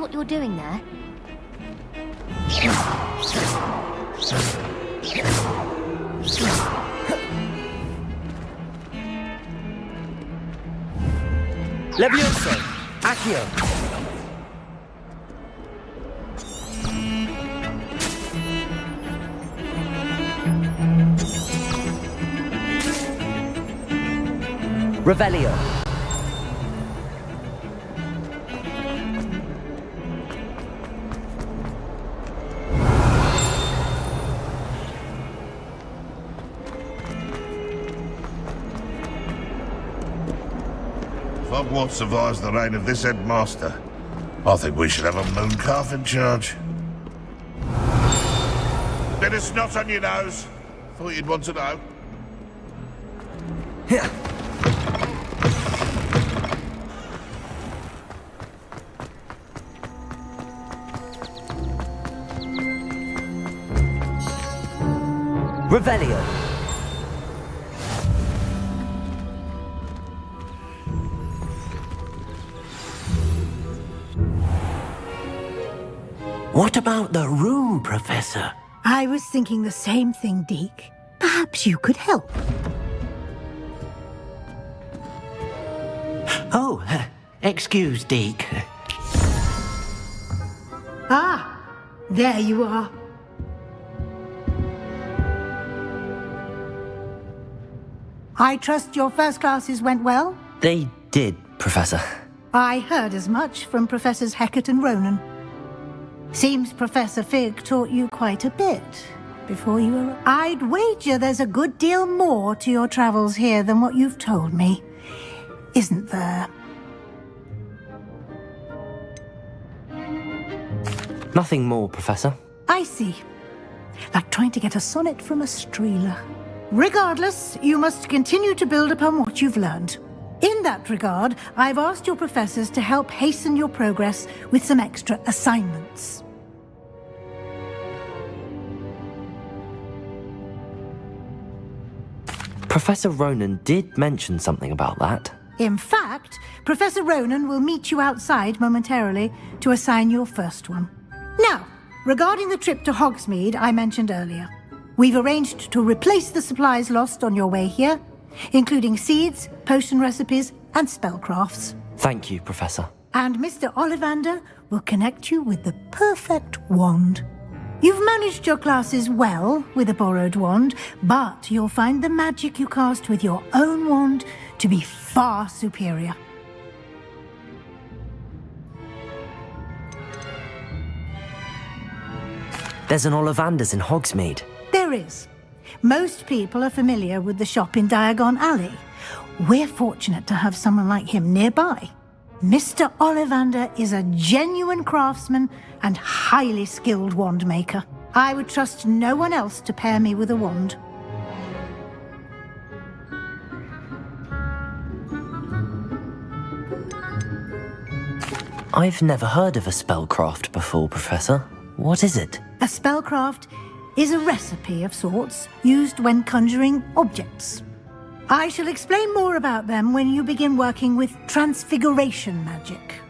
what you're doing there? Levioso! Accio! Revelio! If Hogwarts survives the reign of this headmaster, I think we should have a moon calf in charge. Bit of snot on your nose. Thought you'd want to know. Revelio! What about the room, Professor? I was thinking the same thing, Deke. Perhaps you could help. Oh, excuse, Deke. Ah, there you are. I trust your first classes went well? They did, Professor. I heard as much from Professors Hecat and Ronan. Seems Professor Fig taught you quite a bit before you were... I'd wager there's a good deal more to your travels here than what you've told me, isn't there? Nothing more, Professor. I see. Like trying to get a sonnet from a streeler. Regardless, you must continue to build upon what you've learned. In that regard, I've asked your professors to help hasten your progress with some extra assignments. Professor Ronan did mention something about that. In fact, Professor Ronan will meet you outside momentarily to assign your first one. Now, regarding the trip to Hogsmeade I mentioned earlier, we've arranged to replace the supplies lost on your way here, including seeds, potion recipes, and spellcrafts. Thank you, Professor. And Mr. Ollivander will connect you with the perfect wand. You've managed your classes well with a borrowed wand, but you'll find the magic you cast with your own wand to be far superior. There's an Ollivander's in Hogsmeade. There is. Most people are familiar with the shop in Diagon Alley. We're fortunate to have someone like him nearby. Mr. Ollivander is a genuine craftsman and highly skilled wand maker. I would trust no one else to pair me with a wand. I've never heard of a spellcraft before, Professor. What is it? A spellcraft is a recipe of sorts used when conjuring objects. I shall explain more about them when you begin working with transfiguration magic.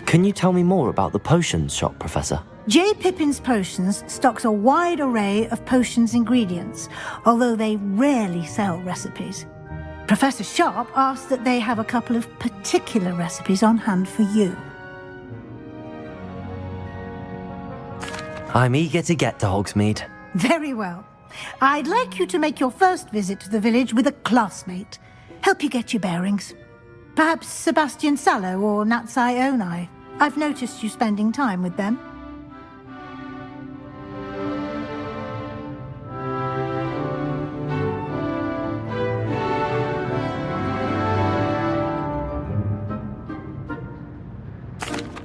Can you tell me more about the potions shop, Professor? J. Pippin's Potions stocks a wide array of potions ingredients, although they rarely sell recipes. Professor Sharp asks that they have a couple of particular recipes on hand for you. I'm eager to get to Hogsmeade. Very well. I'd like you to make your first visit to the village with a classmate. Help you get your bearings. Perhaps Sebastian Sallow or Natsai Onai. I've noticed you spending time with them.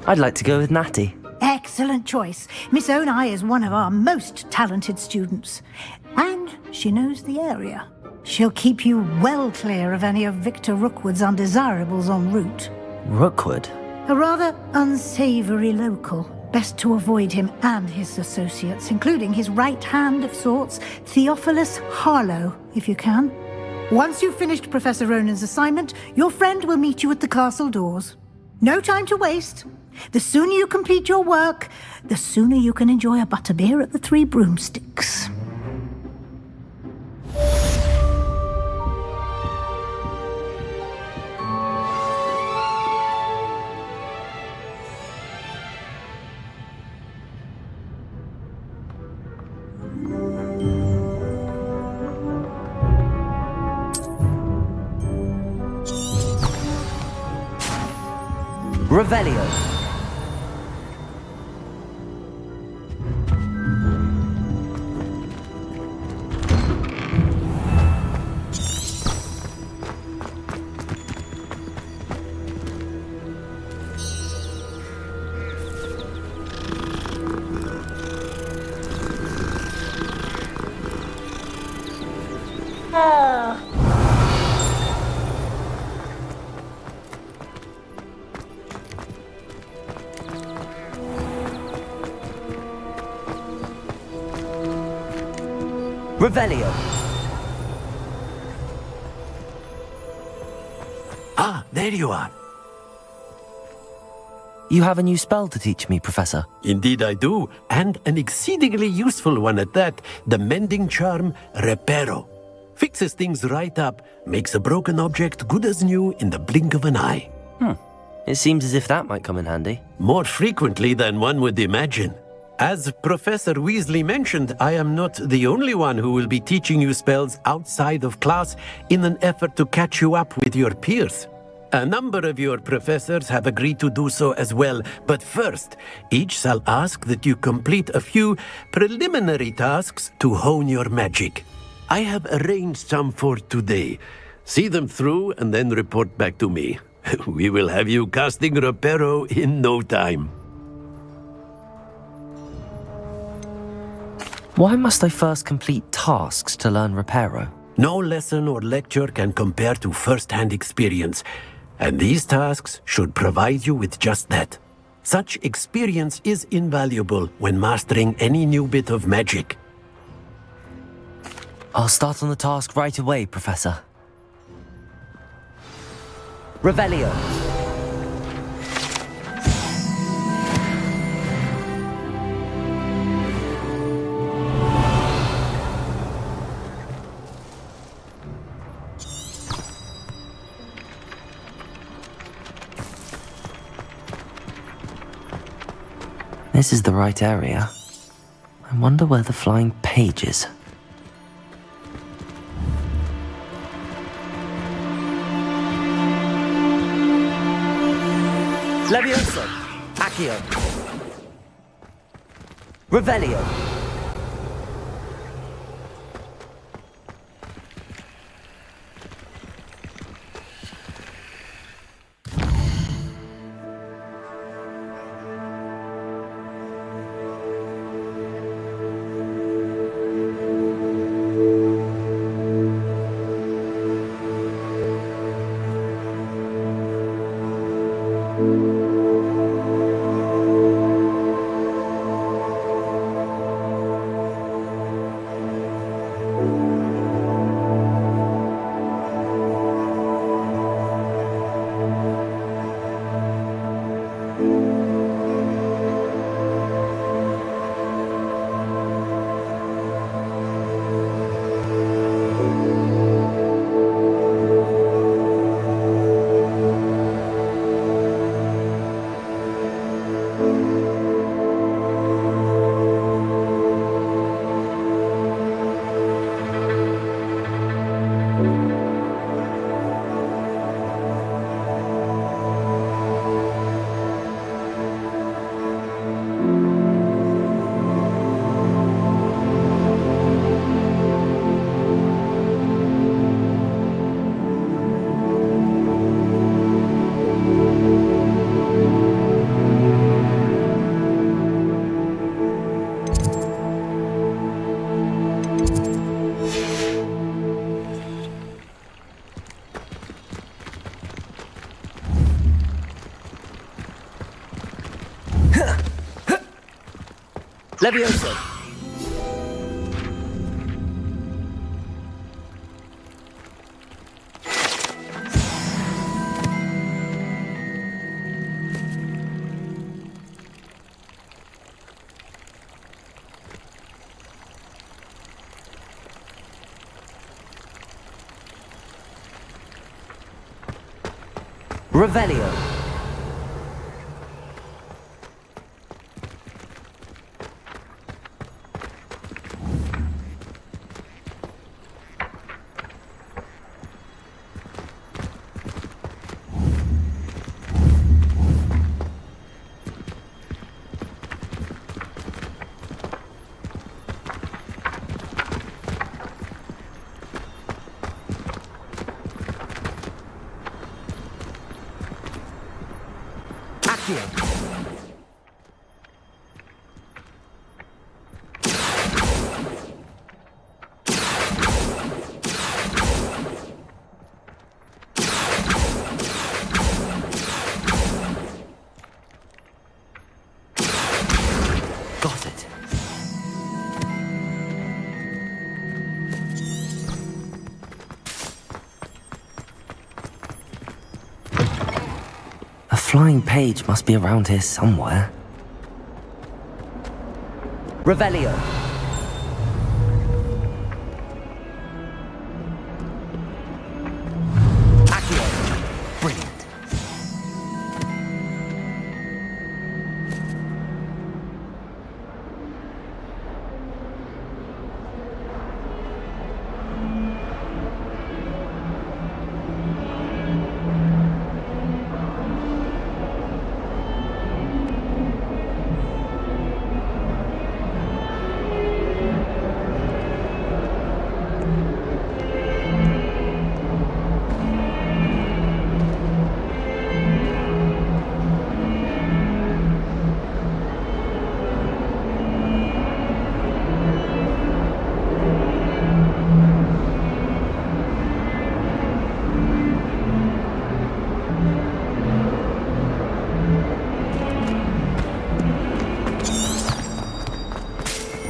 I'd like to go with Natty. Excellent choice. Miss Onai is one of our most talented students. And she knows the area. She'll keep you well clear of any of Victor Rookwood's undesirables en route. Rookwood? A rather unsavoury local. Best to avoid him and his associates, including his right hand of sorts, Theophilus Harlow, if you can. Once you've finished Professor Ronan's assignment, your friend will meet you at the castle doors. No time to waste. The sooner you complete your work, the sooner you can enjoy a butterbeer at the Three Broomsticks. Revelio. Revelio. Ah, there you are. You have a new spell to teach me, Professor. Indeed I do, and an exceedingly useful one at that. The mending charm, Reparo. Fixes things right up, makes a broken object good as new in the blink of an eye. It seems as if that might come in handy. More frequently than one would imagine. As Professor Weasley mentioned, I am not the only one who will be teaching you spells outside of class in an effort to catch you up with your peers. A number of your professors have agreed to do so as well, but first, each shall ask that you complete a few preliminary tasks to hone your magic. I have arranged some for today. See them through and then report back to me. We will have you casting Reparo in no time. Why must I first complete tasks to learn Reparo? No lesson or lecture can compare to first-hand experience, and these tasks should provide you with just that. Such experience is invaluable when mastering any new bit of magic. I'll start on the task right away, Professor. Revelio. This is the right area. I wonder where the flying page is. Levioso! Accio! Revelio! Levioso! Revelio. Got it. A flying page must be around here somewhere. Revelio. Accio. Brilliant.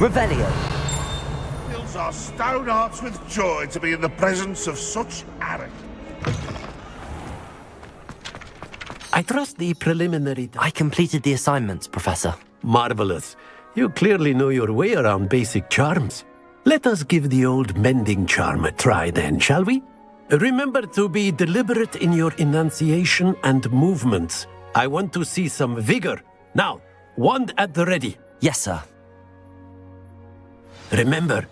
Revelio. Fills our stout hearts with joy to be in the presence of such arrogance. I trust the preliminary... I completed the assignments, Professor. Marvelous. You clearly know your way around basic charms. Let us give the old mending charm a try then, shall we? Remember to be deliberate in your enunciation and movements. I want to see some vigor. Now, wand at the ready. Yes, sir. Remember,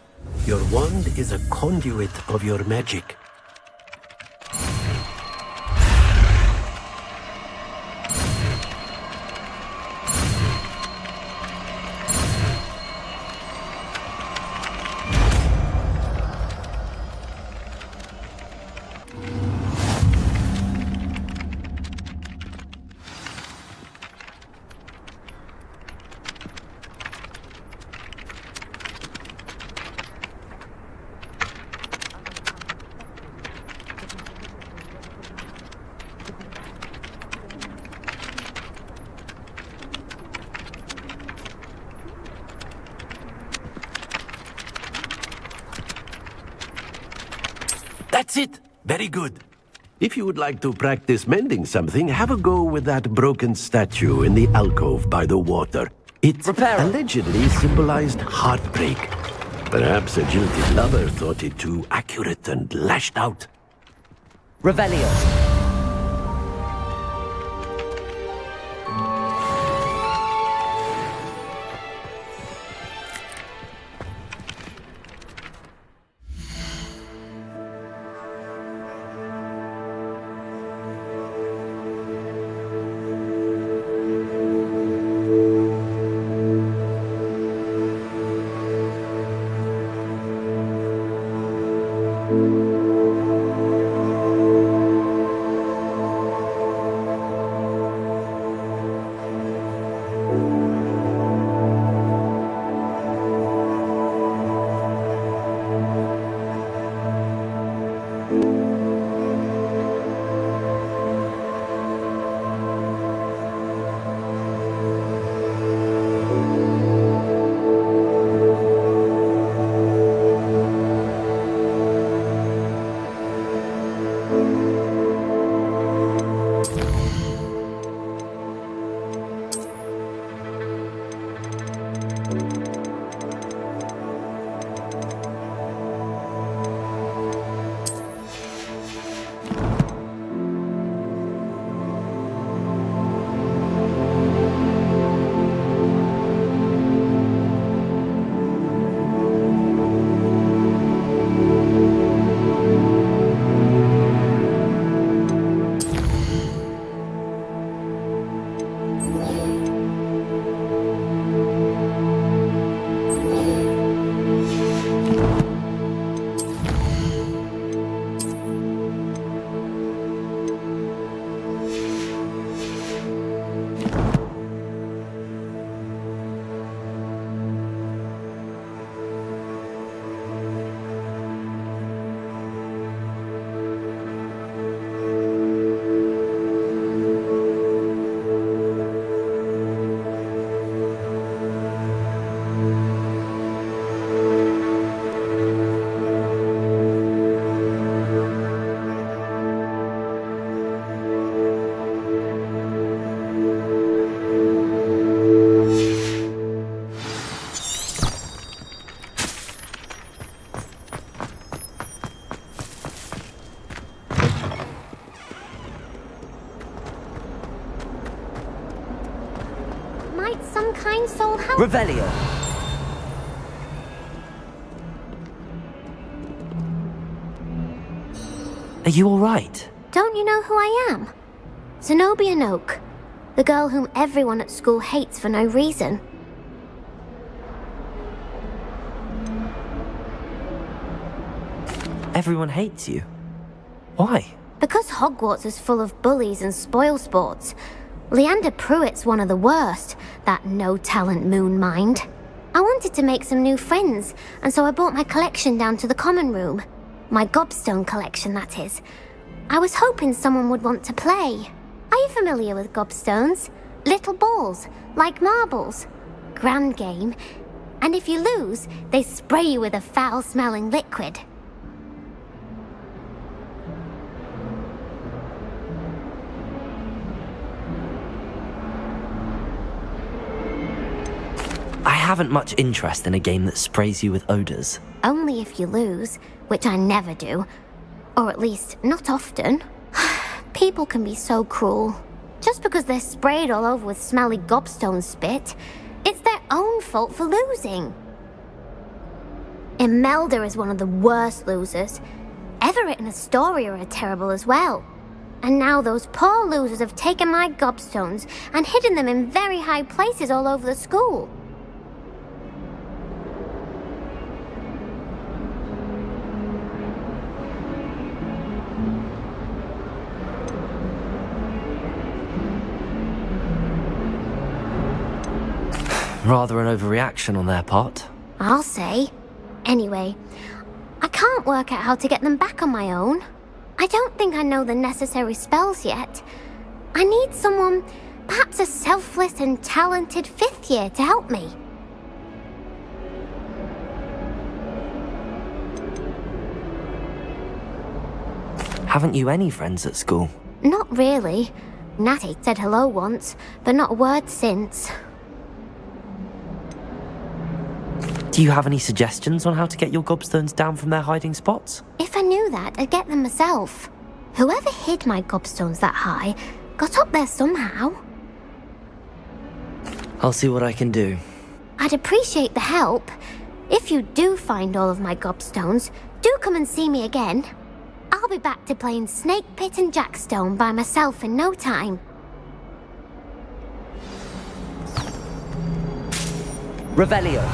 your wand is a conduit of your magic. That's it! Very good. If you would like to practice mending something, have a go with that broken statue in the alcove by the water. It allegedly symbolized heartbreak. Perhaps a jilted lover thought it too accurate and lashed out. Revelio. kind soul help. Revelio. Are you alright? Don't you know who I am? Zenobia Noak, the girl whom everyone at school hates for no reason. Everyone hates you. Why? Because Hogwarts is full of bullies and spoilsports. Leander Pruitt's one of the worst, that no-talent moon mind. I wanted to make some new friends, and so I brought my collection down to the common room. My gobstone collection, that is. I was hoping someone would want to play. Are you familiar with gobstones? Little balls, like marbles. Grand game. And if you lose, they spray you with a foul-smelling liquid. I haven't much interest in a game that sprays you with odors. Only if you lose, which I never do. Or at least, not often. People can be so cruel. Just because they're sprayed all over with smelly gobstone spit, it's their own fault for losing. Imelda is one of the worst losers. Everett and Astoria are terrible as well. And now those poor losers have taken my gobstones and hidden them in very high places all over the school. Rather an overreaction on their part. I'll say. Anyway, I can't work out how to get them back on my own. I don't think I know the necessary spells yet. I need someone, perhaps a selfless and talented fifth year to help me. Haven't you any friends at school? Not really. Natty said hello once, but not a word since. Do you have any suggestions on how to get your gobstones down from their hiding spots? If I knew that, I'd get them myself. Whoever hid my gobstones that high got up there somehow. I'll see what I can do. I'd appreciate the help. If you do find all of my gobstones, do come and see me again. I'll be back to playing Snake Pit and Jackstone by myself in no time. Revelio.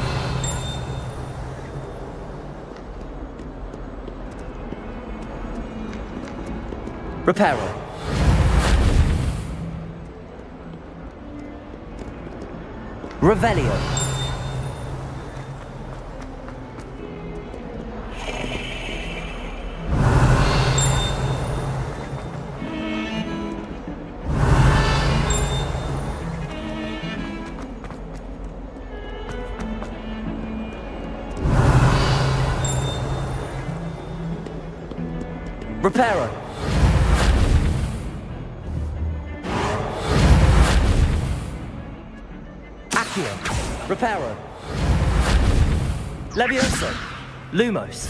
Reparo. Revelio. Reparo. Accio. Reparo. Levioso. Lumos.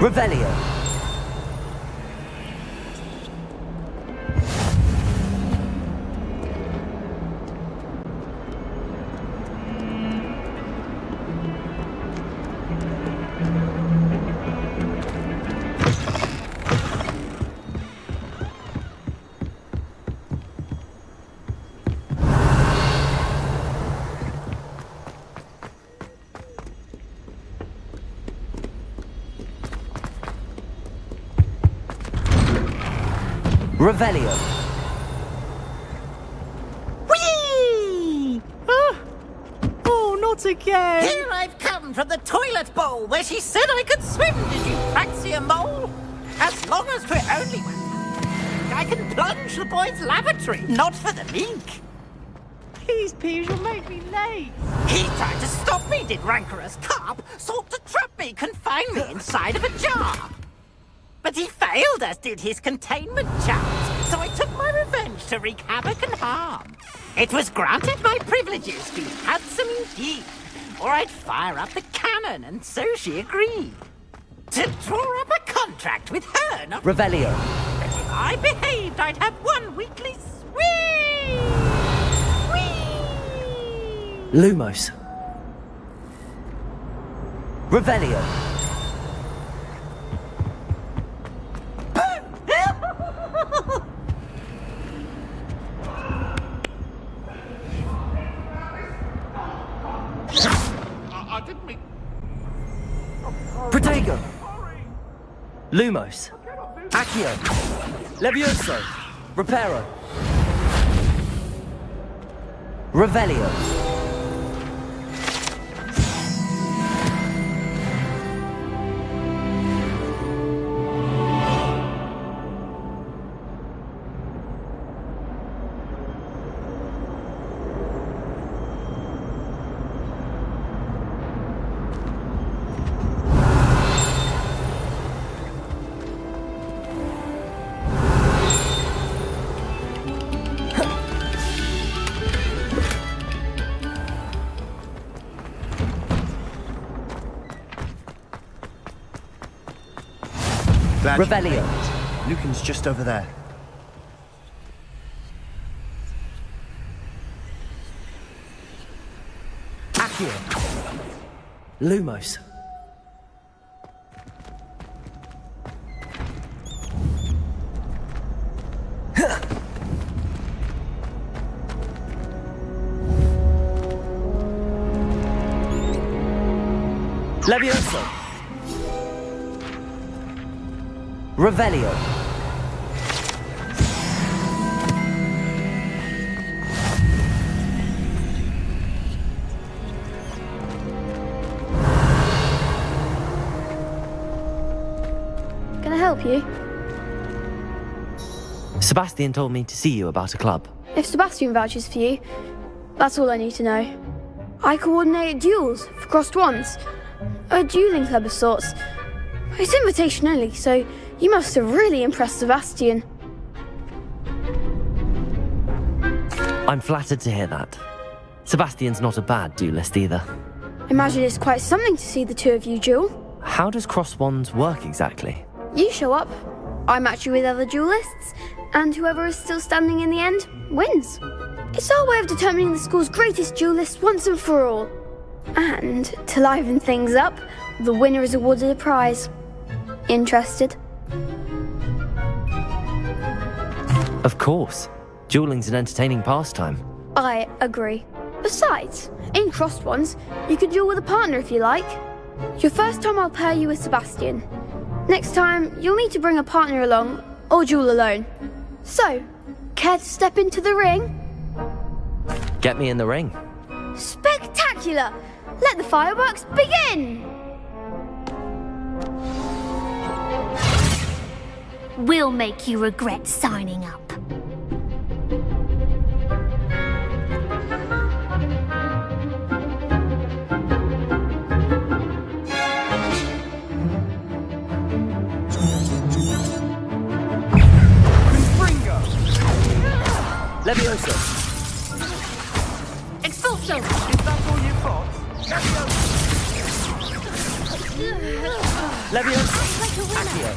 Revelio. Revelio. Whee! Ah! Oh, not again! Here I've come, come from the toilet bowl where she said I could swim, did you fancy a mole? As long as we're only... I can plunge the boy's lavatory, not for the mink. Please, Peeves, you'll make me late. He tried to stop me, did rancorous carp, sought to trap me, confine me inside of a jar. But he failed, as did his containment charms, so I took my revenge to wreak havoc and harm. It was granted my privileges to be handsome indeed, or I'd fire up the cannon, and so she agreed. To draw up a contract with her, not... Revelio. But if I behaved, I'd have one weekly swing! Whee! Lumos. Revelio. I didn't mean... Protego. Lumos. Accio. Levioso. Reparo. Revelio. Revelio. Lucan's just over there. Accio. Lumos. Levioso. Revelio. Can I help you? Sebastian told me to see you about a club. If Sebastian vouches for you, that's all I need to know. I coordinate duels for crossed wands. A dueling club of sorts. It's invitation only, so you must have really impressed Sebastian. I'm flattered to hear that. Sebastian's not a bad duelist either. I imagine it's quite something to see the two of you duel. How does cross wands work exactly? You show up, I match you with other duelists, and whoever is still standing in the end wins. It's our way of determining the school's greatest duelist once and for all. And to liven things up, the winner is awarded a prize. Interested? Of course. Dueling's an entertaining pastime. I agree. Besides, in crossed ones, you can duel with a partner if you like. Your first time I'll pair you with Sebastian. Next time, you'll need to bring a partner along, or duel alone. So, care to step into the ring? Get me in the ring. Spectacular! Let the fireworks begin! We'll make you regret signing up. Levioso. Expulso! Is that all you've got? Levioso. Accio.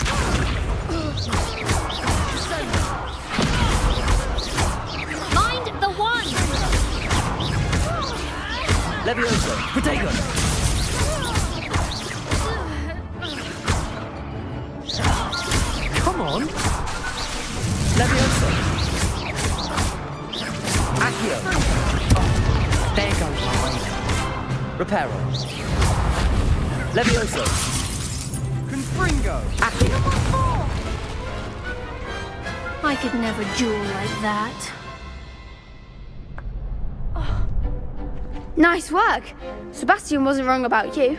Mind the one! Levioso. Protego. Come on. Levioso. Accio. Oh, there goes my way. Reparo. Levioso. Confringo. Accio. I could never duel like that. Nice work. Sebastian wasn't wrong about you.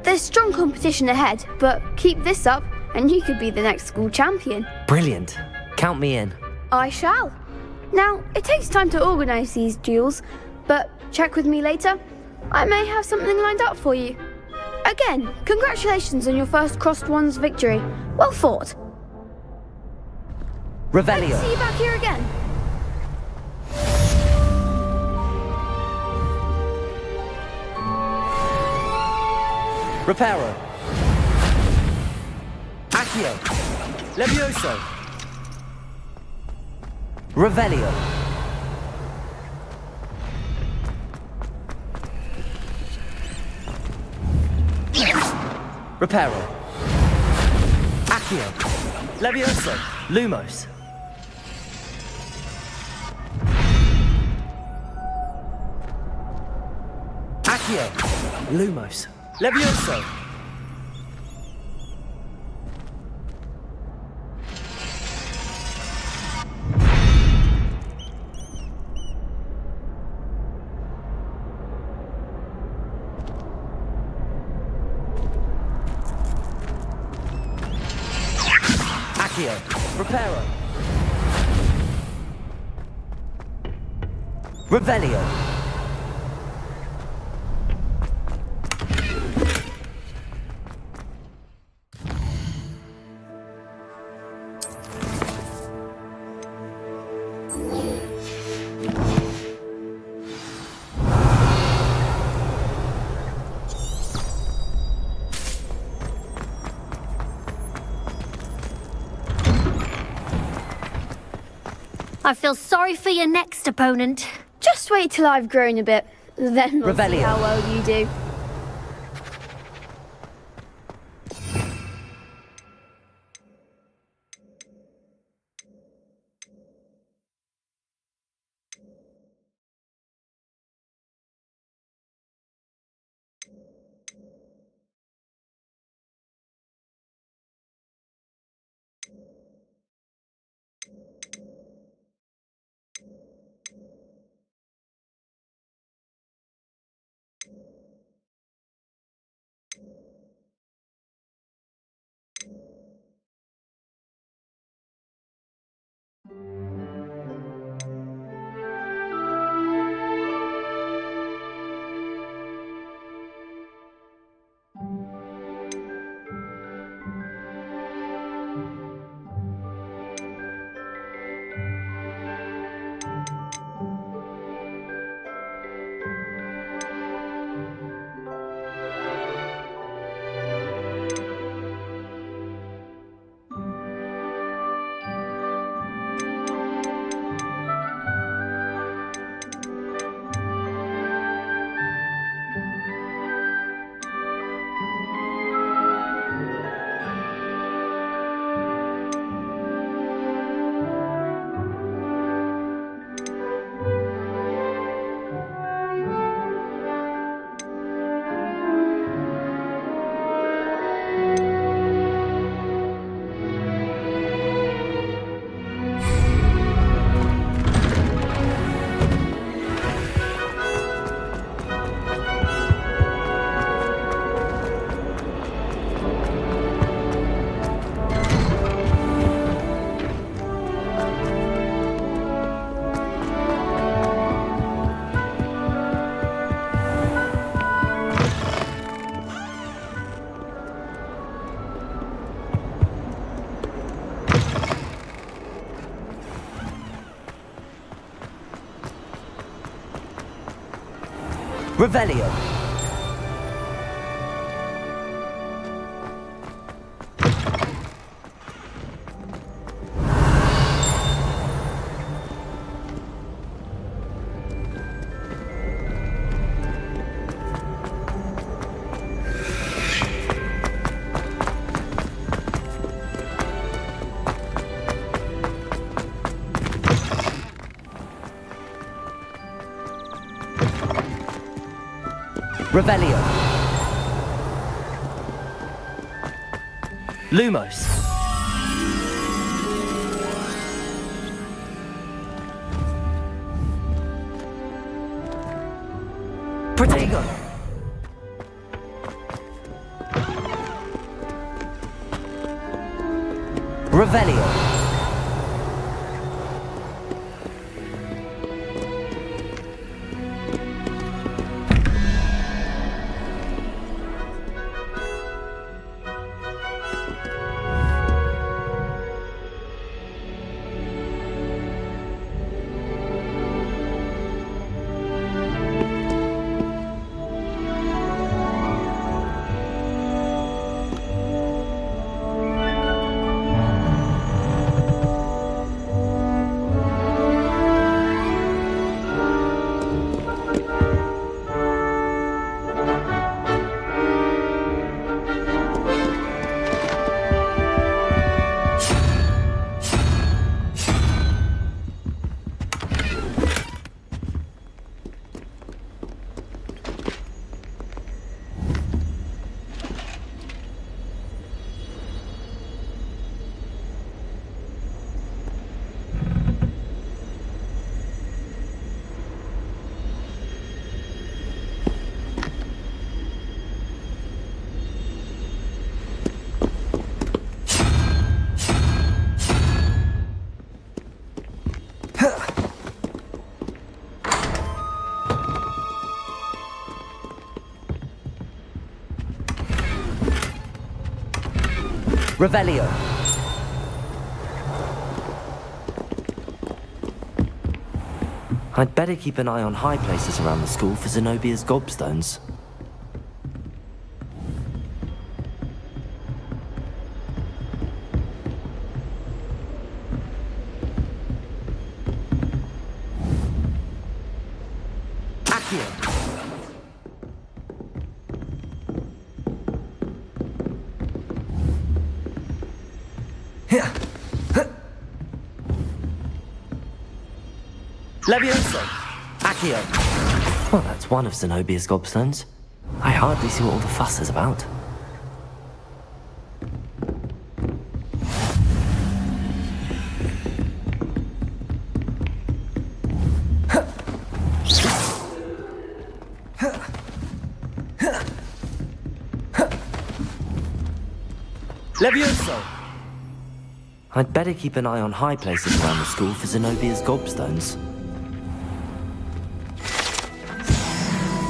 There's strong competition ahead, but keep this up and you could be the next school champion. Brilliant. Count me in. I shall. Now, it takes time to organise these duels, but check with me later. I may have something lined up for you. Again, congratulations on your first Crossed Wands victory. Well fought. Revelio. See you back here again. Reparo. Accio. Levioso. Revelio. Reparo. Accio. Levioso. Lumos. Accio. Lumos. Levioso. Accio. Reparo. Revelio. I feel sorry for your next opponent. Just wait till I've grown a bit, then we'll see Revelio. how well you do. Revelio. Revelio. Lumos. Protego! Revelio! Revelio. I'd better keep an eye on high places around the school for Zenobia's gobstones. Accio. Levioso! Accio! Well, that's one of Zenobia's gobstones. I hardly see what all the fuss is about. Levioso! I'd better keep an eye on high places around the school for Zenobia's gobstones.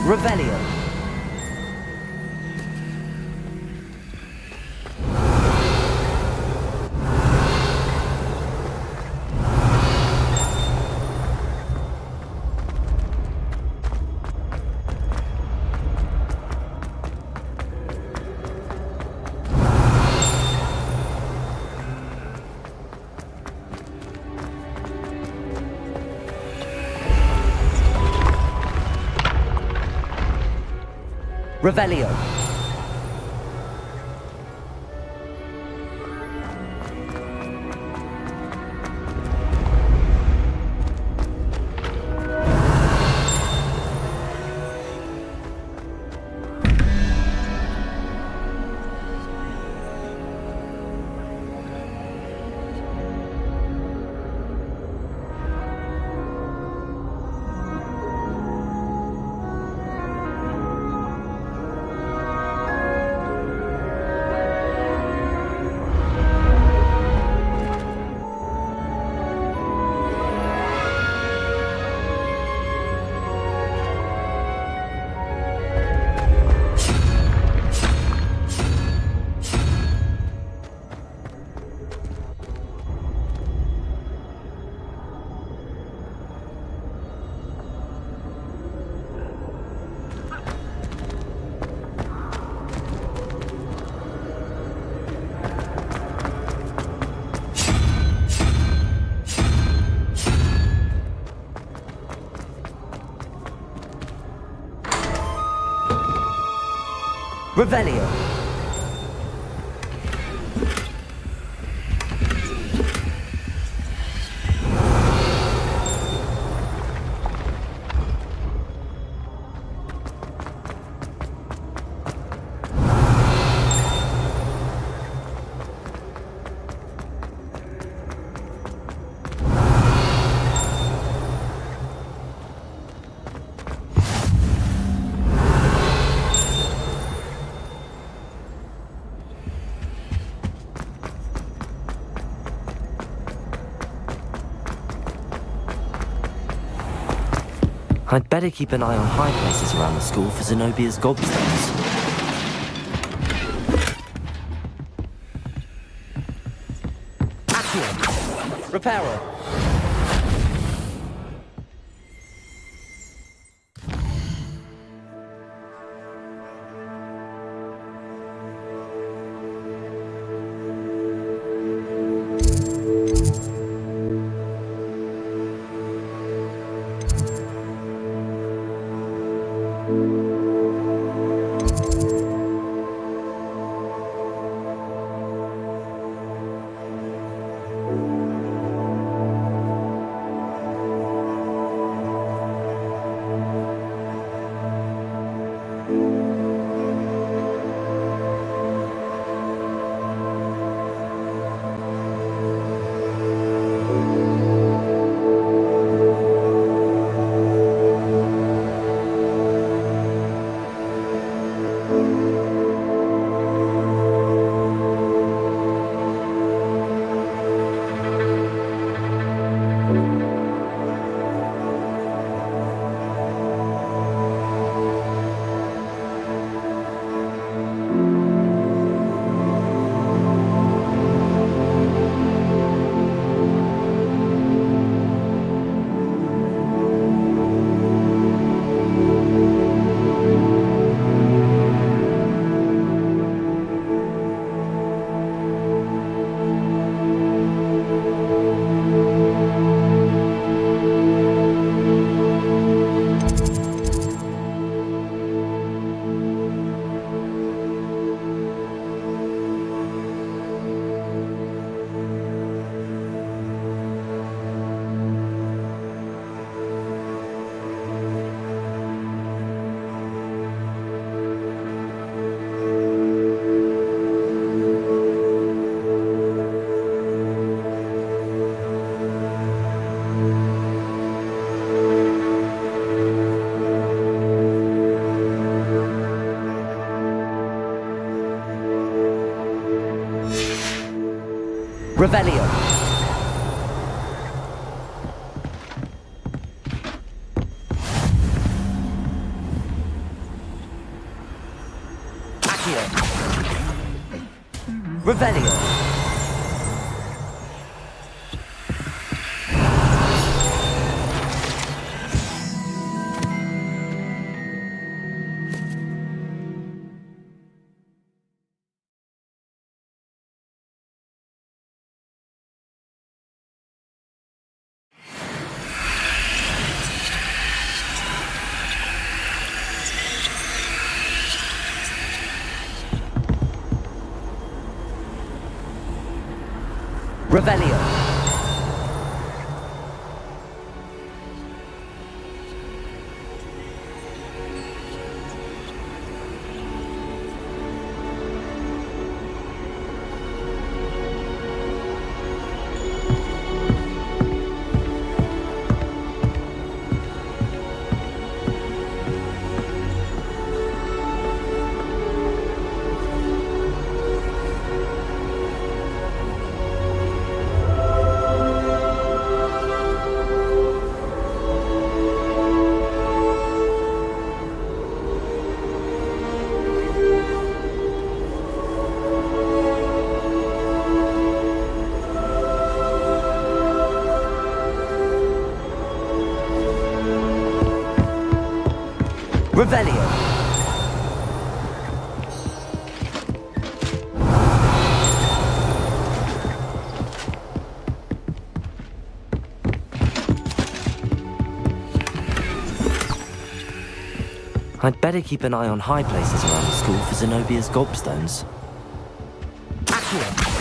Revelio. Revelio. Revelio. I'd better keep an eye on high places around the school for Zenobia's gobstones. Accio! Reparo! Revelio. Accio. Revelio. Revelio. Revelio. I'd better keep an eye on high places around the school for Zenobia's gobstones. Accio.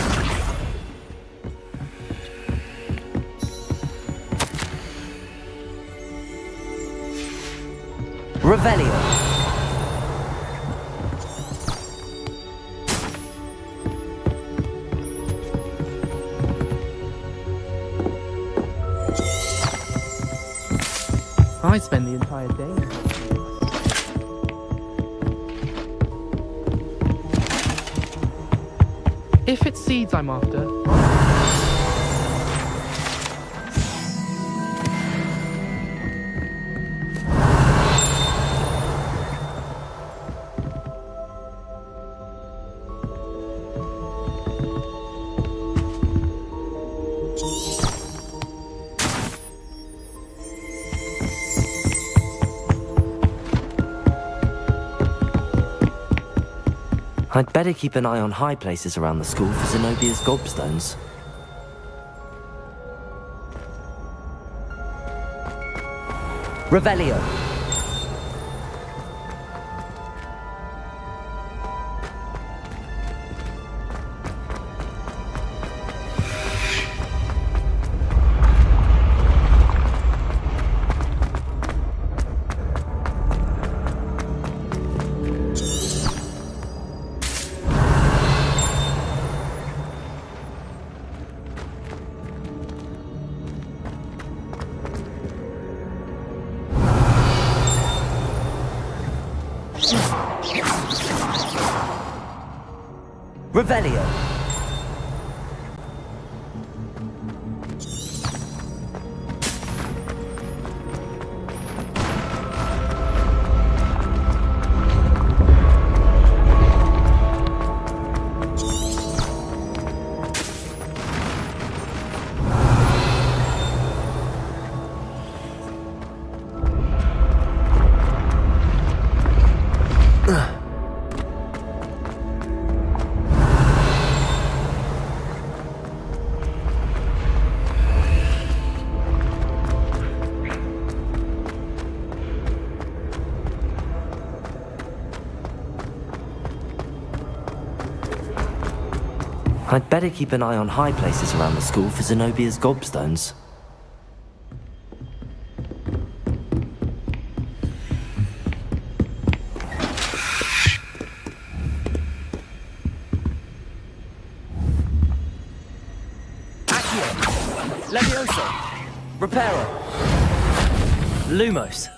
Revelio. I spend the entire day. If it's seeds I'm after, I'd better keep an eye on high places around the school for Zenobia's gobstones. Revelio. Revelio. I'd better keep an eye on high places around the school for Zenobia's gobstones. Accio! Levioso! Reparo! Lumos!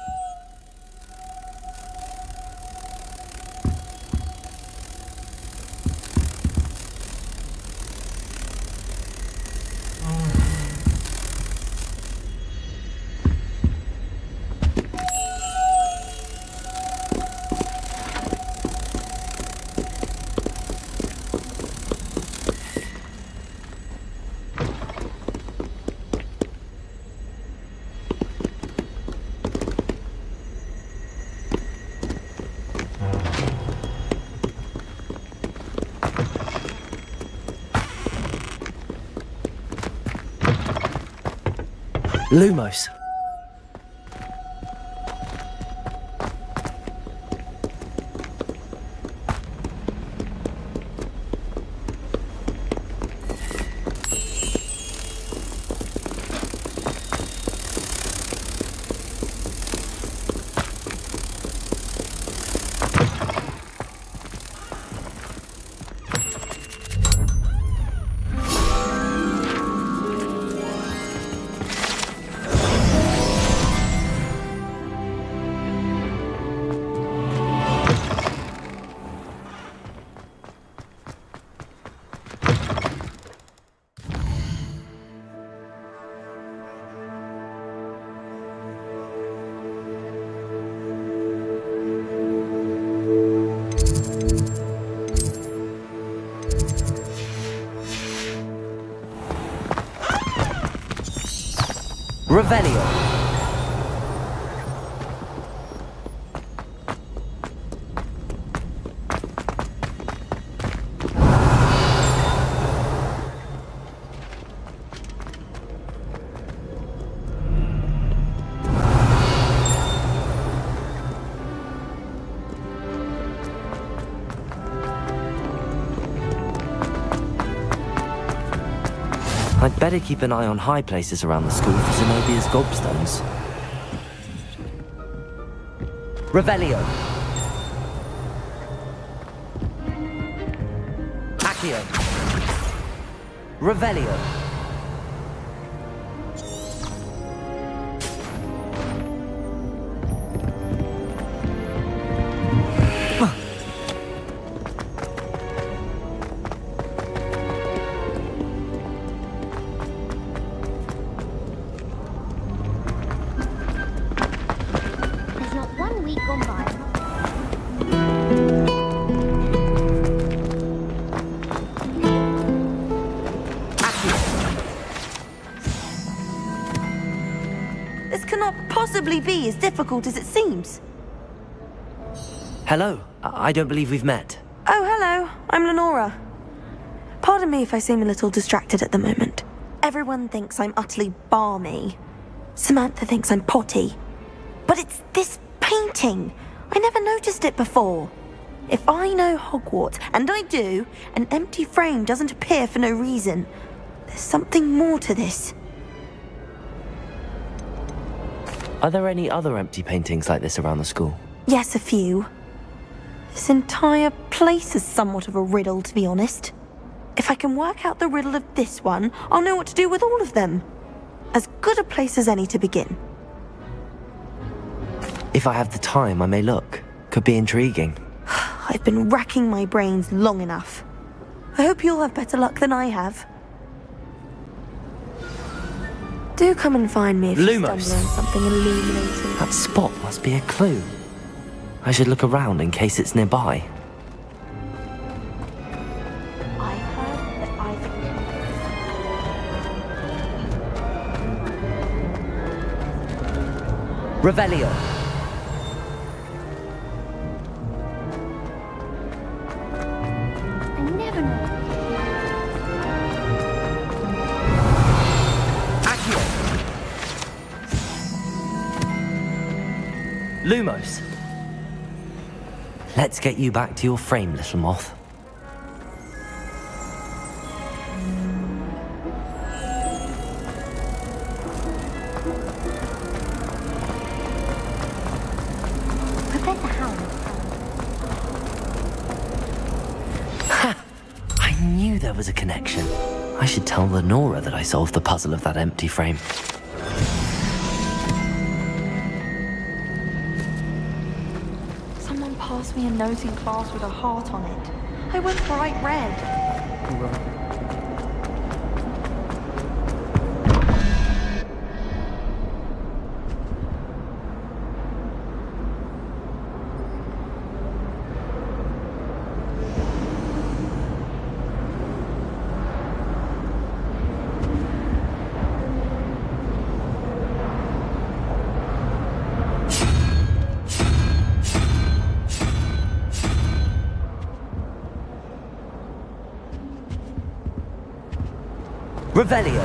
Lumos. Revelio. I'd better keep an eye on high places around the school for Zenobia's gobstones. Revelio. Accio. Revelio. Possibly be as difficult as it seems. Hello. I don't believe we've met. Oh, hello. I'm Lenora. Pardon me if I seem a little distracted at the moment. Everyone thinks I'm utterly balmy. Samantha thinks I'm potty. But it's this painting. I never noticed it before. If I know Hogwarts, and I do, an empty frame doesn't appear for no reason. There's something more to this. Are there any other empty paintings like this around the school? Yes, a few. This entire place is somewhat of a riddle, to be honest. If I can work out the riddle of this one, I'll know what to do with all of them. As good a place as any to begin. If I have the time, I may look. Could be intriguing. I've been racking my brains long enough. I hope you'll have better luck than I have. Do come and find me if you Lumos. stumble on something illuminating. That spot must be a clue. I should look around in case it's nearby. I've heard that Revelio. I never know. Lumos. Let's get you back to your frame, little moth. Professor Howard. Ha! I knew there was a connection. I should tell Lenora that I solved the puzzle of that empty frame. Someone passed me a note in class with a heart on it. I went bright red. Revelio.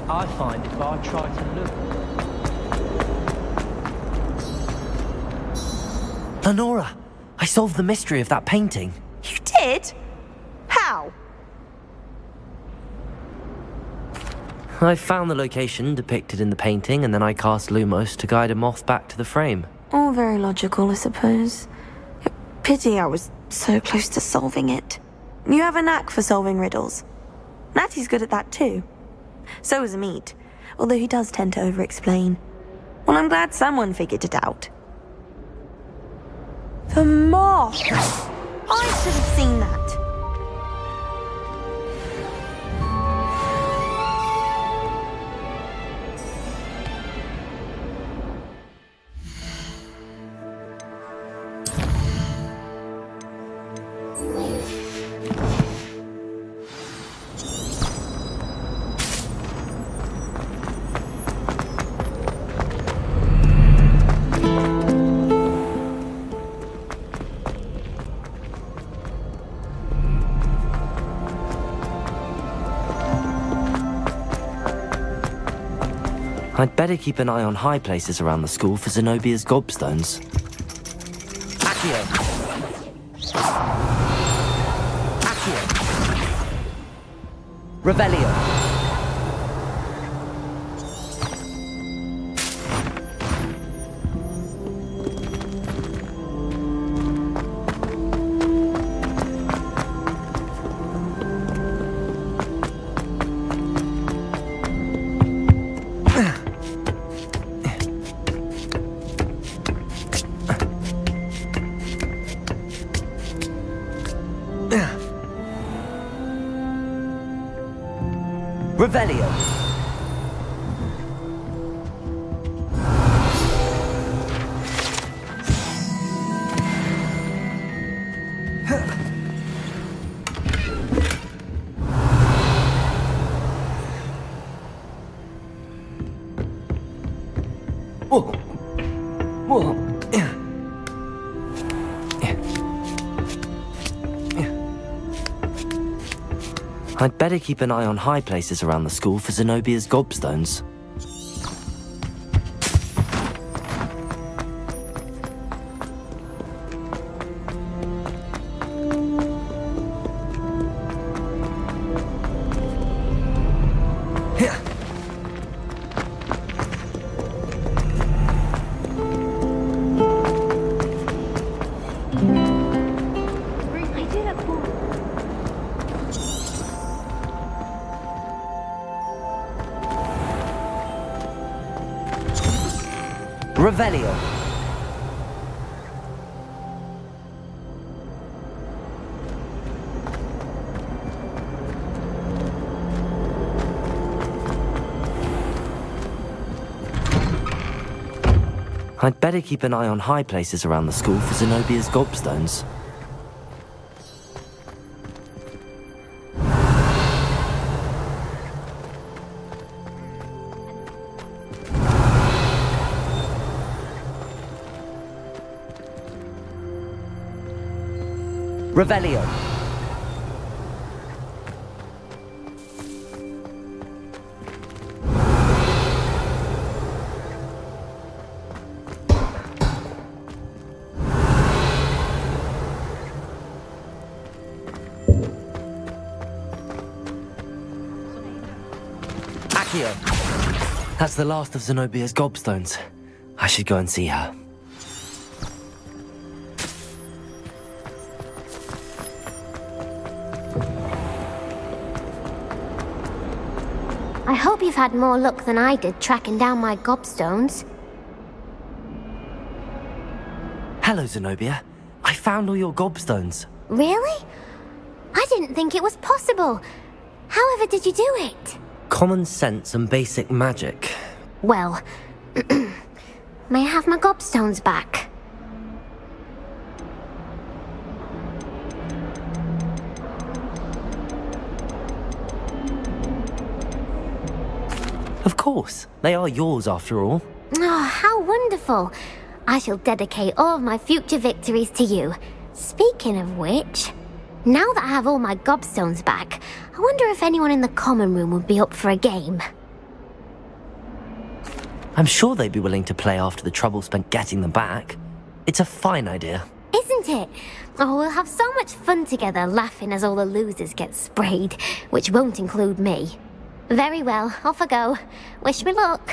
I find if I try to look. Lenora, I solved the mystery of that painting. You did? How? I found the location depicted in the painting, and then I cast Lumos to guide a moth back to the frame. All very logical, I suppose. Pity I was so close to solving it. You have a knack for solving riddles. Natty's good at that too. So is Amit, although he does tend to over-explain. Well, I'm glad someone figured it out. The moth! I should have seen that. I'd better keep an eye on high places around the school for Zenobia's gobstones. Accio! Accio! Revelio! Revelio! I'd better keep an eye on high places around the school for Zenobia's gobstones. Revelio. I'd better keep an eye on high places around the school for Zenobia's gobstones. Revelio. Accio. That's the last of Zenobia's gobstones. I should go and see her. I hope you've had more luck than I did tracking down my gobstones. Hello, Zenobia. I found all your gobstones. Really? I didn't think it was possible. However did you do it? Common sense and basic magic. Well, may I have my gobstones back? Of course. They are yours after all. Oh, how wonderful. I shall dedicate all of my future victories to you. Speaking of which, now that I have all my gobstones back, I wonder if anyone in the common room would be up for a game. I'm sure they'd be willing to play after the trouble spent getting them back. It's a fine idea. Isn't it? Oh, we'll have so much fun together laughing as all the losers get sprayed, which won't include me. Very well, off I go. Wish me luck.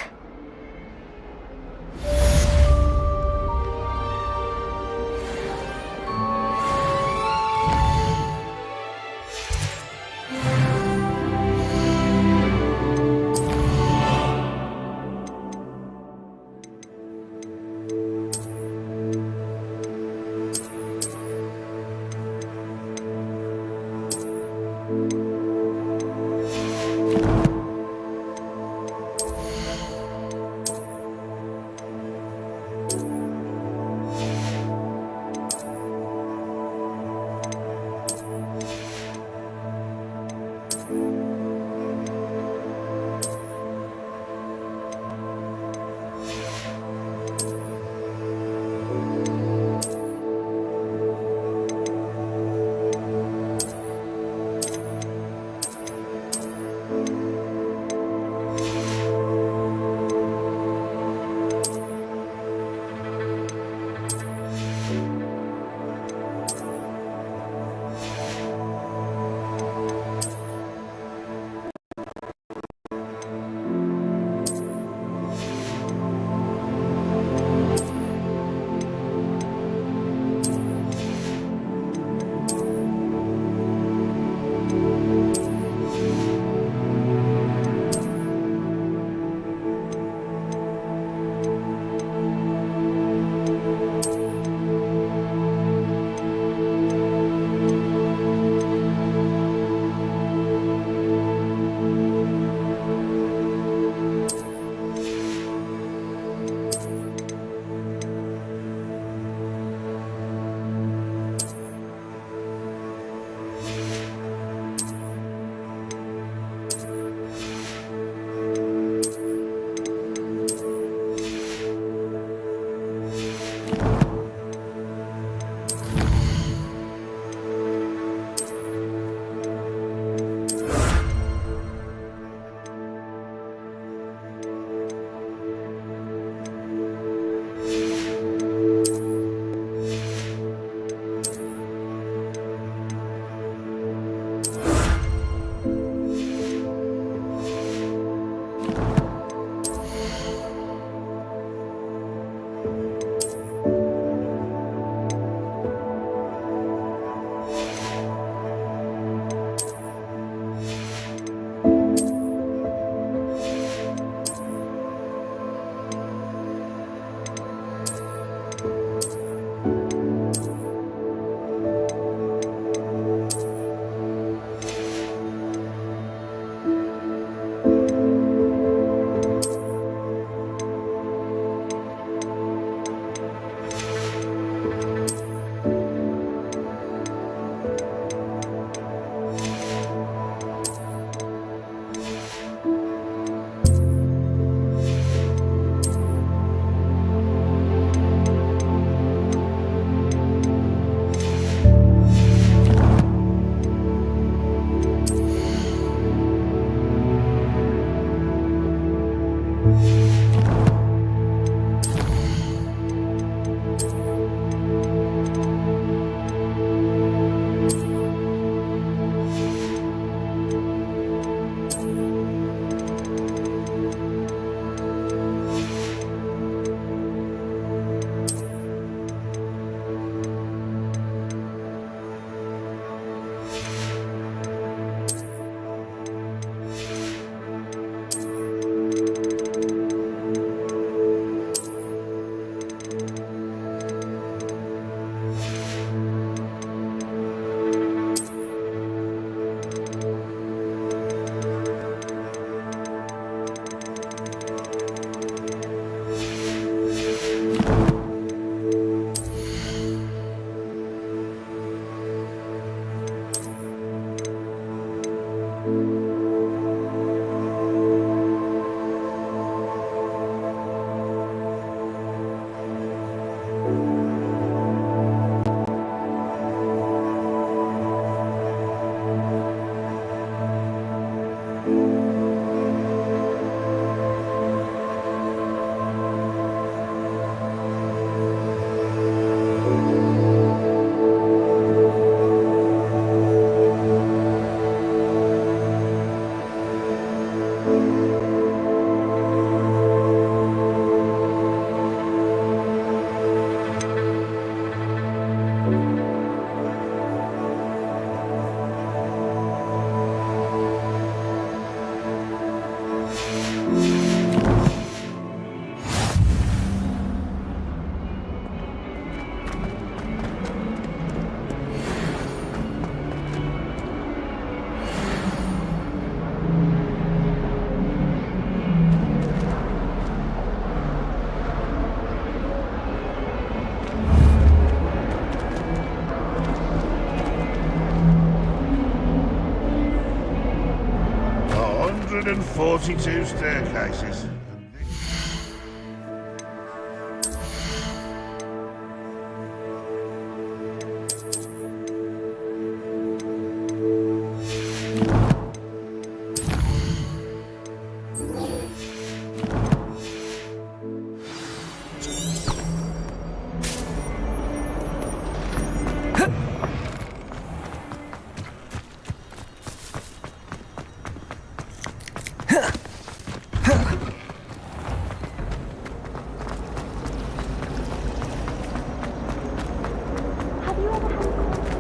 142 staircases.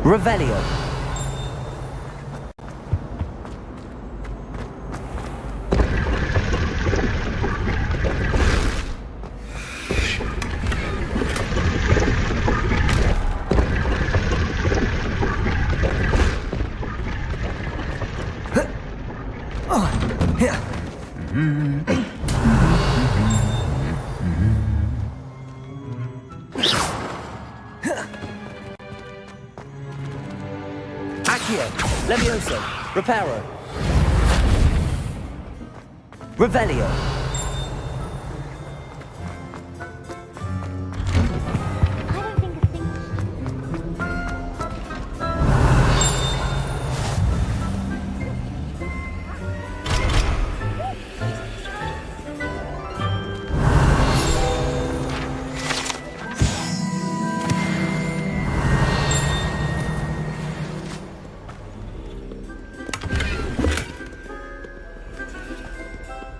Revelio. Levioso. Reparo. Revelio.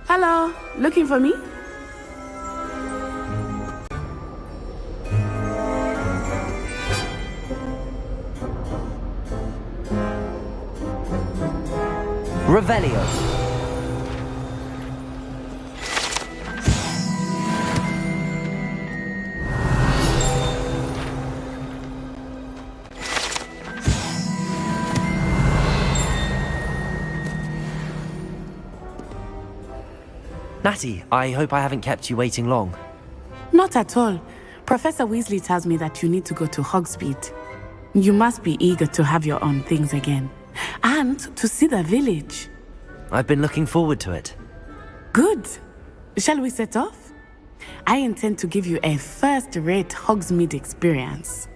Hello, looking for me? Revelio. Natty, I hope I haven't kept you waiting long. Not at all. Professor Weasley tells me that you need to go to Hogsmeade. You must be eager to have your own things again. And to see the village. I've been looking forward to it. Good. Shall we set off? I intend to give you a first-rate Hogsmeade experience.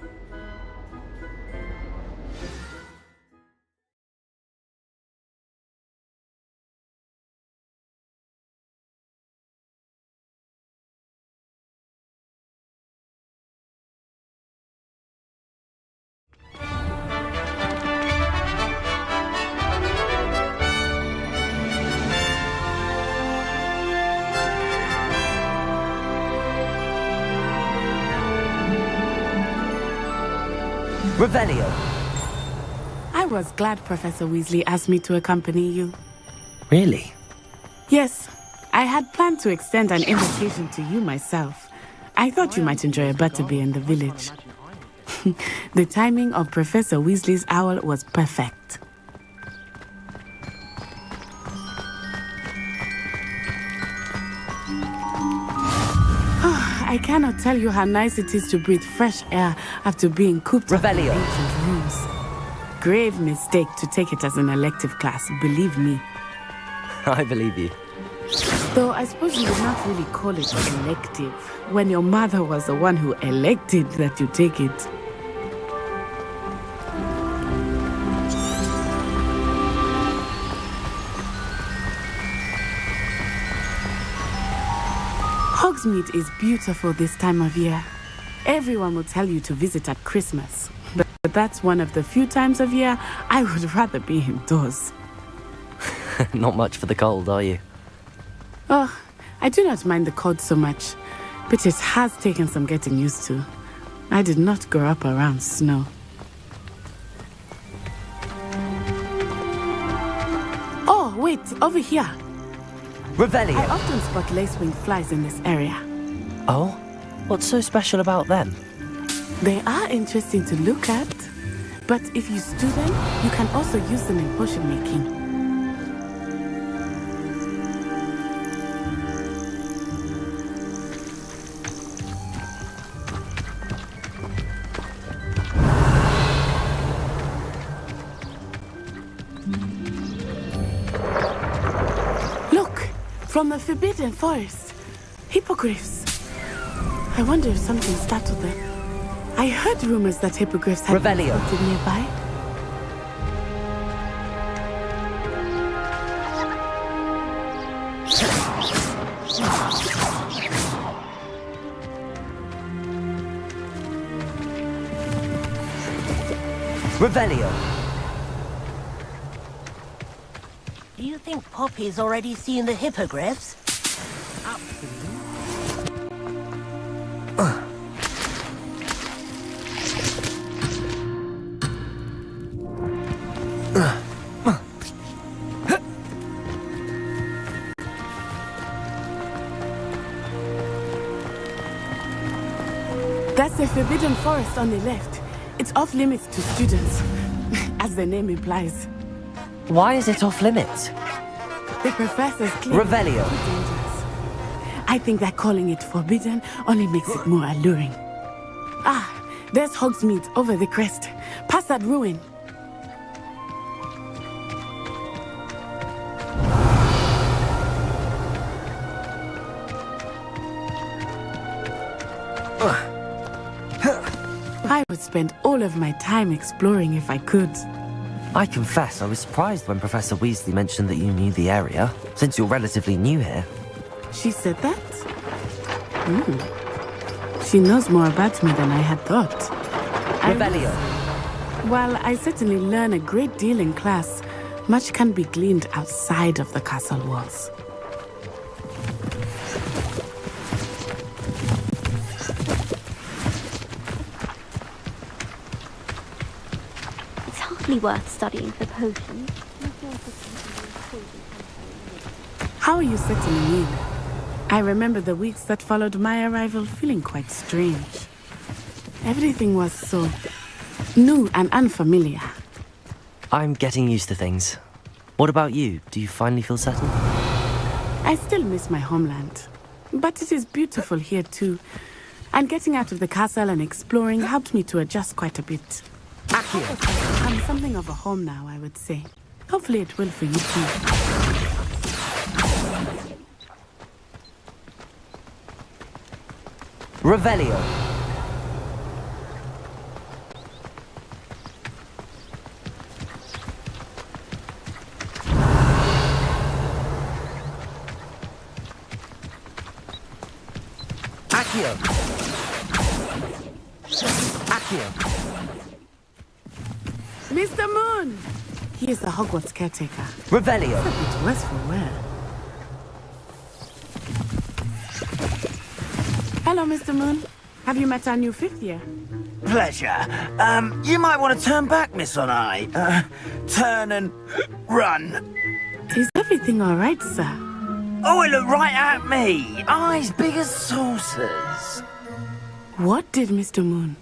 Revelio. I was glad Professor Weasley asked me to accompany you. Really? Yes, I had planned to extend an invitation to you myself. I thought you might enjoy a butterbeer in the village. The timing of Professor Weasley's owl was perfect. I cannot tell you how nice it is to breathe fresh air after being cooped up in ancient rooms. Grave mistake to take it as an elective class, believe me. I believe you. Though I suppose you would not really call it elective, when your mother was the one who elected that you take it. Hogsmeade is beautiful this time of year. Everyone will tell you to visit at Christmas, but that's one of the few times of year I would rather be indoors. Not much for the cold, are you? Oh, I do not mind the cold so much, but it has taken some getting used to. I did not grow up around snow. Oh, wait, over here. Revelio. I often spot lacewing flies in this area. Oh? What's so special about them? They are interesting to look at, but if you stew them, you can also use them in potion making. From the Forbidden Forest. Hippogriffs. I wonder if something startled them. I heard rumors that hippogriffs had been Revelio. spotted nearby. Revelio. Do you think Poppy's already seen the hippogriffs? That's the Forbidden Forest on the left. It's off limits to students, as the name implies. Why is it off limits? The professors claim Revelio. it's too dangerous. I think that calling it forbidden only makes it more alluring. Ah, there's Hogsmeade over the crest. Past that ruin. I would spend all of my time exploring if I could. I confess I was surprised when Professor Weasley mentioned that you knew the area, since you're relatively new here. She said that? She knows more about me than I had thought. Revelio. While I certainly learn a great deal in class, much can be gleaned outside of the castle walls. It's hardly worth studying for potions. How are you settling in? I remember the weeks that followed my arrival feeling quite strange. Everything was so new and unfamiliar. I'm getting used to things. What about you? Do you finally feel settled? I still miss my homeland, but it is beautiful here too. And getting out of the castle and exploring helped me to adjust quite a bit. I'm something of a home now, I would say. Hopefully it will for you too. Revelio. Accio. Accio. Mr. Moon! He is the Hogwarts caretaker. Revelio. It's a bit worse for wear. Hello, Mr. Moon. Have you met our new fifth year? Pleasure. You might want to turn back, Miss On-Eye. Turn and run. Is everything all right, sir? Oh, it looked right at me. Eyes big as saucers. What did Mr. Moon?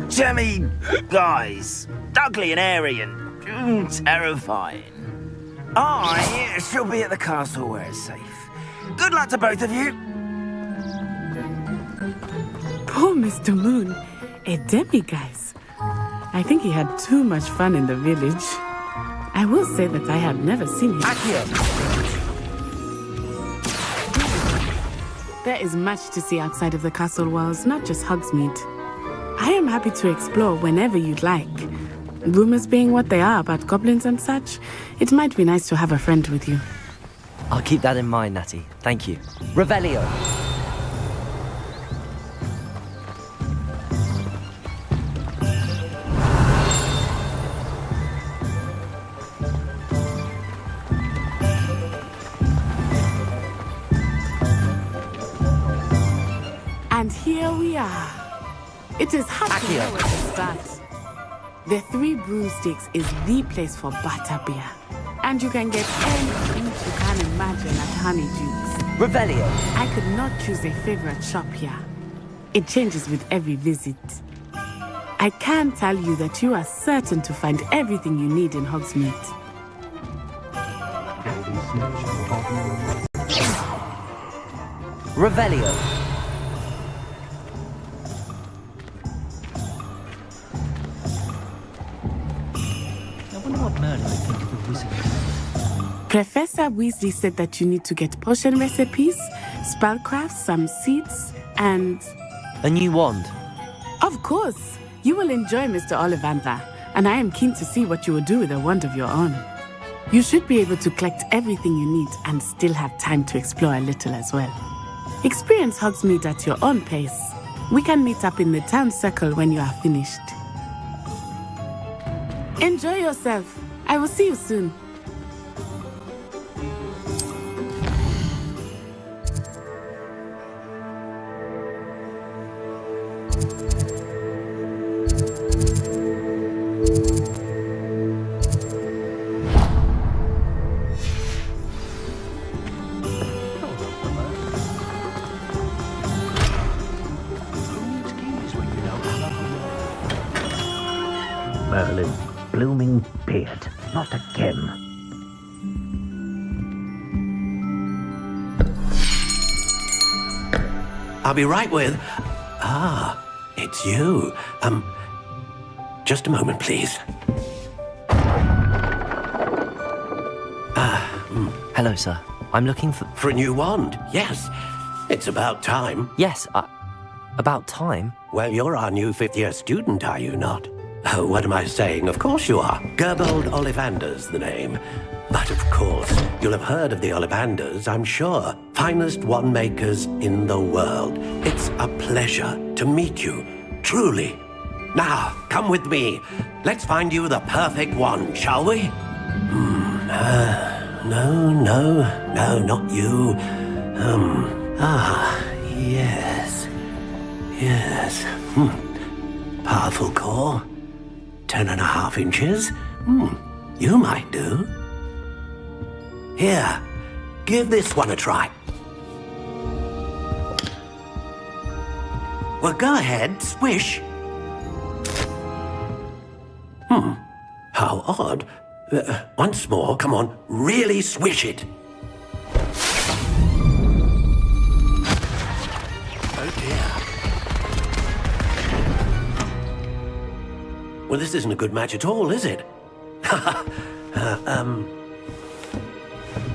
Jemmy guys. Ugly and airy and terrifying. I shall be at the castle where it's safe. Good luck to both of you. Poor Mr. Moon. A demiguise. I think he had too much fun in the village. I will say that I have never seen him. There is much to see outside of the castle walls, not just Hogsmeade. I am happy to explore whenever you'd like. Rumors being what they are about goblins and such, it might be nice to have a friend with you. I'll keep that in mind, Natty. Thank you. Revelio. And here we are. It is hard to know where to start. The Three Broomsticks is the place for butterbeer. And you can get anything you can imagine at Honeydews. Revelio. I could not choose a favorite shop here. It changes with every visit. I can tell you that you are certain to find everything you need in Hogsmeade. Revelio. Professor Weasley said that you need to get potion recipes, spellcraft, some seeds, and... A new wand. Of course! You will enjoy Mr. Ollivander, and I am keen to see what you will do with a wand of your own. You should be able to collect everything you need and still have time to explore a little as well. Experience Hogsmeade at your own pace. We can meet up in the town circle when you are finished. Enjoy yourself. I will see you soon. Merlin's blooming beard. Not again. I'll be right with... Ah, it's you. Just a moment, please. Hello, sir. I'm looking for... For a new wand, yes. It's about time. Yes, about time? Well, you're our new fifth-year student, are you not? Oh, what am I saying? Of course you are. Gerbold Ollivander's the name. But of course, you'll have heard of the Ollivanders, I'm sure. Finest wand makers in the world. It's a pleasure to meet you, truly. Now, come with me. Let's find you the perfect wand, shall we? No, not you. Yes. Powerful core. 10.5 inches. You might do. Here, give this one a try. Well, go ahead, swish. How odd. Once more, come on, really swish it. Oh dear. Well, this isn't a good match at all, is it?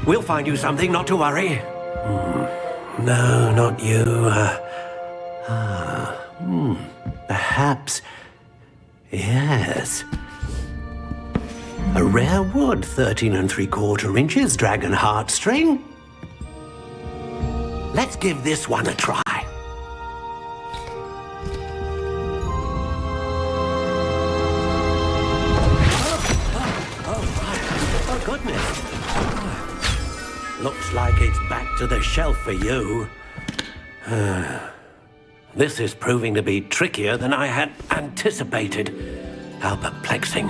We'll find you something, not to worry. No, not you. Perhaps... Yes. A rare wood, 13 3/4 inches, dragon heartstring. Let's give this one a try. Oh, goodness. Looks like it's back to the shelf for you. This is proving to be trickier than I had anticipated. How perplexing.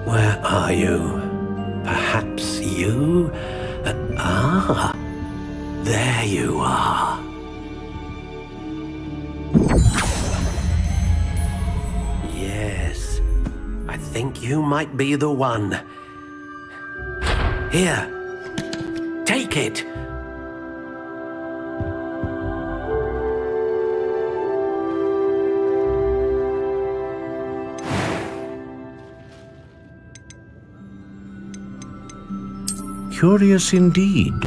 Where are you? Perhaps you? There you are. Yes, I think you might be the one. Here, take it. Curious indeed.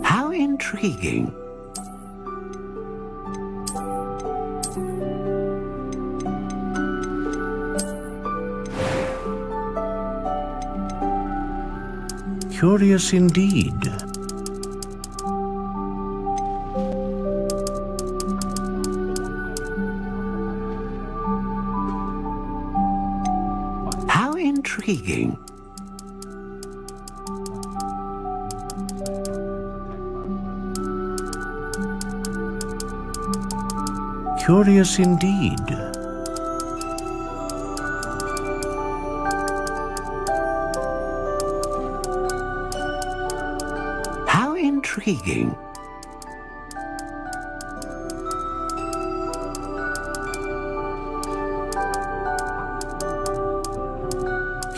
How intriguing. Curious indeed. Intriguing. Curious indeed. How intriguing.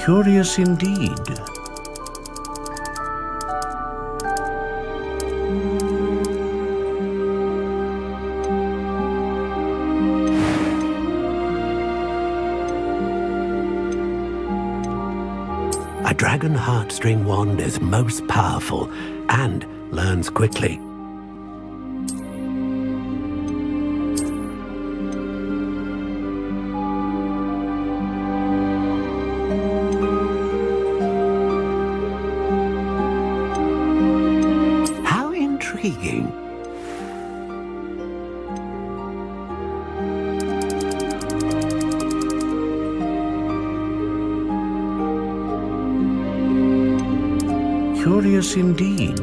Curious indeed. dragon heartstring wand is most powerful and learns quickly. How intriguing. Curious indeed.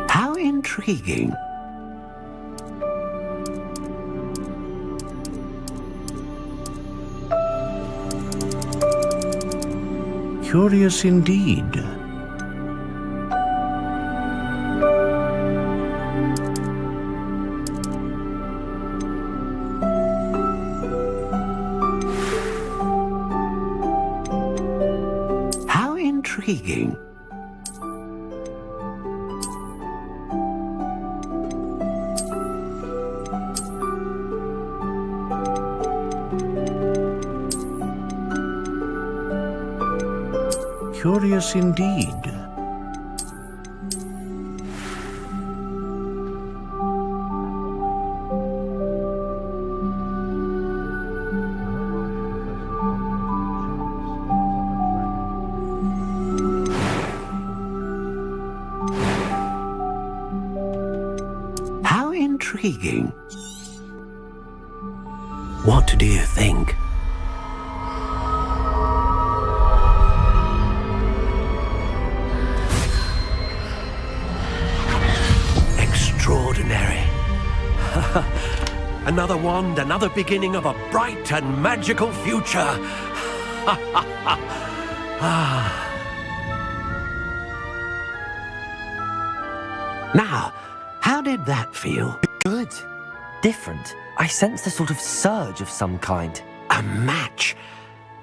How intriguing. Curious indeed. How intriguing. Curious indeed. How intriguing. What do you think? Extraordinary. Another wand, another beginning of a bright and magical future. Now, how did that feel? Good. Different. I sensed a sort of surge of some kind. A match.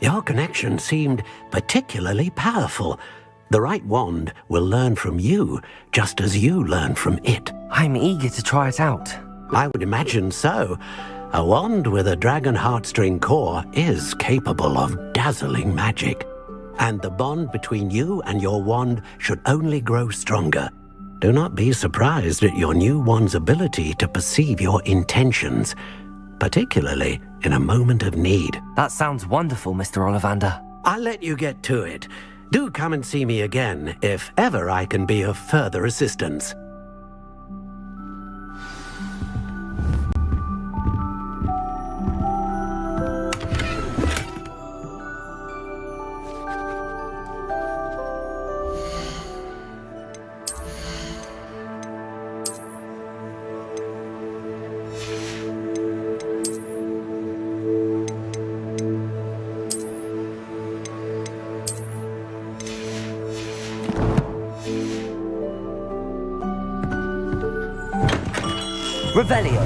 Your connection seemed particularly powerful. The right wand will learn from you, just as you learn from it. I'm eager to try it out. I would imagine so. A wand with a dragon heartstring core is capable of dazzling magic. And the bond between you and your wand should only grow stronger. Do not be surprised at your new wand's ability to perceive your intentions, particularly in a moment of need. That sounds wonderful, Mr. Ollivander. I'll let you get to it. Do come and see me again if ever I can be of further assistance. Revelio.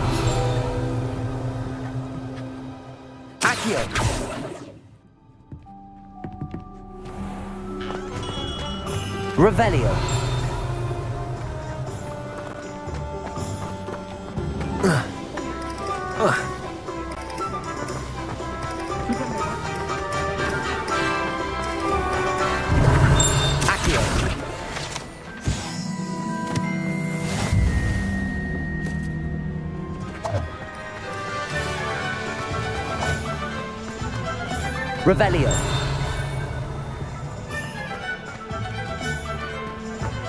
Accio. Revelio. Accio. Revelio.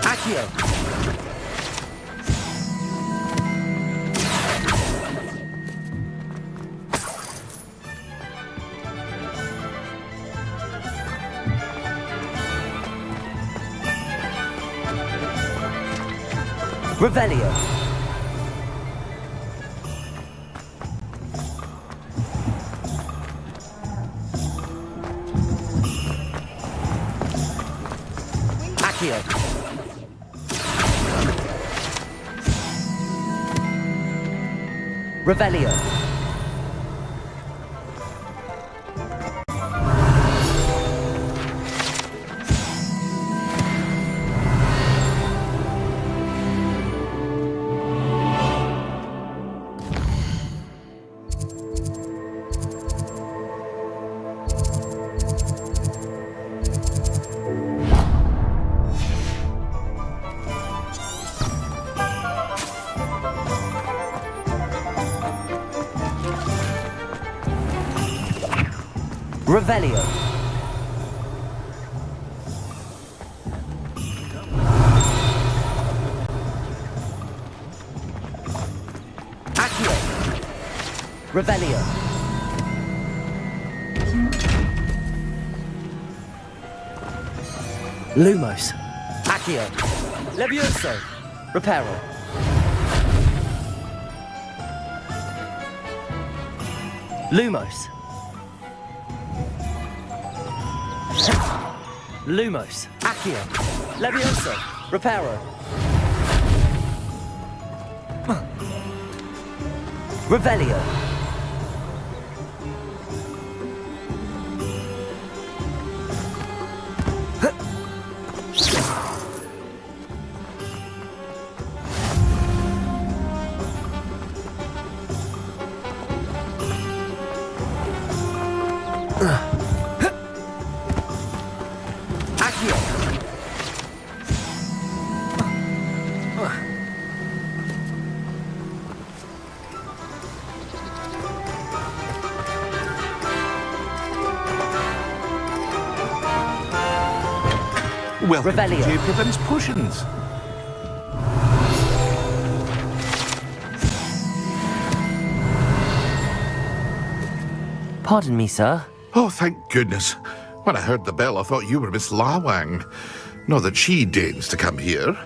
Accio. Revelio. Accio. Revelio. Revelio. Accio. Revelio. Lumos. Accio. Levioso. Reparo. Lumos. Lumos. Accio. Levioso. Reparo. Revelio. Accio. Welcome Revelio. to J. Pippin's Potions. Pardon me, sir. Oh, thank goodness. When I heard the bell, I thought you were Miss Lawang. Not that she deigns to come here.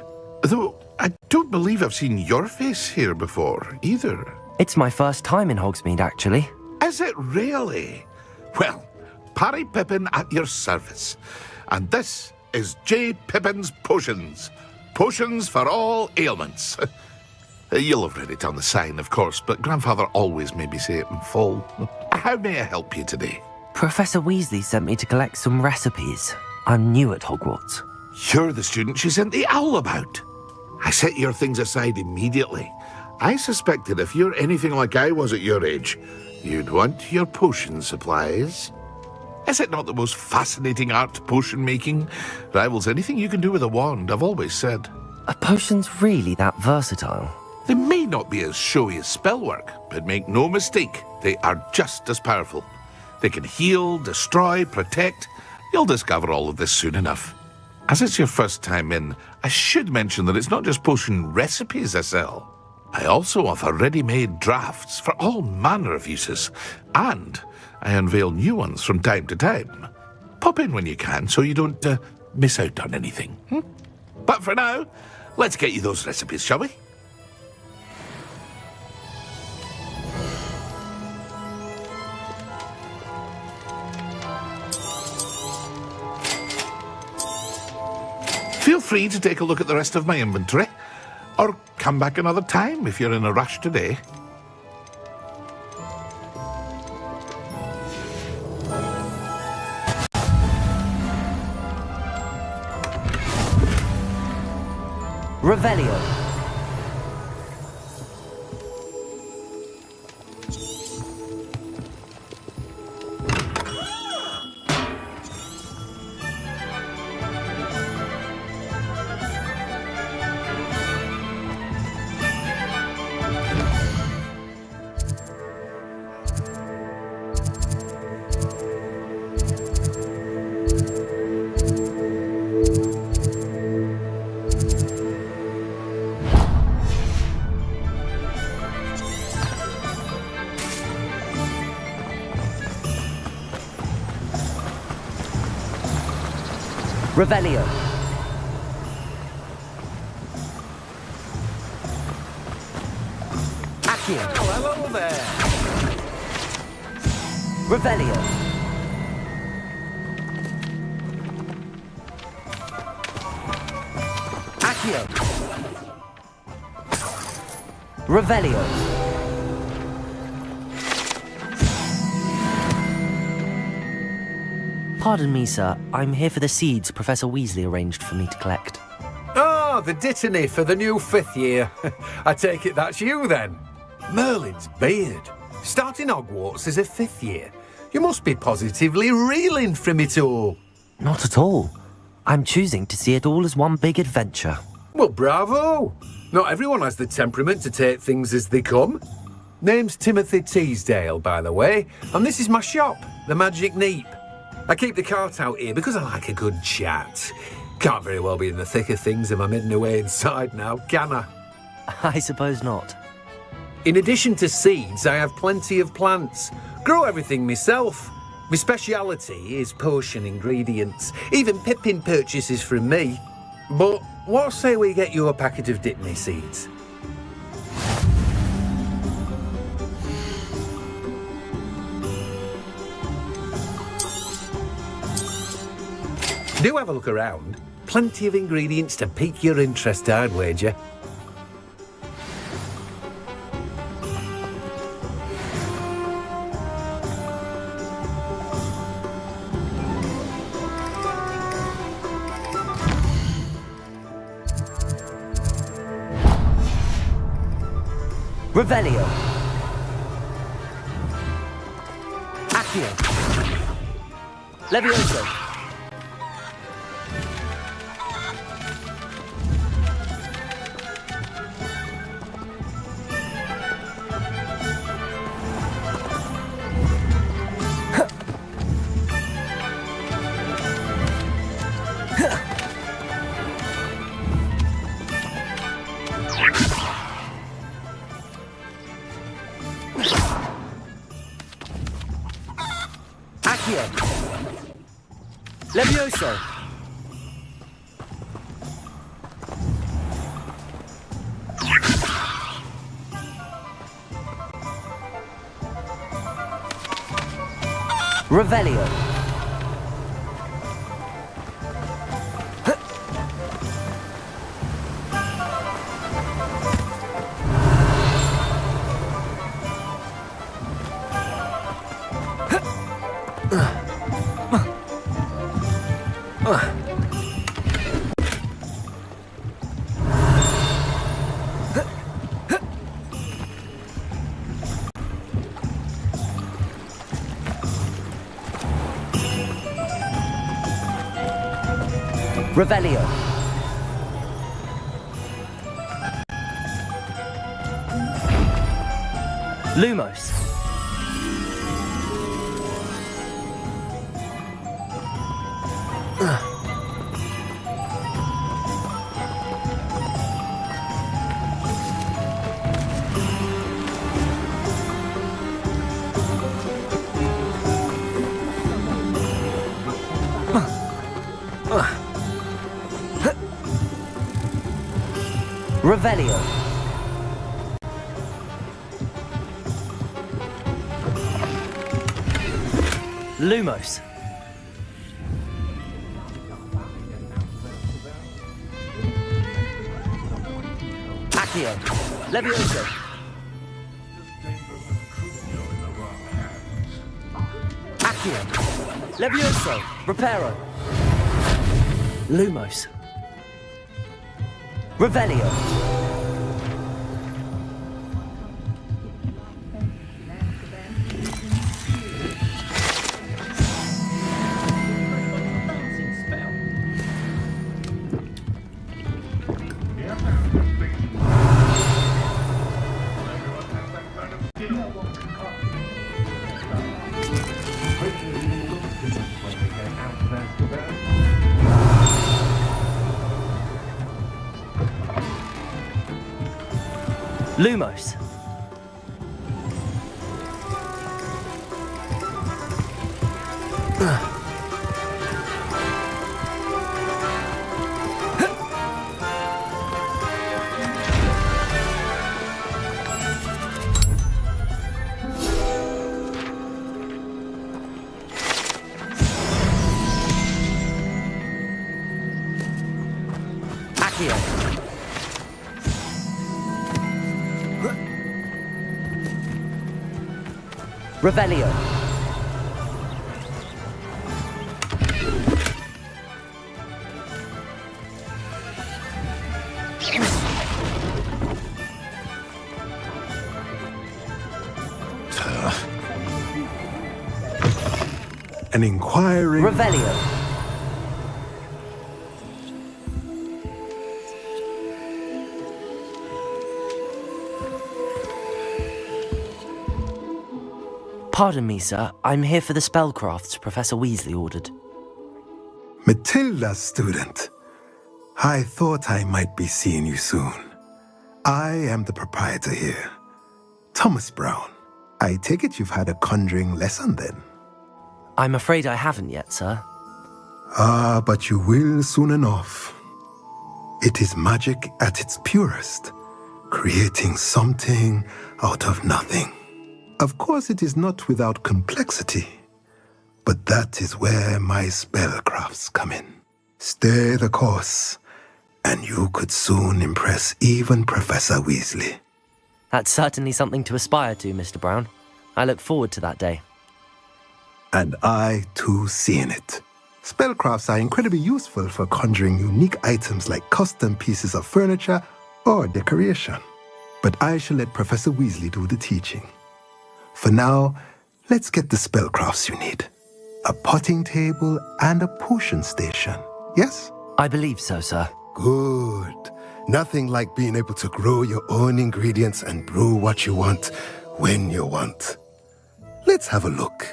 Though, I don't believe I've seen your face here before, either. It's my first time in Hogsmeade, actually. Is it really? Well, Parry Pippin at your service. And this is J. Pippin's Potions. Potions for all ailments. You'll have read it on the sign, of course, but Grandfather always made me say it in full. How may I help you today? Professor Weasley sent me to collect some recipes. I'm new at Hogwarts. You're the student she sent the owl about. I set your things aside immediately. I suspected if you're anything like I was at your age, you'd want your potion supplies. Is it not the most fascinating art, potion making? Rivals anything you can do with a wand, I've always said. Are potions really that versatile? They may not be as showy as spellwork, but make no mistake, they are just as powerful. They can heal, destroy, protect. You'll discover all of this soon enough. As it's your first time in, I should mention that it's not just potion recipes I sell. I also offer ready-made drafts for all manner of uses, and I unveil new ones from time to time. Pop in when you can so you don't miss out on anything. But for now, let's get you those recipes, shall we? Feel free to take a look at the rest of my inventory, or come back another time if you're in a rush today. Revelio. Revelio. Accio. Oh, hello there. Revelio. Accio. Revelio. Pardon me, sir. I'm here for the seeds Professor Weasley arranged for me to collect. Oh, the dittany for the new 5th year. I take it that's you, then. Merlin's beard. Starting Hogwarts as a 5th year. You must be positively reeling from it all. Not at all. I'm choosing to see it all as one big adventure. Well, bravo. Not everyone has the temperament to take things as they come. Name's Timothy Teasdale, by the way, and this is my shop. the magic neep. I keep the cart out here because I like a good chat. Can't very well be in the thick of things if I'm hidden away inside now, can I? I suppose not. In addition to seeds, I have plenty of plants. Grow everything myself. My speciality is potion ingredients. Even Pippin purchases from me. But what say we get you a packet of Dipney seeds? Do have a look around. Plenty of ingredients to pique your interest, I'd wager. Revelio. Accio. Levioso. Levioso. Revelio. Revelio. Lumos. Revelio. Lumos. Accio. Levioso. Accio. Levioso. Reparo. Lumos. Revelio. Lumos. Accio. Revelio. An inquiry. Revelio. Pardon me, sir. I'm here for the spellcrafts Professor Weasley ordered. Matilda's student. I thought I might be seeing you soon. I am the proprietor here, Thomas Brown. I take it you've had a conjuring lesson then? I'm afraid I haven't yet, sir. Ah, but you will soon enough. It is magic at its purest, creating something out of nothing. Of course, it is not without complexity, but that is where my spellcrafts come in. Stay the course, and you could soon impress even Professor Weasley. That's certainly something to aspire to, Mr. Brown. I look forward to that day. And I, too, seeing it. Spellcrafts are incredibly useful for conjuring unique items like custom pieces of furniture or decoration. But I shall let Professor Weasley do the teaching. For now, let's get the spellcrafts you need. A potting table and a potion station, yes? I believe so, sir. Good. Nothing like being able to grow your own ingredients and brew what you want, when you want. Let's have a look.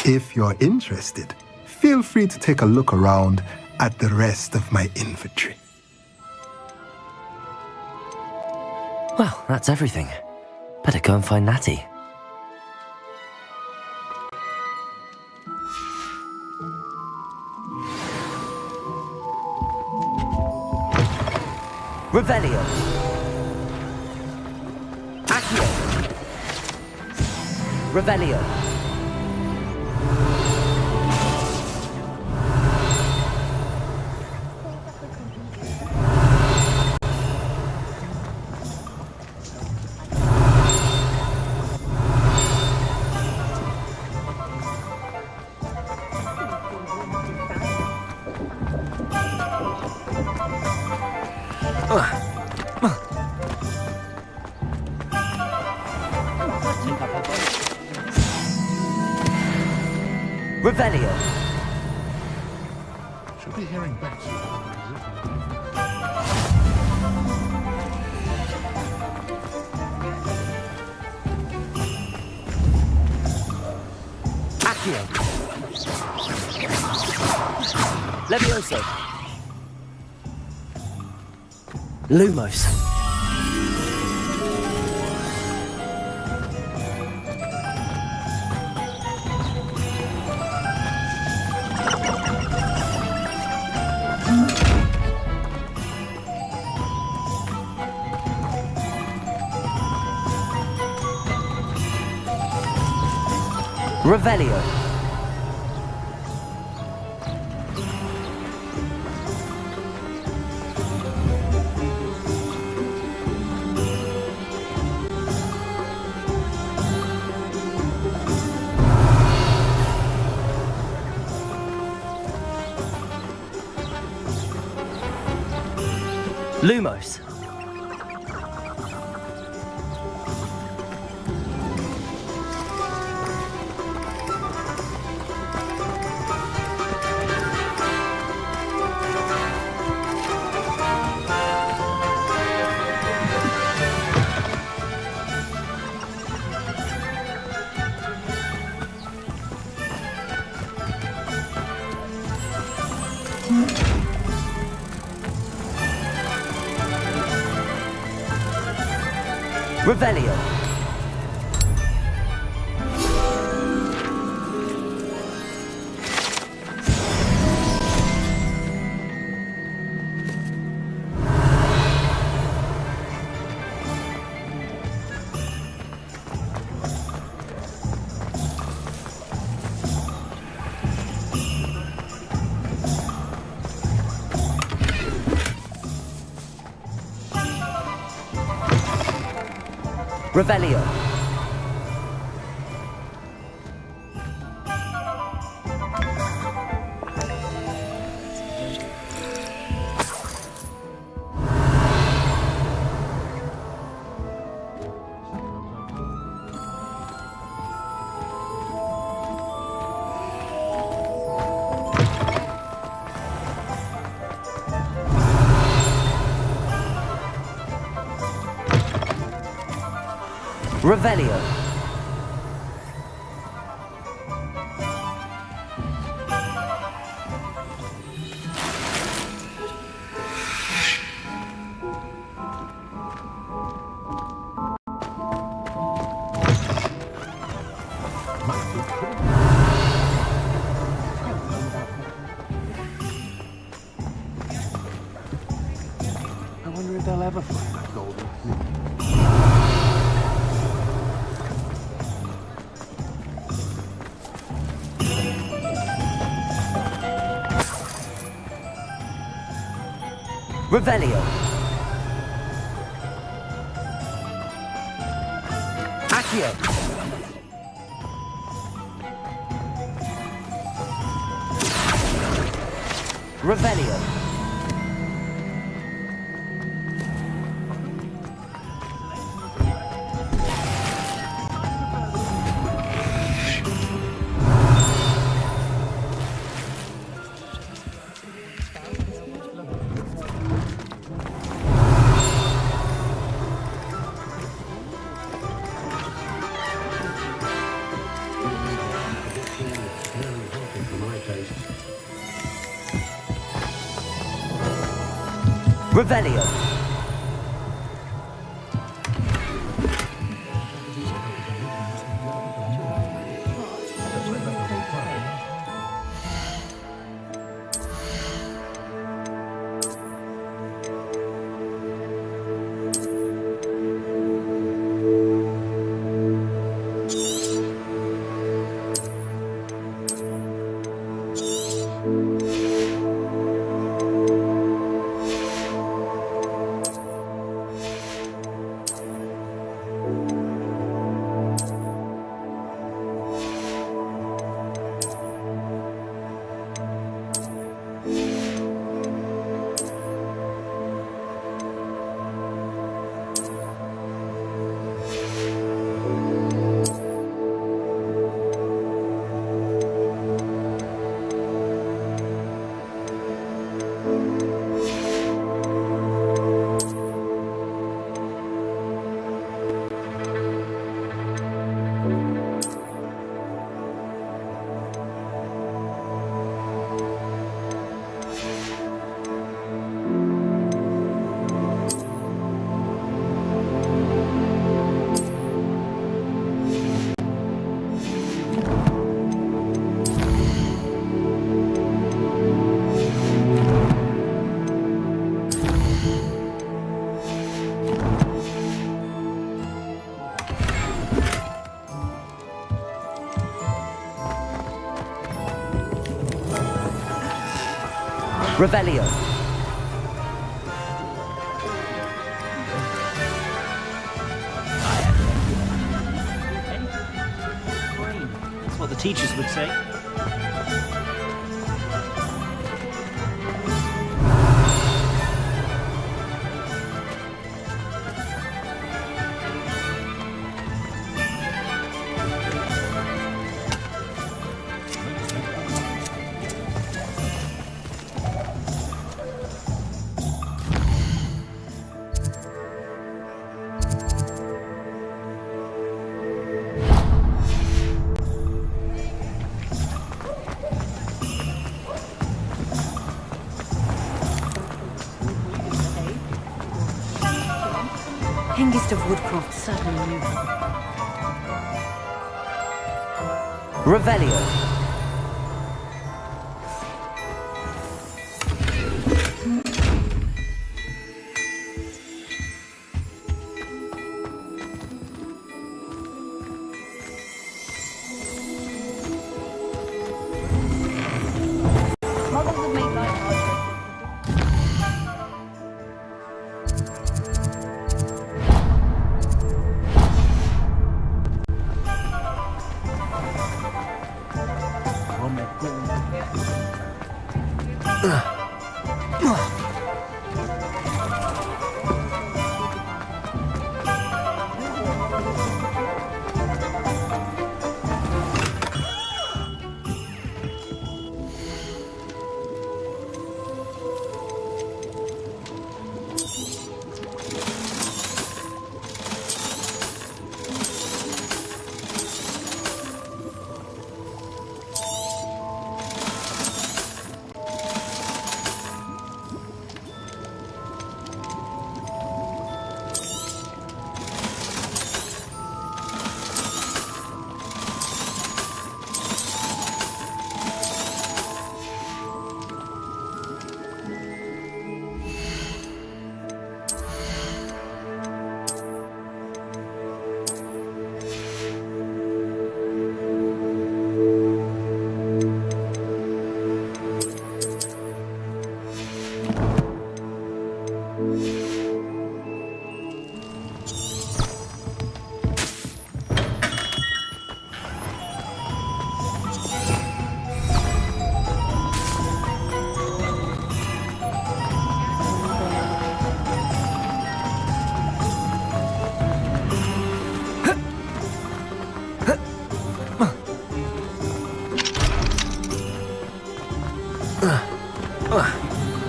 If you're interested, feel free to take a look around at the rest of my inventory. Well, that's everything. Better go and find Natty. Revelio. Accio. Revelio. Revelio. Should be hearing back soon. Accio. Levioso. Lumos. Revelio. Lumos. Revelio. Revelio. Revelio. I wonder if they'll ever find that golden snake. Revelio. Accio. Revelio. Revelio. Revelio. That's what the teachers would say. Hengist of Woodcroft certainly knew. Revelio. Muggles have made life hard.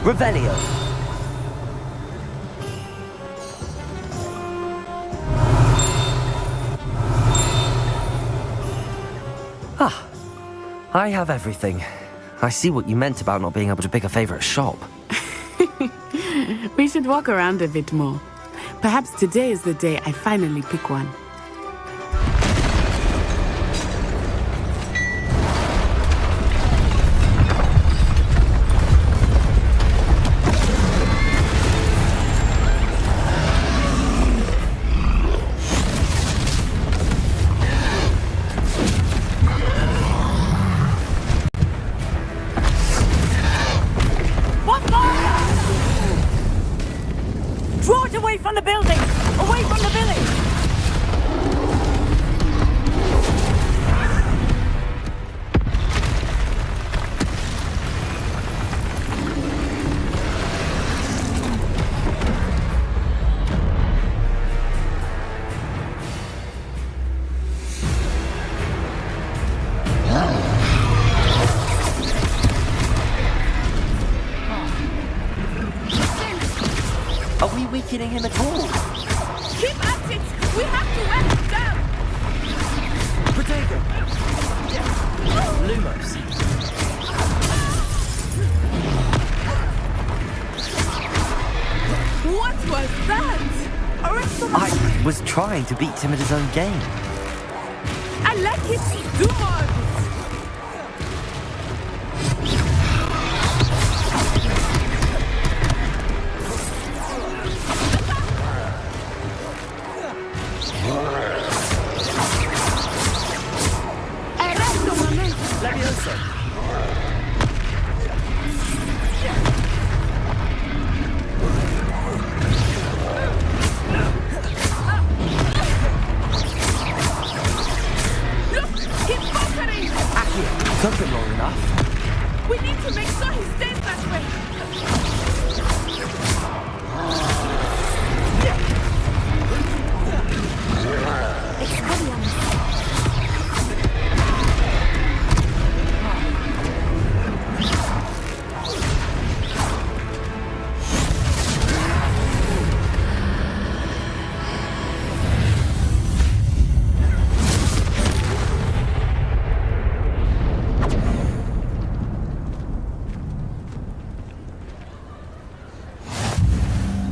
Revelio. Ah, I have everything. I see what you meant about not being able to pick a favorite shop. We should walk around a bit more. Perhaps today is the day I finally pick one. Draw it away from the building! Away from the village! Are we weakening him at all? Keep at it! We have to wear him down! Protego! Lumos! What was that? I was trying to beat him at his own game. I like it! Do more of it! Levioso! Look! He's faltering! Accio, took him long enough. We need to make sure he stays that way!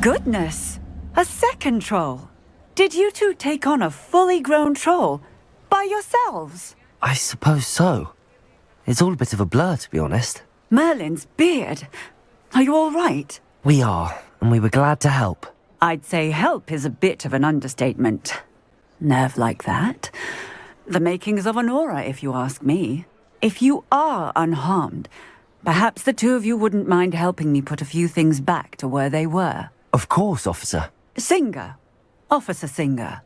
Goodness! A second troll! Did you two take on a fully grown troll? By yourselves? I suppose so. It's all a bit of a blur, to be honest. Merlin's beard. Are you all right? We are, and we were glad to help. I'd say help is a bit of an understatement. Nerve like that. The makings of an aura, if you ask me. If you are unharmed, perhaps the two of you wouldn't mind helping me put a few things back to where they were. Of course, officer. Singer. Officer Singer.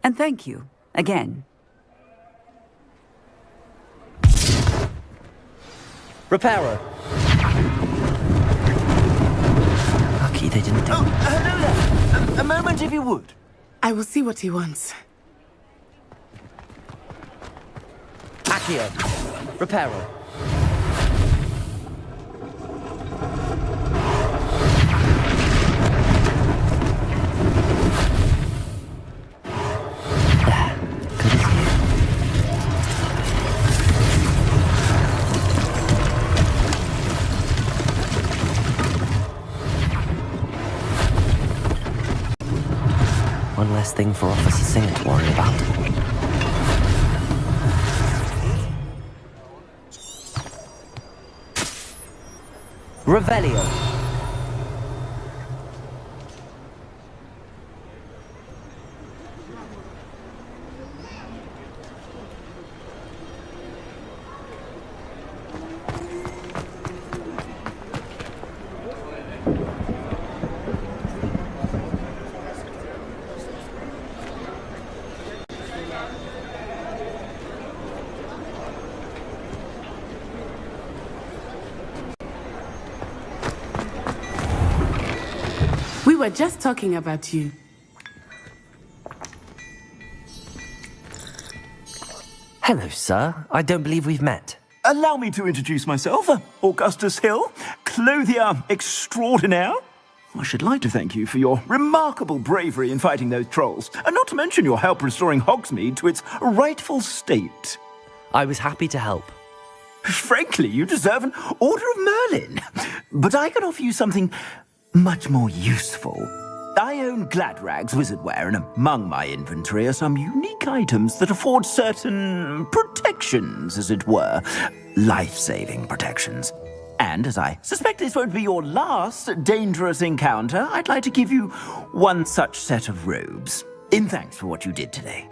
And thank you, again. Reparo. Lucky they didn't do it. Hello there. A moment if you would. I will see what he wants. Accio. Reparo. One less thing for Officer Singer to worry about. Revelio. were just talking about you. Hello, sir. I don't believe we've met. Allow me to introduce myself. Augustus Hill, clothier extraordinaire. I should like to thank you for your remarkable bravery in fighting those trolls, and not to mention your help restoring Hogsmeade to its rightful state. I was happy to help. Frankly, you deserve an Order of Merlin. But I can offer you something much more useful. I own Gladrag's wizardware, and among my inventory are some unique items that afford certain protections, as it were. Life-saving protections. And as I suspect this won't be your last dangerous encounter, I'd like to give you one such set of robes, in thanks for what you did today.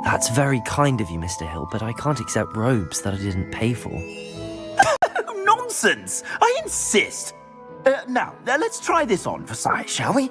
That's very kind of you, Mr. Hill, but I can't accept robes that I didn't pay for. Nonsense! I insist! Now, let's try this on for size, shall we?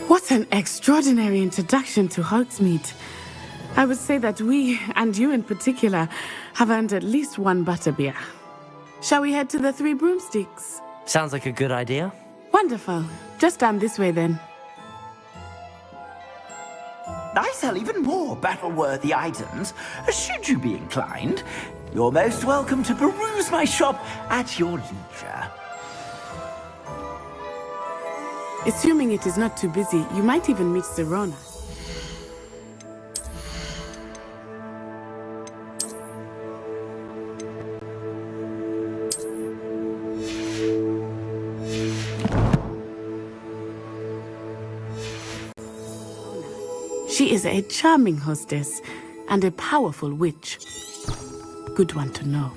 What an extraordinary introduction to Hogsmeade. I would say that we, and you in particular, have earned at least one butterbeer. Shall we head to the Three Broomsticks? Sounds like a good idea. Wonderful. Just down this way then. I sell even more battle-worthy items. Should you be inclined, you're most welcome to peruse my shop at your leisure. Assuming it is not too busy, you might even meet Serona. She is a charming hostess and a powerful witch. Good one to know.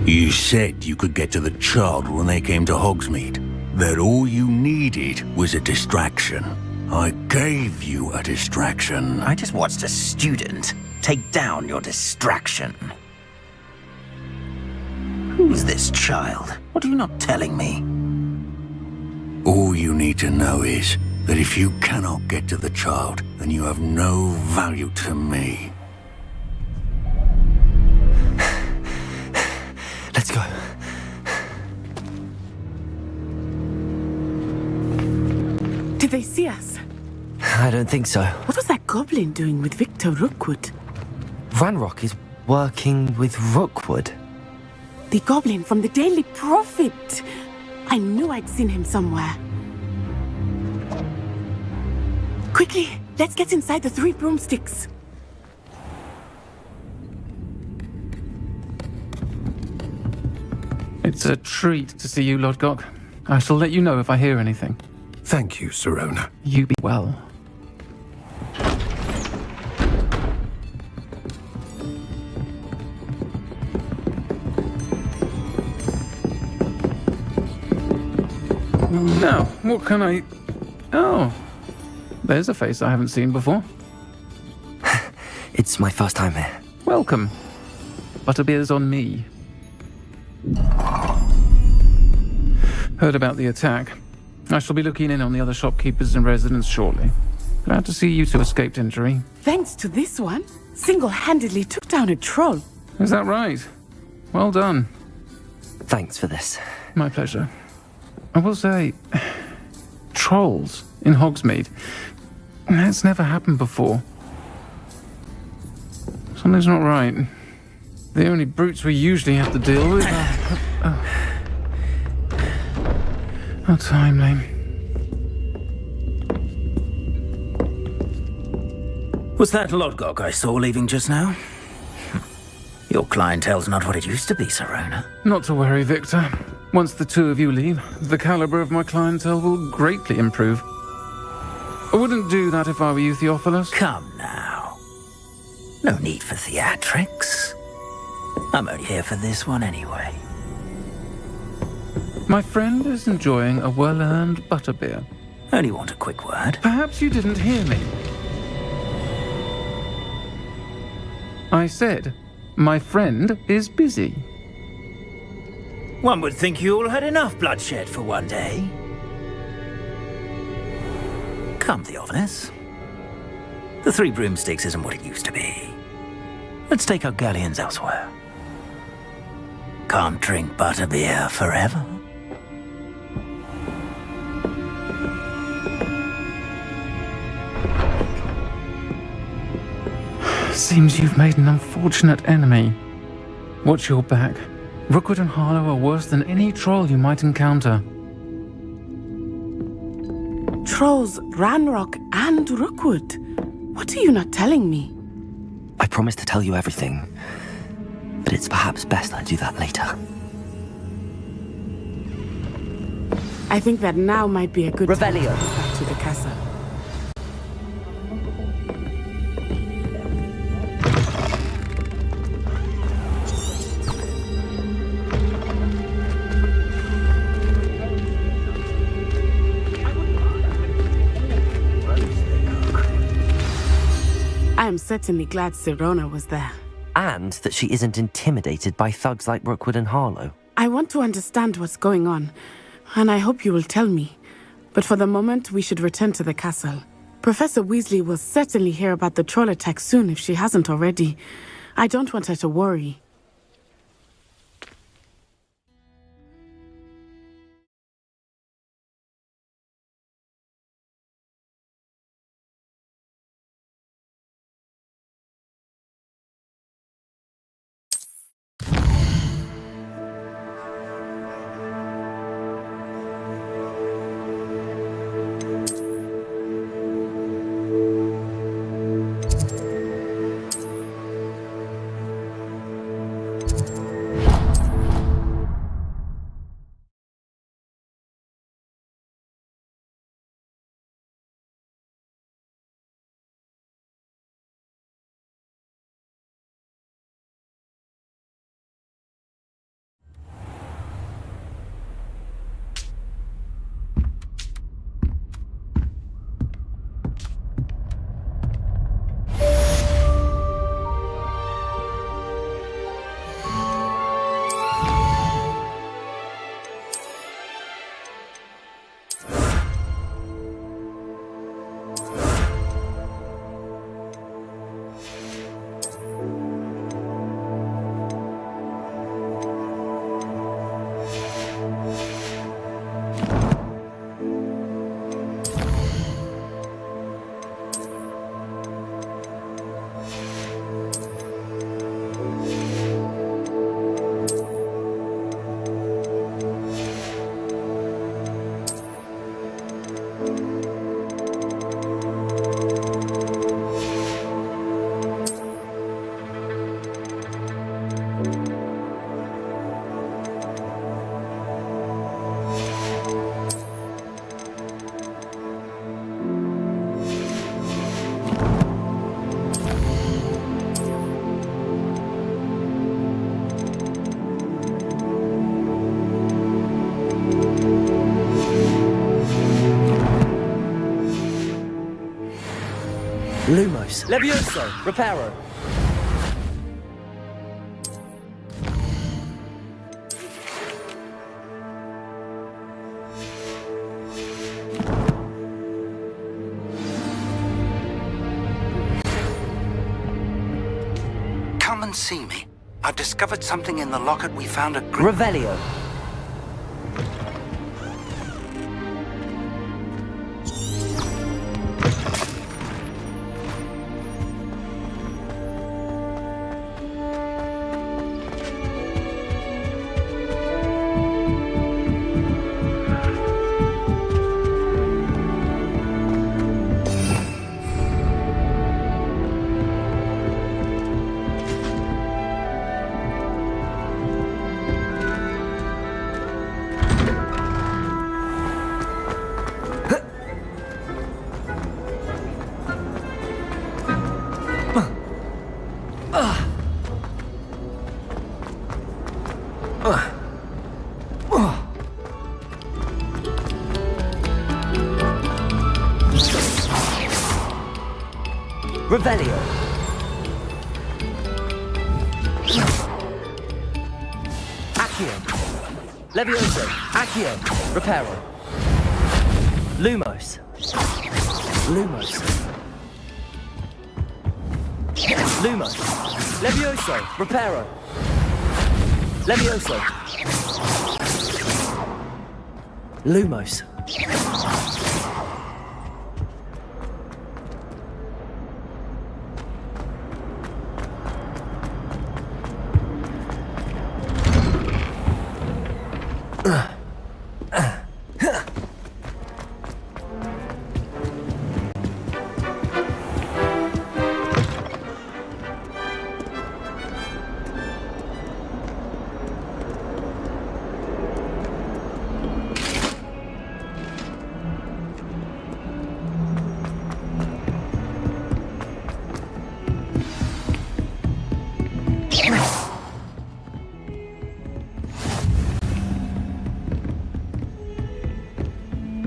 You said you could get to the child when they came to Hogsmeade. That all you needed was a distraction. I gave you a distraction. I just watched a student take down your distraction. Who's this child? What are you not telling me? All you need to know is that if you cannot get to the child, then you have no value to me. Let's go. Did they see us? I don't think so. What was that goblin doing with Victor Rookwood? Ranrock is working with Rookwood. The goblin from the Daily Prophet. I knew I'd seen him somewhere. Quickly, let's get inside the Three Broomsticks. It's a treat to see you, Lodgok. I shall let you know if I hear anything. Thank you, Sirona. You be well. Now, what can I... Oh, there's a face I haven't seen before. It's my first time here. Welcome. Butterbeer's on me. Heard about the attack. I shall be looking in on the other shopkeepers and residents shortly. Glad to see you two escaped injury. Thanks to this one, single-handedly took down a troll. Is that right? Well done. Thanks for this. My pleasure. I will say, trolls in Hogsmeade. That's never happened before. Something's not right. The only brutes we usually have to deal with are... How timely. Was that Lodgok I saw leaving just now? Your clientele's not what it used to be, Sirona. Not to worry, Victor. Once the two of you leave, the caliber of my clientele will greatly improve. I wouldn't do that if I were you, Theophilus. Come now. No need for theatrics. I'm only here for this one anyway. My friend is enjoying a well-earned butterbeer. Only want a quick word. Perhaps you didn't hear me. I said, my friend is busy. One would think you all had enough bloodshed for one day. Come, Theophilus. The Three Broomsticks isn't what it used to be. Let's take our galleons elsewhere. Can't drink butterbeer forever. Seems you've made an unfortunate enemy. Watch your back. Rookwood and Harlow are worse than any troll you might encounter. Trolls, Ranrock, and Rookwood. What are you not telling me? I promised to tell you everything, but it's perhaps best I do that later. I think that now might be a good time to go back to the castle. I am certainly glad Sirona was there. And that she isn't intimidated by thugs like Rookwood and Harlow. I want to understand what's going on, and I hope you will tell me. But for the moment, we should return to the castle. Professor Weasley will certainly hear about the troll attack soon if she hasn't already. I don't want her to worry. Lumos. Levioso. Reparo. Come and see me. I've discovered something in the locket we found at Revelio. Revelio. Accio. Levioso. Accio. Reparo. Lumos. Lumos. Lumos. Levioso. Reparo. Levioso. Lumos.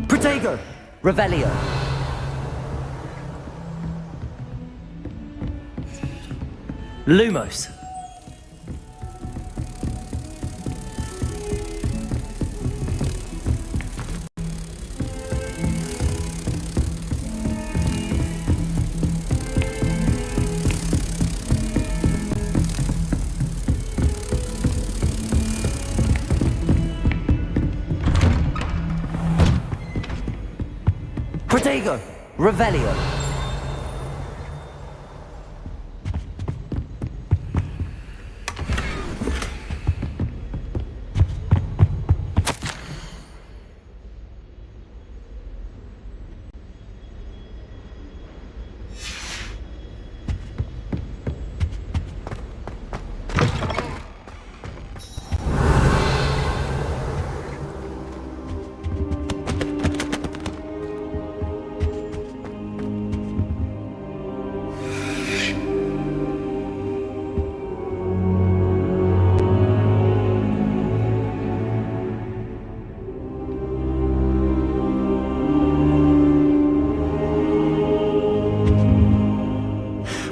Protego. Revelio. Lumos. Protego. Revelio.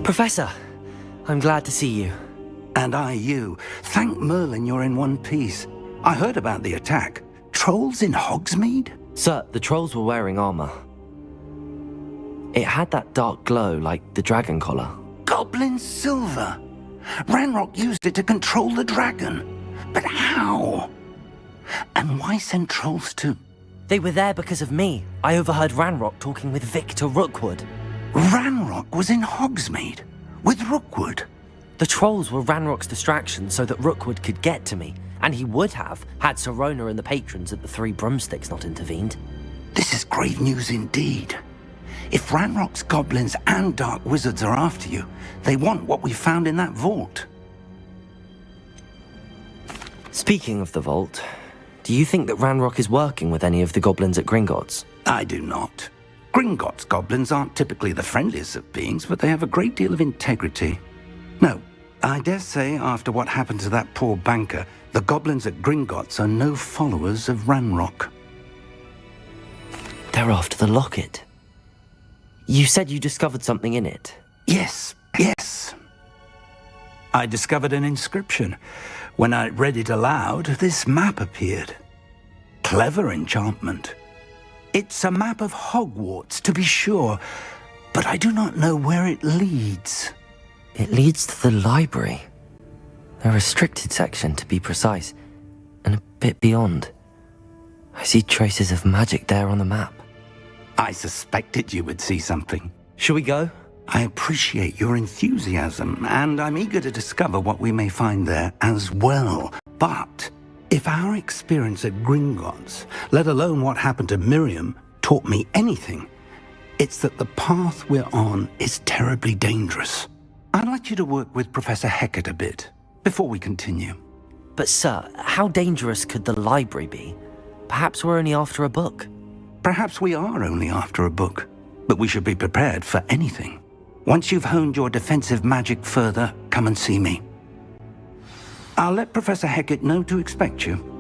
Professor, I'm glad to see you. And I you. Thank Merlin you're in one piece. I heard about the attack. Trolls in Hogsmeade? Sir, the trolls were wearing armor. It had that dark glow like the dragon collar. Goblin silver. Ranrock used it to control the dragon. But how? And why send trolls too? They were there because of me. I overheard Ranrock talking with Victor Rookwood. Ranrock was in Hogsmeade with Rookwood. The trolls were Ranrock's distraction so that Rookwood could get to me, and he would have had Sirona and the patrons at the Three Broomsticks not intervened. This is grave news indeed. If Ranrock's goblins and dark wizards are after you, they want what we found in that vault. Speaking of the vault, do you think that Ranrock is working with any of the goblins at Gringotts? I do not. Gringotts goblins aren't typically the friendliest of beings, but they have a great deal of integrity. No, I dare say after what happened to that poor banker, the goblins at Gringotts are no followers of Ranrock. They're after the locket. You said you discovered something in it. Yes. I discovered an inscription. When I read it aloud, this map appeared. Clever enchantment. It's a map of Hogwarts, to be sure, but I do not know where it leads. It leads to the library. A restricted section, to be precise, and a bit beyond. I see traces of magic there on the map. I suspected you would see something. Shall we go? I appreciate your enthusiasm, and I'm eager to discover what we may find there as well. But if our experience at Gringotts, let alone what happened to Miriam, taught me anything, it's that the path we're on is terribly dangerous. I'd like you to work with Professor Hecat a bit before we continue. But sir, how dangerous could the library be? Perhaps we're only after a book. Perhaps we are only after a book, but we should be prepared for anything. Once you've honed your defensive magic further, come and see me. I'll let Professor Hecat know to expect you.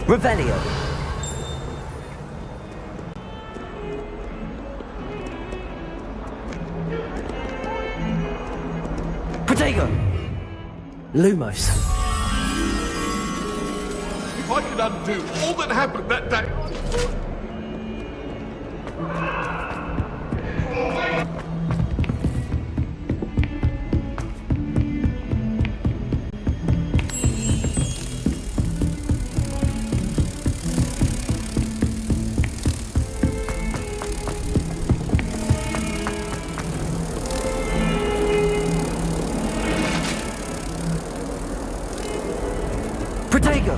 Revelio. Protego. Lumos. If I could undo all that happened that day... Protego.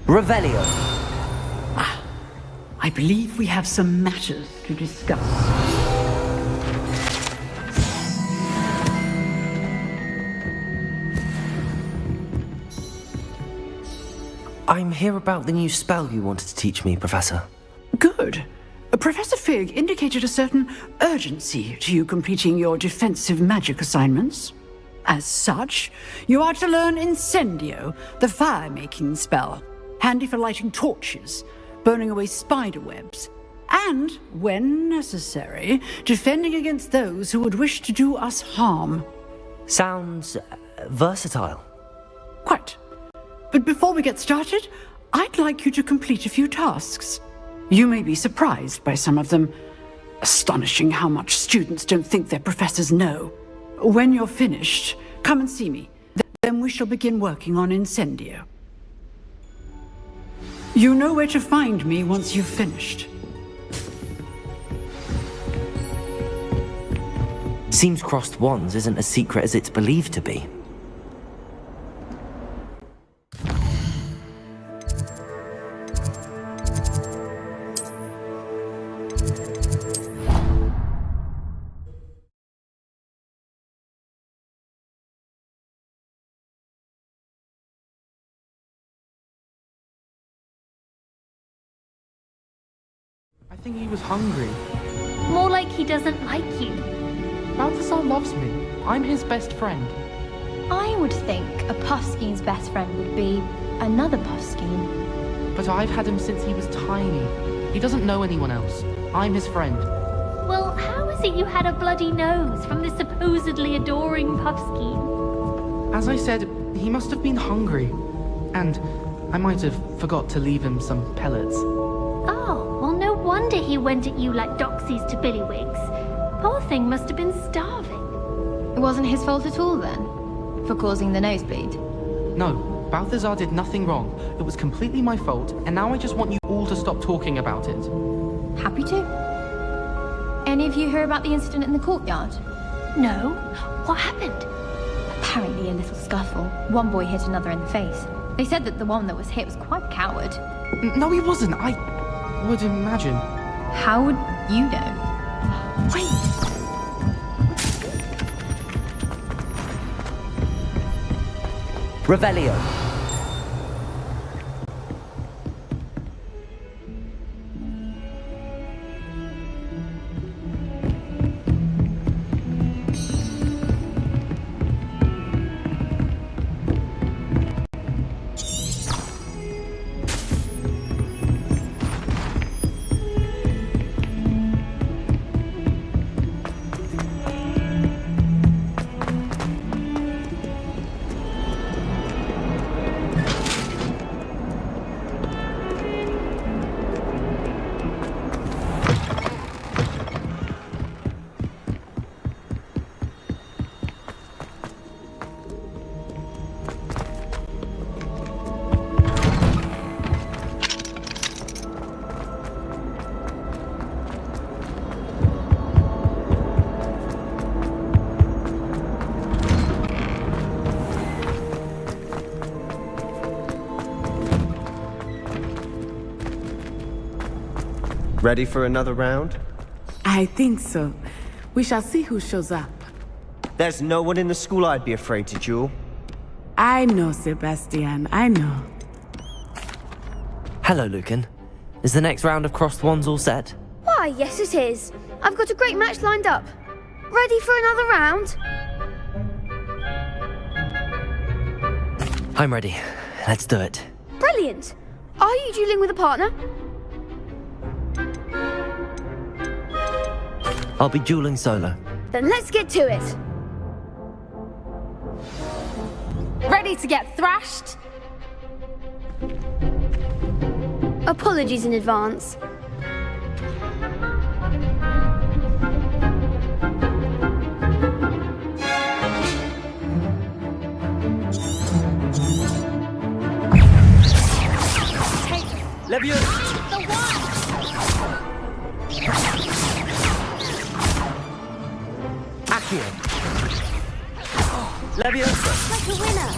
Revelio. I believe we have some matters to discuss. I'm here about the new spell you wanted to teach me, Professor. Good. Professor Fig indicated a certain urgency to you completing your defensive magic assignments. As such, you are to learn Incendio, the fire-making spell, handy for lighting torches, burning away spider webs, and, when necessary, defending against those who would wish to do us harm. Sounds versatile. Quite. But before we get started, I'd like you to complete a few tasks. You may be surprised by some of them. Astonishing how much students don't think their professors know. When you're finished, come and see me. Then we shall begin working on Incendio. You know where to find me once you've finished. Seems crossed wands isn't as secret as it's believed to be. I think he was hungry. More like he doesn't like you. Balthazar loves me. I'm his best friend. I would think a Puffskeen's best friend would be another Puffskeen. But I've had him since he was tiny. He doesn't know anyone else. I'm his friend. Well, how is it you had a bloody nose from this supposedly adoring Puffskeen? As I said, he must have been hungry. And I might have forgot to leave him some pellets. Oh, well, no wonder he went at you like doxies to Billywigs. Poor thing must have been starving. It wasn't his fault at all, then? For causing the nosebleed? No, Balthazar did nothing wrong. It was completely my fault, and now I just want you all to stop talking about it. Happy to. Any of you hear about the incident in the courtyard? No. What happened? Apparently a little scuffle. One boy hit another in the face. They said that the one that was hit was quite a coward. No, he wasn't. I would imagine. How would you know? Wait. Revelio. Ready for another round? I think so. We shall see who shows up. There's no one in the school I'd be afraid to duel. I know, Sebastian. I know. Hello, Lucan. Is the next round of crossed wands all set? Why, yes it is. I've got a great match lined up. Ready for another round? I'm ready. Let's do it. Brilliant. Are you dueling with a partner? I'll be dueling solo. Then let's get to it. Ready to get thrashed? Apologies in advance. Leviosa! Accio! Leviosa! Like a winner!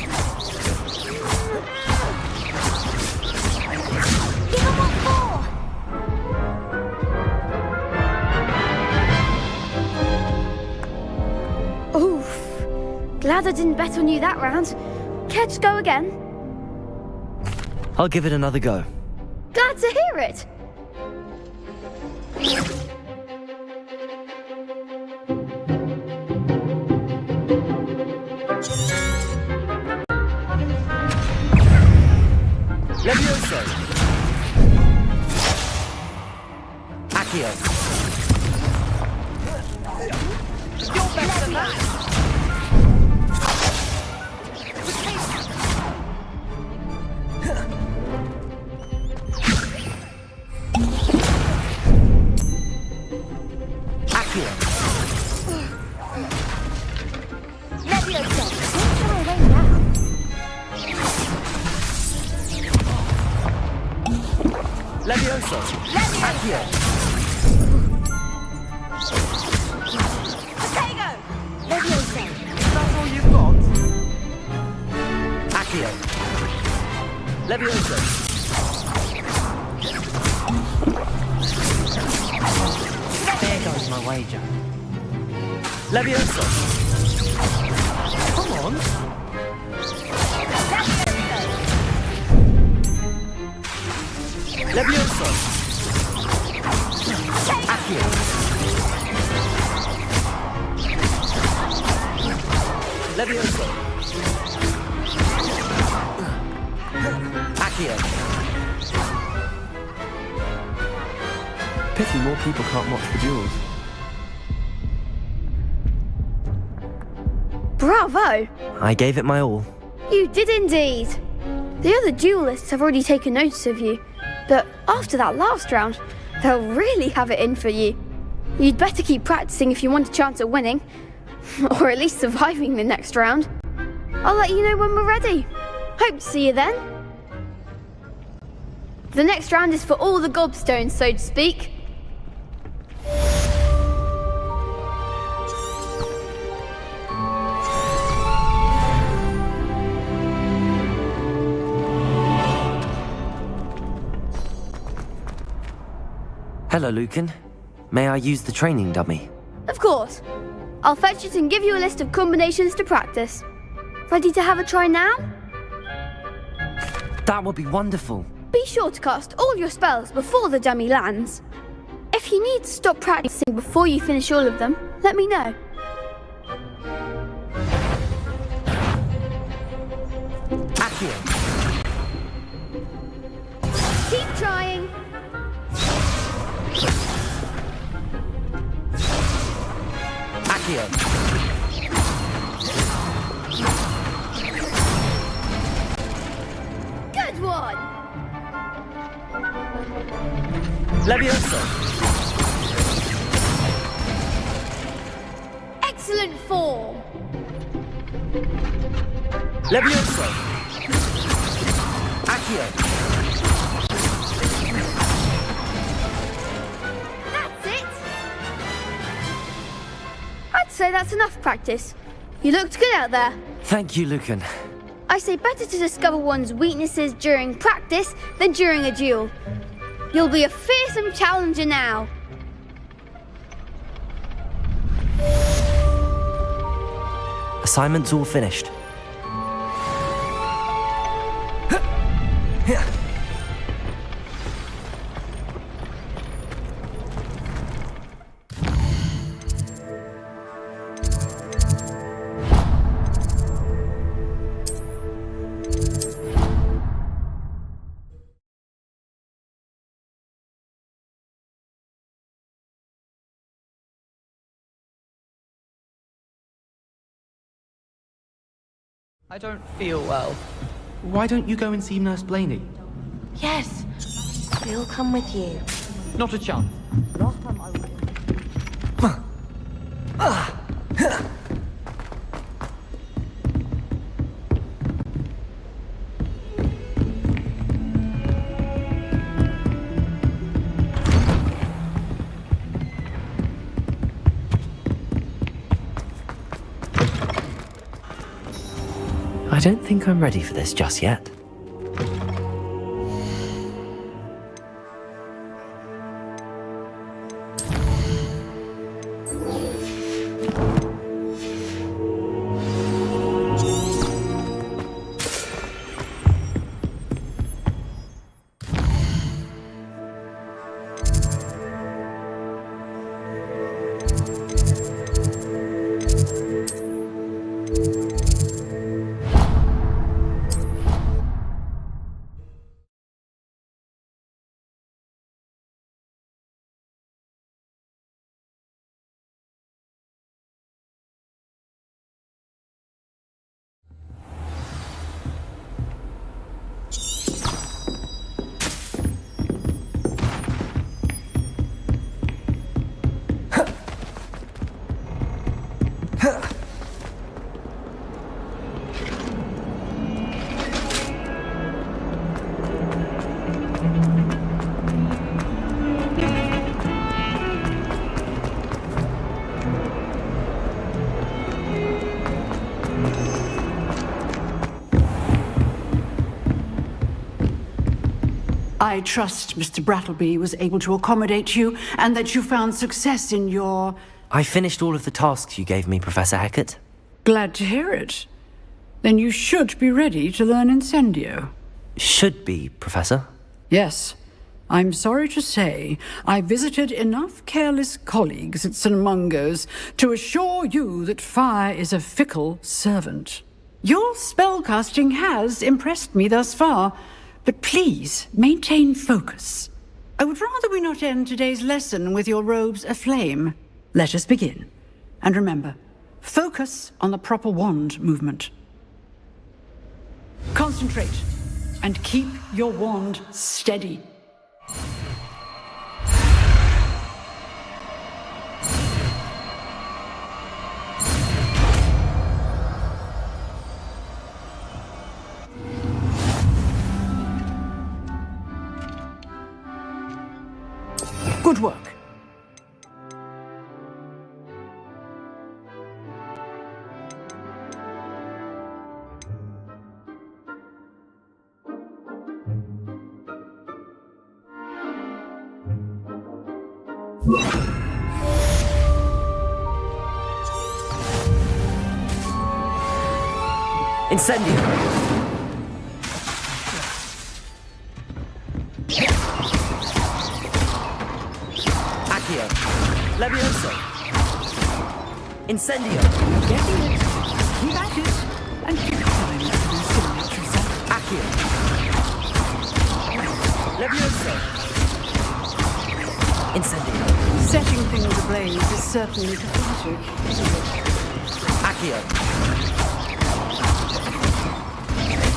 Give him what for! Oof. Glad I didn't bet on you that round. Care to go again? I'll give it another go. Glad to hear it. Levioso! Accio! You're better than that! Levioso! Accio! Potato! Levioso! That's all you've got? Accio! Levioso! There goes my wager. Levioso! Come on! Levioso! Accio! Levioso! Accio! Pity more people can't watch the duels. Bravo! I gave it my all. You did indeed. The other duelists have already taken notice of you, but after that last round, they'll really have it in for you. You'd better keep practicing if you want a chance at winning, or at least surviving the next round. I'll let you know when we're ready. Hope to see you then. The next round is for all the gobstones, so to speak. Hello, Lucan. May I use the training dummy? Of course. I'll fetch it and give you a list of combinations to practice. Ready to have a try now? That would be wonderful. Be sure to cast all your spells before the dummy lands. If you need to stop practicing before you finish all of them, let me know. Accio! Keep trying. Accio! Good one. Levioso! Excellent form. Levioso! Accio! That's it. I'd say that's enough practice. You looked good out there. Thank you, Lucan. I say better to discover one's weaknesses during practice than during a duel. You'll be a fearsome challenger now. Assignment's all finished. I don't feel well. Why don't you go and see Nurse Blaney? Yes, we'll come with you. Not a chance. Last time I was... I don't think I'm ready for this just yet. I trust Mr. Brattleby was able to accommodate you and that you found success in your... I finished all of the tasks you gave me, Professor Hecat. Glad to hear it. Then you should be ready to learn Incendio. Should be, Professor? Yes. I'm sorry to say, I visited enough careless colleagues at St. Mungo's to assure you that fire is a fickle servant. Your spellcasting has impressed me thus far, but please maintain focus. I would rather we not end today's lesson with your robes aflame. Let us begin. And remember, focus on the proper wand movement. Concentrate, and keep your wand steady. Good work. Incendio! Accio! Levioso! Incendio! Getting it. Keep at it. And keep time to incinerate yourself. Accio! Levioso! Incendio! Setting things ablaze is certainly cathartic, isn't it? Accio!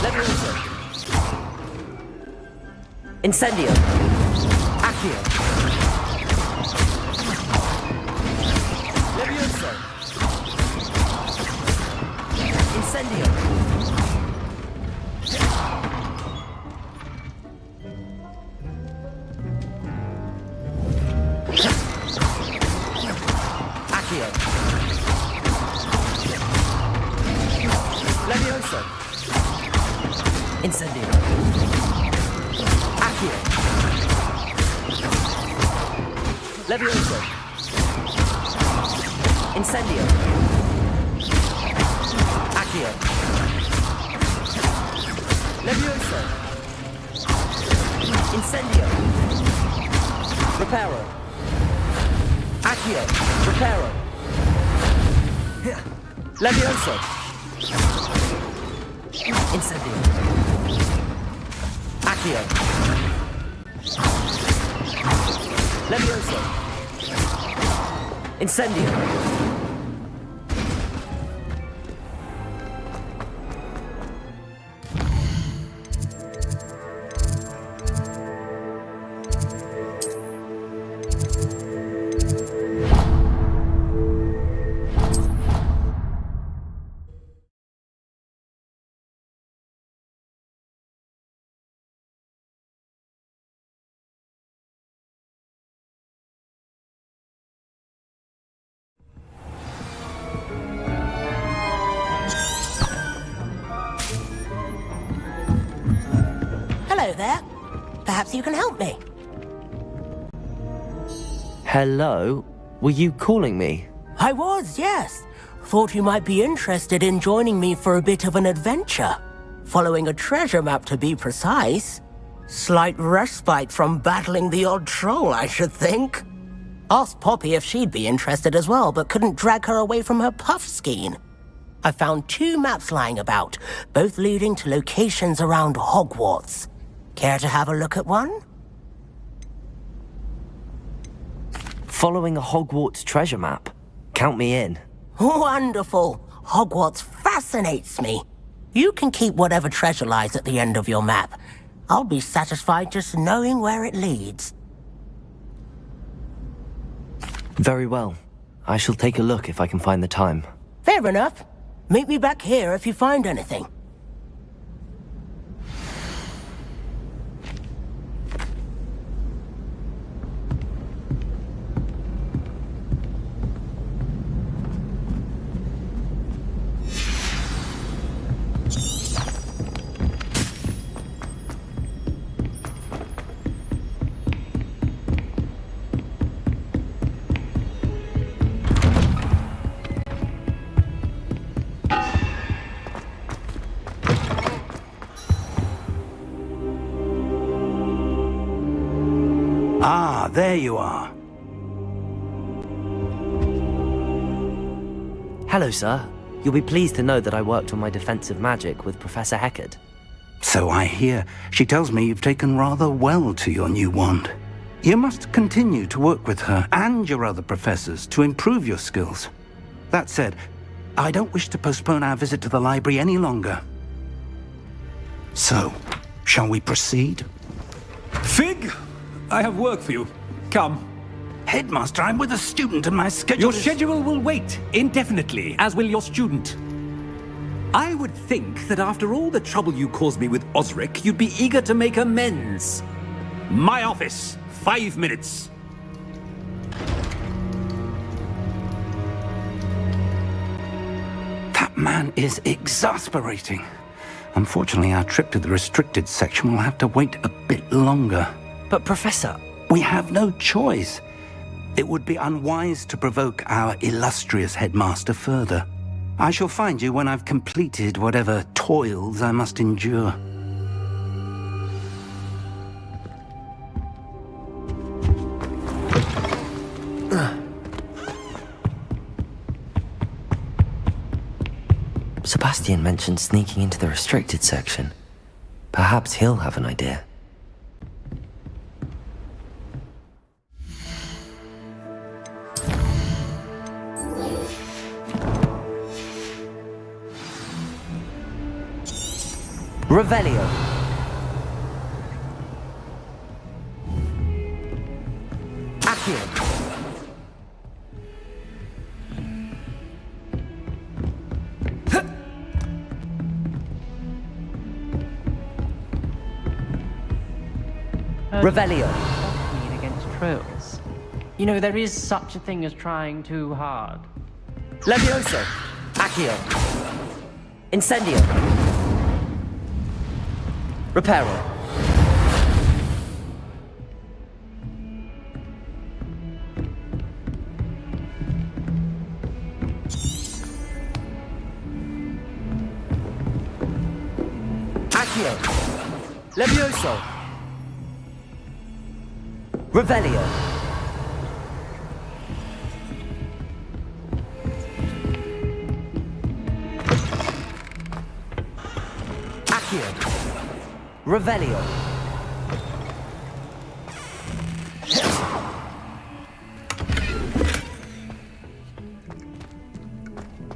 Levioso! Incendio! Accio! Levioso! Incendio! Accio! Levioso! Incendio! Accio! Levioso! Incendio! Accio! Levioso! Incendio! Reparo! Accio! Reparo! Levioso! Incendio! Accio! Levioso! Incendio! Hello there. Perhaps you can help me. Hello? Were you calling me? I was, yes. Thought you might be interested in joining me for a bit of an adventure. Following a treasure map, to be precise. Slight respite from battling the odd troll, I should think. Asked Poppy if she'd be interested as well, but couldn't drag her away from her puff skein. I found 2 maps lying about, both leading to locations around Hogwarts. Care to have a look at one? Following a Hogwarts treasure map. Count me in. Wonderful. Hogwarts fascinates me. You can keep whatever treasure lies at the end of your map. I'll be satisfied just knowing where it leads. Very well. I shall take a look if I can find the time. Fair enough. Meet me back here if you find anything. there you are. Hello, sir. You'll be pleased to know that I worked on my defensive magic with Professor Heckard. So I hear. She tells me you've taken rather well to your new wand. You must continue to work with her and your other professors to improve your skills. That said, I don't wish to postpone our visit to the library any longer. So, shall we proceed? Fig, I have work for you. Come. Headmaster, I'm with a student and my schedule Your schedule will wait indefinitely, as will your student. I would think that after all the trouble you caused me with Osric, you'd be eager to make amends. My office, 5 minutes. That man is exasperating. Unfortunately, our trip to the restricted section will have to wait a bit longer. But, Professor... We have no choice. It would be unwise to provoke our illustrious headmaster further. I shall find you when I've completed whatever toils I must endure. Sebastian mentioned sneaking into the restricted section. Perhaps he'll have an idea. Revelio. Accio. Revelio. Mean against trolls. You know, there is such a thing as trying too hard. Levioso. Accio. Incendio. Reparo. Accio. Levioso. Revelio. Accio. Revelio.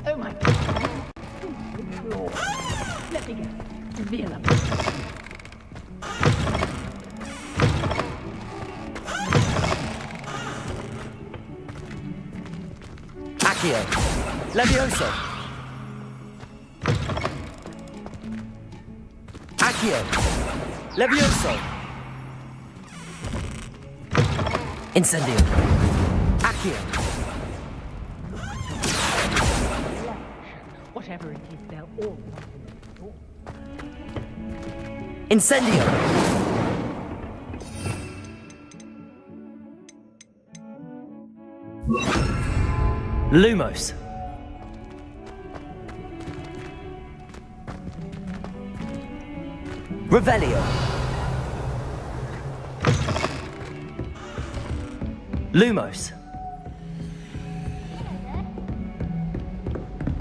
Oh my God. Let me go. Severe. Accio. Levioso. Accio. Levioso. Incendio. Accio. Whatever it is, they're all. Incendio. Lumos. Revelio. Lumos.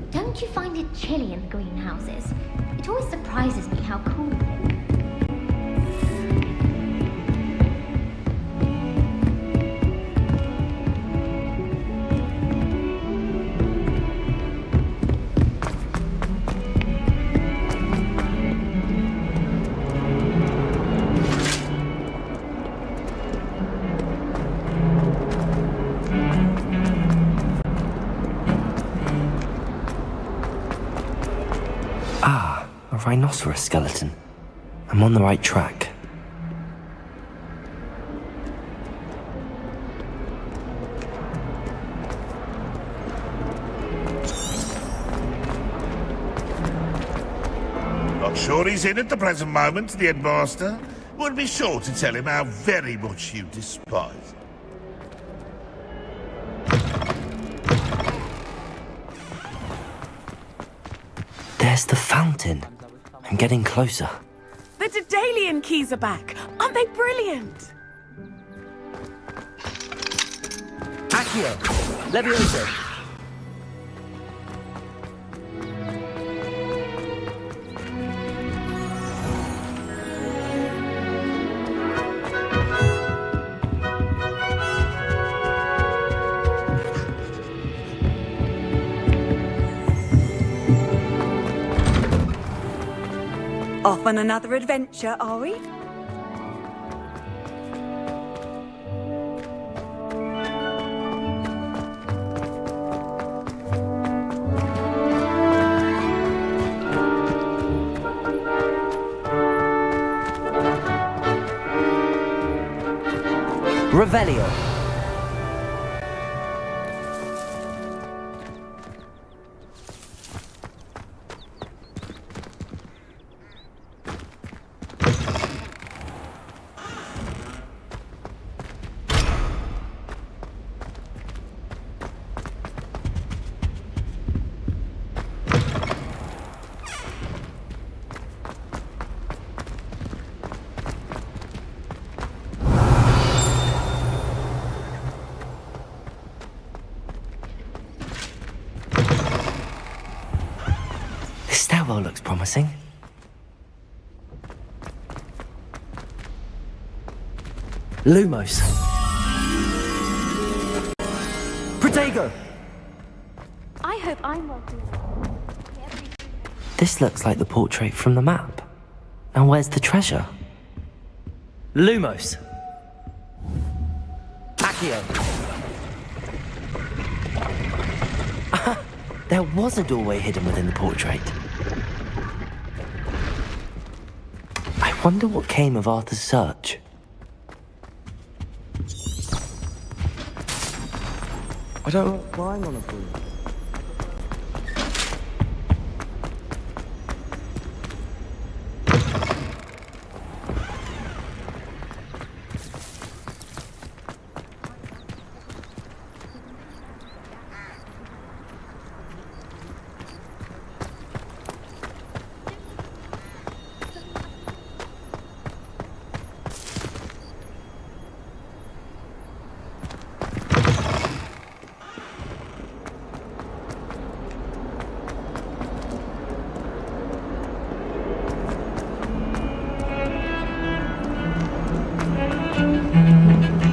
Don't you find it chilly in the greenhouses? It always surprises me how cool it is. Ah, a rhinoceros skeleton. I'm on the right track. Not sure he's in at the present moment, the headmaster. Would be sure to tell him how very much you despise him. There's the fountain. I'm getting closer. The Daedalian keys are back. Aren't they brilliant? Accio! Levioso! Off on another adventure, are we? Revelio. This stairwell looks promising. Lumos. Protego! I hope I'm welcome. This looks like the portrait from the map. And where's the treasure? Lumos. Accio. There was a doorway hidden within the portrait. I wonder what came of Arthur's search. I don't like flying on a broom.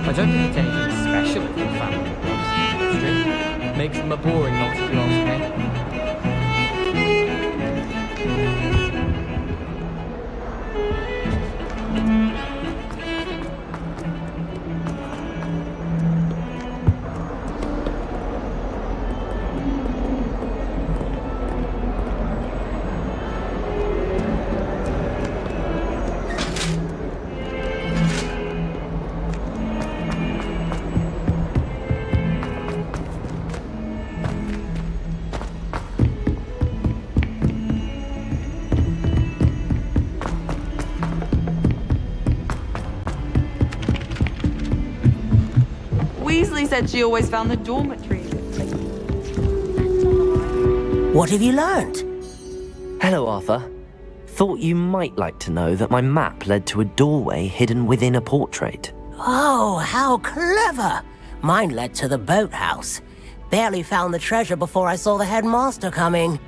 I don't think it's anything special if your family loves strict. Makes them a boring lot if you ask me. Weasley said she always found the dormitory. What have you learnt? Hello, Arthur. Thought you might like to know that my map led to a doorway hidden within a portrait. Oh, how clever! Mine led to the boathouse. Barely found the treasure before I saw the headmaster coming.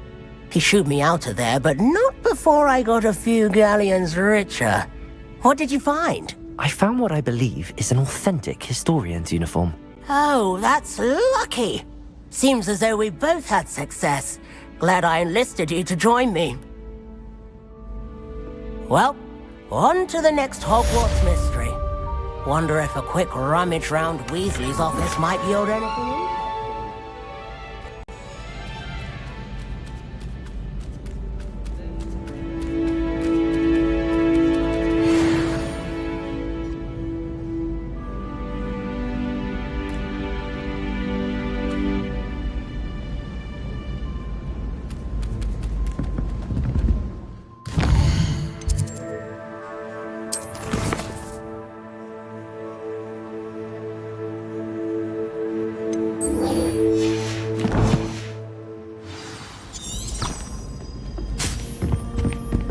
He shooed me out of there, but not before I got a few galleons richer. What did you find? I found what I believe is an authentic historian's uniform. Oh, that's lucky. Seems as though we both had success. Glad I enlisted you to join me. Well, on to the next Hogwarts mystery. Wonder if a quick rummage round Weasley's office might yield anything in?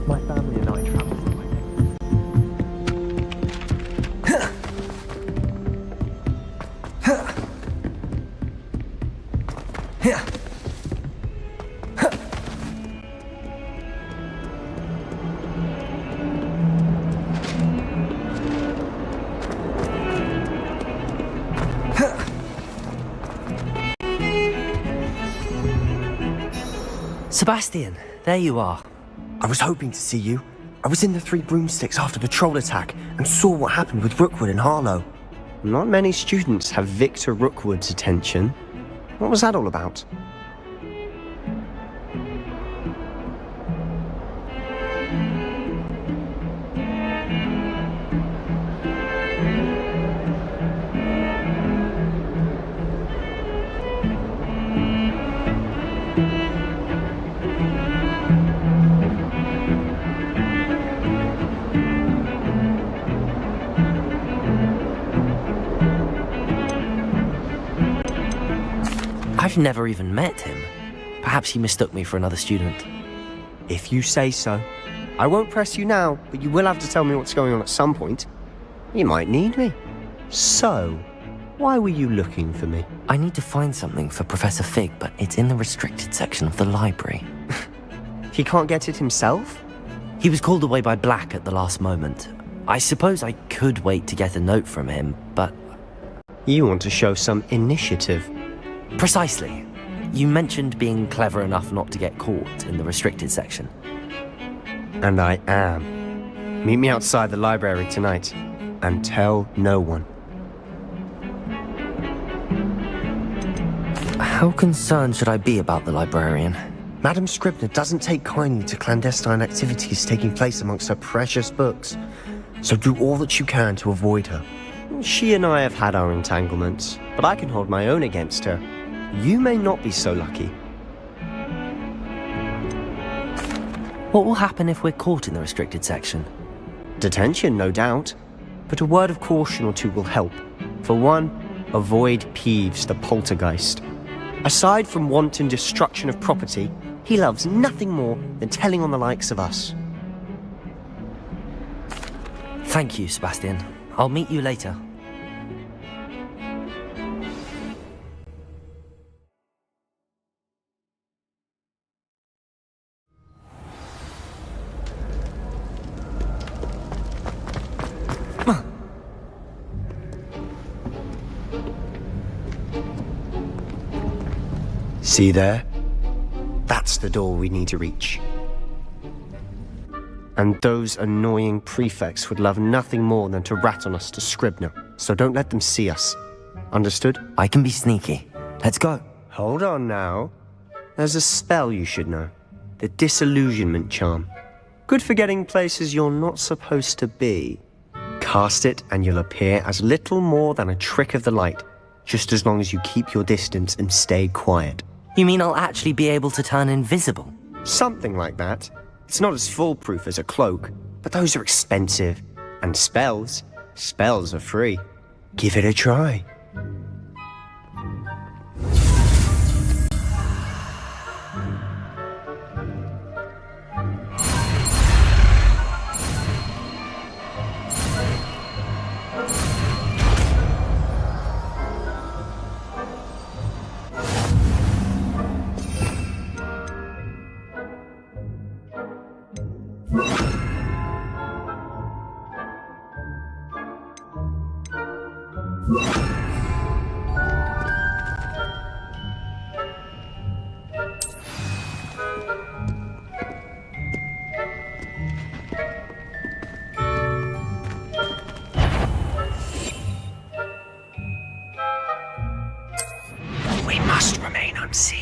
My family and I traveled. Sebastian, there you are. I was hoping to see you. I was in the Three Broomsticks after the troll attack and saw what happened with Rookwood and Harlow. Not many students have Victor Rookwood's attention. What was that all about? I've never even met him. Perhaps he mistook me for another student. If you say so. I won't press you now, but you will have to tell me what's going on at some point. You might need me. So, why were you looking for me? I need to find something for Professor Fig, but it's in the restricted section of the library. He can't get it himself? He was called away by Black at the last moment. I suppose I could wait to get a note from him, but... You want to show some initiative. Precisely. You mentioned being clever enough not to get caught in the restricted section. And I am. Meet me outside the library tonight, and tell no one. How concerned should I be about the librarian? Madam Scribner doesn't take kindly to clandestine activities taking place amongst her precious books, so do all that you can to avoid her. She and I have had our entanglements, but I can hold my own against her. You may not be so lucky. What will happen if we're caught in the restricted section? Detention, no doubt. But a word of caution or two will help. For one, avoid Peeves the poltergeist. Aside from wanton destruction of property, he loves nothing more than telling on the likes of us. Thank you, Sebastian. I'll meet you later. See there? That's the door we need to reach. And those annoying prefects would love nothing more than to rat on us to Scribner, so don't let them see us. Understood? I can be sneaky. Let's go. Hold on now. There's a spell you should know. The Disillusionment Charm. Good for getting places you're not supposed to be. Cast it and you'll appear as little more than a trick of the light, just as long as you keep your distance and stay quiet. You mean I'll actually be able to turn invisible? Something like that. It's not as foolproof as a cloak, but those are expensive. And spells are free. Give it a try. We must remain unseen.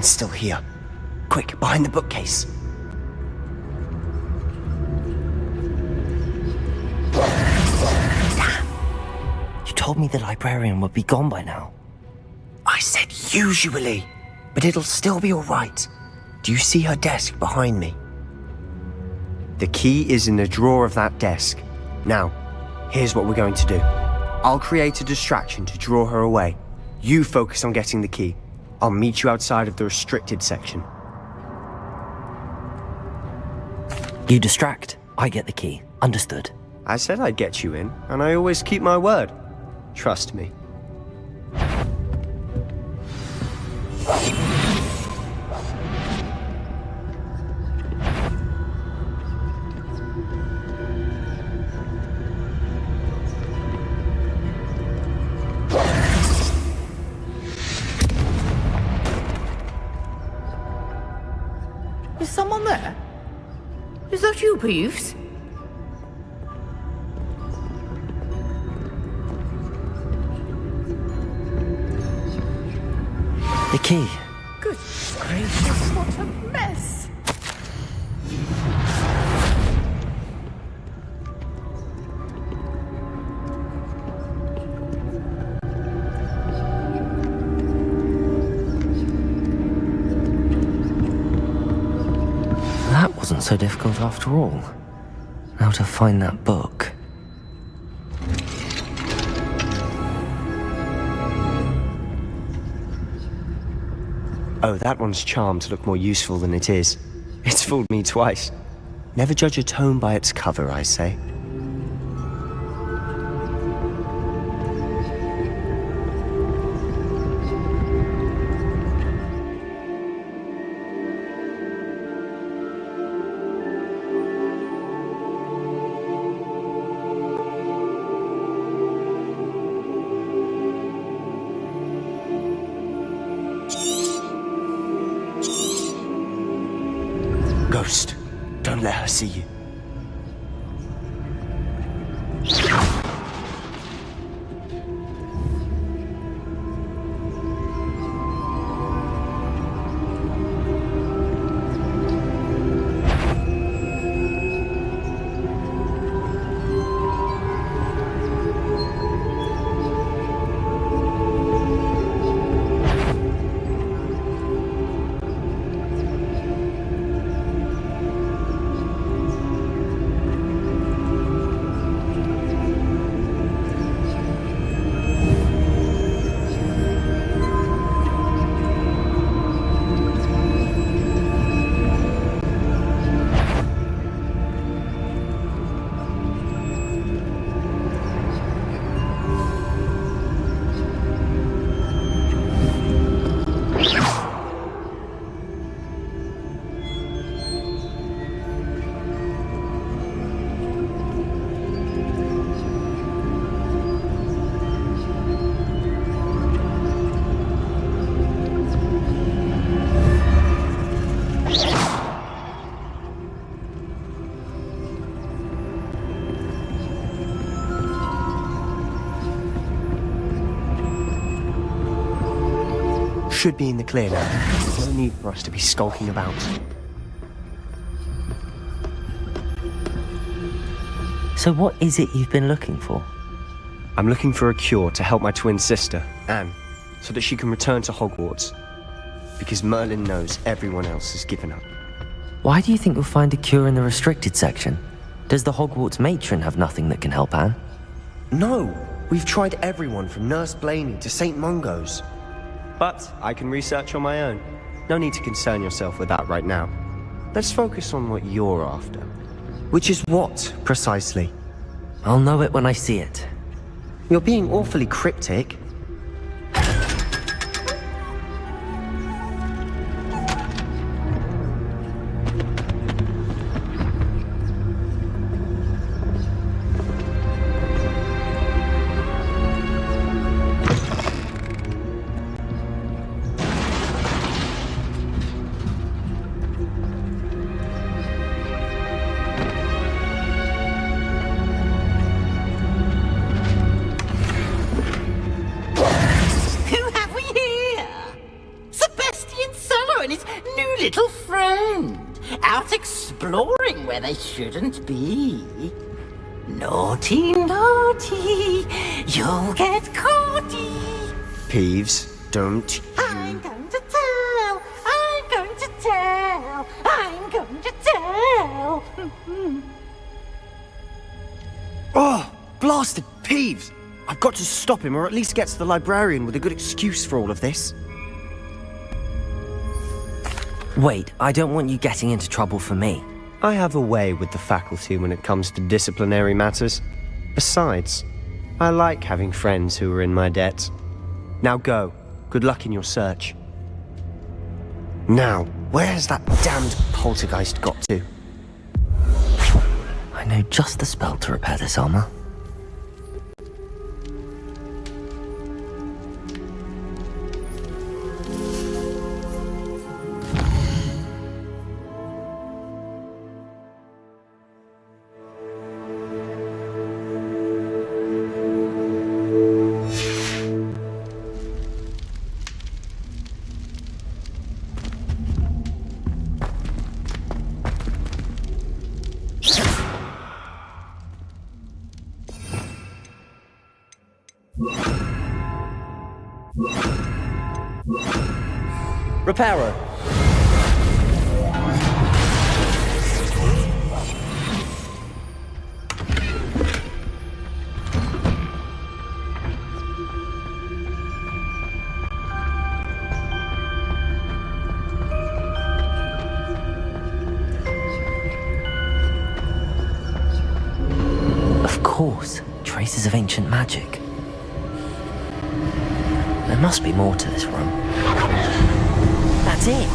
Someone's still here. Quick, behind the bookcase. You told me the librarian would be gone by now. I said usually, but it'll still be alright. Do you see her desk behind me? The key is in the drawer of that desk. Now, here's what we're going to do. I'll create a distraction to draw her away. You focus on getting the key. I'll meet you outside of the restricted section. You distract, I get the key. Understood. I said I'd get you in, and I always keep my word. Trust me. Is someone there? Is that you, Peeves? The key. Good gracious, what a mess! That wasn't so difficult after all. Now to find that book. Oh, that one's charmed to look more useful than it is. It's fooled me twice. Never judge a tome by its cover, I say. Ghost, don't let her see you. Should be in the clear now. No need for us to be skulking about. So what is it you've been looking for? I'm looking for a cure to help my twin sister, Anne, so that she can return to Hogwarts. Because Merlin knows everyone else has given up. Why do you think you'll find a cure in the restricted section? Does the Hogwarts matron have nothing that can help Anne? No! We've tried everyone from Nurse Blaney to St. Mungo's. But I can research on my own. No need to concern yourself with that right now. Let's focus on what you're after. Which is what, precisely? I'll know it when I see it. You're being awfully cryptic. exploring where they shouldn't be. Naughty, naughty, you'll get caughty. Peeves, don't I'm going to tell, I'm going to tell, I'm going to tell. Oh, blasted Peeves! I've got to stop him, or at least get to the librarian with a good excuse for all of this. Wait, I don't want you getting into trouble for me. I have a way with the faculty when it comes to disciplinary matters. Besides, I like having friends who are in my debt. Now go. Good luck in your search. Now, where has that damned poltergeist got to? I know just the spell to repair this armor. Reparo. Of course, traces of ancient magic. There must be more to this room. That's it!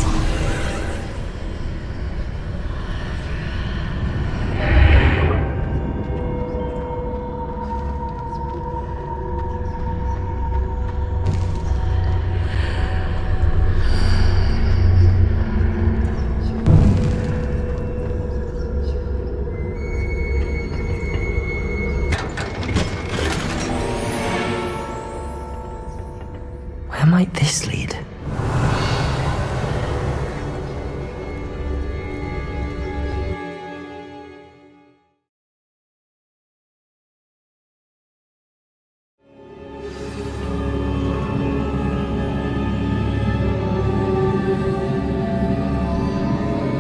Where might this lead?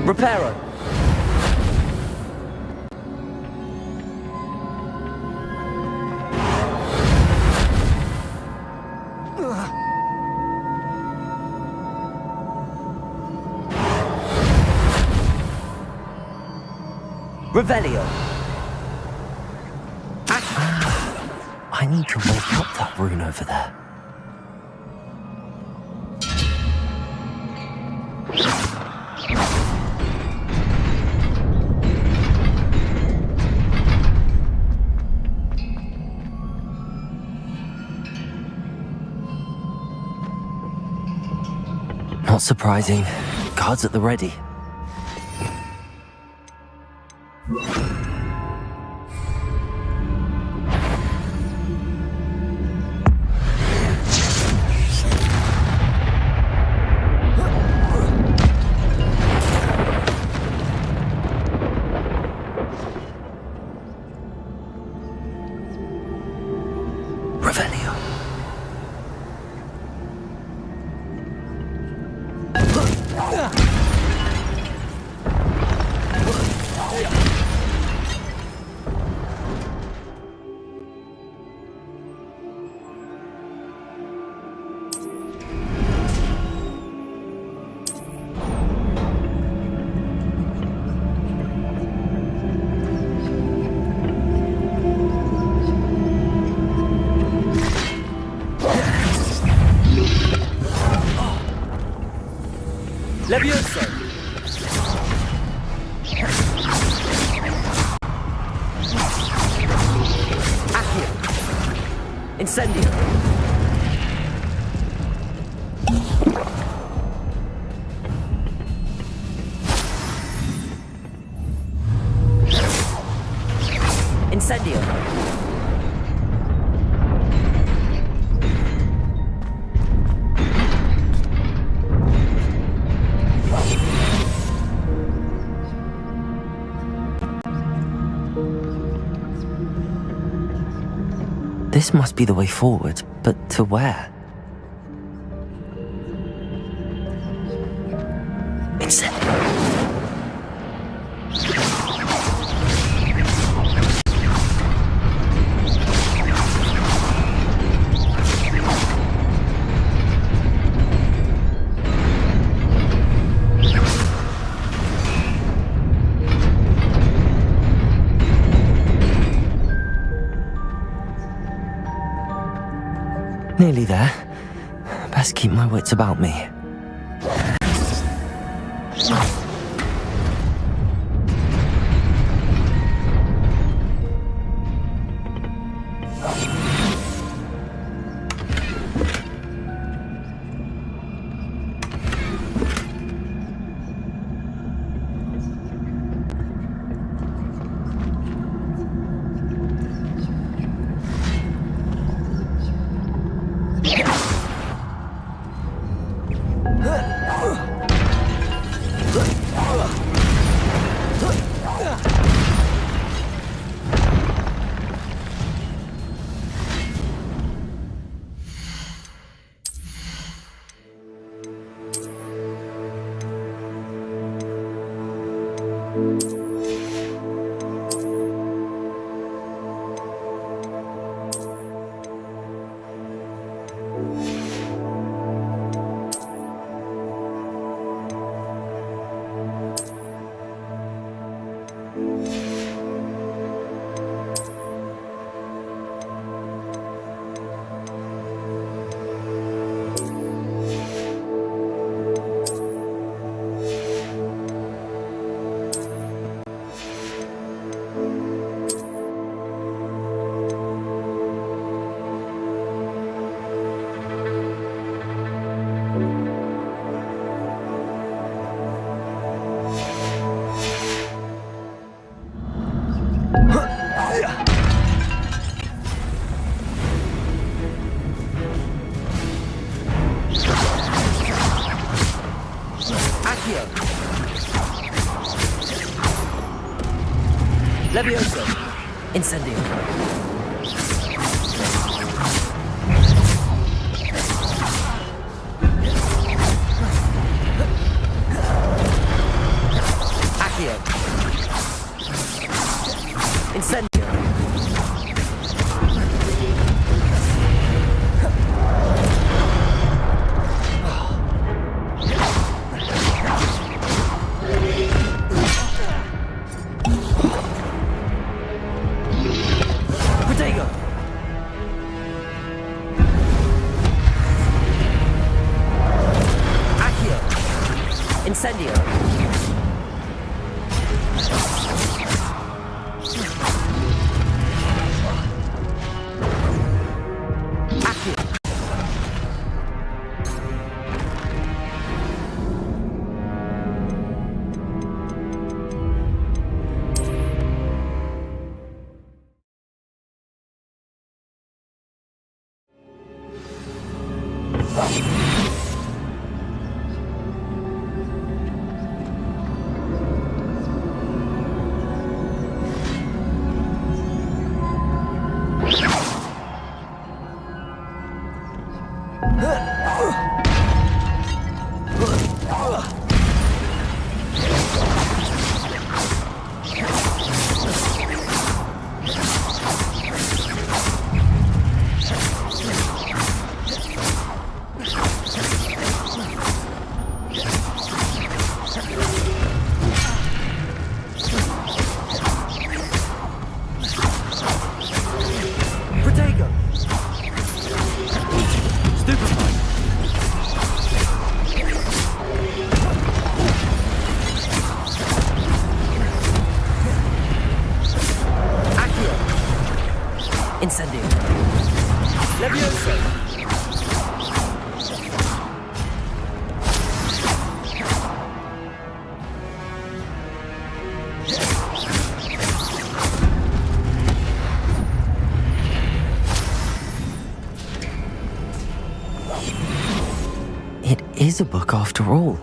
Reparo. Revelio. I need to wake up that rune over there. Not surprising. Guards at the ready. Revelio. Levioso. Accio. Incendio. Incendio. This must be the way forward, but to where? Nearly there. Best keep my wits about me. Levioso. Incendio. Accio. Incendio. Incendio. Accio. Incendio. Levioso. It is a book after all.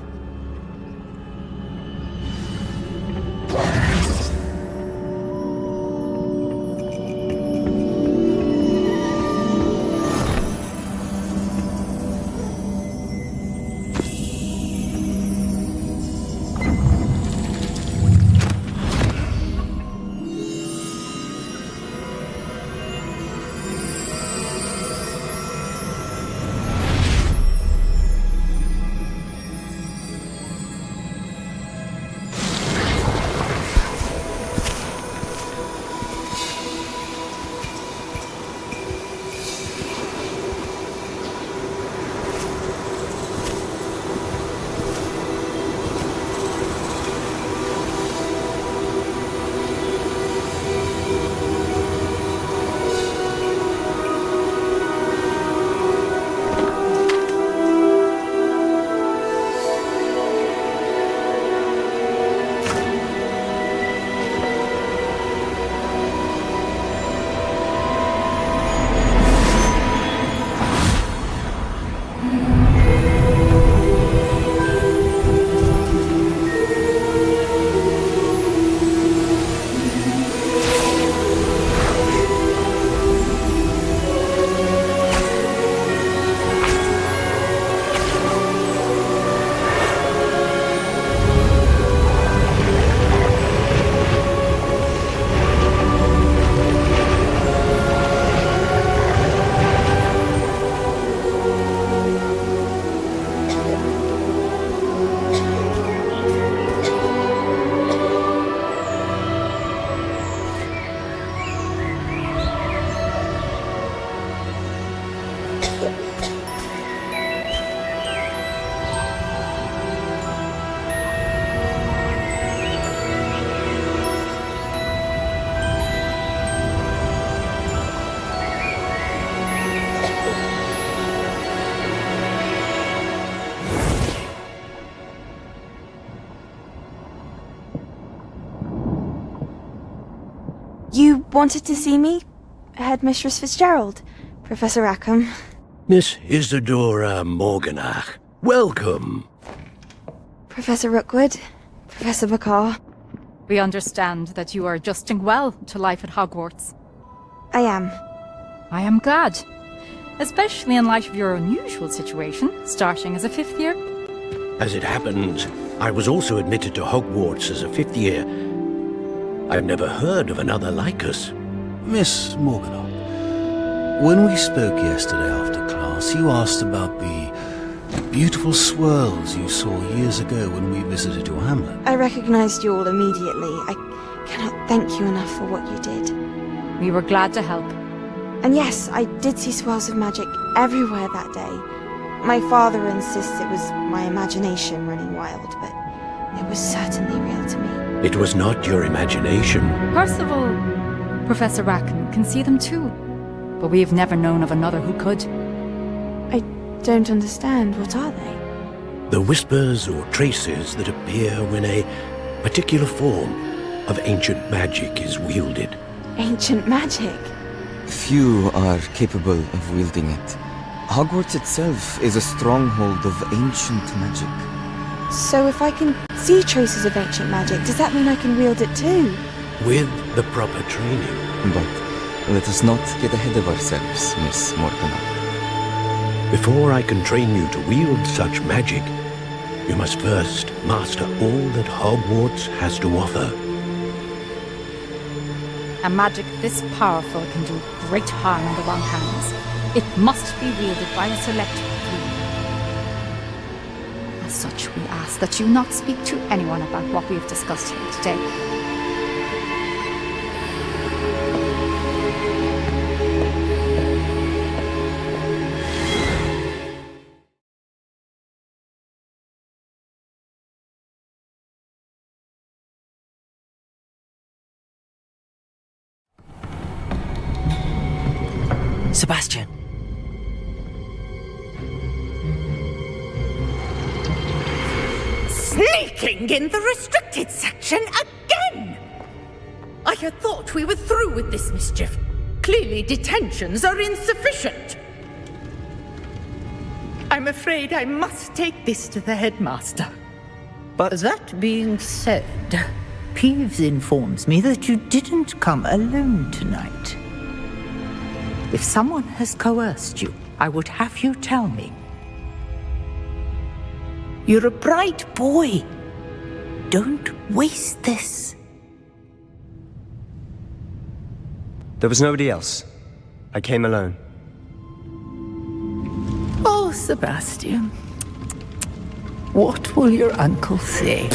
You wanted to see me? Headmistress Fitzgerald? Professor Rackham? Miss Isadora Morganach, welcome. Professor Rookwood? Professor Bakar? We understand that you are adjusting well to life at Hogwarts. I am. I am glad. Especially in light of your unusual situation, starting as a 5th year. As it happens, I was also admitted to Hogwarts as a 5th year. I've never heard of another like us. Miss Morganach, when we spoke yesterday after class, you asked about the beautiful swirls you saw years ago when we visited your hamlet. I recognized you all immediately. I cannot thank you enough for what you did. We were glad to help. And yes, I did see swirls of magic everywhere that day. My father insists it was my imagination running wild, but it was certainly real to me. It was not your imagination. Percival, Professor Rackham can see them too. But we've never known of another who could. I don't understand. What are they? The whispers or traces that appear when a particular form of ancient magic is wielded. Ancient magic? Few are capable of wielding it. Hogwarts itself is a stronghold of ancient magic. So if I can see traces of ancient magic, does that mean I can wield it too? With the proper training. But let us not get ahead of ourselves, Miss Morganach. Before I can train you to wield such magic, you must first master all that Hogwarts has to offer. A magic this powerful can do great harm in the wrong hands. It must be wielded by a select few. As such, we ask that you not speak to anyone about what we have discussed here today. Sebastian! Sneaking in the restricted section again! I had thought we were through with this mischief. Clearly detentions are insufficient. I'm afraid I must take this to the headmaster. But that being said, Peeves informs me that you didn't come alone tonight. If someone has coerced you, I would have you tell me. You're a bright boy. Don't waste this. There was nobody else. I came alone. Oh, Sebastian. What will your uncle say?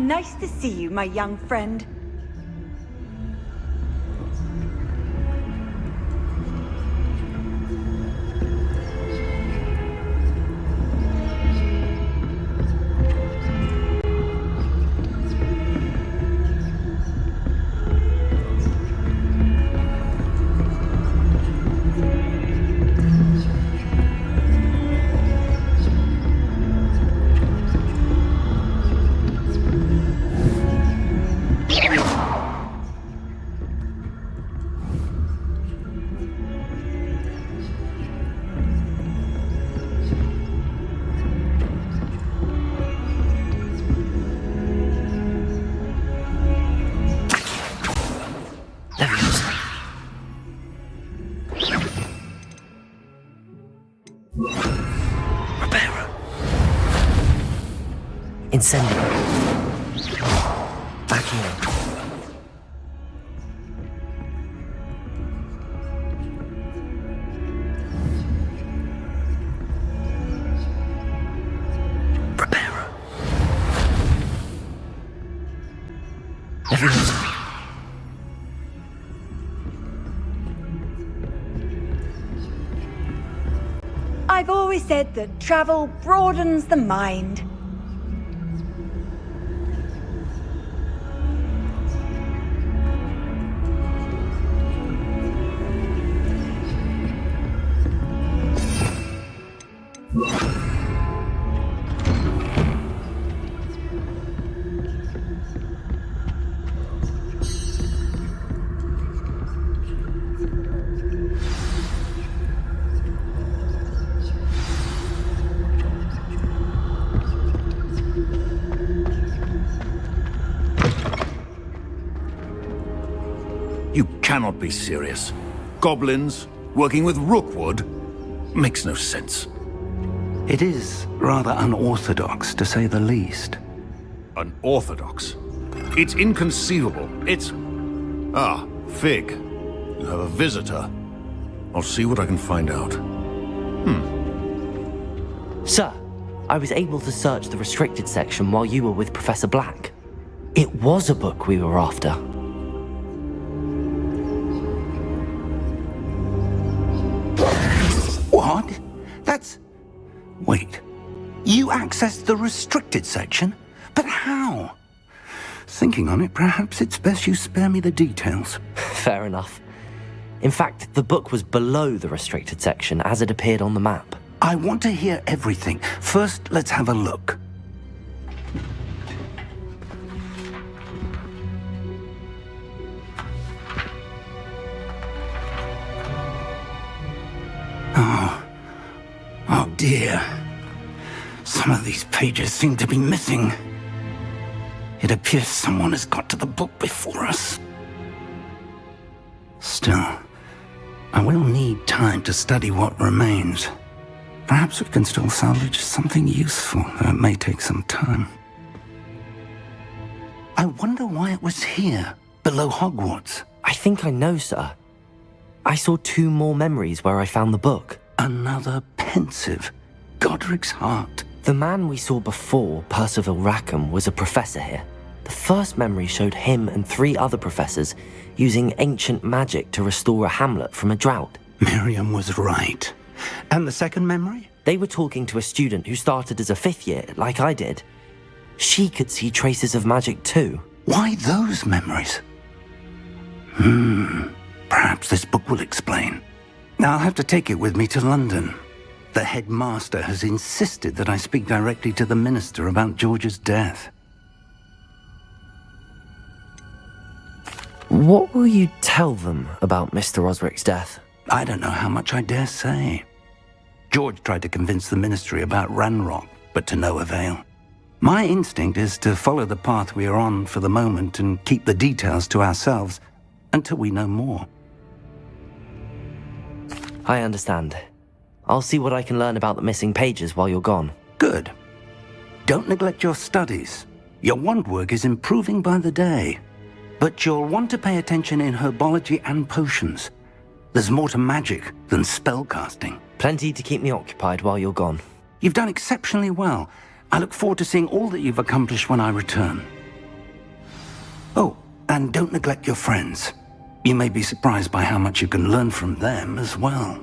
Nice to see you, my young friend. Incendio. Back here. Prepara. Leviosa. I've always said that travel broadens the mind. You cannot be serious. Goblins working with Rookwood? Makes no sense. It is rather unorthodox, to say the least. Unorthodox? It's inconceivable. It's... Ah, Fig. You have a visitor. I'll see what I can find out. Sir, I was able to search the restricted section while you were with Professor Black. It was a book we were after. What? That's... Wait. You accessed the restricted section? But how? Thinking on it, perhaps it's best you spare me the details. Fair enough. In fact, the book was below the restricted section as it appeared on the map. I want to hear everything. First, let's have a look. Oh dear. Some of these pages seem to be missing. It appears someone has got to the book before us. Still, I will need time to study what remains. Perhaps we can still salvage something useful, though it may take some time. I wonder why it was here, below Hogwarts. I think I know, sir. I saw 2 more memories where I found the book. Another pensive. Godric's heart. The man we saw before, Percival Rackham, was a professor here. The first memory showed him and 3 other professors using ancient magic to restore a hamlet from a drought. Miriam was right. And the second memory? They were talking to a student who started as a 5th year, like I did. She could see traces of magic too. Why those memories? Perhaps this book will explain. Now I'll have to take it with me to London. The headmaster has insisted that I speak directly to the minister about George's death. What will you tell them about Mr. Osric's death? I don't know how much I dare say. George tried to convince the ministry about Ranrock, but to no avail. My instinct is to follow the path we are on for the moment and keep the details to ourselves until we know more. I understand. I'll see what I can learn about the missing pages while you're gone. Good. Don't neglect your studies. Your wand work is improving by the day. But you'll want to pay attention in herbology and potions. There's more to magic than spellcasting. Plenty to keep me occupied while you're gone. You've done exceptionally well. I look forward to seeing all that you've accomplished when I return. Oh, and don't neglect your friends. You may be surprised by how much you can learn from them as well.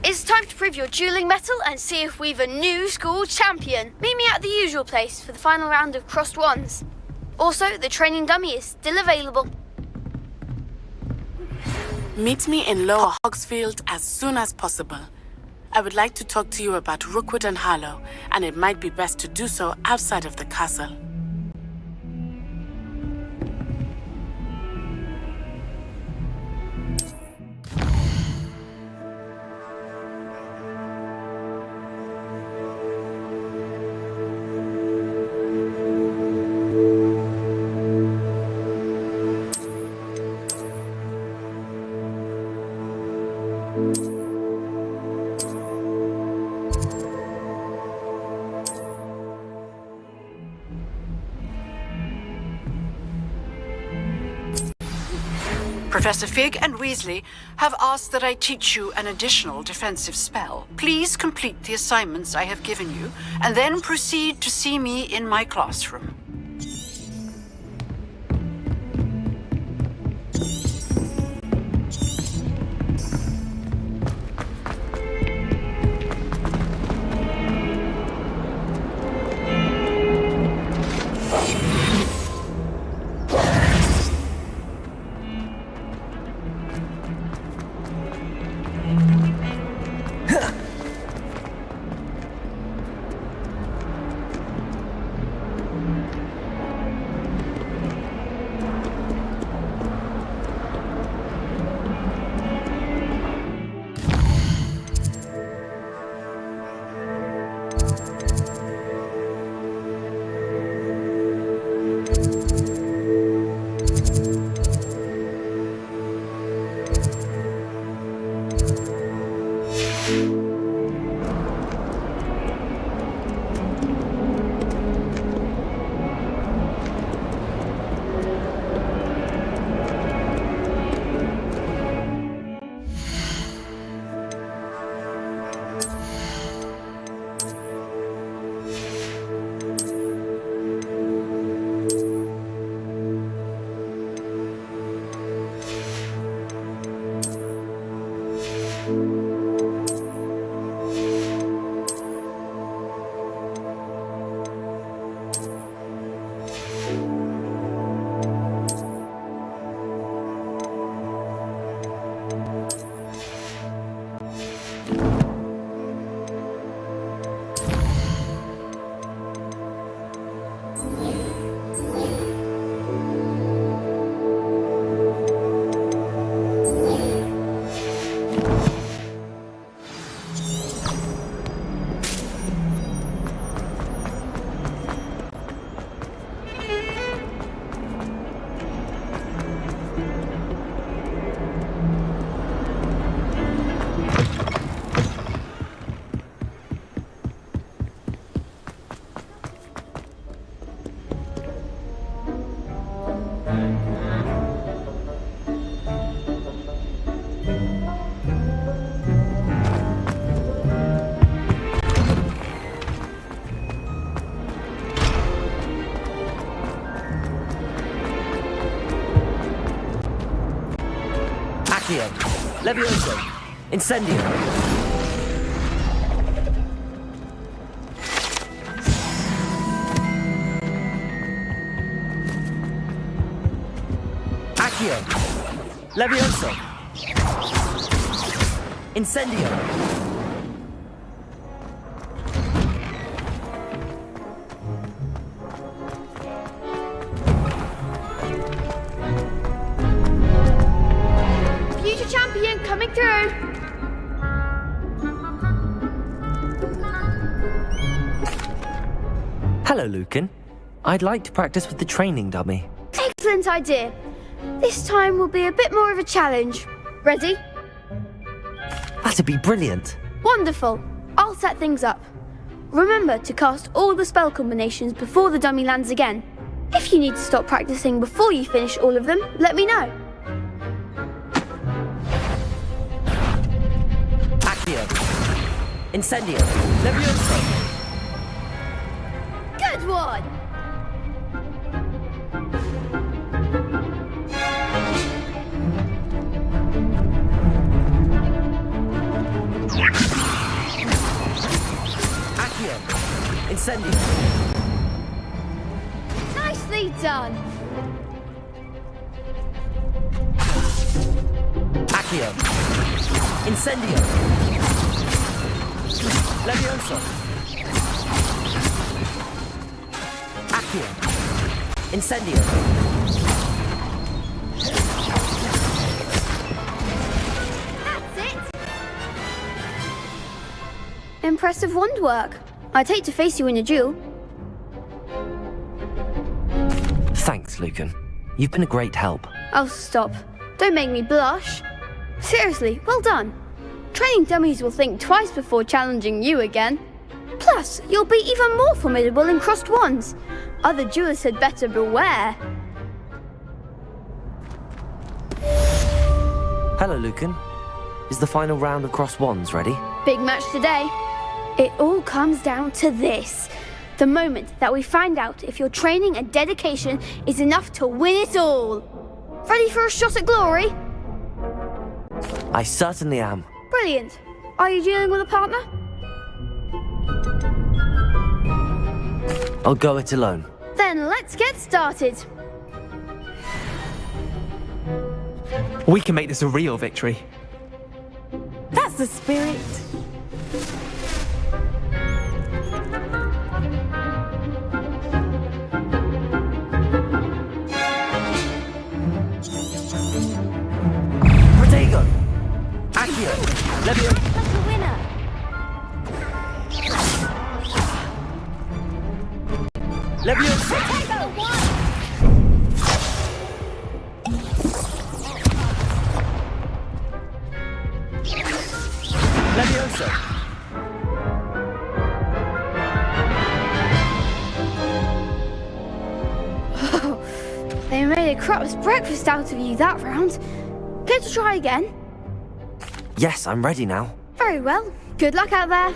It's time to prove your dueling mettle and see if we've a new school champion. Meet me at the usual place for the final round of crossed wands. Also, the training dummy is still available. Meet me in Lower Hogsfield as soon as possible. I would like to talk to you about Rookwood and Harlow, and it might be best to do so outside of the castle. Professor Fig and Weasley have asked that I teach you an additional defensive spell. Please complete the assignments I have given you, and then proceed to see me in my classroom. Accio, Levioso, Incendio. Accio, Levioso, Incendio. Champion coming through. Hello, Lucan. I'd like to practice with the training dummy. Excellent idea. This time will be a bit more of a challenge. Ready? That'd be brilliant. Wonderful. I'll set things up. remember to cast all the spell combinations before the dummy lands again. If you need to stop practicing before you finish all of them, let me know. Accio. Incendio. Levioso. Good one! Accio. Incendio. Nicely done! Accio. Incendio. Levioso. Accio. Incendio. That's it! Impressive wand work. I'd hate to face you in a duel. Thanks, Lucan. You've been a great help. Oh, stop. Don't make me blush. Seriously, well done. Training dummies will think twice before challenging you again. Plus, you'll be even more formidable in crossed wands. Other duelists had better beware. Hello, Lucan. Is the final round of cross wands ready? Big match today. It all comes down to this. The moment that we find out if your training and dedication is enough to win it all. Ready for a shot at glory? I certainly am. Brilliant. Are you dealing with a partner? I'll go it alone. Then let's get started. We can make this a real victory. That's the spirit. Protego. Accio. Levioso. Like a winner. Levioso. Levioso. They made a crap's breakfast out of you that round. Care to try again? Yes, I'm ready now. Very well. Good luck out there.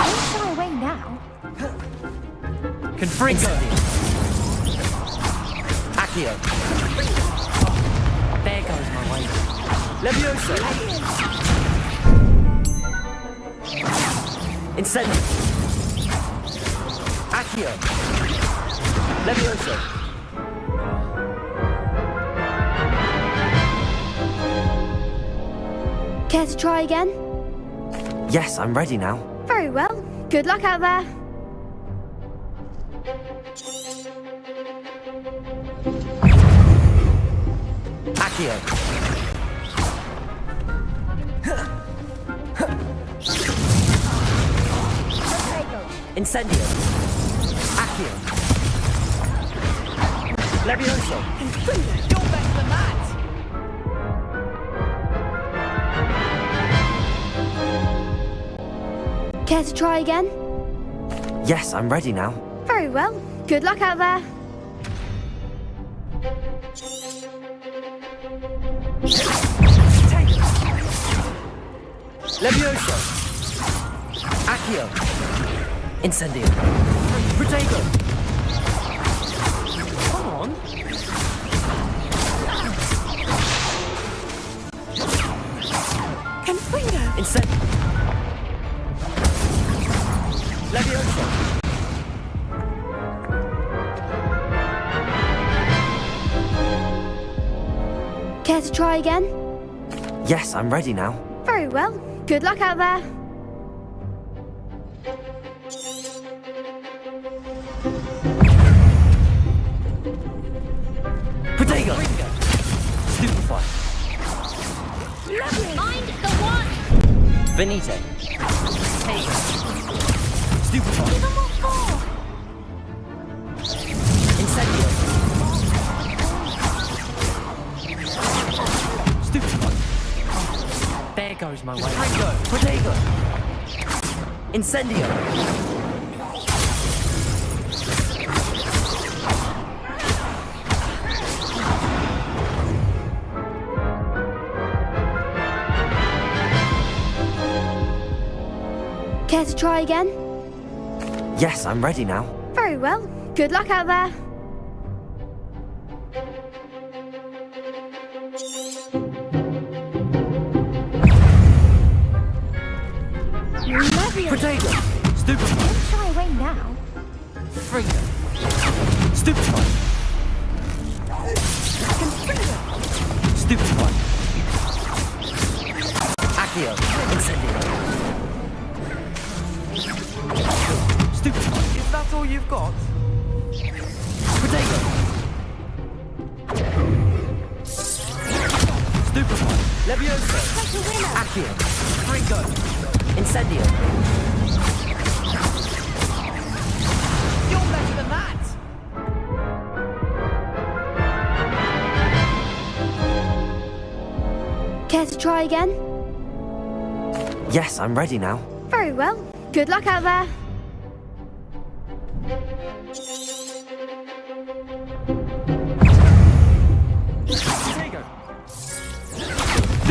Don't shy away now. Confringo. Accio. There goes my way. Levioso. Incendio. Accio. Levioso. Care to try again? Yes, I'm ready now. Very well. Good luck out there. Accio. Incendio. Accio. Levioso. You're better than that! Care to try again? Yes, I'm ready now. Very well. Good luck out there. Levioso. Accio. Incendio. Protego. Come on. Confringo. Incendio. Levioso. Care to try again? Yes, I'm ready now. Very well. Good luck out there. Protego. Stupefy. Mind the one. Venite. Stupefy. Give them what for. Incendio. There goes my way. Protego! Incendio! Care to try again? Yes, I'm ready now. Very well. Good luck out there. Protego! Stupefy! Don't shy away now. Freedom! Stupefy! Stupefy! Accio! Incendio! Stupefy! Is that all you've got? Protego! Stupefy! Levioso! Accio! Fringo! Incendio! You're better than that! Care to try again? Yes, I'm ready now. Very well. Good luck out there. Protego!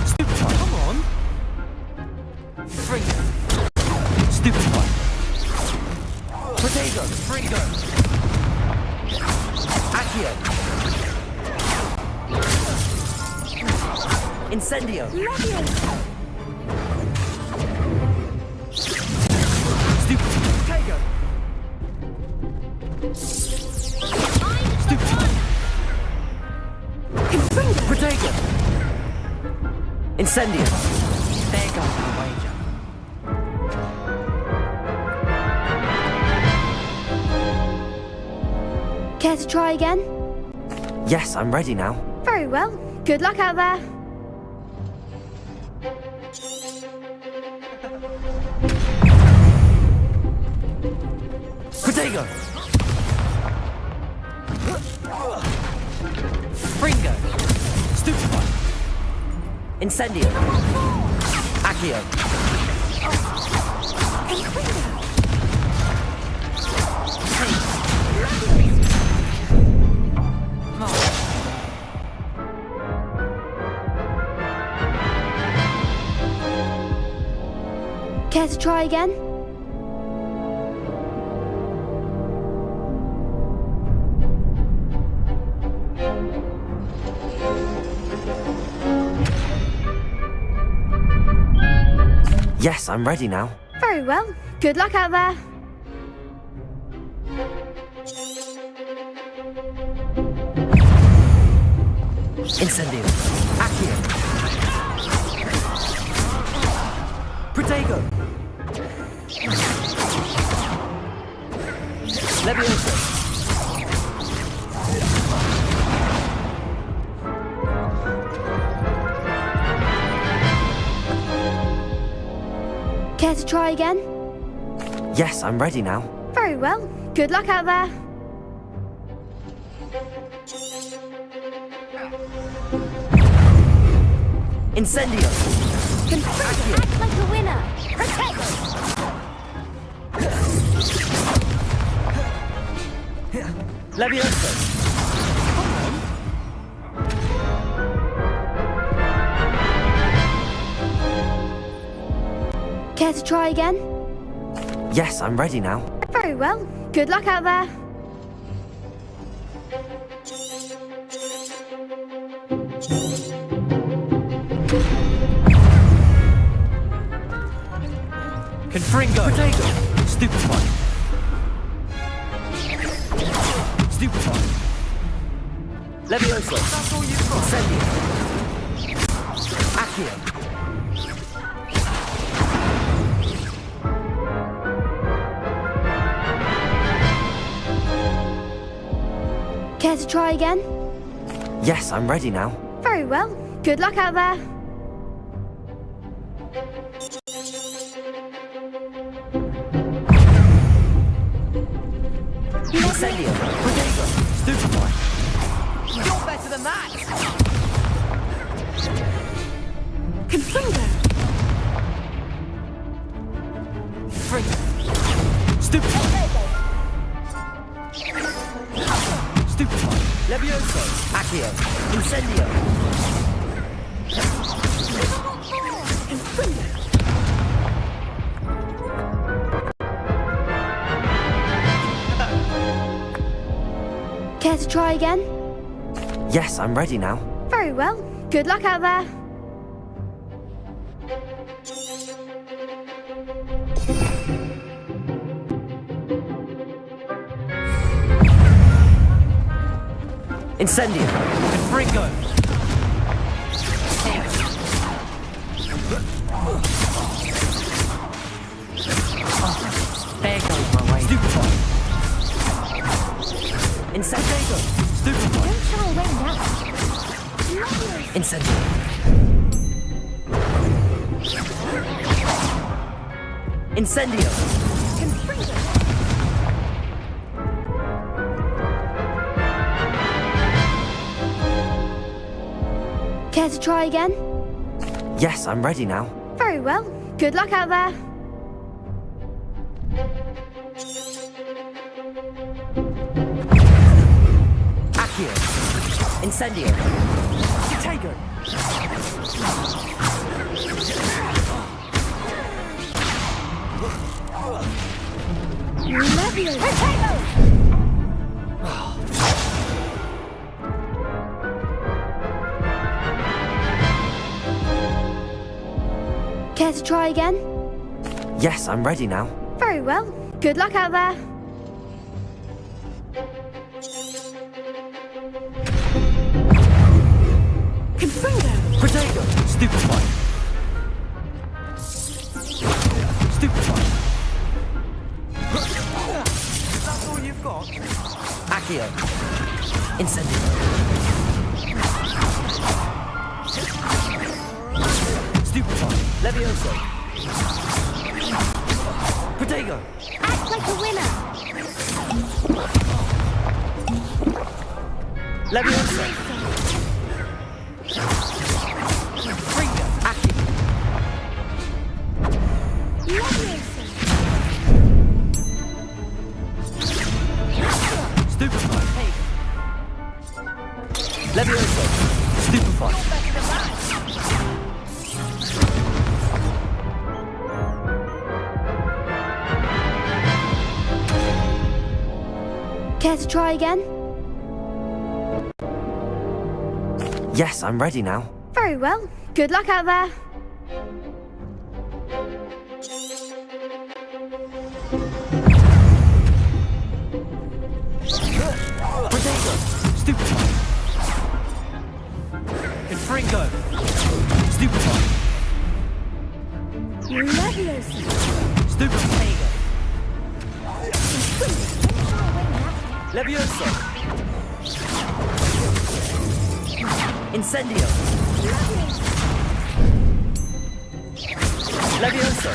Stupefy! Come on! Fringo! Stupefy! Protego! Fringo! Accio! Incendio! Stupefy! Protego! Stupefy! Protego! Incendio! There goes the wager. Care to try again? Yes, I'm ready now. Very well. Good luck out there. Protego! Fringo! Stupefy! Incendio! Accio! Care to try again? Yes, I'm ready now. Very well. Good luck out there. Incendio! Accio! Protego! Levioso! Care to try again? Yes, I'm ready now. Very well. Good luck out there. Incendio! Act like a winner. Protego! Levioso! Care to try again? Yes, I'm ready now. Very well. Good luck out there. Confringo! Protego! Stupefy! Stupefy! Levioso! That's all you've got! Incendio! Accio! Care to try again? Yes, I'm ready now. Very well. Good luck out there. Incendio! Protego! Stupefy! You're better than that! Confringo! Stupefy! Stupefy! Levioso! Accio! Incendio! Care to try again? Yes, I'm ready now. Very well. Good luck out there. Incendio! Confringo! There goes my way. Stupefy! Incendio! Stupefy! Don't shy away now. Incendio! Incendio! Care to try again? Yes, I'm ready now. Very well. Good luck out there. Accio! Incendio! Tago! Care to try again? Yes, I'm ready now. Very well. Good luck out there. Protego! Stupefy! Stupefy! That's all you've got? Accio! Incendio! Stupefy! Levioso! Protego! Act like a winner. Levioso! Stupefy! Levioso! Stupefy! Care to try again? Yes, I'm ready now. Very well. Good luck out there. Protego! Stupefy! Confringo! Stupefy! Stupefy! Levioso! Incendio! Levioso!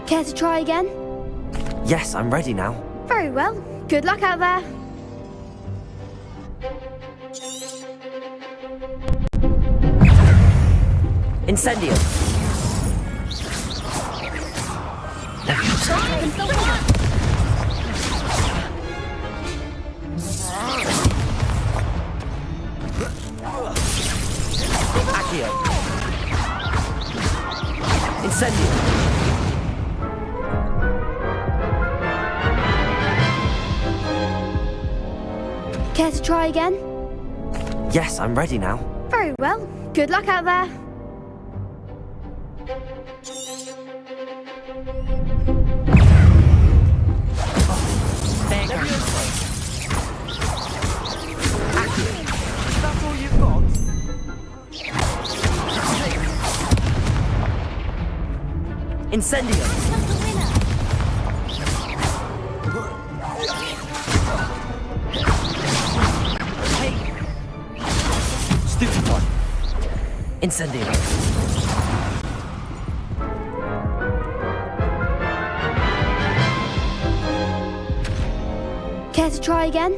Care to try again? Yes, I'm ready now. Very well. Good luck out there. Incendio! Accio! Incendio! Care to try again? Yes, I'm ready now. Very well. Good luck out there. That's all you've got? Incendio! Stupefy! Incendio! Care to try again?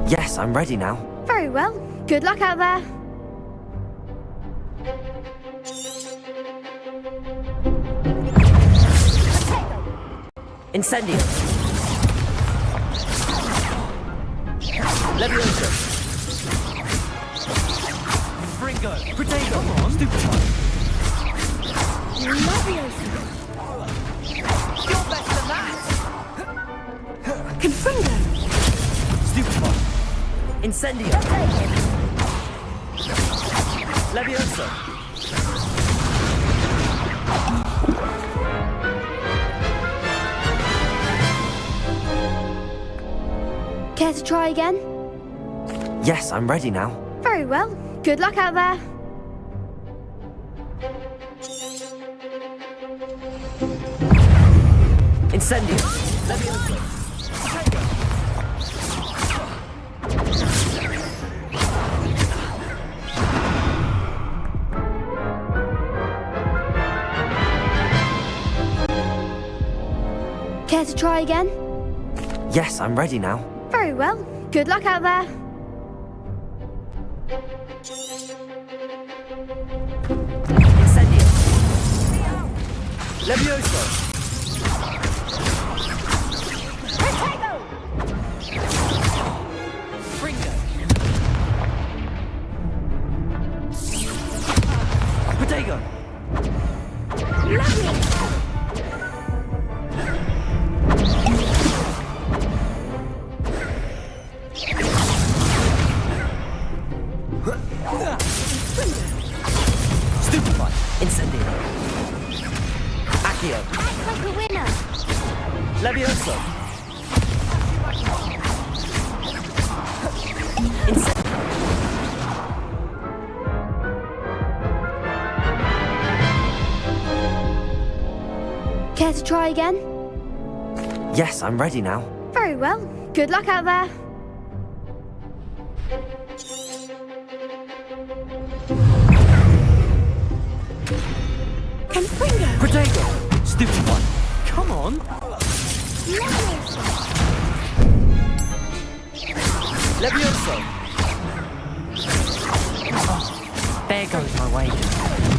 Yes, I'm ready now. Very well. Good luck out there. Incendio. Levioso. Fringo. Protego. Come on. Stupefy. Levioso. You're better than that! Confringo. Stupefy. Incendio. Levioso. Care to try again? Yes, I'm ready now. Very well. Good luck out there. Incendio. Levioso. Care to try again? Yes, I'm ready now. Very well. Good luck out there. Incendio. Levioso. Fringo. Protego. Stupefy. Incendio. Accio. Act like a winner. Levioso. Incendio. Care to try again? Yes, I'm ready now. Very well. Good luck out there. Confringo. Protego. Stupefy. Come on. Levioso. Oh, there goes my wager.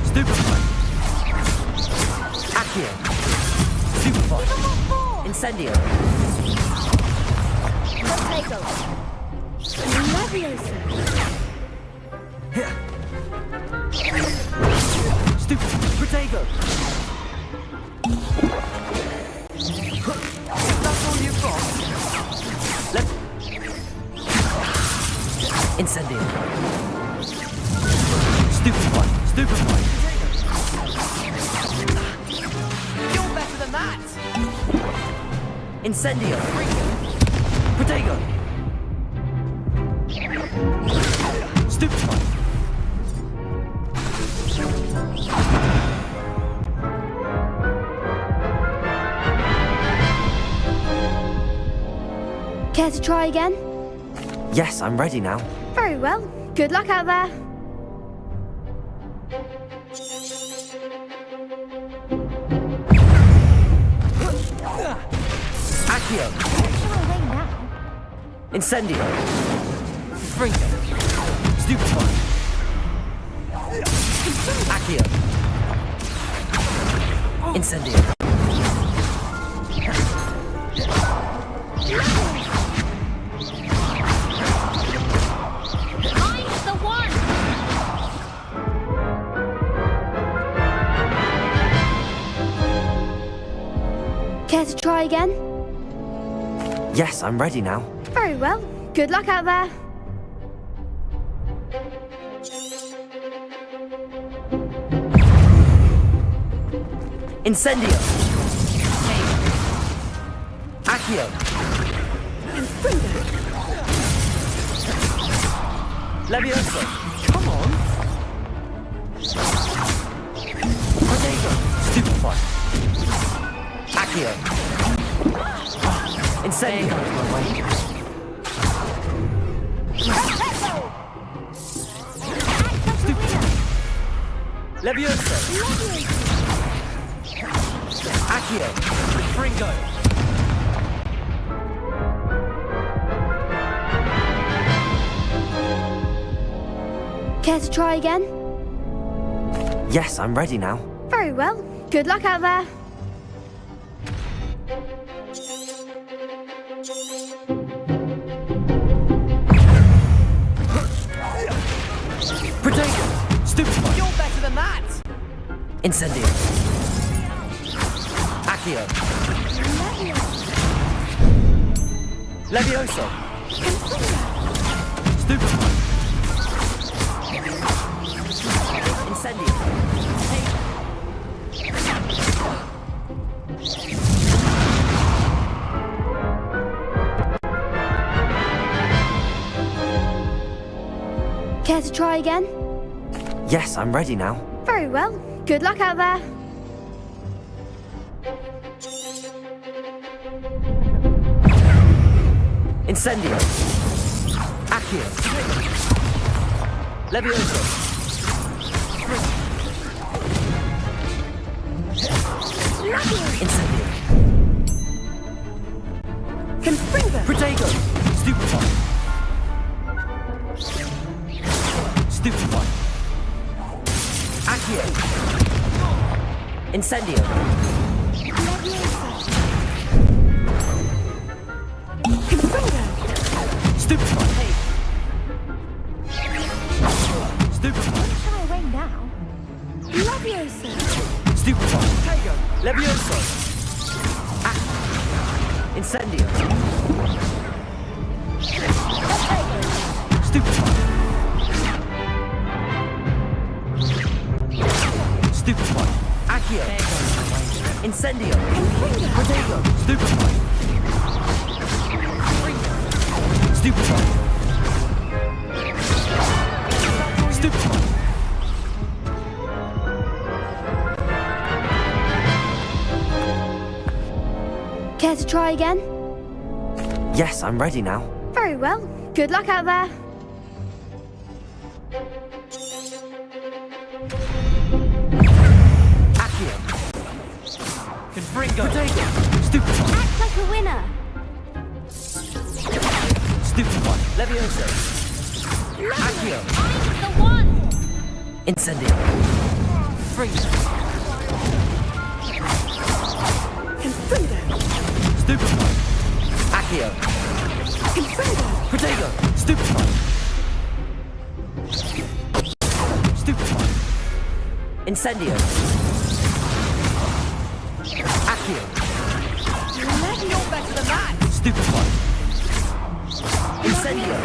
Stupefy. Accio. Stupefy. Incendio. Protego. Levioso. Stupefy. Protego. That's all you've got. Incendio. Stupefy. Stupefy. You're better than that! Incendio. Protego. Stupefy. Care to try again? Yes, I'm ready now. Very well. Good luck out there. Accio. Incendio. Fringo. Stupefy. Accio. Incendio. I'm the one. Care to try again? Yes, I'm ready now. Very well. Good luck out there. Incendio. Accio. Levioso. Come on. Protego. Stupefy. Accio. Incendio. Stupefy. Levioso. Accio. Fringo. Care to try again? Yes, I'm ready now. Very well. Good luck out there. Incendio. Accio. Levioso. Stupefy. Incendio. Care to try again? Yes, I'm ready now. Very well. Good luck out there. Incendio. Accio. Levioso. Incendio. Confringo. Protego. Stupefy. Stupefy. Accio. Incendio. Stupefy. Stupefy. Shy away now. Leviosa. Stupefy. Levioso. Incendio. Stupefy. Stupefy. Accio. Incendio. Protego. Stupefy. Stupefy. Stupefy. Care to try again? Yes, I'm ready now. Very well. Good luck out there. Accio. Confringo. Protego. Stupefy. Act like a winner. Stupefy. Levioso. Accio. I'm the one. Incendio. Fringo. Stupefy. Accio. Protego. Stupefy. Stupefy. Incendio. Accio. You're better than that. Stupefy. Incendio.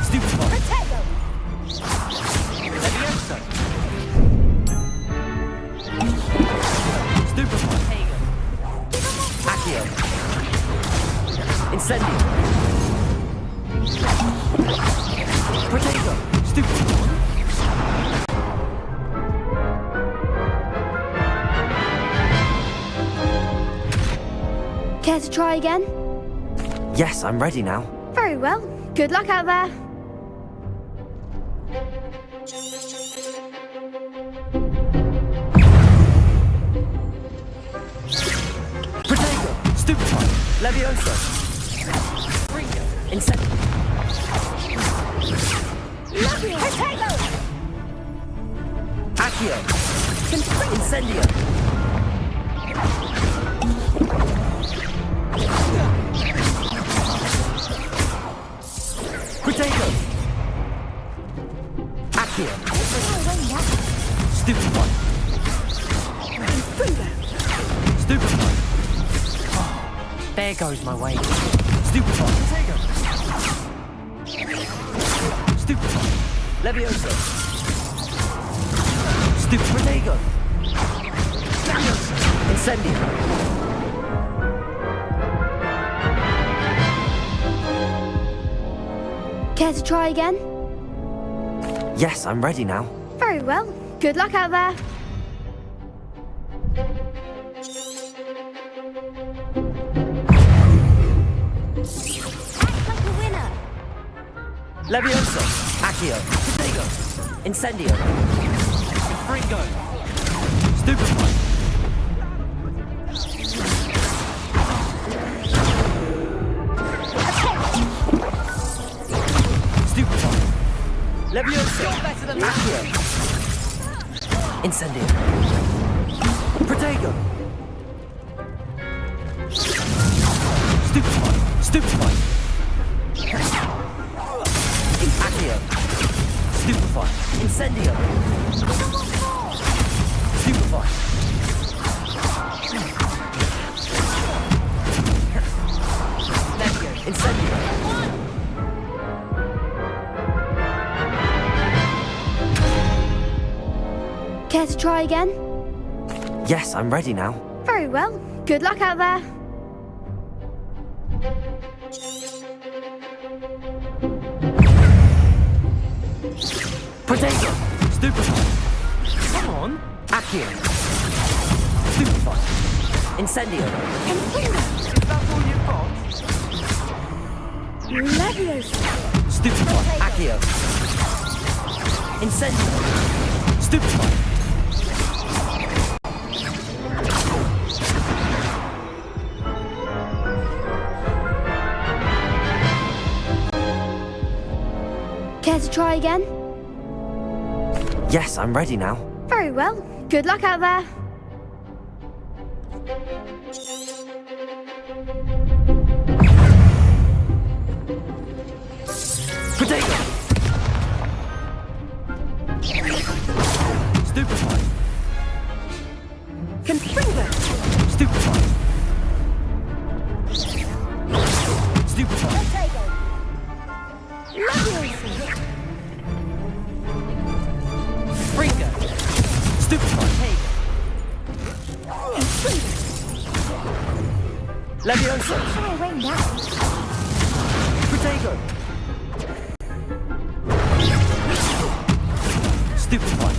Stupefy. Levioso. Stupefy. Accio. Incendio. Protego. Stupefy. Care to try again? Yes, I'm ready now. Very well. Good luck out there. Protego. Stupefy. Levioso. Fringo. Incendio. Protego. Accio. Incendio. Protego. Accio. Stupefy. Stupefy. There goes my way. Stupefy. Stupefy. Levioso. Protego. Incendio. Care to try again? Yes, I'm ready now. Very well. Good luck out there. Act like a winner. Levioso. Accio. Protego. Incendio. Fringo. Stupefy. Stupefy. Levioso. Accio. Incendio. Protego. Stupefy. Stupefy. Accio. Incendio! Stupefy! Legio! Incendio! Care to try again? Yes, I'm ready now. Very well. Good luck out there. Potato! Stupefy! Come on! Accio! Stupefy! Incendio! Is that all you've got? Leviosa! Stupefy! Accio! Incendio! Stupefy! Care to try again? Yes, I'm ready now. Very well. Good luck out there. Potato! Stupefy! Confringo! Stupefy! Stupefy! Leviosa! Fringo! Stupefy! Leviosa! Try away now. Potato! Stupefy!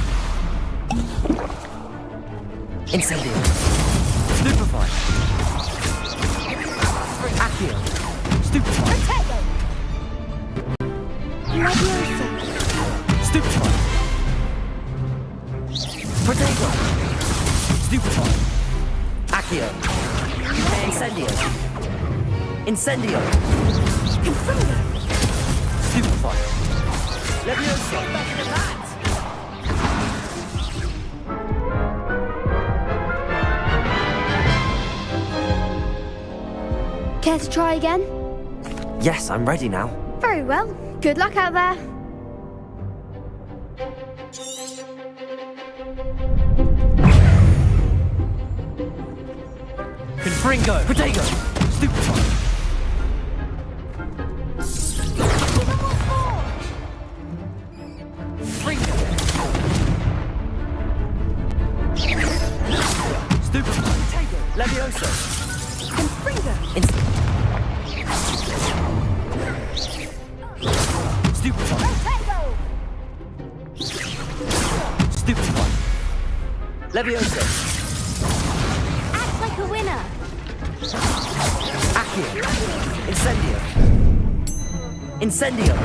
Incendio! Stupefy! Accio! Stupefy! Leviosa! Stupefy! Potato! Stupefy! Accio! Incendio! Incendio! Confringo! Stupefy! Leviosa! Care to try again? Yes, I'm ready now. Very well. Good luck out there. Confringo! Potato! Stupefy! Fringo! Stupefy! Potato! Leviosa! Confringo! Stupefy! Stupefy! Leviosa! Act like a winner. Accio! Incendio! Incendio!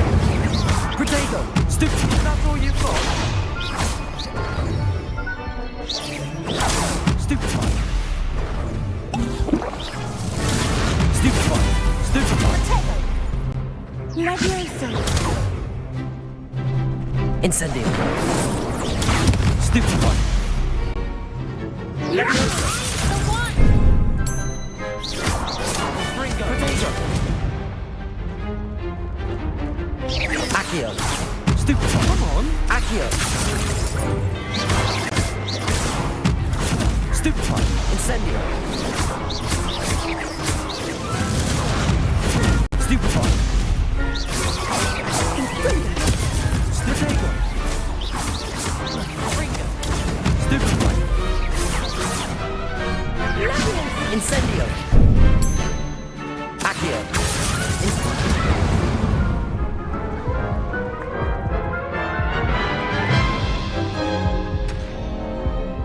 Potato! Stupefy! That's all you've got? Stupefy! Stupefy! Stupefy! Leviosa! Incendio! Stupefy! Leviosa! Potato! Accio! Stupefy! Come on! Accio! Stupefy! Incendio! Stupefy! Potato! Stupefy! Incendio! Accio!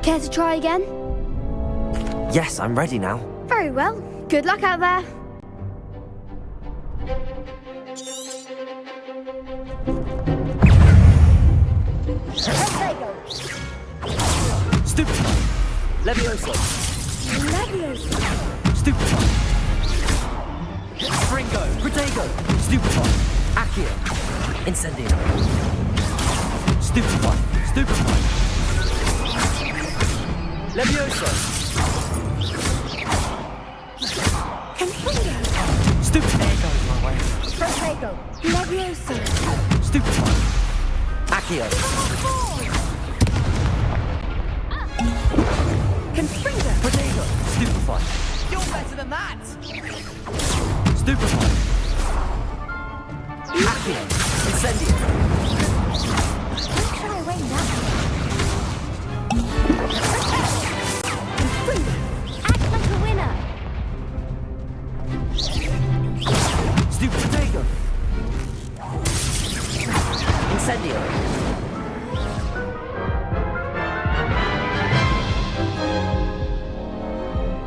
Care to try again? Yes, I'm ready now. Very well. Good luck out there. Stupefy! Leviosa! Leviosa! Stupefy! Fringo! Potato! Stupefy! Accio! Incendio! Stupefy! Stupefy! Leviosa! Confringo! Stupefy! There goes my way. Protego! Leviosa! Stupefy! Accio! Accio. Confringo! Protego. Stupefy. You're better than that! Stupefy. Accio. Incendio. Don't shy away now. Act like a winner. Stupefy. Incendio.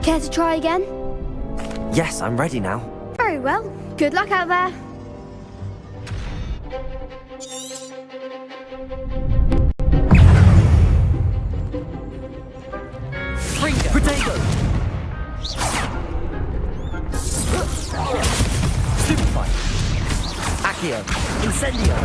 Care to try again? Yes, I'm ready now. Very well. Good luck out there. Fringo. Protego. Stupefy. Accio. Incendio.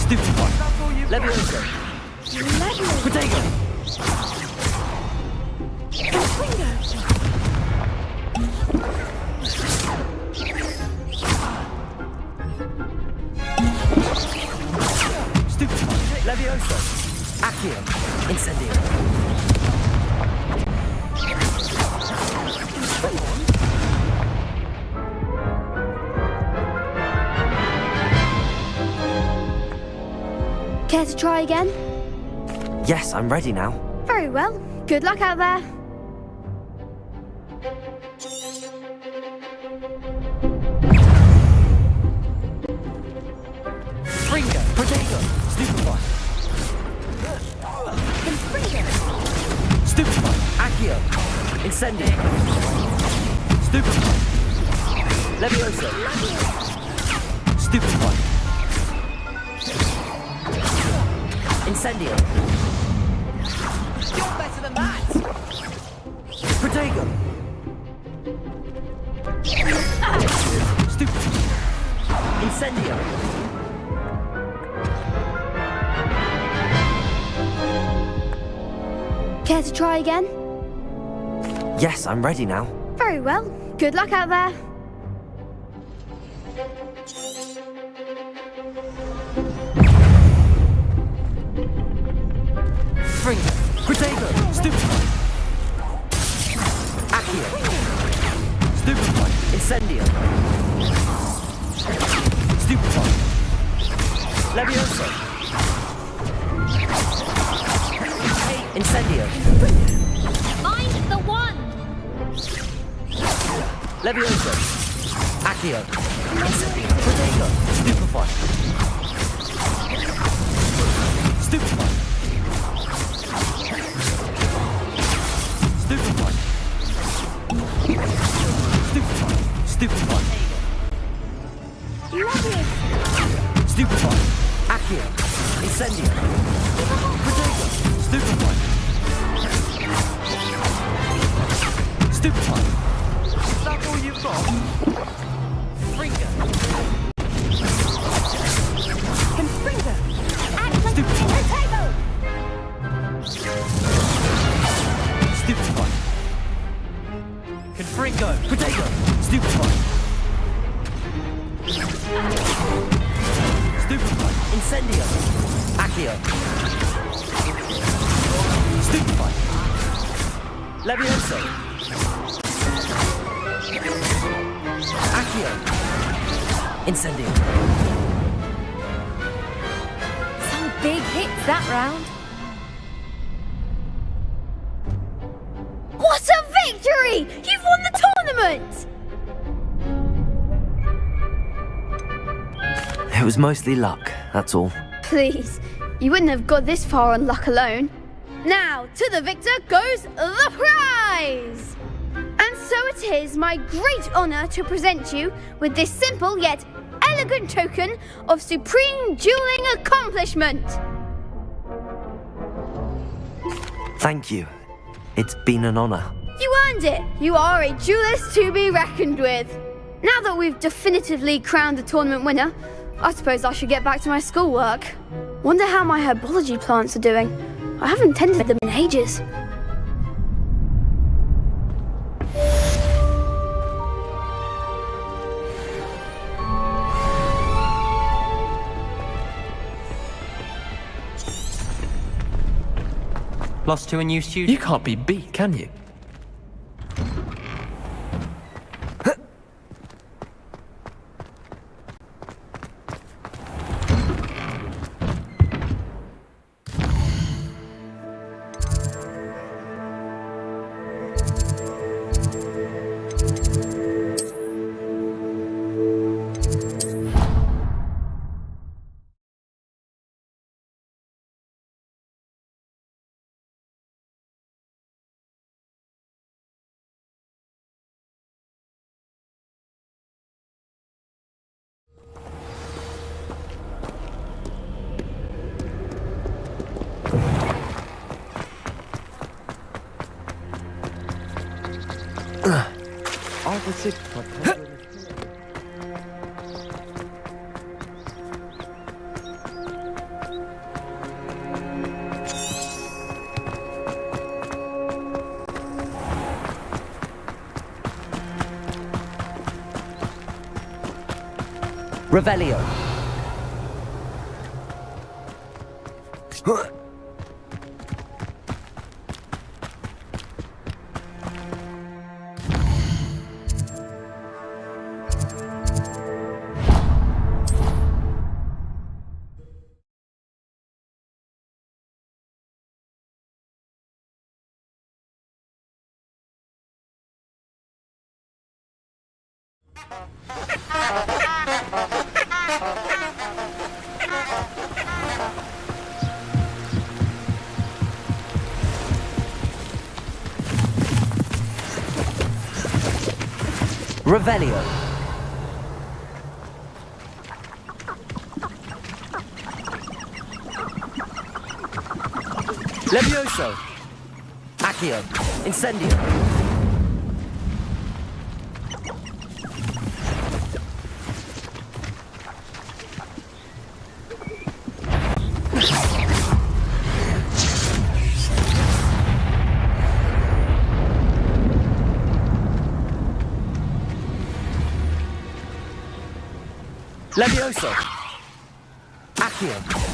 Stupefy. Levioso. Protego. Stupefy. Levioso. Accio. Incendio. Care to try again? Yes, I'm ready now. Very well. Good luck out there. Fringo. Protego. Stupefy. Stupefy. Accio. Incendio. Stupefy. Levioso. Stupefy. Incendio. You're better than that! Protego. Stupefy. Incendio. Care to try again? Yes, I'm ready now. Very well. Good luck out there. Fringo. Protego. Stupefy. Accio. Stupefy. Incendio. Stupefy. Levioso. Incendio. Find the wand. Levioso. Accio. Incendio. Protego. Stupefy. Stupefy. Stupefy. Stupefy. Stupefy. Stupefy. Accio. Incendio. Protego. Stupefy. Stupefy. Is that all you've got? Fringo. Confringo! Act like a Protego! Stupefy. Confringo. Protego. Stupefy. Stupefy. Incendio. Accio. Stupefy. Levioso. Accio. Incendio. Some big hits that round. What a victory! You've won the tournament! It was mostly luck, that's all. Please, you wouldn't have got this far on luck alone. Now, to the victor goes the prize! And so it is my great honour to present you with this simple yet elegant token of supreme dueling accomplishment. Thank you. It's been an honour. You earned it. You are a duelist to be reckoned with. Now that we've definitively crowned the tournament winner, I suppose I should get back to my schoolwork. Wonder how my herbology plants are doing. I haven't tended them in ages. Lost to a new student? You can't be beat, can you? Revelio. Revelio. Levioso. Accio. Incendio. Levioso. Accio.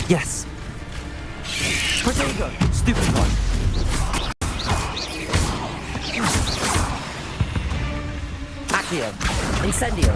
Yes. Protego. Stupid one. Accio. Incendio.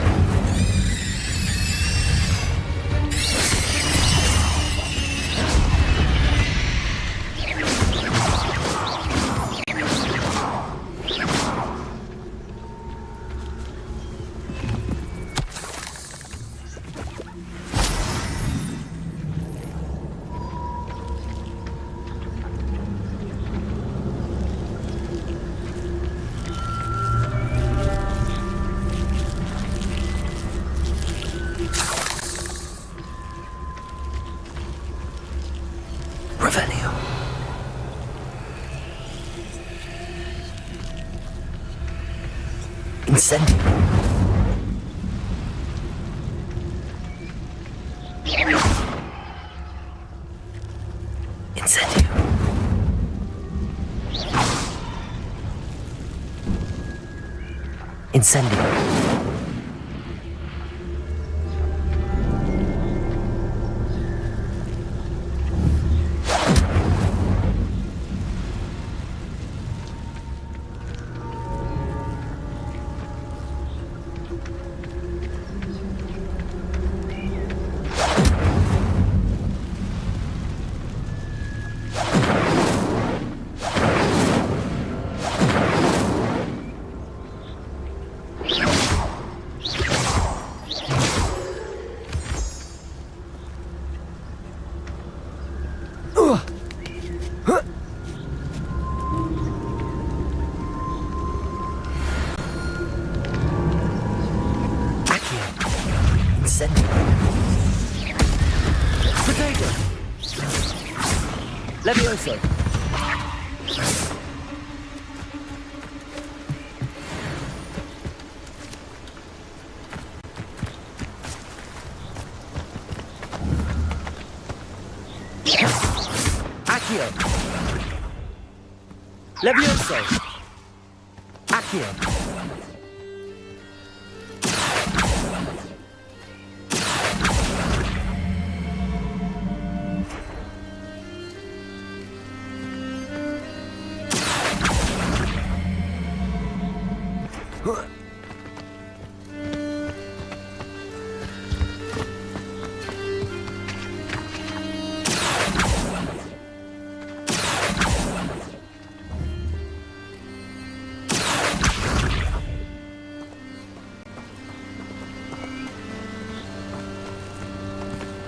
Incendio. Incendio. Incendio. Levioso. Accio. Levioso. Accio.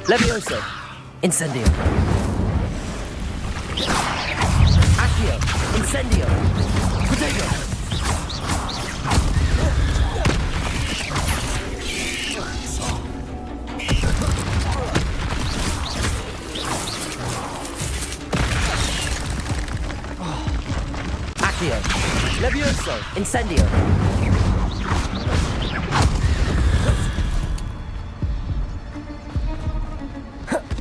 Levioso. Incendio. Accio. Incendio. Protego. Accio. Levioso. Incendio.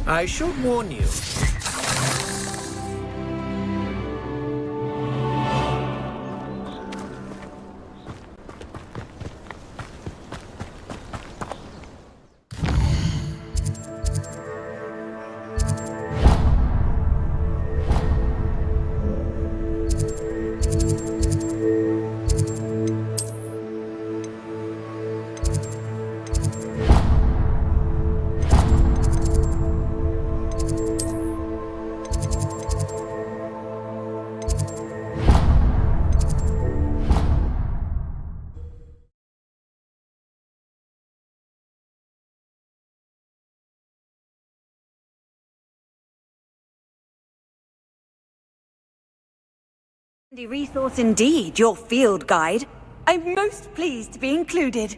I should warn you. Handy resource indeed, your field guide. I'm most pleased to be included.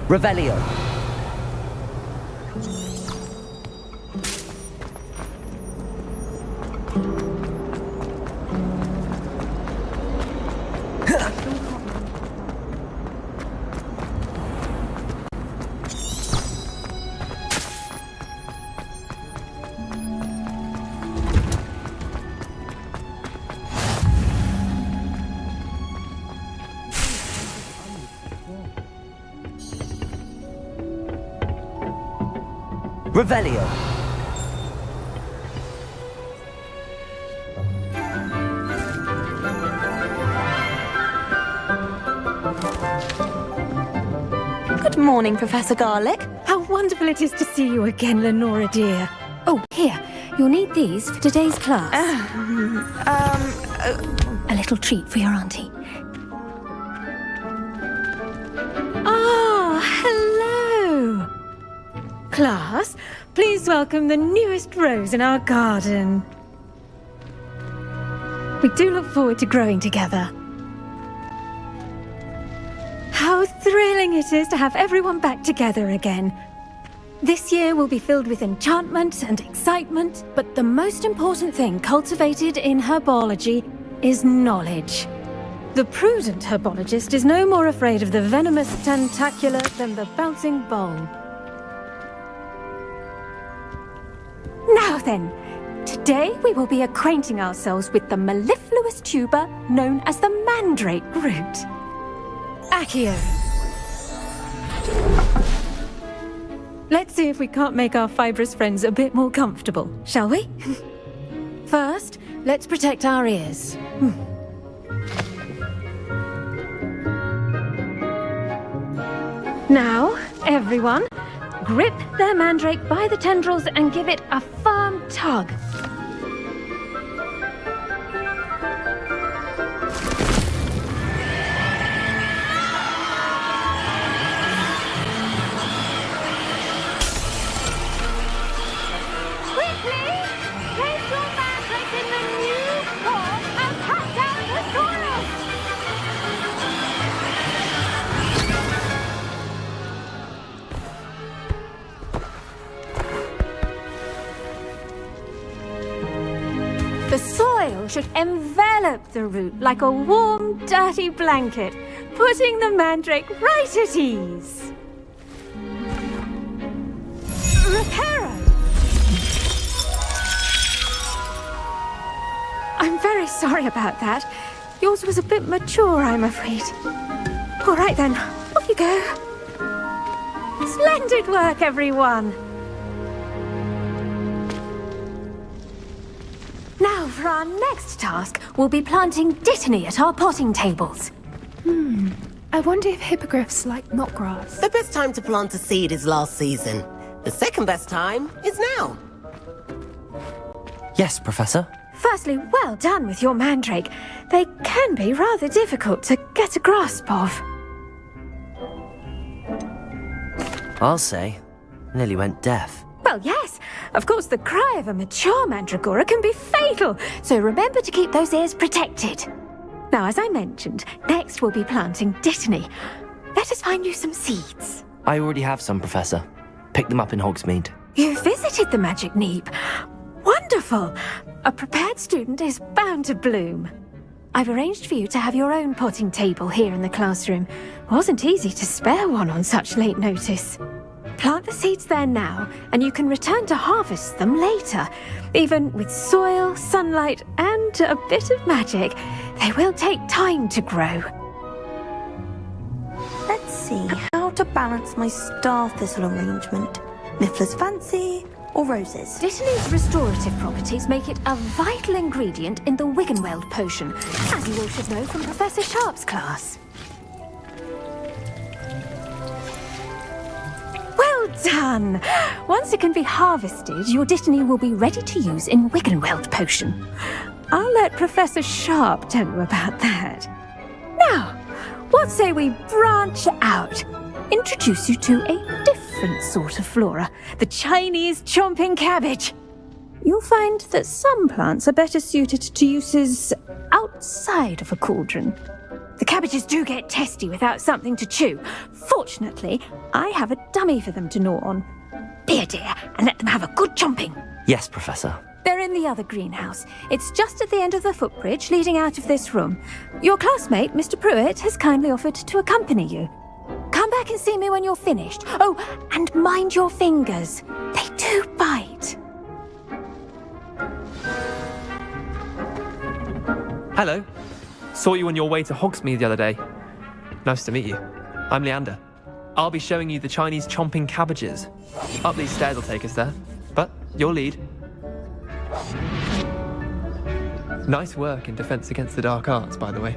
Revelio. Revelio. Good morning, Professor Garlic. How wonderful it is to see you again, Lenora dear. Oh, here, you'll need these for today's class. A little treat for your auntie. Class, please welcome the newest rose in our garden. We do look forward to growing together. How thrilling it is to have everyone back together again. This year will be filled with enchantment and excitement, but the most important thing cultivated in herbology is knowledge. The prudent herbologist is no more afraid of the venomous tentacula than the bouncing bulb. Now then, today we will be acquainting ourselves with the mellifluous tuber known as the mandrake root. Accio. Let's see if we can't make our fibrous friends a bit more comfortable, shall we? First, let's protect our ears. Now, everyone, grip their mandrake by the tendrils and give it a firm tug. The soil should envelop the root like a warm, dirty blanket, putting the mandrake right at ease. Reparo! I'm very sorry about that. Yours was a bit mature, I'm afraid. All right then, off you go. Splendid work, everyone! Now, for our next task, we'll be planting dittany at our potting tables. I wonder if hippogriffs like knotgrass. The best time to plant a seed is last season. The second best time is now. Yes, Professor. Firstly, well done with your mandrake. They can be rather difficult to get a grasp of. I'll say. Nearly went deaf. Well, yes. Of course, the cry of a mature mandragora can be fatal, so remember to keep those ears protected. Now, as I mentioned, next we'll be planting dittany. Let us find you some seeds. I already have some, Professor. Picked them up in Hogsmeade. You visited the Magic Neep. Wonderful! A prepared student is bound to bloom. I've arranged for you to have your own potting table here in the classroom. Wasn't easy to spare one on such late notice. Plant the seeds there now, and you can return to harvest them later. Even with soil, sunlight, and a bit of magic, they will take time to grow. Let's see how to balance my star thistle arrangement. Niffler's fancy or roses? Dittany's restorative properties make it a vital ingredient in the Wiggenweld potion, as you all should know from Professor Sharp's class. Well done! Once it can be harvested, your dittany will be ready to use in Wiggenweld potion. I'll let Professor Sharp tell you about that. Now, what say we branch out? Introduce you to a different sort of flora, the Chinese chomping cabbage. You'll find that some plants are better suited to uses outside of a cauldron. The cabbages do get testy without something to chew. Fortunately, I have a dummy for them to gnaw on. Be a dear and let them have a good chomping. Yes, Professor. They're in the other greenhouse. It's just at the end of the footbridge leading out of this room. Your classmate, Mr. Pruitt, has kindly offered to accompany you. Come back and see me when you're finished. Oh, and mind your fingers. They do bite. Hello. Saw you on your way to Hogsmeade the other day. Nice to meet you. I'm Leander. I'll be showing you the Chinese chomping cabbages. Up these stairs will take us there. But your lead. Nice work in Defense Against the Dark Arts, by the way.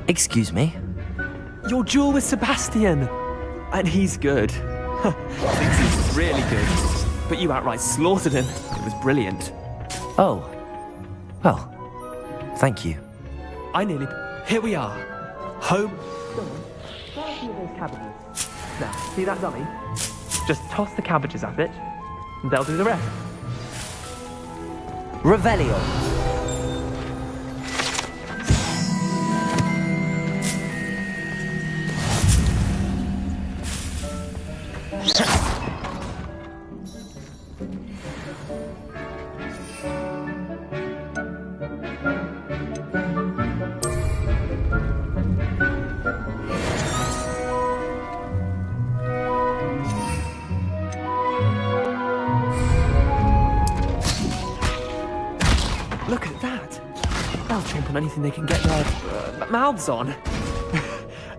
Excuse me? Your duel with Sebastian! And he's good. Thinks he's really good. But you outright slaughtered him. It was brilliant. Oh. Well, thank you. Here we are. Home. Go on. Start a few of those cabbages. Now, see that dummy? Just toss the cabbages at it, and they'll do the rest. Revelio. Look at that! They'll chomp on anything they can get their mouths on.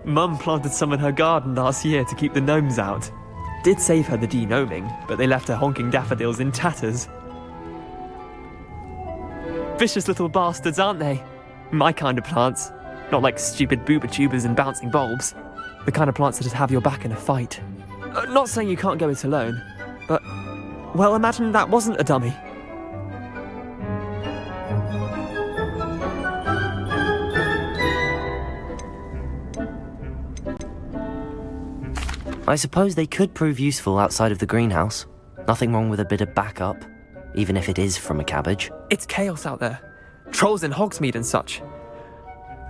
Mum planted some in her garden last year to keep the gnomes out. Did save her the de-gnoming, but they left her honking daffodils in tatters. Vicious little bastards, aren't they? My kind of plants. Not like stupid booba tubers and bouncing bulbs. The kind of plants that just have your back in a fight. Not saying you can't go it alone, but... well, imagine that wasn't a dummy. I suppose they could prove useful outside of the greenhouse. Nothing wrong with a bit of backup, even if it is from a cabbage. It's chaos out there. Trolls in Hogsmeade and such.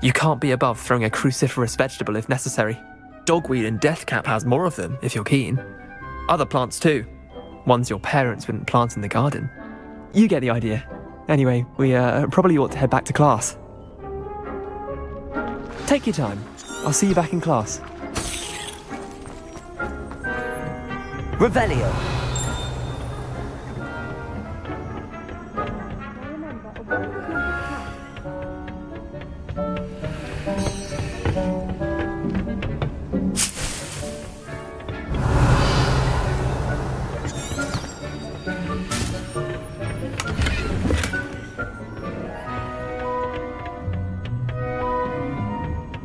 You can't be above throwing a cruciferous vegetable if necessary. Dogweed and deathcap has more of them, if you're keen. Other plants too. Ones your parents wouldn't plant in the garden. You get the idea. Anyway, we probably ought to head back to class. Take your time. I'll see you back in class. Revelio.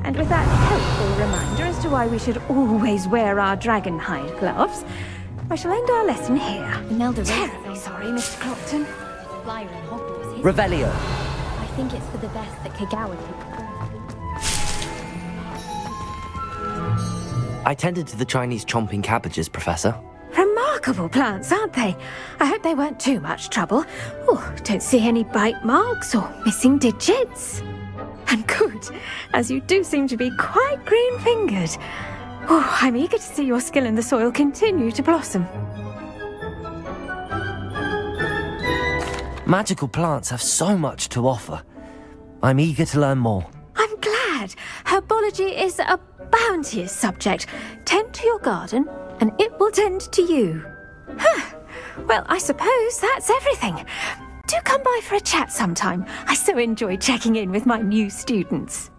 And with that helpful reminder as to why we should always wear our dragon hide gloves, I shall end our lesson here. Terribly sorry, Mr. Clopton. Flyer in Hogwarts. Revelio. I think it's for the best that Kagawa takes I tended to the Chinese chomping cabbages, Professor. Remarkable plants, aren't they? I hope they weren't too much trouble. Oh, don't see any bite marks or missing digits. And good, as you do seem to be quite green-fingered. Oh, I'm eager to see your skill in the soil continue to blossom. Magical plants have so much to offer. I'm eager to learn more. I'm glad. Herbology is a bounteous subject. Tend to your garden, and it will tend to you. Well, I suppose that's everything. Do come by for a chat sometime. I so enjoy checking in with my new students.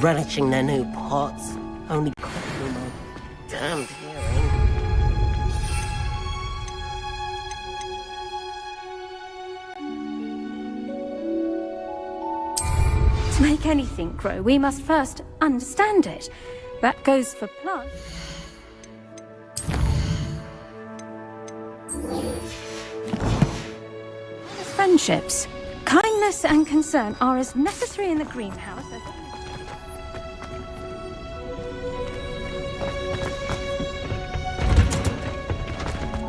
relishing their new pots. Only cost me my damned hearing. To make anything grow, we must first understand it. That goes for plants. As friendships, kindness and concern are as necessary in the greenhouse as...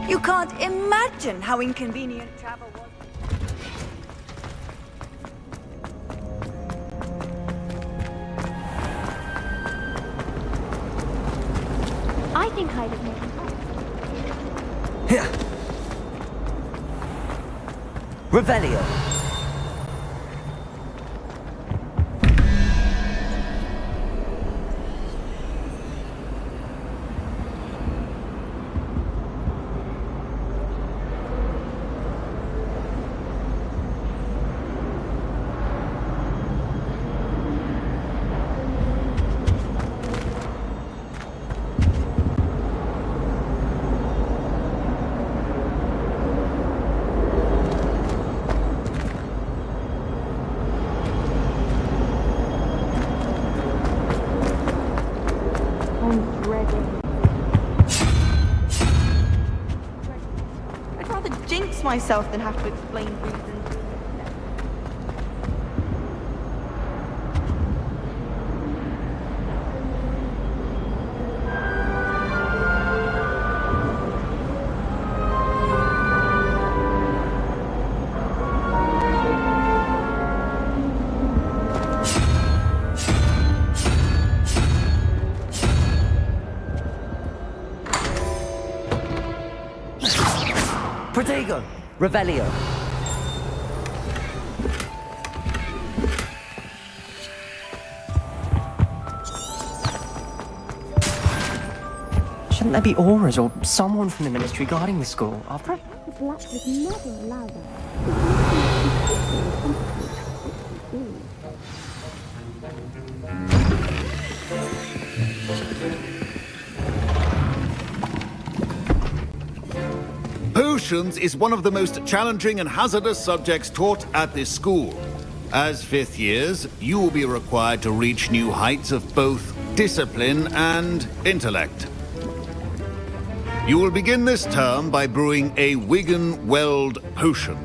You can't imagine how inconvenient travel was. I think I'd have made it. Here. Revelio. I'd rather jinx myself than have to explain reasons. Protego. Revelio. Shouldn't there be auras or someone from the ministry guarding the school? After Potions is one of the most challenging and hazardous subjects taught at this school. As fifth years, you will be required to reach new heights of both discipline and intellect. You will begin this term by brewing a Wigan-Weld potion.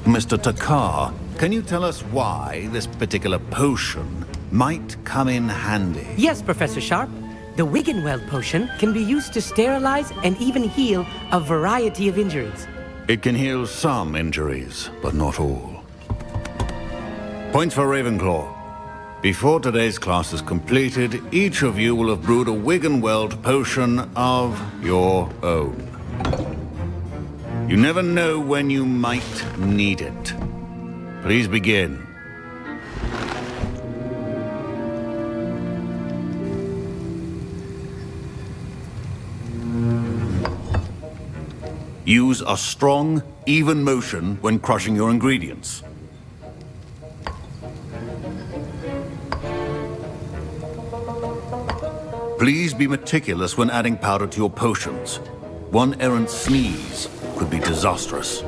Mr. Takar, can you tell us why this particular potion might come in handy? Yes, Professor Sharp. The Wigan-Weld potion can be used to sterilize and even heal a variety of injuries. It can heal some injuries, but not all. Points for Ravenclaw. Before today's class is completed, each of you will have brewed a Wigan-Weld potion of your own. You never know when you might need it. Please begin. Use a strong, even motion when crushing your ingredients. Please be meticulous when adding powder to your potions. One errant sneeze could be disastrous.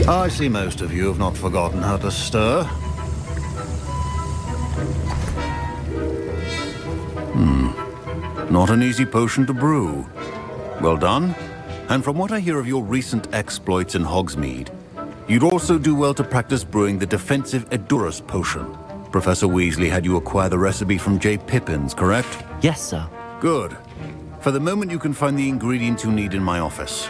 I see most of you have not forgotten how to stir. Not an easy potion to brew. Well done. And from what I hear of your recent exploits in Hogsmeade, you'd also do well to practice brewing the defensive Edurus potion. Professor Weasley had you acquire the recipe from J. Pippins, correct? Yes, sir. Good. For the moment, you can find the ingredients you need in my office.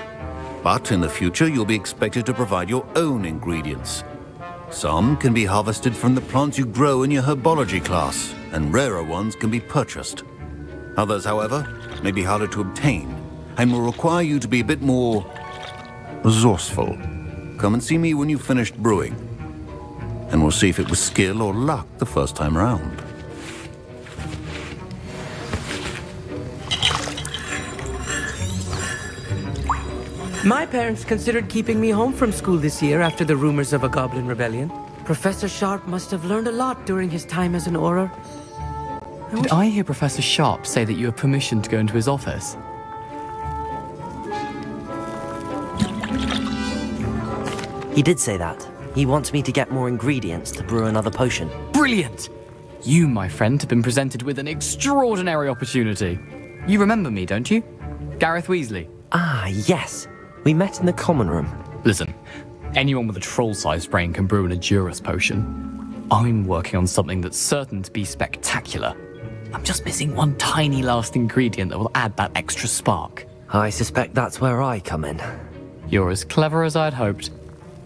But in the future, you'll be expected to provide your own ingredients. Some can be harvested from the plants you grow in your herbology class, and rarer ones can be purchased. Others, however, may be harder to obtain, and will require you to be a bit more resourceful. Come and see me when you've finished brewing, and we'll see if it was skill or luck the first time round. My parents considered keeping me home from school this year after the rumors of a goblin rebellion. Professor Sharp must have learned a lot during his time as an Auror. Did I hear Professor Sharp say that you have permission to go into his office? He did say that. He wants me to get more ingredients to brew another potion. Brilliant! You, my friend, have been presented with an extraordinary opportunity. You remember me, don't you? Gareth Weasley. Ah, yes. We met in the common room. Listen, anyone with a troll-sized brain can brew an Edurus potion. I'm working on something that's certain to be spectacular. I'm just missing one tiny last ingredient that will add that extra spark. I suspect that's where I come in. You're as clever as I'd hoped.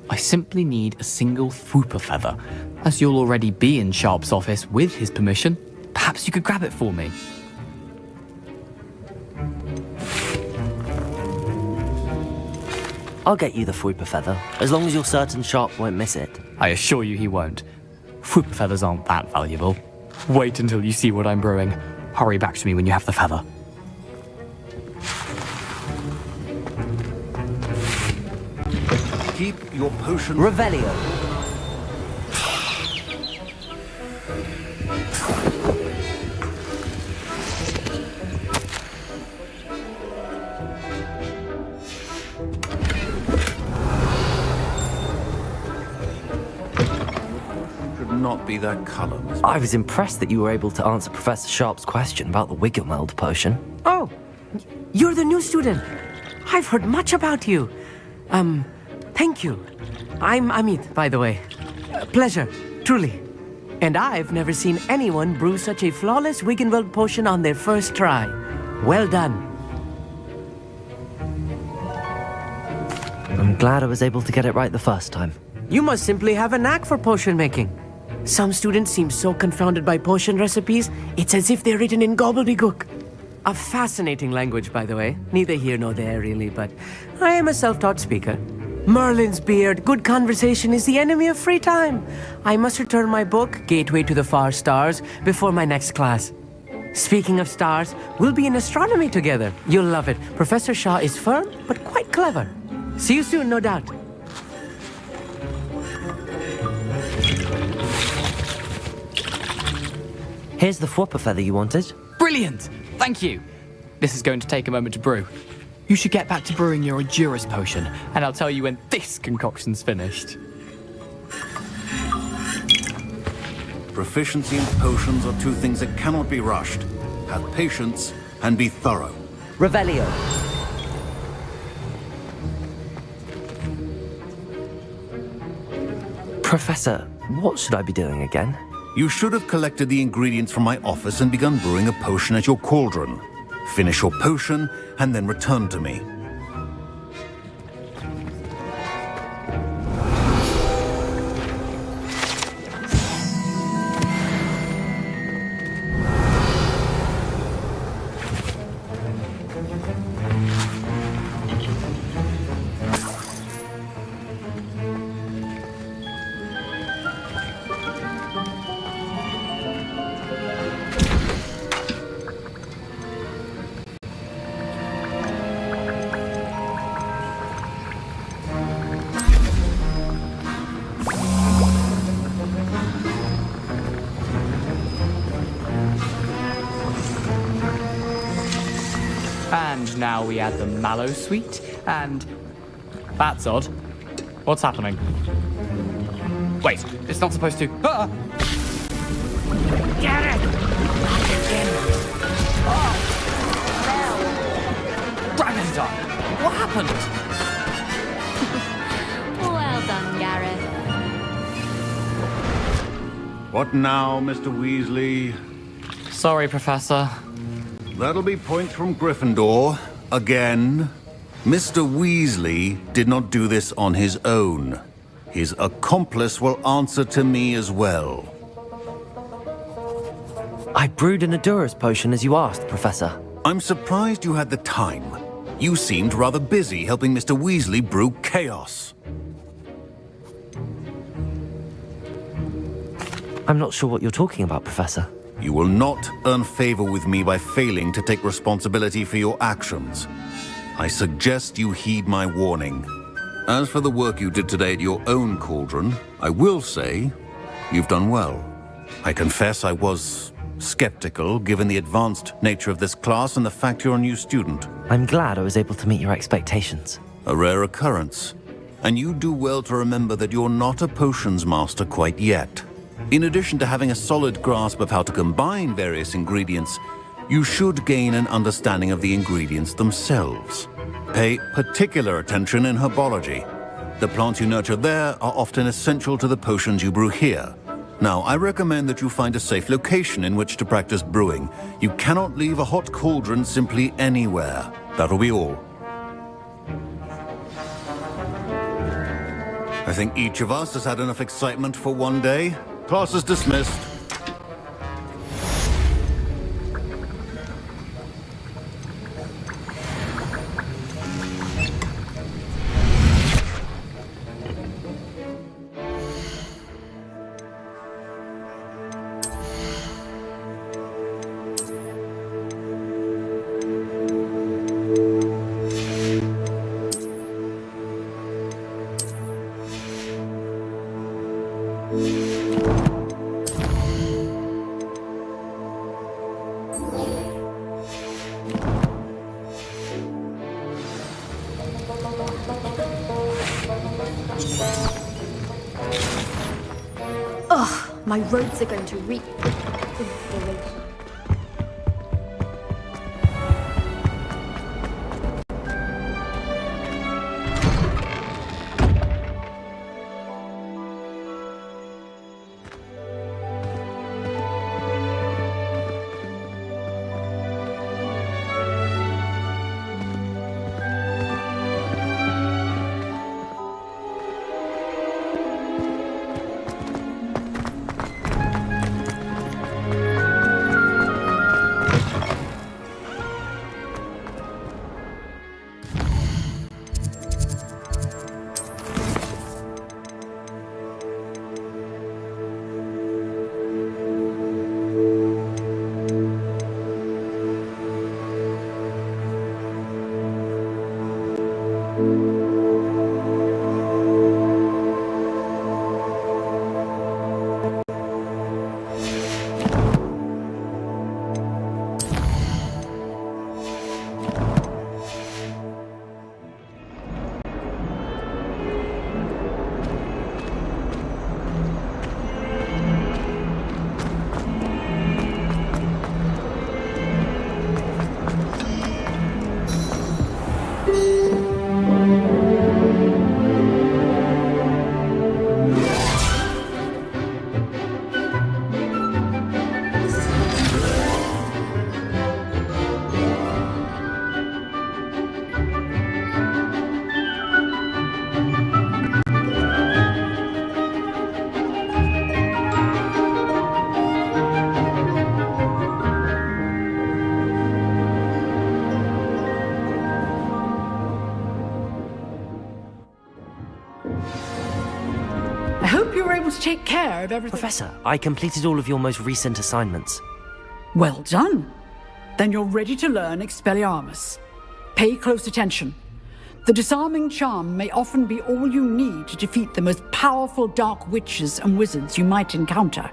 I simply need a single Fwooper feather. As you'll already be in Sharp's office with his permission, perhaps you could grab it for me. I'll get you the Fwooper feather, as long as you're certain Sharp won't miss it. I assure you he won't. Fwooper feathers aren't that valuable. Wait until you see what I'm brewing. Hurry back to me when you have the feather. Keep your potion... Revelio. Not be that color. I was impressed that you were able to answer Professor Sharp's question about the Wiggenweld potion. Oh, you're the new student. I've heard much about you. Thank you. I'm Amit, by the way. Pleasure, truly. And I've never seen anyone brew such a flawless Wiggenweld potion on their first try. Well done. I'm glad I was able to get it right the first time. You must simply have a knack for potion making. Some students seem so confounded by potion recipes, it's as if they're written in gobbledygook. A fascinating language, by the way. Neither here nor there, really, but I am a self-taught speaker. Merlin's beard, good conversation is the enemy of free time. I must return my book, Gateway to the Far Stars, before my next class. Speaking of stars, we'll be in astronomy together. You'll love it. Professor Shah is firm, but quite clever. See you soon, no doubt. Here's the Fwooper feather you wanted. Brilliant! Thank you! This is going to take a moment to brew. You should get back to brewing your Edurus potion, and I'll tell you when this concoction's finished. Proficiency in potions are two things that cannot be rushed. Have patience and be thorough. Revelio. Professor, what should I be doing again? You should have collected the ingredients from my office and begun brewing a potion at your cauldron. Finish your potion and then return to me. And now we add the mallow sweet, and... That's odd. What's happening? Wait, it's not supposed to... Ah! Get it! Dragon Dog! What happened? Well done, Gareth. What now, Mr. Weasley? Sorry, Professor. That'll be points from Gryffindor. Again. Mr. Weasley did not do this on his own. His accomplice will answer to me as well. I brewed an Adurus potion as you asked, Professor. I'm surprised you had the time. You seemed rather busy helping Mr. Weasley brew chaos. I'm not sure what you're talking about, Professor. You will not earn favor with me by failing to take responsibility for your actions. I suggest you heed my warning. As for the work you did today at your own cauldron, I will say you've done well. I confess I was skeptical, given the advanced nature of this class and the fact you're a new student. I'm glad I was able to meet your expectations. A rare occurrence. And you do well to remember that you're not a potions master quite yet. In addition to having a solid grasp of how to combine various ingredients, you should gain an understanding of the ingredients themselves. Pay particular attention in herbology. The plants you nurture there are often essential to the potions you brew here. Now, I recommend that you find a safe location in which to practice brewing. You cannot leave a hot cauldron simply anywhere. That'll be all. I think each of us has had enough excitement for one day. Class is dismissed. Ugh, my roads are going to reek. I hope you were able to take care of everything. Professor, I completed all of your most recent assignments. Well done. Then you're ready to learn Expelliarmus. Pay close attention. The disarming charm may often be all you need to defeat the most powerful dark witches and wizards you might encounter.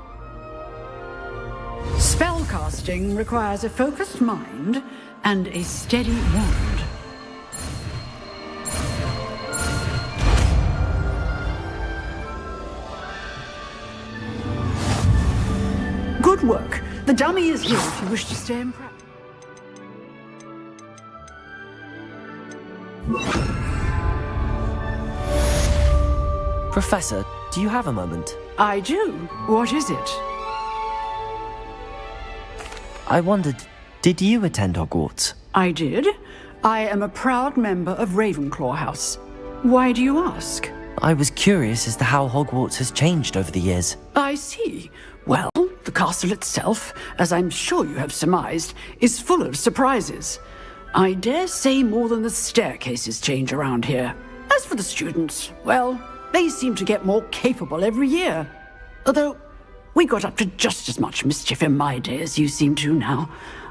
Spellcasting requires a focused mind and a steady wand. Good work. The dummy is here if you wish to stay in practice. Professor, do you have a moment? I do. What is it? I wondered, did you attend Hogwarts? I did. I am a proud member of Ravenclaw House. Why do you ask? I was curious as to how Hogwarts has changed over the years. I see. Well, the castle itself, as I'm sure you have surmised, is full of surprises. I dare say more than the staircases change around here. As for the students, well, they seem to get more capable every year. Although, we got up to just as much mischief in my day as you seem to now.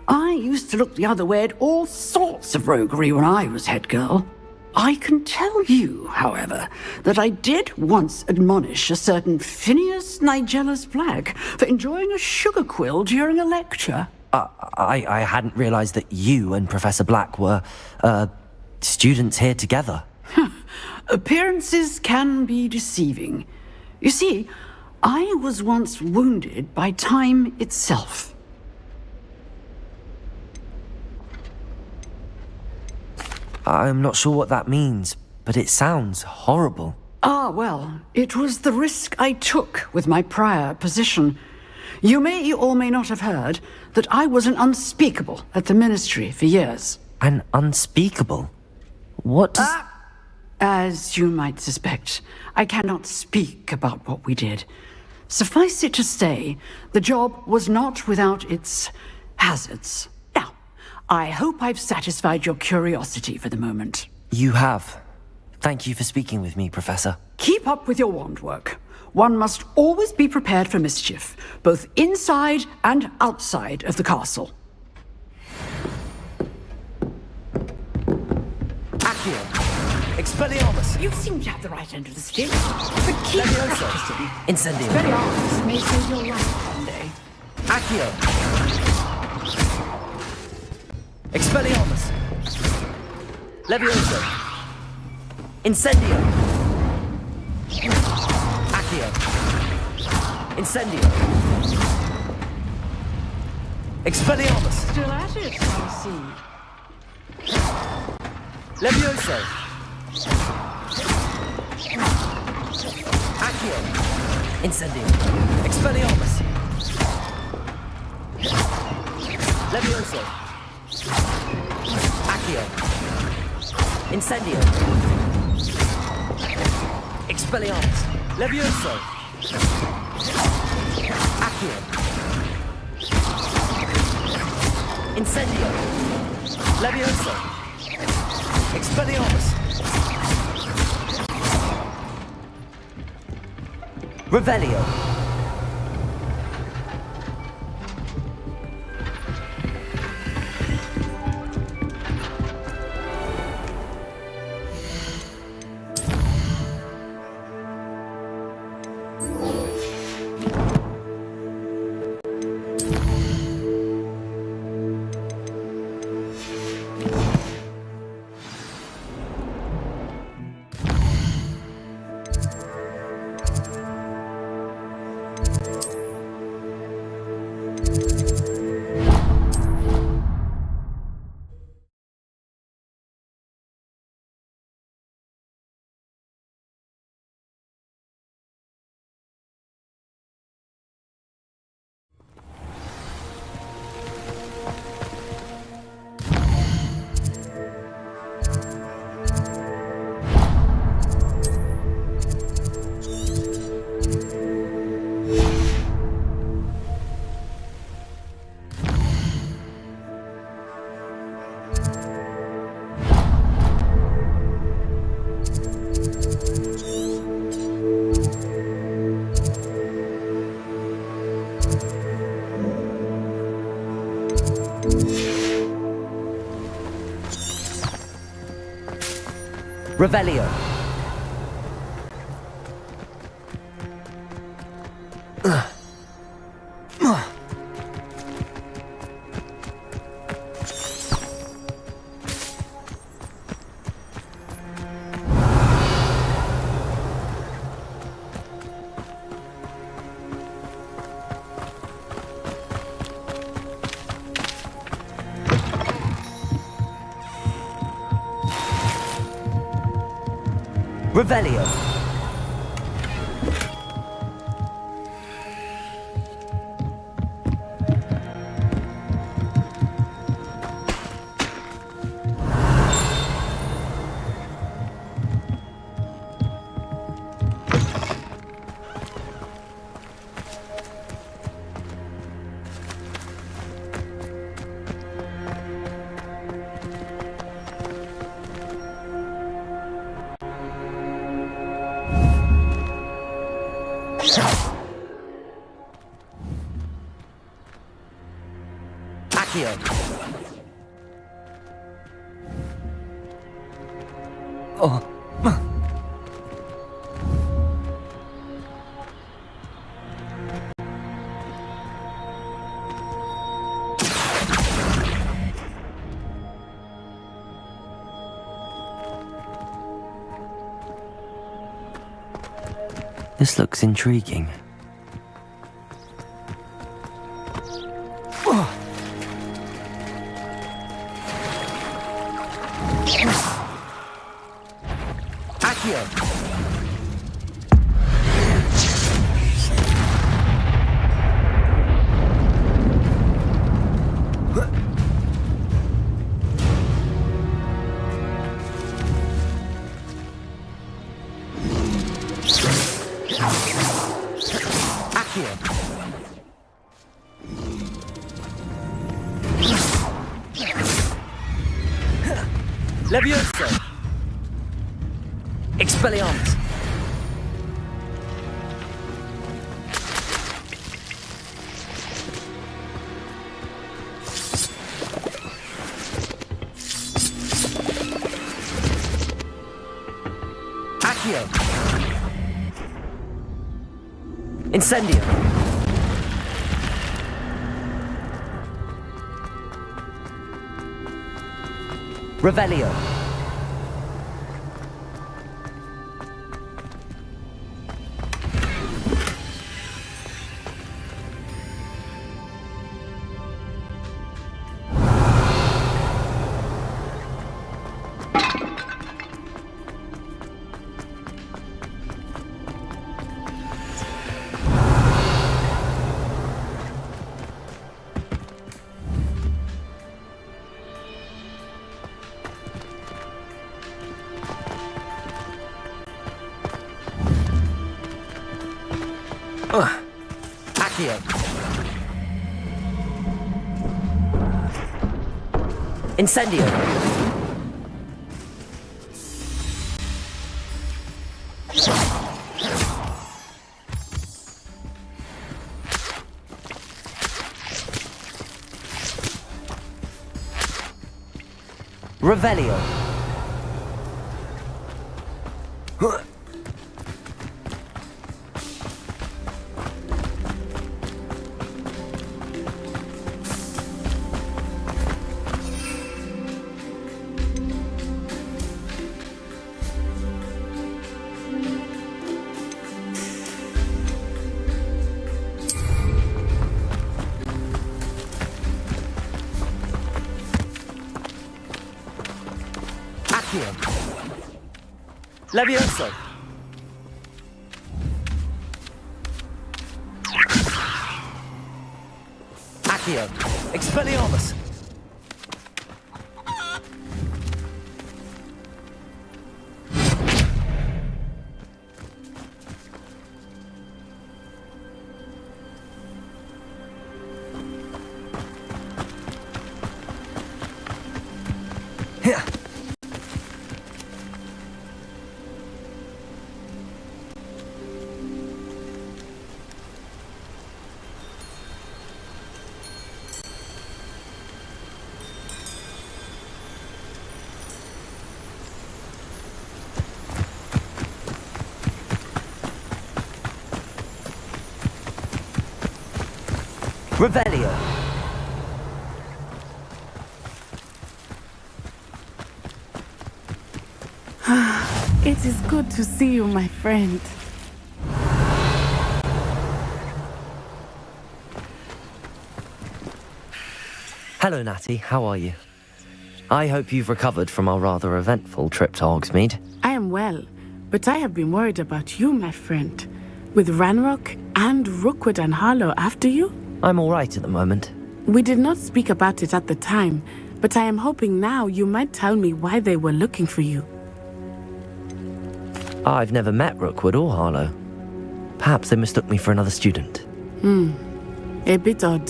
I used to look the other way at all sorts of roguery when I was head girl. I can tell you, however, that I did once admonish a certain Phineas Nigellus Black for enjoying a sugar quill during a lecture. I hadn't realized that you and Professor Black were, students here together. Appearances can be deceiving. You see, I was once wounded by time itself. I'm not sure what that means, but it sounds horrible. Ah, well, it was the risk I took with my prior position. You may or may not have heard that I was an unspeakable at the Ministry for years. An unspeakable? What does... As you might suspect, I cannot speak about what we did. Suffice it to say, the job was not without its hazards. Now, I hope I've satisfied your curiosity for the moment. You have. Thank you for speaking with me, Professor. Keep up with your wand work. One must always be prepared for mischief, both inside and outside of the castle. Accio! Expelliarmus! You seem to have the right end of the stick. But keep practicing. Incendio. Expelliarmus may save your life one day. Accio! Expelliarmus! Levioso! Incendio! Accio! Incendio! Expelliarmus! Still at it, I see. Levioso! Accio! Incendio! Expelliarmus! Levioso! Accio! Incendio! Expelliarmus! Levioso! Accio! Incendio! Levioso! Expelliarmus! Revelio! Revelio. Revelio. Accio. Oh. This looks intriguing. Accio. Levioso! Expelliarmus! Accio! Incendio! Revelio! Accio. Incendio. Revelio. Levioso! Accio! Expelliarmus! Here! Revelio. It is good to see you, my friend. Hello, Natty. How are you? I hope you've recovered from our rather eventful trip to Hogsmeade. I am well, but I have been worried about you, my friend. With Ranrock and Rookwood and Harlow after you? I'm all right at the moment. We did not speak about it at the time, but I am hoping now you might tell me why they were looking for you. I've never met Rookwood or Harlow. Perhaps they mistook me for another student. A bit odd.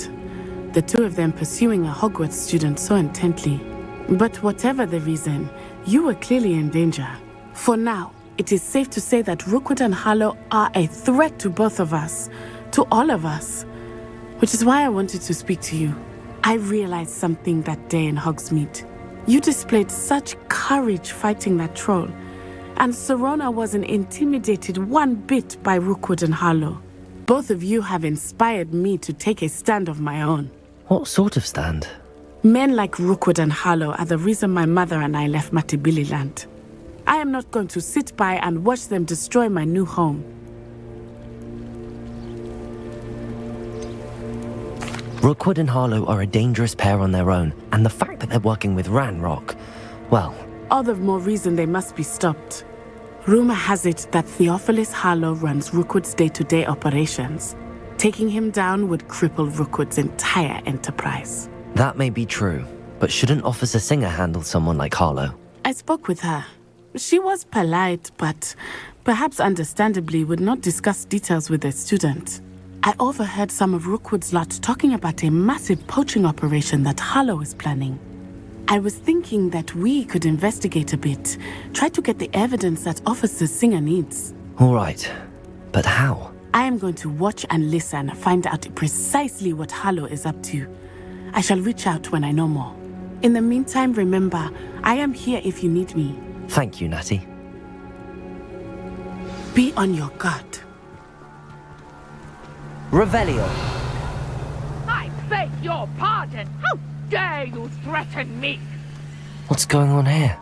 The two of them pursuing a Hogwarts student so intently. But whatever the reason, you were clearly in danger. For now, it is safe to say that Rookwood and Harlow are a threat to both of us. To all of us. Which is why I wanted to speak to you. I realized something that day in Hogsmeade. You displayed such courage fighting that troll, and Serona wasn't intimidated one bit by Rookwood and Harlow. Both of you have inspired me to take a stand of my own. What sort of stand? Men like Rookwood and Harlow are the reason my mother and I left Matibili land. I am not going to sit by and watch them destroy my new home. Rookwood and Harlow are a dangerous pair on their own, and the fact that they're working with Ranrock, well... All the more reason they must be stopped. Rumor has it that Theophilus Harlow runs Rookwood's day-to-day operations. Taking him down would cripple Rookwood's entire enterprise. That may be true, but shouldn't Officer Singer handle someone like Harlow? I spoke with her. She was polite, but perhaps understandably would not discuss details with a student. I overheard some of Rookwood's lot talking about a massive poaching operation that Harlow is planning. I was thinking that we could investigate a bit, try to get the evidence that Officer Singer needs. All right, but how? I am going to watch and listen, find out precisely what Harlow is up to. I shall reach out when I know more. In the meantime, remember, I am here if you need me. Thank you, Natty. Be on your guard. Revelio. I beg your pardon. How dare you threaten me? What's going on here?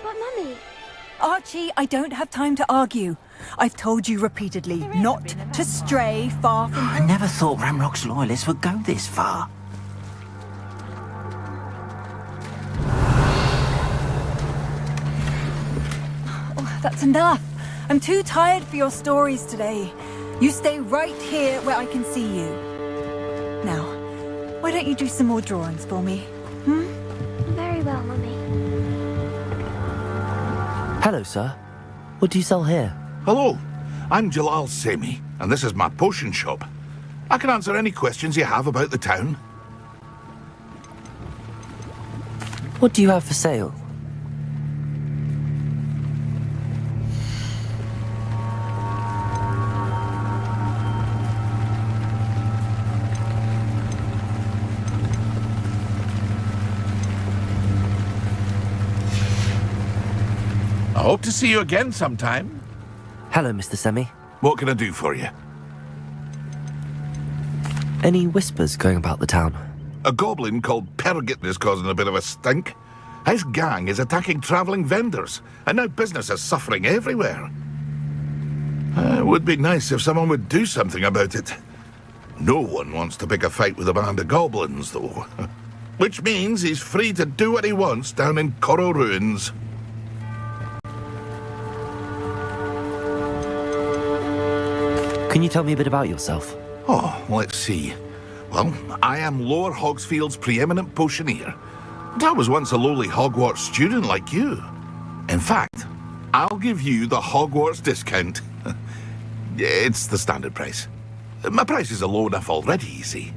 But Mummy... Archie, I don't have time to argue. I've told you repeatedly not to stray far from... I never thought Ramrock's loyalists would go this far. That's enough. I'm too tired for your stories today. You stay right here where I can see you. Now, why don't you do some more drawings for me? Very well, Mummy. Hello, sir. What do you sell here? Hello, I'm Jalal Semi, and this is my potion shop. I can answer any questions you have about the town. What do you have for sale? I hope to see you again sometime. Hello, Mr. Semi. What can I do for you? Any whispers going about the town? A goblin called Pergit is causing a bit of a stink. His gang is attacking travelling vendors, and now business is suffering everywhere. It would be nice if someone would do something about it. No one wants to pick a fight with a band of goblins, though. Which means he's free to do what he wants down in Coral Ruins. Can you tell me a bit about yourself? Oh, let's see. Well, I am Lower Hogsfield's preeminent potioneer. But I was once a lowly Hogwarts student like you. In fact, I'll give you the Hogwarts discount. It's the standard price. My prices are low enough already, you see.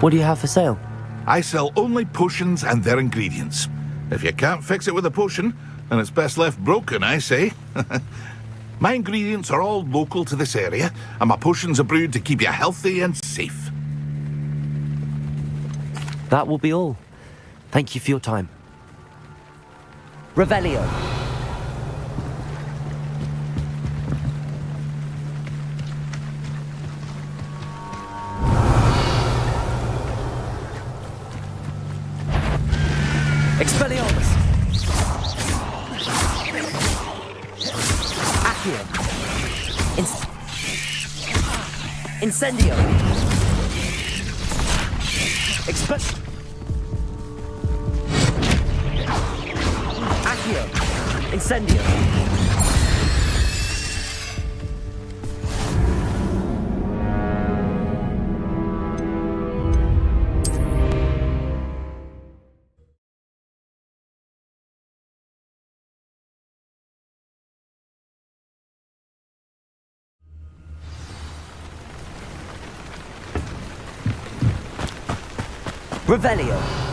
What do you have for sale? I sell only potions and their ingredients. If you can't fix it with a potion, then it's best left broken, I say. My ingredients are all local to this area, and my potions are brewed to keep you healthy and safe. That will be all. Thank you for your time. Revelio. Expelliarmus! Accio! Incendio! Accio! Incendio! Revelio.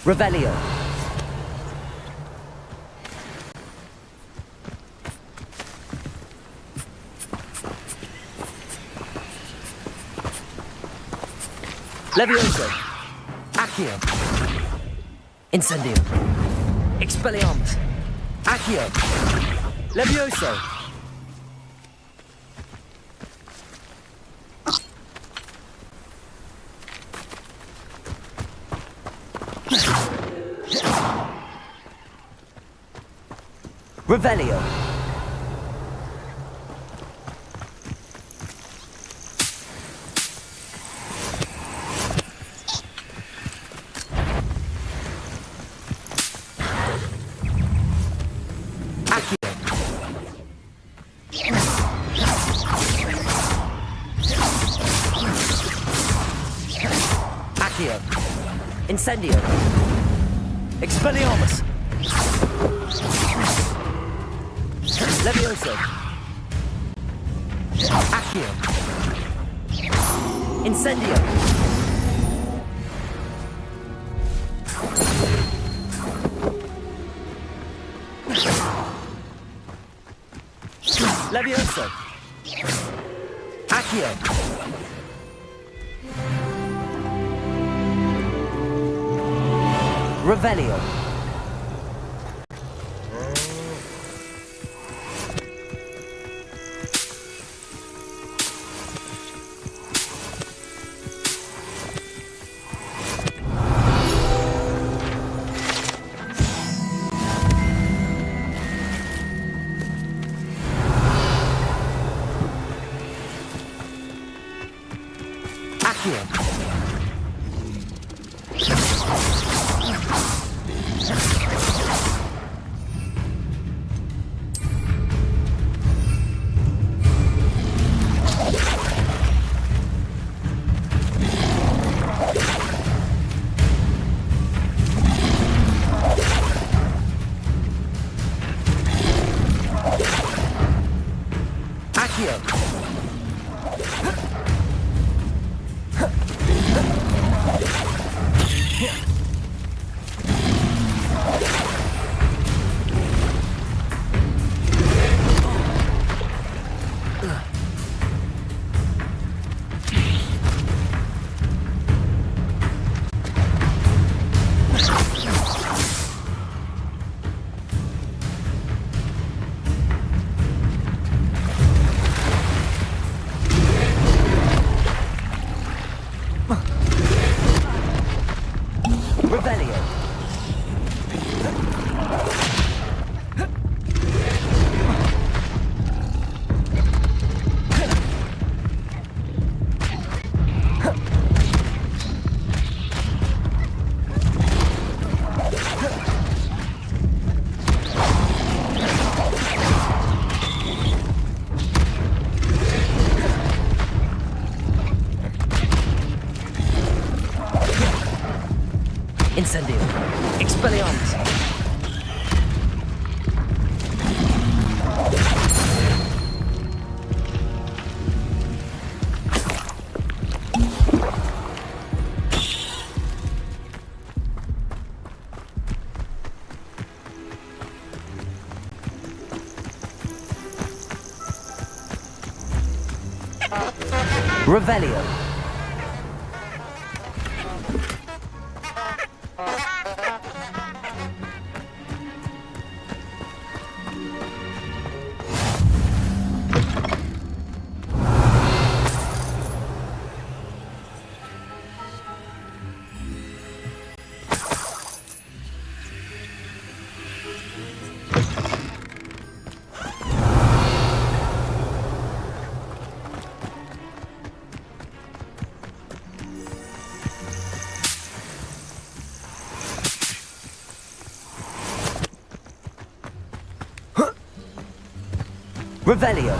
Revelio. Levioso. Accio. Incendio. Expelliarmus. Accio. Levioso. Revelio. Accio. Accio. Incendio. Expelliarmus. Levioso. Accio. Incendio. Levioso. Accio. Revelio. Revelio. Revelio.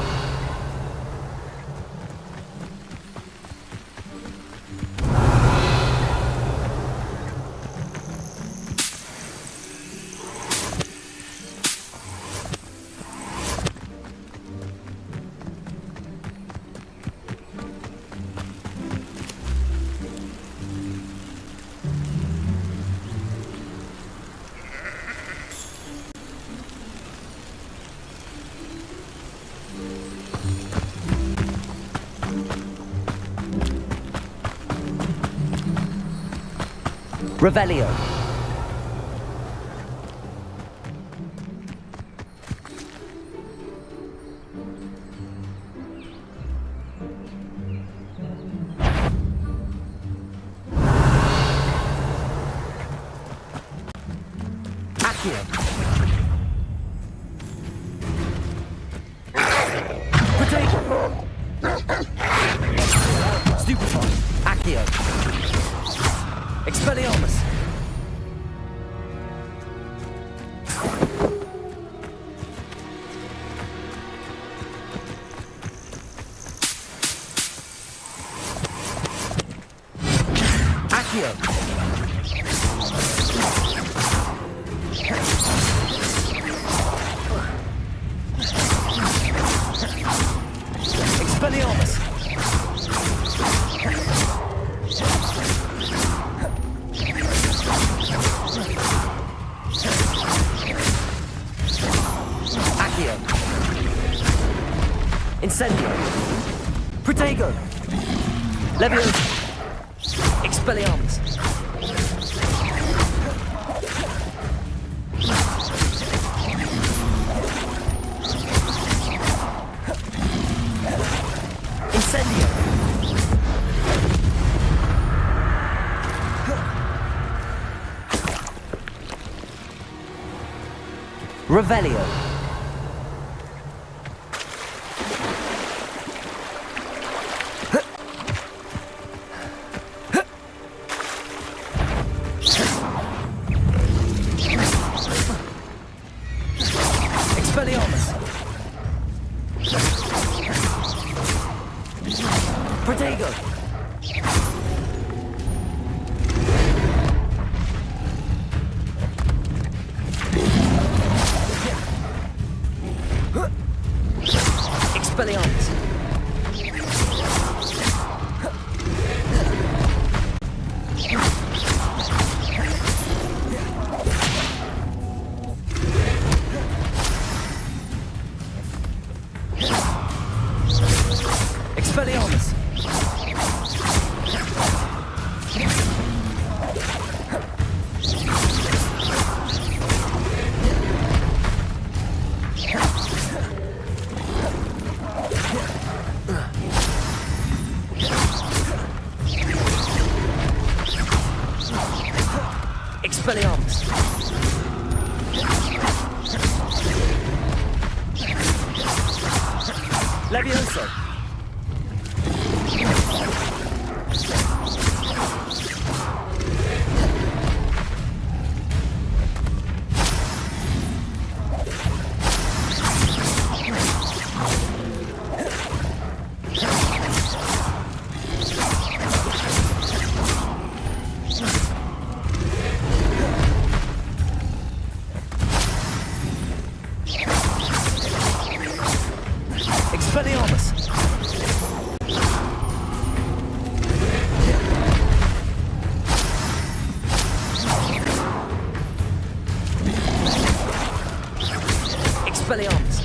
Revelio. Accio. Potato. Stupefy. Accio. Expelliarmus. Accio. Expelliarmus. Accio. Incendio. Protego. Leviosa. Expelliarmus. Incendio. Revelio. Expelliarmus. Protego. Expelliarmus. Expelliarmus. Expelliarmus. Leviosa. Expelliarmus. Expelliarmus.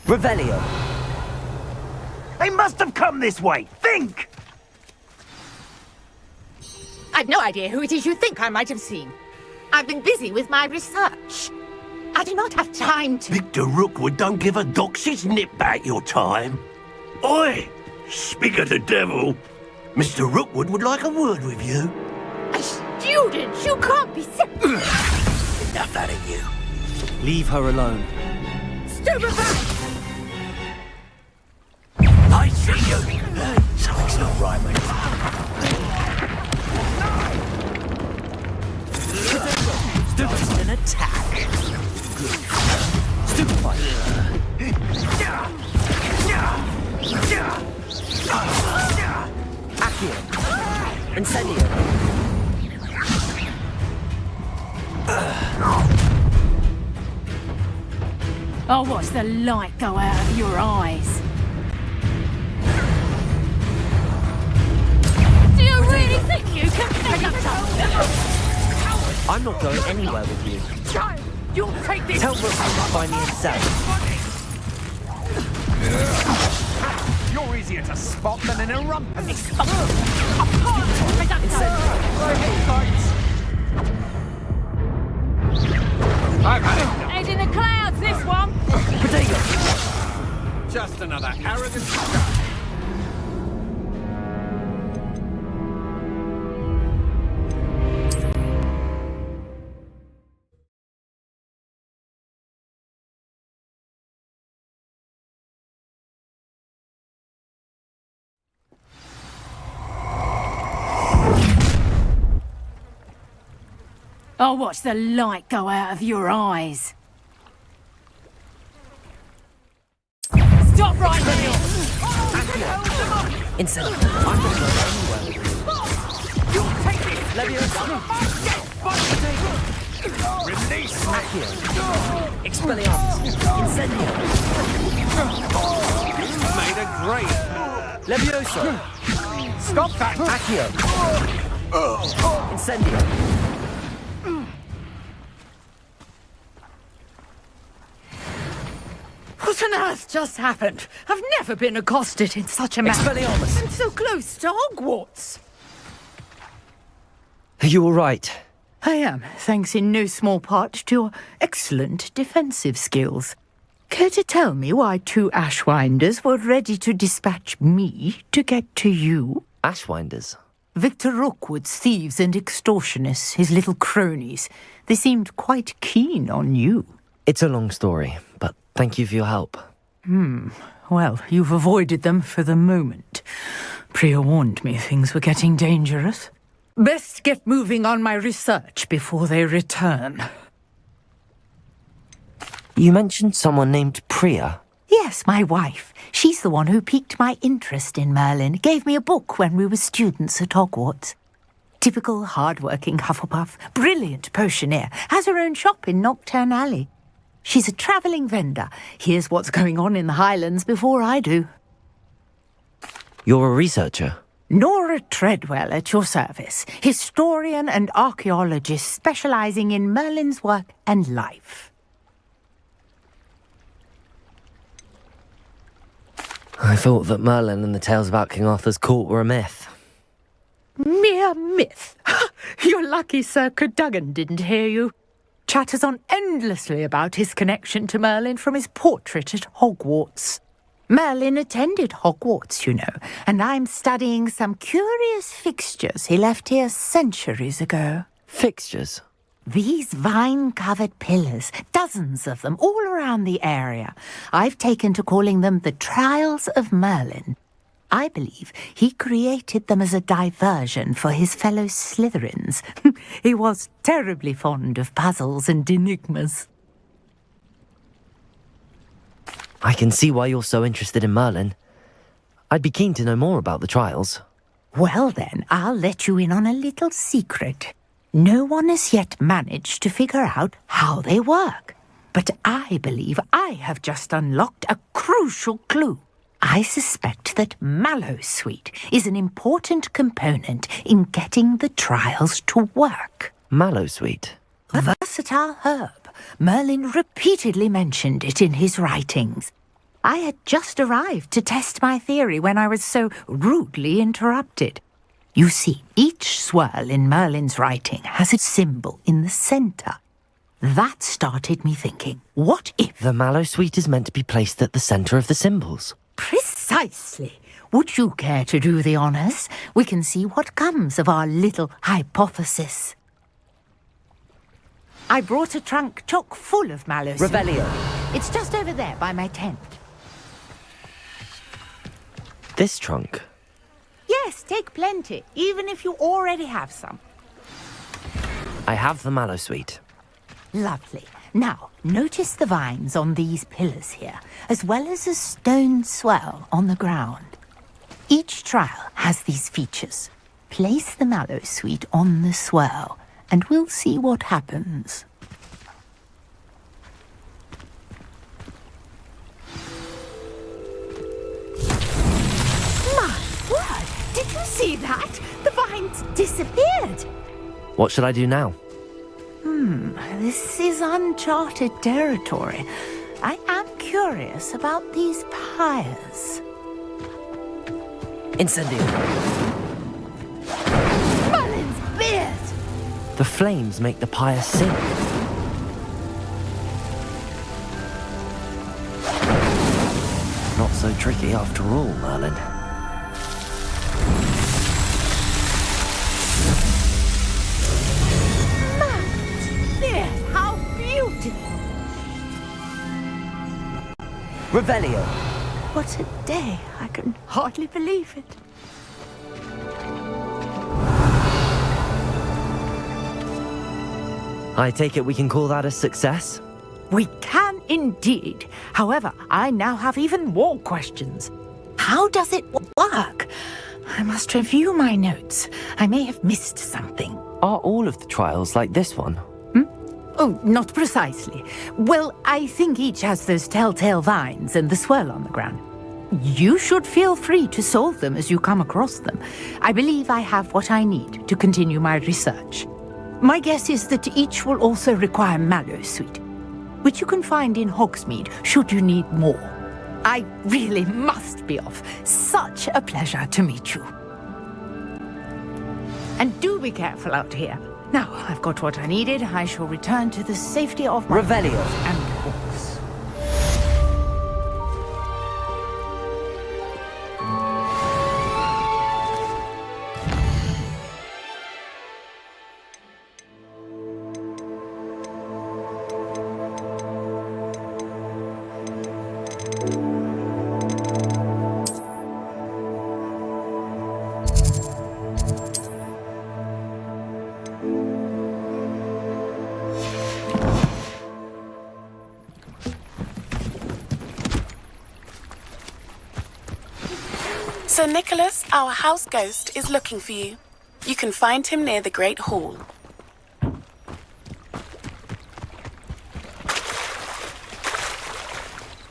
Revelio. They must have come this way. Think! I've no idea who it is you think I might have seen. I've been busy with my research. I do not have time to... Victor Rookwood don't give a doxy's nip back your time. Oi! Speak of the devil. Mr. Rookwood would like a word with you. A student? You can't be sick. Enough out of you. Leave her alone. Stupefy! I see you. Something's not right, mate. Stupefy an attack. Stupefy. Accio. Incendio. I'll watch the light go out of your eyes. Do you really think you can pick up something? I'm not going anywhere with you. Child, you'll take this. Tell Rookwood to find me himself. You're easier to spot than in a rumpus. I've had it. Head in the clouds, this one. Potato. Just another arrogant guy. I'll watch the light go out of your eyes. Stop right there! Incendio. I'm not going anywhere with you. You'll take this. Leviosa. Release. Accio. Expelliarmus. Incendio. Made a great. Leviosa. Stop that. Accio. Incendio. What on earth just happened? I've never been accosted in such a manner. Expelliarmus. I'm so close to Hogwarts. Are you all right? I am, thanks in no small part to your excellent defensive skills. Care to tell me why two Ashwinders were ready to dispatch me to get to you? Ashwinders? Victor Rookwood's thieves and extortionists, his little cronies. They seemed quite keen on you. It's a long story, but thank you for your help. Well, you've avoided them for the moment. Priya warned me things were getting dangerous. Best get moving on my research before they return. You mentioned someone named Priya. Yes, my wife. She's the one who piqued my interest in Merlin. Gave me a book when we were students at Hogwarts. Typical hard-working Hufflepuff. Brilliant potioneer. Has her own shop in Nocturne Alley. She's a travelling vendor. Hears what's going on in the Highlands before I do. You're a researcher? Nora Treadwell at your service. Historian and archaeologist specialising in Merlin's work and life. I thought that Merlin and the tales about King Arthur's court were a myth. Mere myth. You're lucky Sir Cadogan didn't hear you. Chatters on endlessly about his connection to Merlin from his portrait at Hogwarts. Merlin attended Hogwarts, you know, and I'm studying some curious fixtures he left here centuries ago. Fixtures? These vine-covered pillars, dozens of them, all around the area. I've taken to calling them the Trials of Merlin. I believe he created them as a diversion for his fellow Slytherins. He was terribly fond of puzzles and enigmas. I can see why you're so interested in Merlin. I'd be keen to know more about the trials. Well then, I'll let you in on a little secret. No one has yet managed to figure out how they work. But I believe I have just unlocked a crucial clue. I suspect that Mallowsweet is an important component in getting the trials to work. Mallowsweet? A versatile herb. Merlin repeatedly mentioned it in his writings. I had just arrived to test my theory when I was so rudely interrupted. You see, each swirl in Merlin's writing has a symbol in the centre. That started me thinking, what if... The Mallowsweet is meant to be placed at the centre of the symbols. Precisely. Would you care to do the honours? We can see what comes of our little hypothesis. I brought a trunk chock full of Mallowsweet. Revelio. It's just over there by my tent. This trunk? Yes, take plenty, even if you already have some. I have the Mallowsweet. Lovely. Now, notice the vines on these pillars here, as well as a stone swell on the ground. Each trial has these features. Place the Mallowsweet on the swell, and we'll see what happens. My word! Did you see that? The vines disappeared! What should I do now? This is uncharted territory. I am curious about these pyres. Incendio. Merlin's beard! The flames make the pyre sink. Not so tricky after all, Merlin. How beautiful! Revelio. What a day! I can hardly believe it. I take it we can call that a success? We can indeed. However, I now have even more questions. How does it work? I must review my notes. I may have missed something. Are all of the trials like this one? Oh, not precisely. Well, I think each has those telltale vines and the swirl on the ground. You should feel free to solve them as you come across them. I believe I have what I need to continue my research. My guess is that each will also require Mallowsweet, which you can find in Hogsmeade should you need more. I really must be off. Such a pleasure to meet you. And do be careful out here. Now, I've got what I needed. I shall return to the safety of my... Revelio. And books. Sir Nicholas, our house ghost, is looking for you. You can find him near the Great Hall.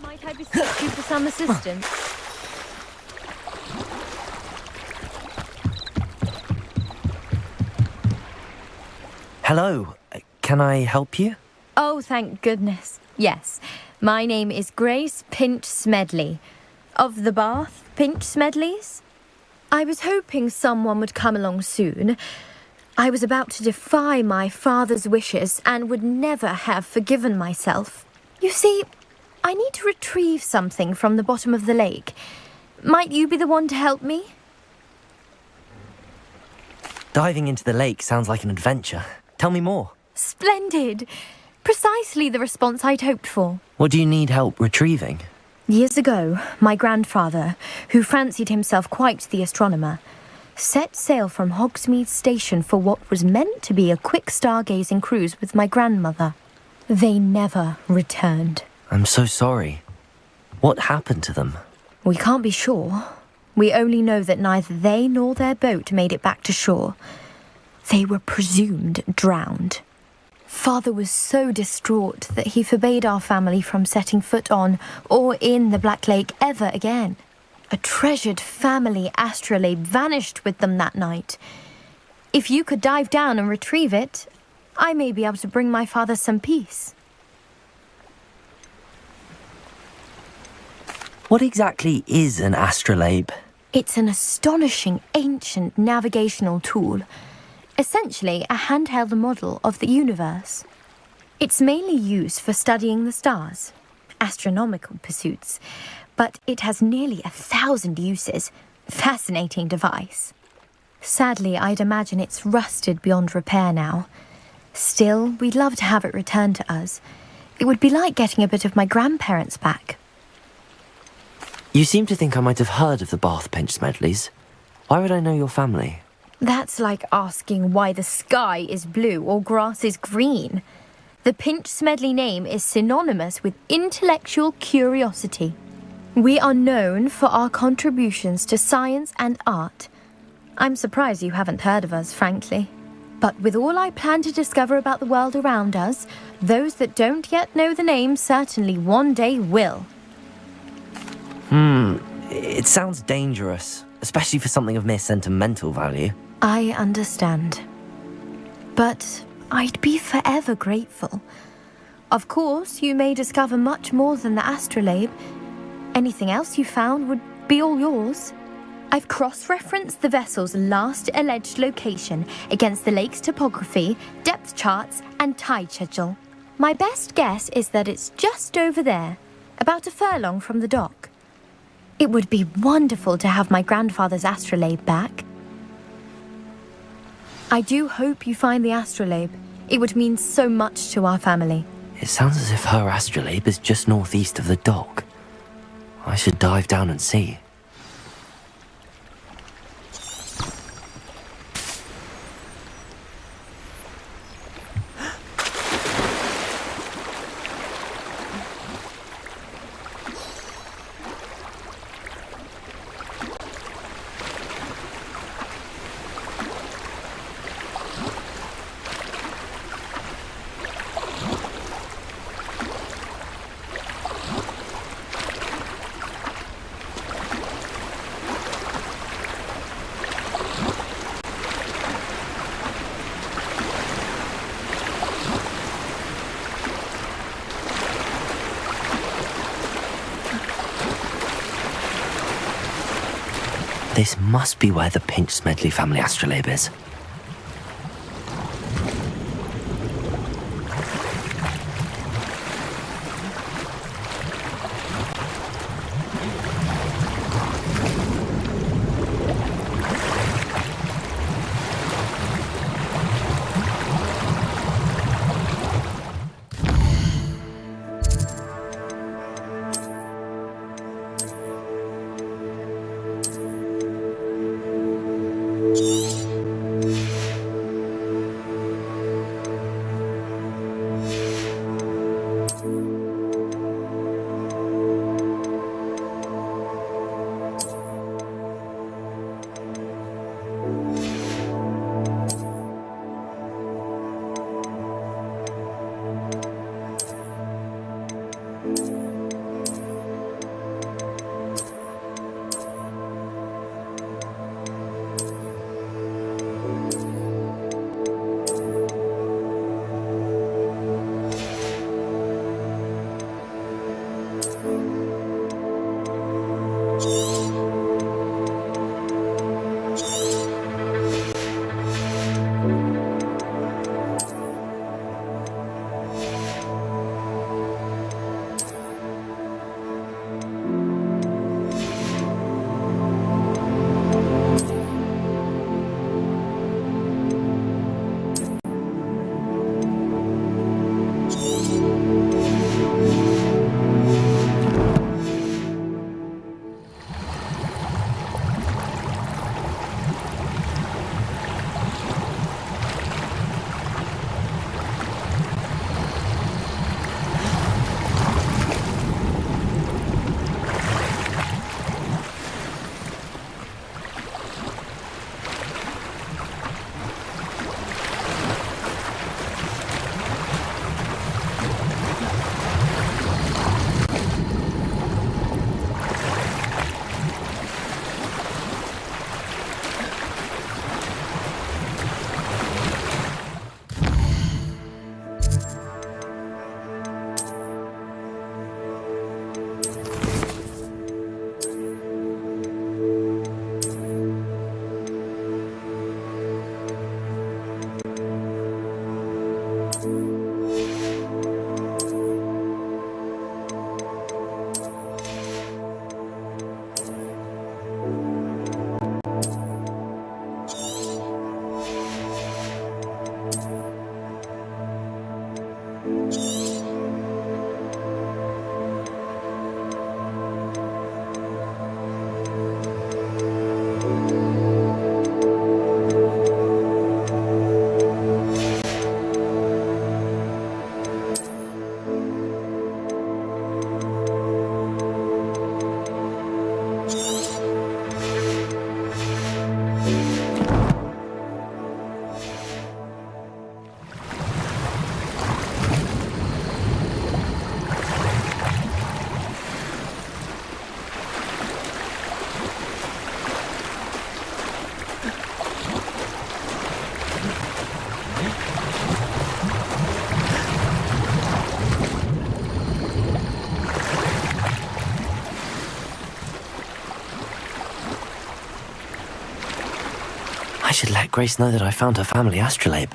Might I beseech you for some assistance? Hello. Can I help you? Oh, thank goodness. Yes. My name is Grace Pinch Smedley. Of the Bath Pinch Smedleys? I was hoping someone would come along soon. I was about to defy my father's wishes and would never have forgiven myself. You see, I need to retrieve something from the bottom of the lake. Might you be the one to help me? Diving into the lake sounds like an adventure. Tell me more. Splendid! Precisely the response I'd hoped for. What do you need help retrieving? Years ago, my grandfather, who fancied himself quite the astronomer, set sail from Hogsmeade Station for what was meant to be a quick stargazing cruise with my grandmother. They never returned. I'm so sorry. What happened to them? We can't be sure. We only know that neither they nor their boat made it back to shore. They were presumed drowned. Father was so distraught that he forbade our family from setting foot on or in the Black Lake ever again. A treasured family astrolabe vanished with them that night. If you could dive down and retrieve it, I may be able to bring my father some peace. What exactly is an astrolabe? It's an astonishing ancient navigational tool. Essentially a handheld model of the universe. It's mainly used for studying the stars, astronomical pursuits, but it has nearly 1,000 uses. Fascinating device. Sadly, I'd imagine it's rusted beyond repair now. Still, we'd love to have it returned to us. It would be like getting a bit of my grandparents back. You seem to think I might have heard of the Bath Pinch Smedleys. Why would I know your family? That's like asking why the sky is blue or grass is green. The Pinch Smedley name is synonymous with intellectual curiosity. We are known for our contributions to science and art. I'm surprised you haven't heard of us, frankly. But with all I plan to discover about the world around us, those that don't yet know the name certainly one day will. It sounds dangerous, especially for something of mere sentimental value. I understand. But I'd be forever grateful. Of course, you may discover much more than the astrolabe. Anything else you found would be all yours. I've cross-referenced the vessel's last alleged location against the lake's topography, depth charts, and tide schedule. My best guess is that it's just over there, about a furlong from the dock. It would be wonderful to have my grandfather's astrolabe back. I do hope you find the astrolabe. It would mean so much to our family. It sounds as if her astrolabe is just northeast of the dock. I should dive down and see. This must be where the Pinch Smedley family astrolabe is. should let Grace know that I found her family astrolabe.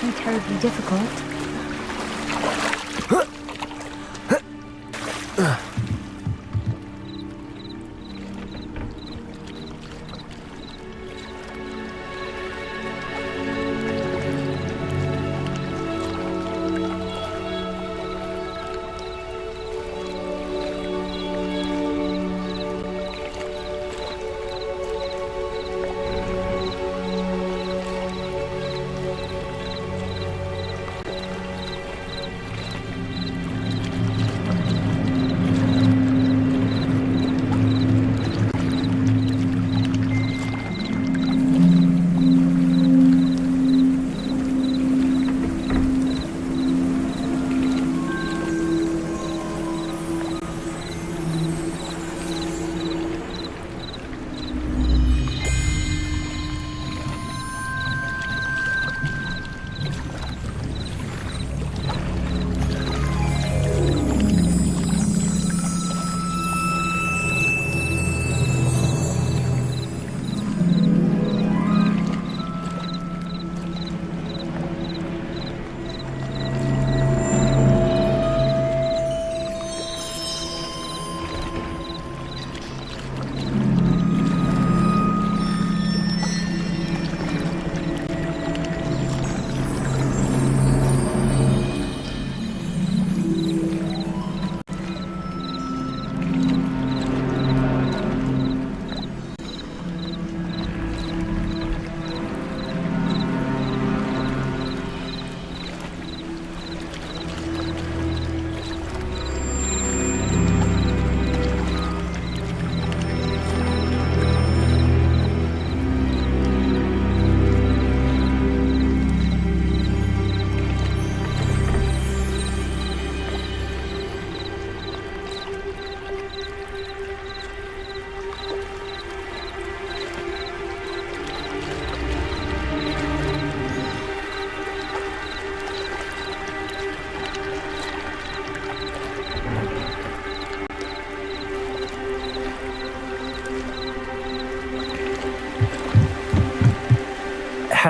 Too terribly difficult.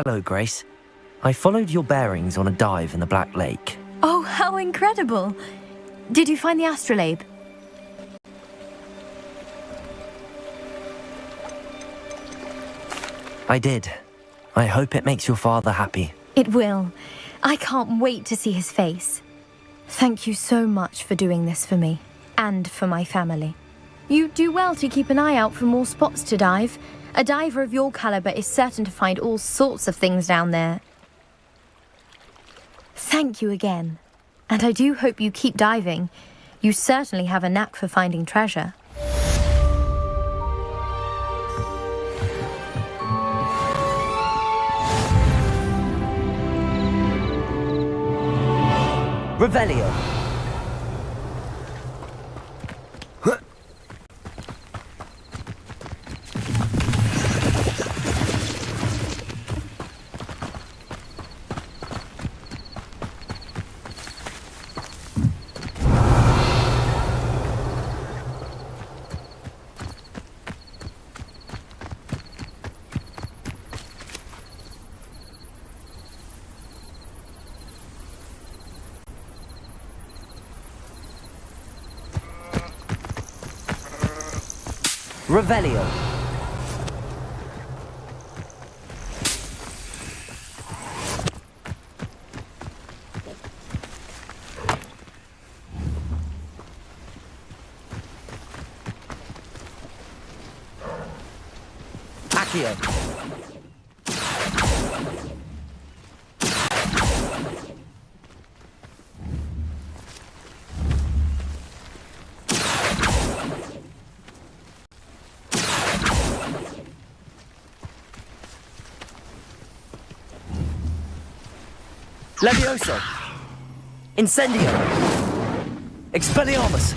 Hello, Grace. I followed your bearings on a dive in the Black Lake. Oh, how incredible! Did you find the astrolabe? I did. I hope it makes your father happy. It will. I can't wait to see his face. Thank you so much for doing this for me, and for my family. You do well to keep an eye out for more spots to dive. A diver of your caliber is certain to find all sorts of things down there. Thank you again. And I do hope you keep diving. You certainly have a knack for finding treasure. Revelio. Revelio. Accio. Levioso! Incendio! Expelliarmus!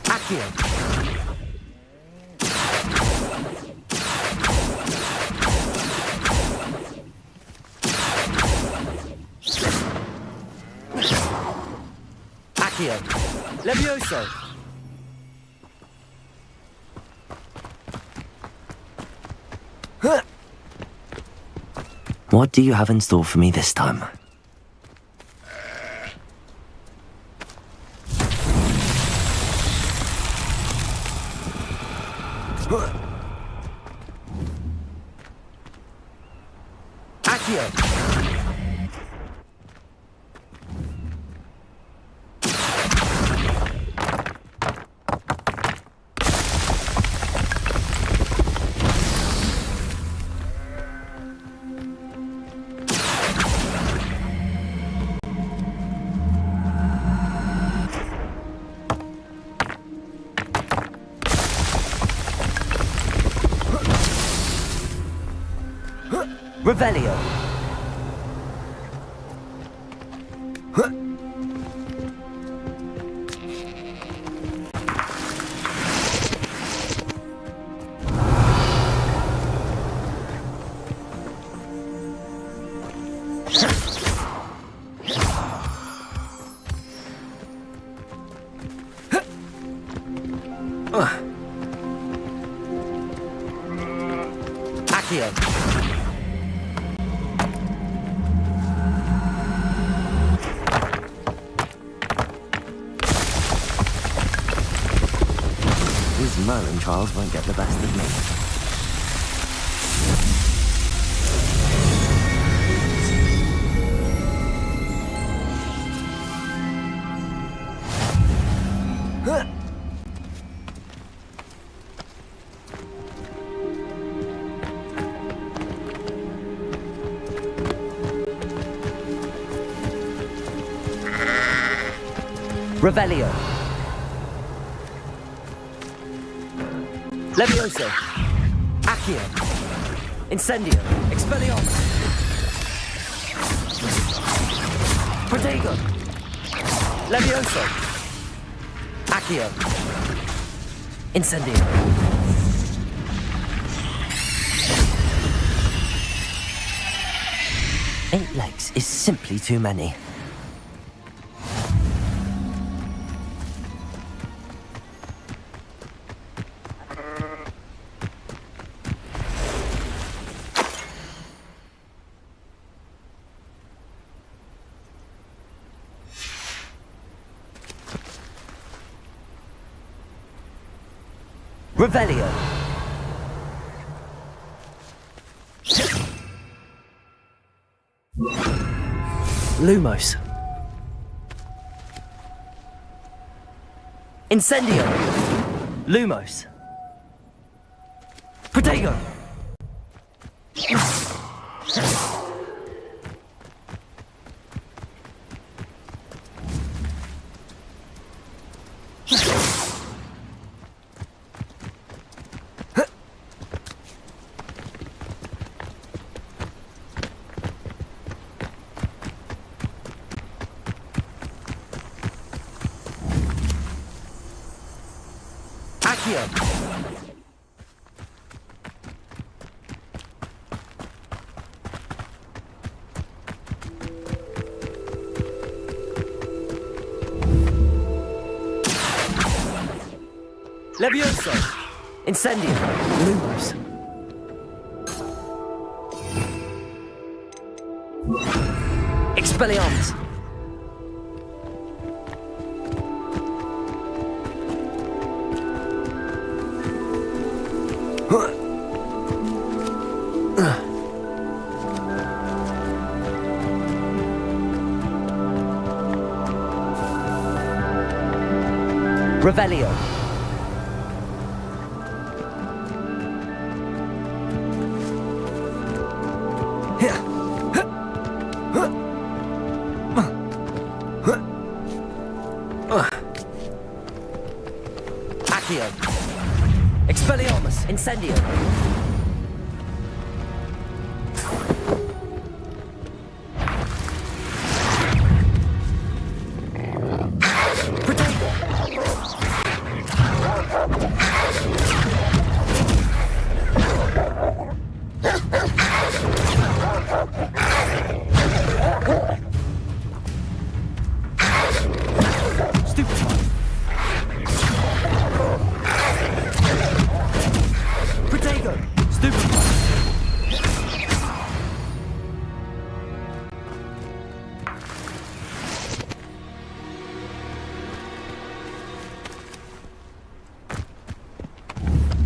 Accio! Accio! Levioso! What do you have in store for me this time? Accio! Revelio. Accio. These Merlin trials won't get the best of me. Revelio. Levioso. Accio. Incendio. Expelliarmus. Protego. Levioso. Accio. Incendio. Eight legs is simply too many. Revelio. Lumos. Incendio. Lumos. Protego. Accio. Levioso. Incendio. Lumos. Expelliarmus. Revelio. Accio. Expelliarmus. Incendio.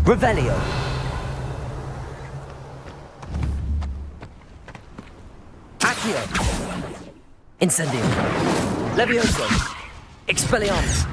Revelio. Accio. Incendio. Levioso. Expelliarmus.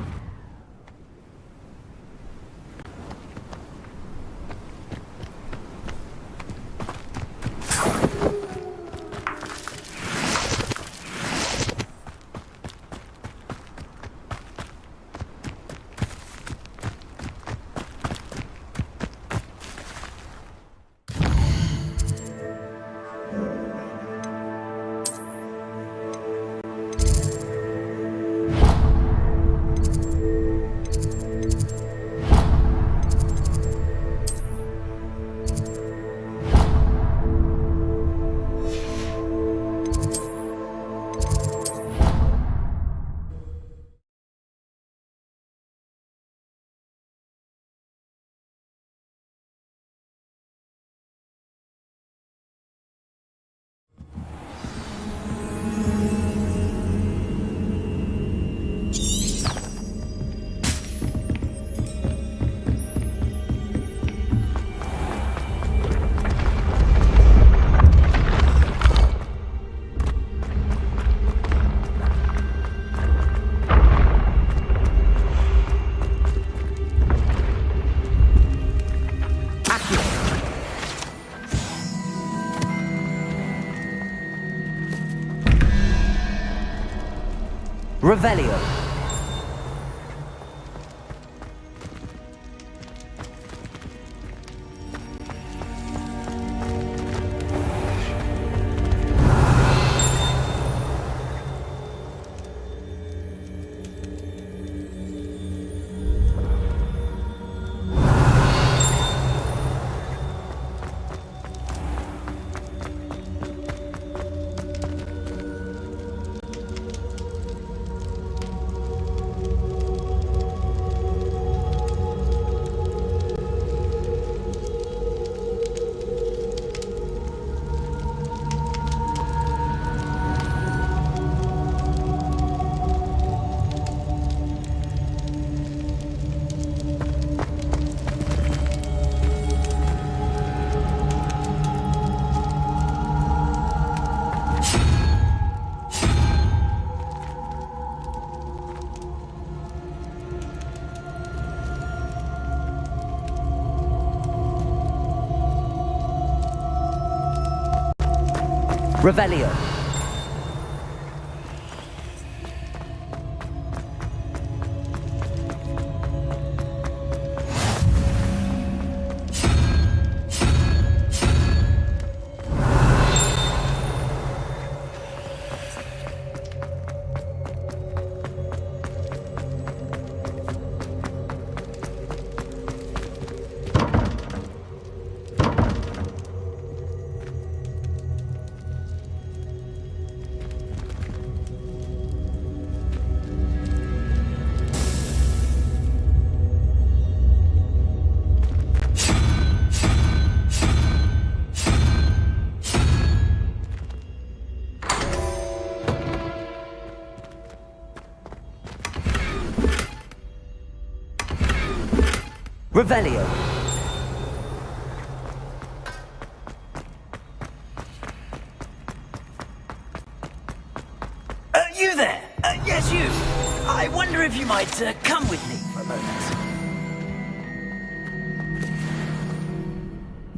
Revelio. Revelio. Revelio. You there? Yes, you. I wonder if you might come with me for a moment.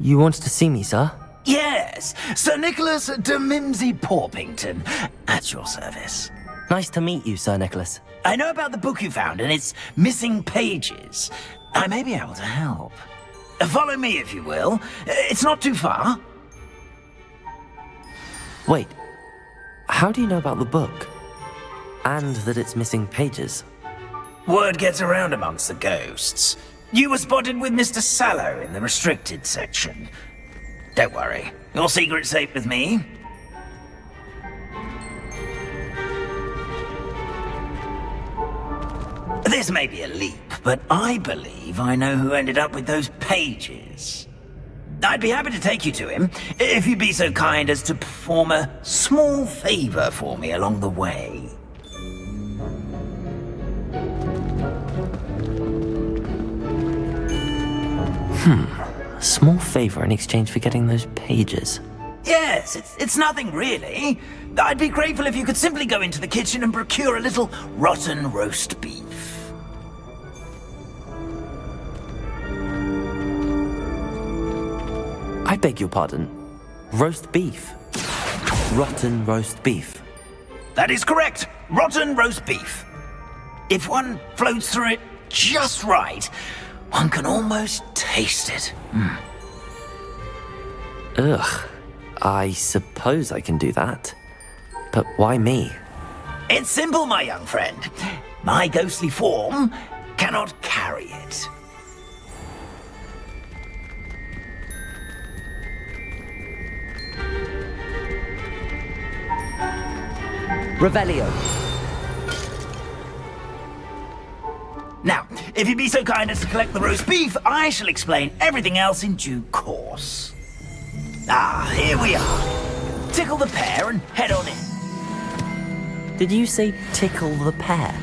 You wanted to see me, sir? Yes, Sir Nicholas de Mimsy Porpington, at your service. Nice to meet you, Sir Nicholas. I know about the book you found and its missing pages. I may be able to help. Follow me, if you will. It's not too far. Wait, how do you know about the book? And that it's missing pages? Word gets around amongst the ghosts. You were spotted with Mr. Sallow in the restricted section. Don't worry, your secret's safe with me. This may be a leap, but I believe I know who ended up with those pages. I'd be happy to take you to him, if you'd be so kind as to perform a small favor for me along the way. A small favor in exchange for getting those pages. Yes, it's nothing really. I'd be grateful if you could simply go into the kitchen and procure a little rotten roast beef. I beg your pardon. Roast beef. Rotten roast beef. That is correct. Rotten roast beef. If one floats through it just right, one can almost taste it. Ugh. I suppose I can do that. But why me? It's simple, my young friend. My ghostly form cannot carry it. Revelio. Now, if you'd be so kind as to collect the roast beef, I shall explain everything else in due course. Ah, here we are. Tickle the pear and head on in. Did you say tickle the pear?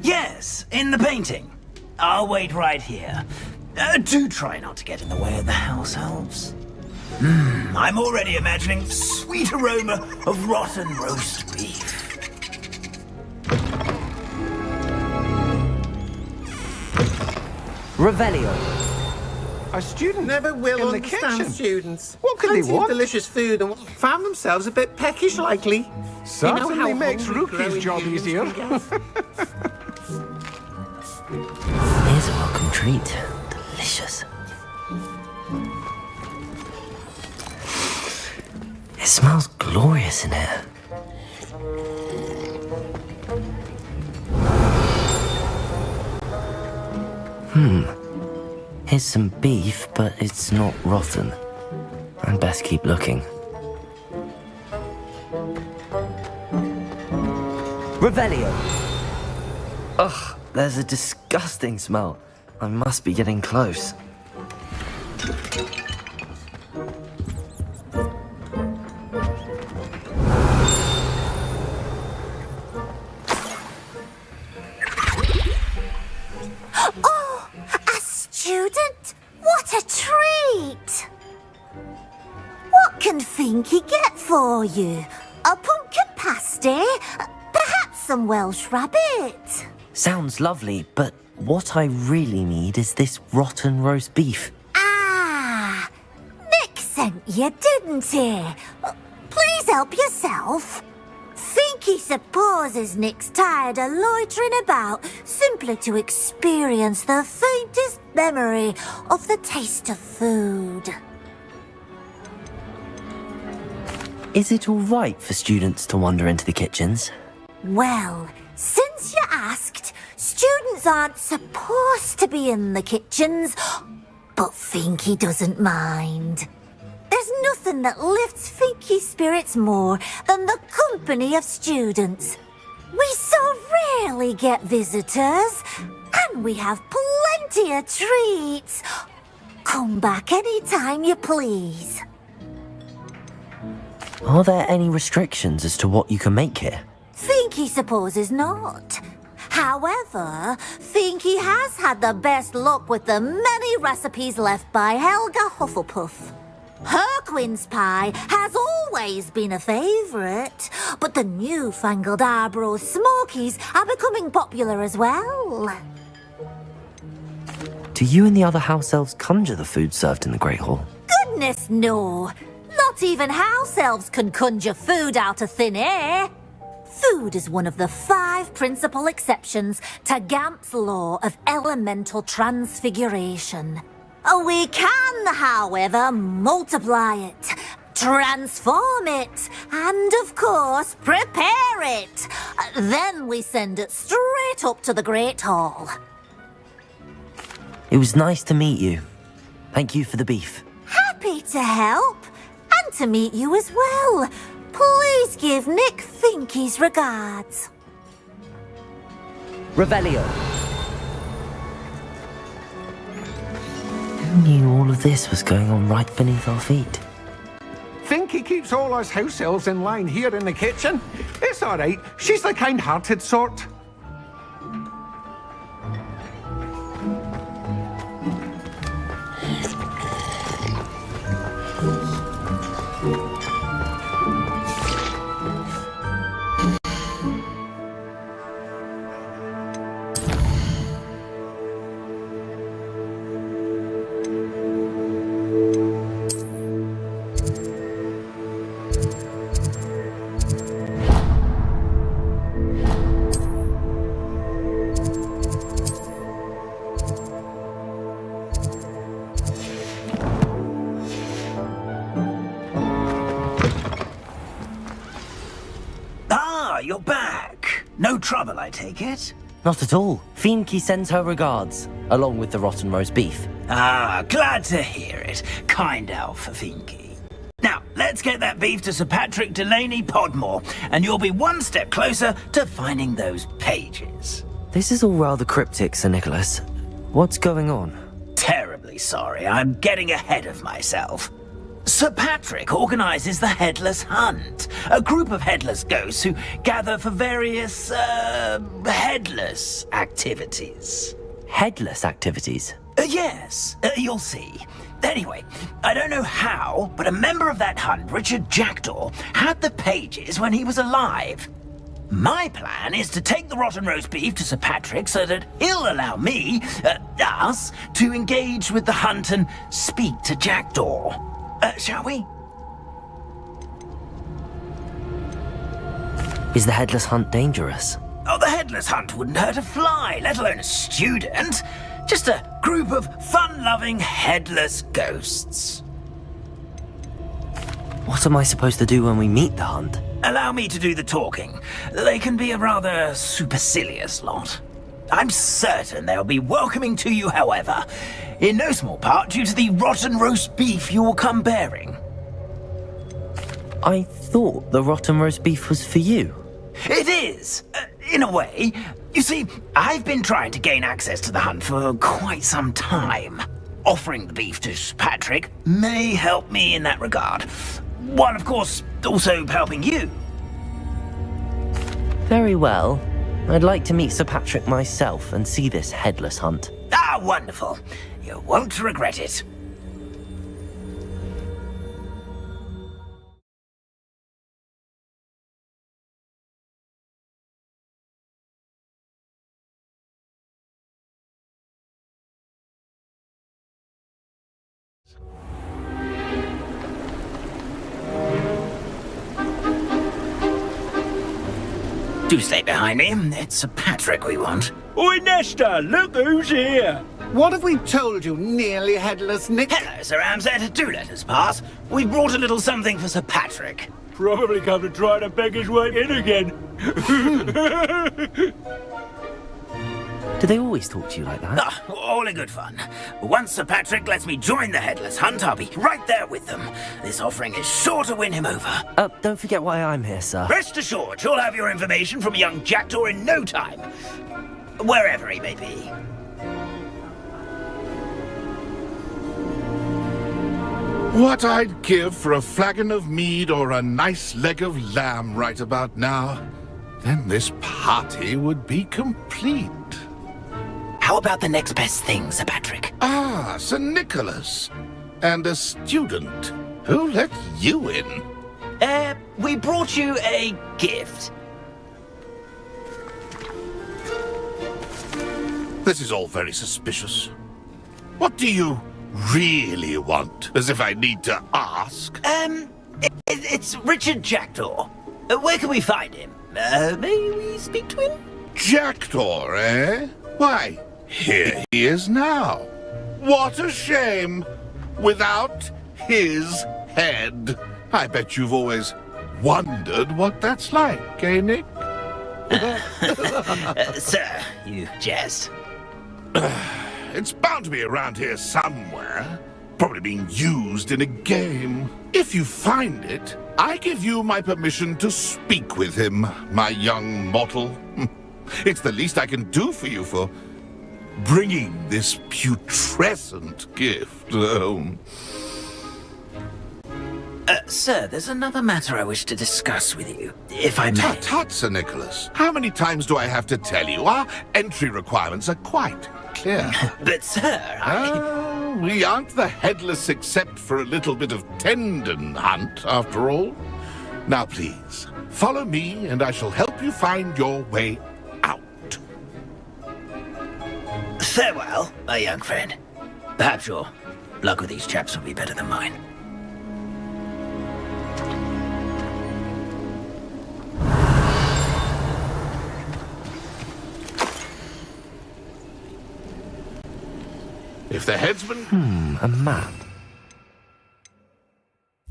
Yes, in the painting. I'll wait right here. Do try not to get in the way of the house elves. I'm already imagining the sweet aroma of rotten roast beef. Revelio. A student never will in the understand kitchen. students. What could they Plenty of want? delicious food and found themselves a bit peckish likely. Certainly makes Rookie's job easier. Here's a welcome treat. Delicious. It smells glorious in here. Here's some beef, but it's not rotten. I'd best keep looking. Revelio! Ugh, there's a disgusting smell. I must be getting close. Oh, a student? What a treat! What can Finky get for you? A pumpkin pasty? Perhaps some Welsh rabbit? Sounds lovely, but what I really need is this rotten roast beef. Ah, Nick sent you, didn't he? Please help yourself. Finky supposes Nick's tired of loitering about simply to experience the faintest memory of the taste of food. Is it all right for students to wander into the kitchens? Well, since you asked, students aren't supposed to be in the kitchens, but Finky doesn't mind. There's nothing that lifts Finky's spirits more than the company of students. We so rarely get visitors, and we have plenty of treats. Come back any time you please. Are there any restrictions as to what you can make here? Finky supposes not. However, Finky has had the best luck with the many recipes left by Helga Hufflepuff. Herquin's pie has always been a favourite, but the newfangled Arbroath Smokies are becoming popular as well. Do you and the other house elves conjure the food served in the Great Hall? Goodness no! Not even house elves can conjure food out of thin air. Food is one of the 5 principal exceptions to Gamp's law of elemental transfiguration. We can, however, multiply it, transform it, and of course, prepare it. Then we send it straight up to the Great Hall. It was nice to meet you. Thank you for the beef. Happy to help, and to meet you as well. Please give Nick Finky's regards. Revelio. Who knew all of this was going on right beneath our feet? Finky keeps all us house elves in line here in the kitchen. It's all right. She's the kind-hearted sort. You're back. No trouble, I take it? Not at all. Finky sends her regards, along with the rotten roast beef. Ah, glad to hear it. Kind elf for Finky. Now, let's get that beef to Sir Patrick Delaney Podmore, and you'll be one step closer to finding those pages. This is all rather cryptic, Sir Nicholas. What's going on? Terribly sorry. I'm getting ahead of myself. Sir Patrick organises the Headless Hunt, a group of headless ghosts who gather for various, headless activities. Headless activities? Yes, you'll see. Anyway, I don't know how, but a member of that hunt, Richard Jackdaw, had the pages when he was alive. My plan is to take the rotten roast beef to Sir Patrick so that he'll allow me, us, to engage with the hunt and speak to Jackdaw. Shall we? Is the Headless Hunt dangerous? Oh, the Headless Hunt wouldn't hurt a fly, let alone a student. Just a group of fun-loving headless ghosts. What am I supposed to do when we meet the hunt? Allow me to do the talking. They can be a rather supercilious lot. I'm certain they'll be welcoming to you, however, in no small part due to the rotten roast beef you will come bearing. I thought the rotten roast beef was for you. It is, in a way. You see, I've been trying to gain access to the hunt for quite some time. Offering the beef to Patrick may help me in that regard, while of course also helping you. Very well. I'd like to meet Sir Patrick myself and see this Headless Hunt. Ah, wonderful. You won't regret it. Do stay behind me. It's Sir Patrick we want. Oi, Nesta, look who's here. What have we told you, nearly headless Nick? Hello, Sir Ramsed. Do let us pass. We've brought a little something for Sir Patrick. Probably come to try to beg his way in again. Do they always talk to you like that? Ah, all in good fun. Once Sir Patrick lets me join the Headless Hunt, I'll be right there with them. This offering is sure to win him over. Don't forget why I'm here, sir. Rest assured, you'll have your information from young Jackdaw in no time. Wherever he may be. What I'd give for a flagon of mead or a nice leg of lamb right about now. Then this party would be complete. How about the next best thing, Sir Patrick? Ah, Sir Nicholas. And a student. Who let you in? We brought you a gift. This is all very suspicious. What do you really want? As if I need to ask. It's Richard Jackdaw. Where can we find him? May we speak to him? Jackdaw, eh? Why, here he is now. What a shame. Without his head. I bet you've always wondered what that's like, eh, Nick? Sir, you jest. It's bound to be around here somewhere. Probably being used in a game. If you find it, I give you my permission to speak with him, my young mortal. It's the least I can do for you for bringing this putrescent gift home. Sir, there's another matter I wish to discuss with you, if I may. Tut, Sir Nicholas. How many times do I have to tell you? Our entry requirements are quite clear. But, sir, we aren't the headless except for a little bit of tendon hunt, after all. Now, please, follow me, and I shall help you find your way out. Farewell, my young friend. Perhaps your luck with these chaps will be better than mine. If the headsman... A map.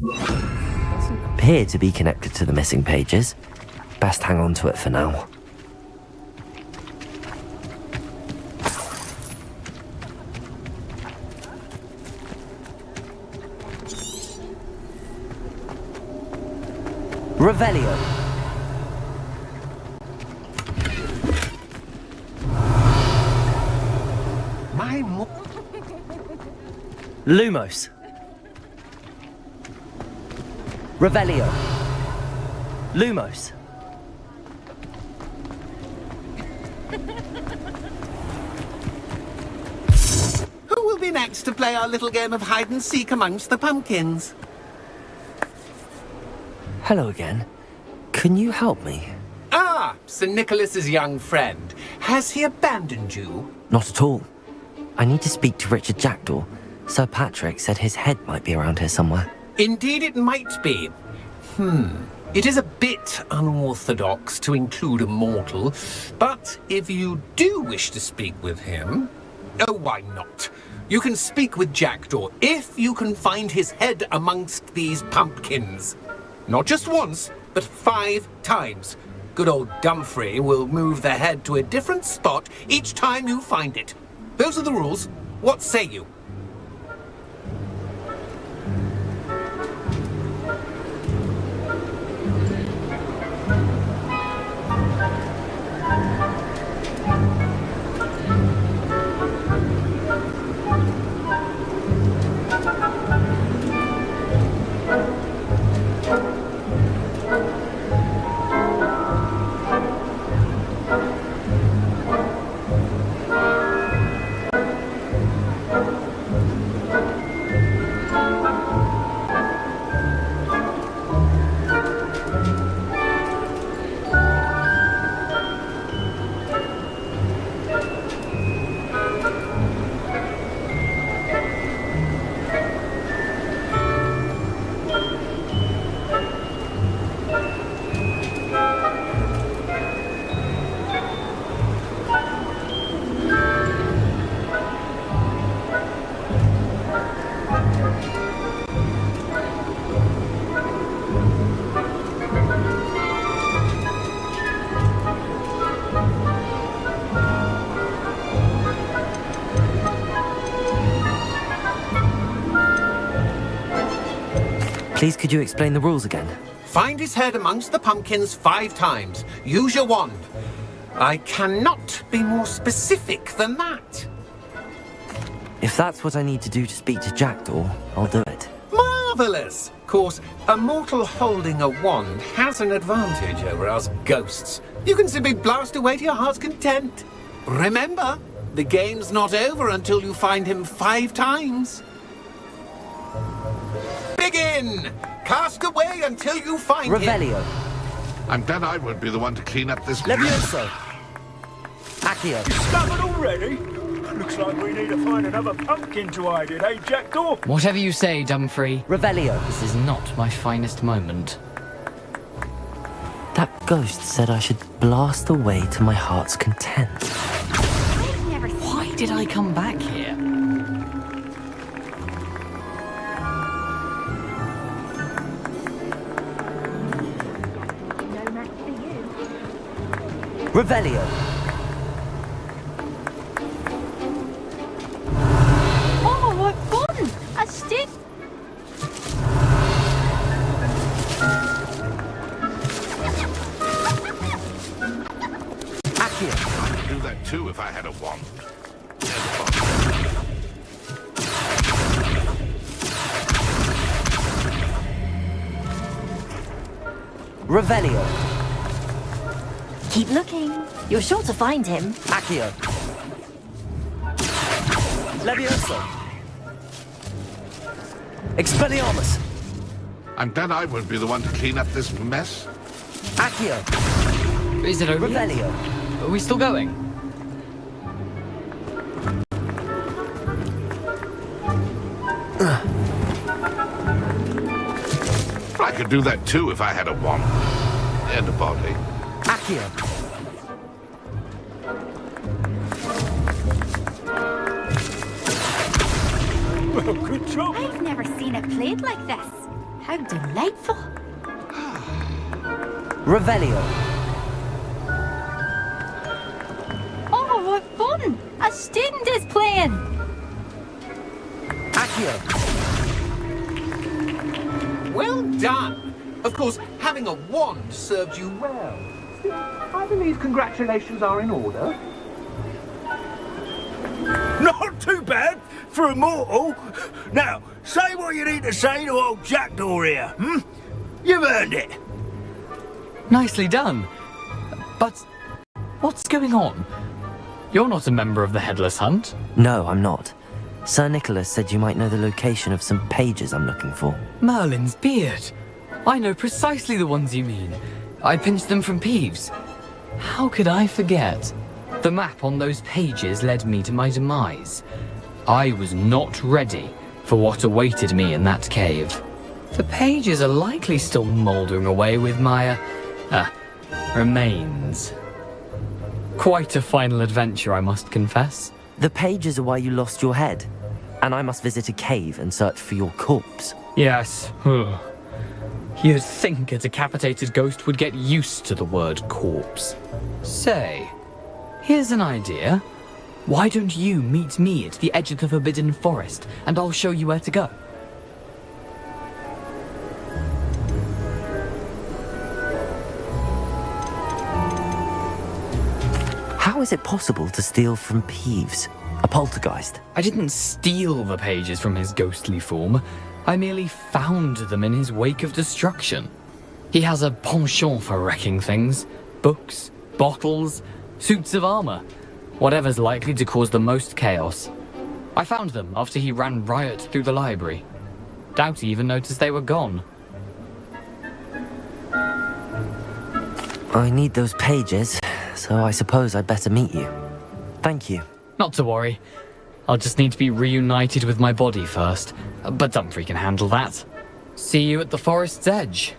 Doesn't appear to be connected to the missing pages. Best hang on to it for now. Revelio. Lumos. Revelio. Lumos. Who will be next to play our little game of hide and seek amongst the pumpkins? Hello again. Can you help me? Ah, Sir Nicholas's young friend. Has he abandoned you? Not at all. I need to speak to Richard Jackdaw. Sir Patrick said his head might be around here somewhere. Indeed it might be. It is a bit unorthodox to include a mortal, but if you do wish to speak with him... Oh, why not? You can speak with Jackdaw if you can find his head amongst these pumpkins. Not just once, but 5 times. Good old Dumfrey will move the head to a different spot each time you find it. Those are the rules. What say you? Please, could you explain the rules again? Find his head amongst the pumpkins 5 times. Use your wand. I cannot be more specific than that. If that's what I need to do to speak to Jackdaw, I'll do it. Marvellous! Of course, a mortal holding a wand has an advantage over us ghosts. You can simply blast away to your heart's content. Remember, the game's not over until you find him 5 times. Begin! Cast away until you find Revelio. I'm glad I won't be the one to clean up this mess. Levioso. Accio. Discovered already? Looks like we need to find another pumpkin to hide in, eh, Jackdaw? Whatever you say, Dumfrey. Revelio. This is not my finest moment. That ghost said I should blast away to my heart's content. Why did I come back here? Revelio. Oh, what fun! A stick! Accio. I could do that too if I had a wand. Revelio. Keep looking. You're sure to find him. Accio. Levioso. Expelliarmus. I'm glad I won't be the one to clean up this mess. Accio. Is it over? Revelio. Are we still going? I could do that too if I had a wand. And a body. Accio. Well, good job. I've never seen it played like this. How delightful. Revelio. Oh, what fun! A student is playing! Accio. Well done! Of course, having a wand served you well. Still, I believe congratulations are in order. Not too bad for a mortal. Now, say what you need to say to old Jackdaw here, hmm? You've earned it. Nicely done. But what's going on? You're not a member of the Headless Hunt. No, I'm not. Sir Nicholas said you might know the location of some pages I'm looking for. Merlin's beard. I know precisely the ones you mean. I pinched them from Peeves. How could I forget? The map on those pages led me to my demise. I was not ready for what awaited me in that cave. The pages are likely still mouldering away with my, remains. Quite a final adventure, I must confess. The pages are why you lost your head, and I must visit a cave and search for your corpse. Yes. You'd think a decapitated ghost would get used to the word corpse. Say, here's an idea. Why don't you meet me at the edge of the Forbidden Forest, and I'll show you where to go? How is it possible to steal from Peeves, a poltergeist? I didn't steal the pages from his ghostly form. I merely found them in his wake of destruction. He has a penchant for wrecking things. Books, bottles, suits of armor. Whatever's likely to cause the most chaos. I found them after he ran riot through the library. Doubt he even noticed they were gone. I need those pages, so I suppose I'd better meet you. Thank you. Not to worry. I'll just need to be reunited with my body first. But Dumfrey can handle that. See you at the forest's edge.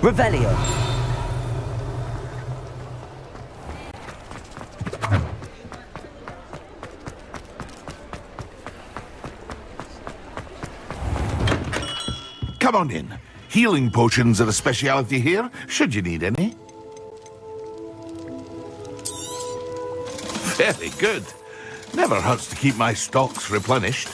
Revelio. Come on in. Healing potions are a speciality here, should you need any. Very good. Never hurts to keep my stocks replenished.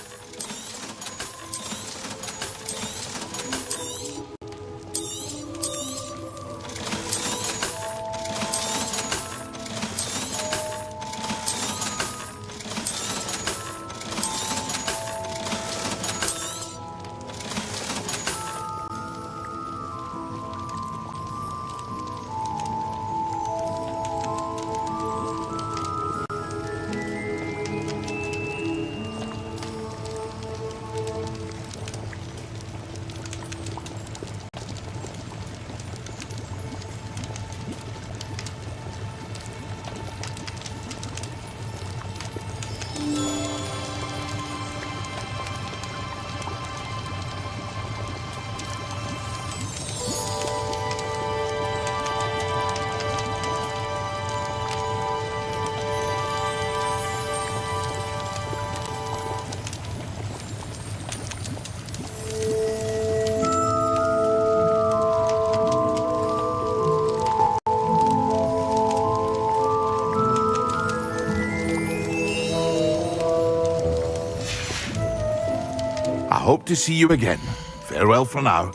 I hope to see you again. Farewell for now.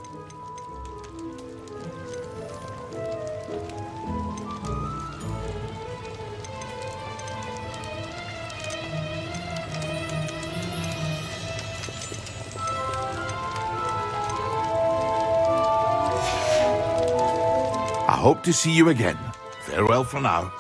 I hope to see you again. Farewell for now.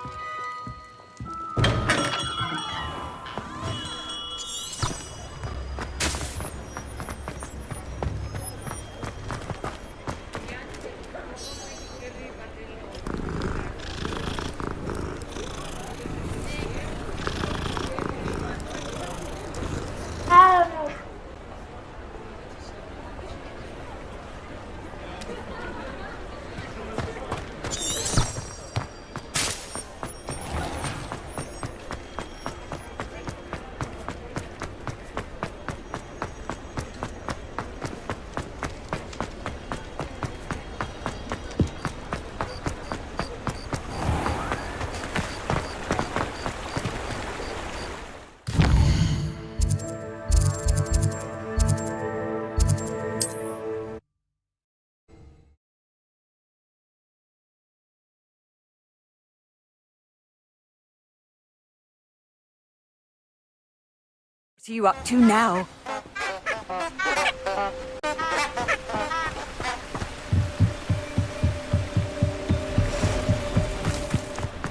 What are you up to now?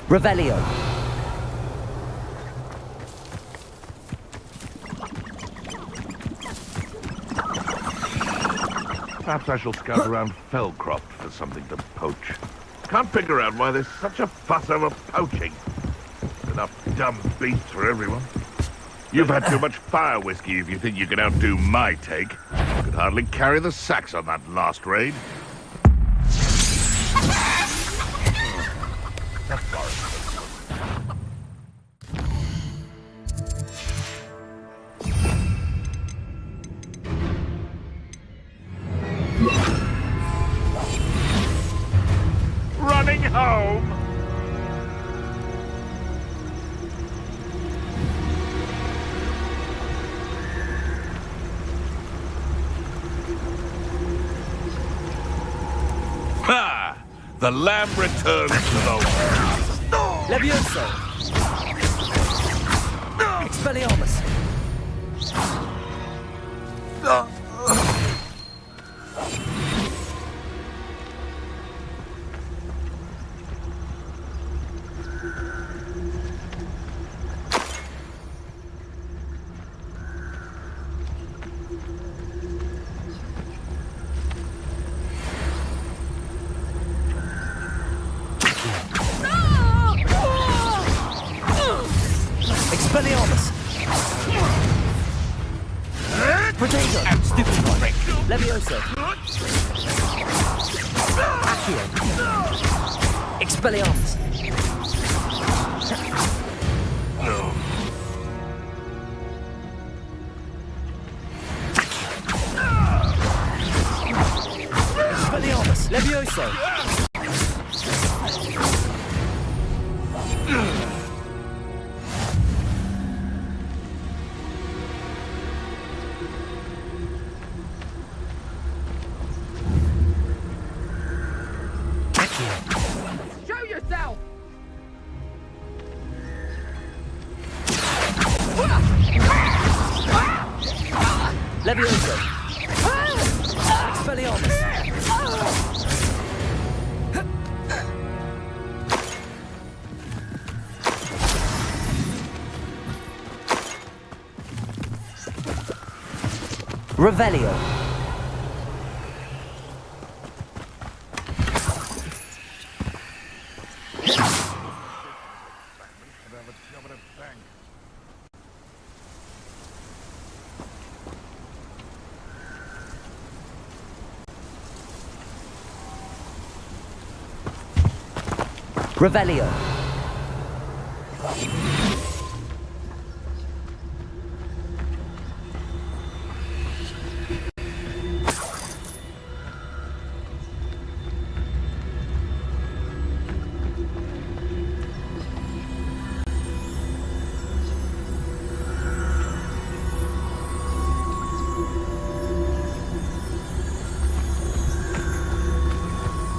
Revelio. Perhaps I shall scout around Fellcroft for something to poach. Can't figure out why there's such a fuss over poaching. Enough dumb beasts for everyone. You've had too much fire whiskey if you think you can outdo my take. Could hardly carry the sacks on that last raid. Running home! Ha! The lamb returns to the world. Levioso. Expelliarmus. Expelliarmus! Protego! Stupid one! Levioso! Accio. Expelliarmus. Expelliarmus. Levioso. Show yourself! Levioso. Expelliarmus. Revelio. Revelio.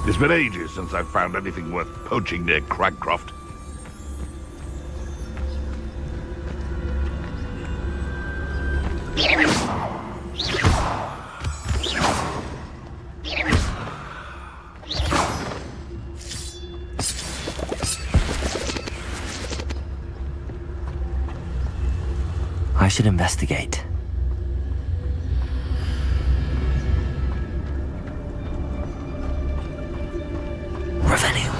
It's been ages since I've found anything worth poaching near Cragcroft. I should investigate. Revenue.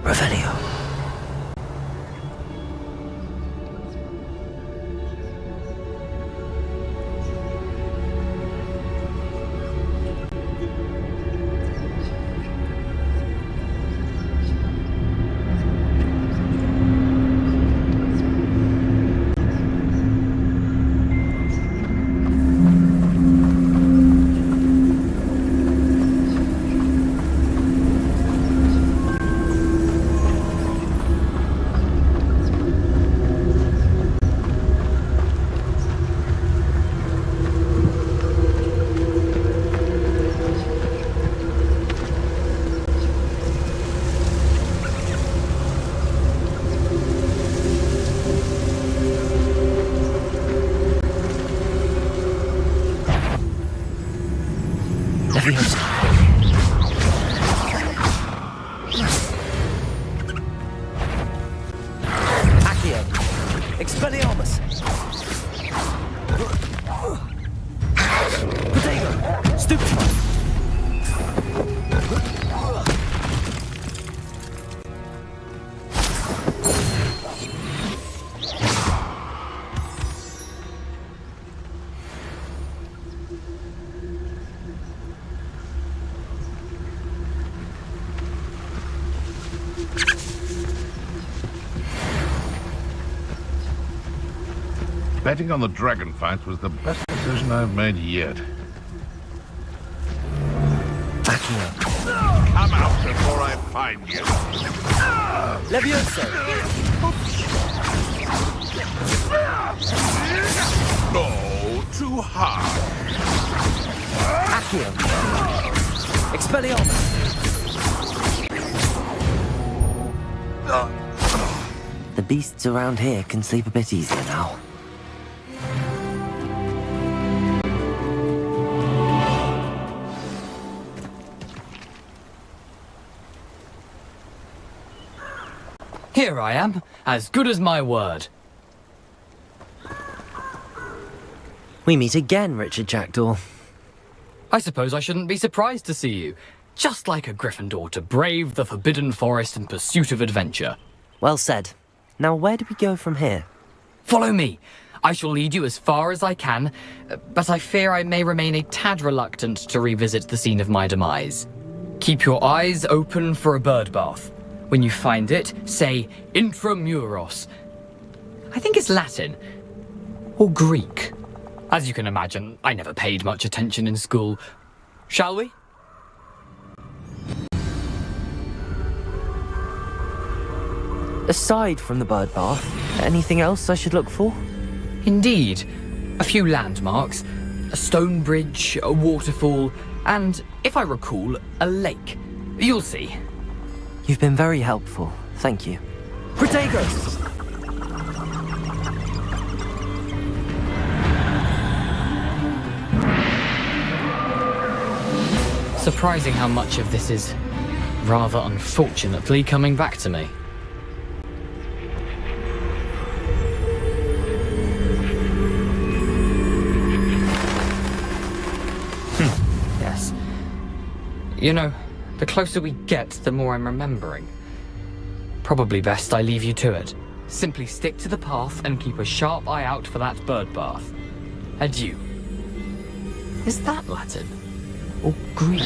Revelio. Levioso. Accio. Expelliarmus. Potato. Stupefy. Betting on the dragon fight was the best decision I've made yet. Come out before I find you. Levioso. No, too hard. Accio. Expelliarmus. The beasts around here can sleep a bit easier now. Here I am, as good as my word. We meet again, Richard Jackdaw. I suppose I shouldn't be surprised to see you. Just like a Gryffindor to brave the Forbidden Forest in pursuit of adventure. Well said. Now where do we go from here? Follow me. I shall lead you as far as I can, but I fear I may remain a tad reluctant to revisit the scene of my demise. Keep your eyes open for a bird bath. When you find it, say intramuros. I think it's Latin. Or Greek. As you can imagine, I never paid much attention in school. Shall we? Aside from the bird bath, anything else I should look for? Indeed. A few landmarks, a stone bridge, a waterfall, and, if I recall, a lake. You'll see. You've been very helpful. Thank you. Protego! Surprising how much of this is, rather unfortunately, coming back to me. Yes. You know, the closer we get, the more I'm remembering. Probably best I leave you to it. Simply stick to the path and keep a sharp eye out for that bird bath. Adieu. Is that Latin? Or Greek?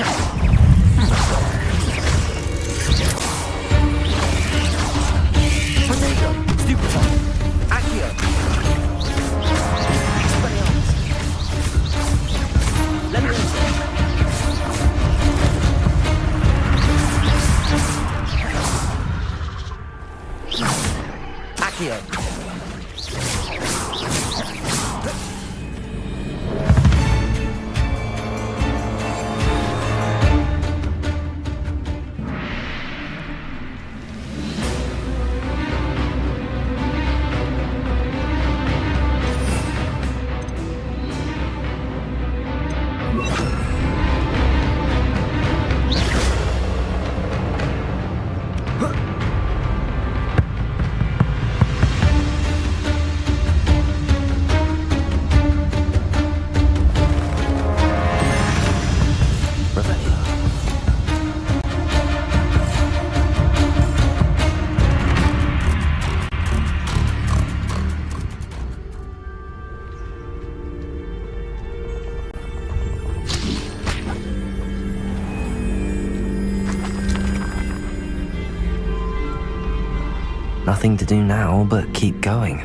Nothing to do now but keep going.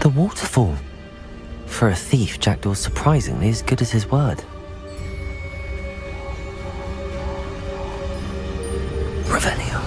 The waterfall. For a thief, Jackdaw's surprisingly as good as his word. Revelio.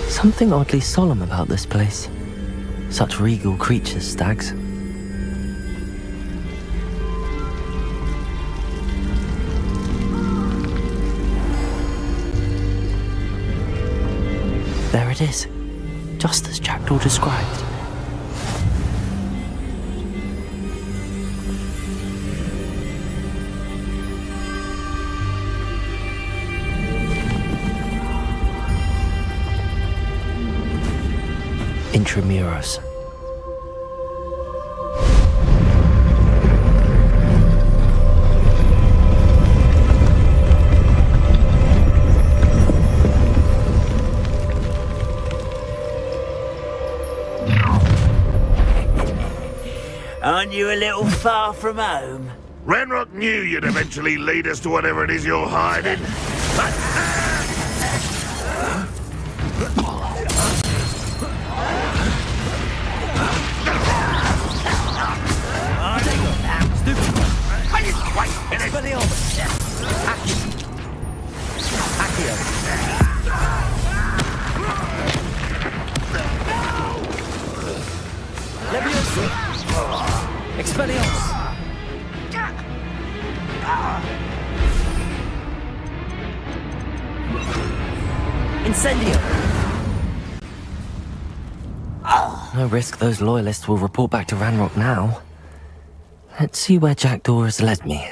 Something oddly solemn about this place. Such regal creatures, stags. There it is, just as Jackdaw described. Intramuros. Aren't you a little far from home? Renrock knew you'd eventually lead us to whatever it is you're hiding. Expelliarmus! Incendio! No risk those loyalists will report back to Ranrock now. Let's see where Jackdaw has led me.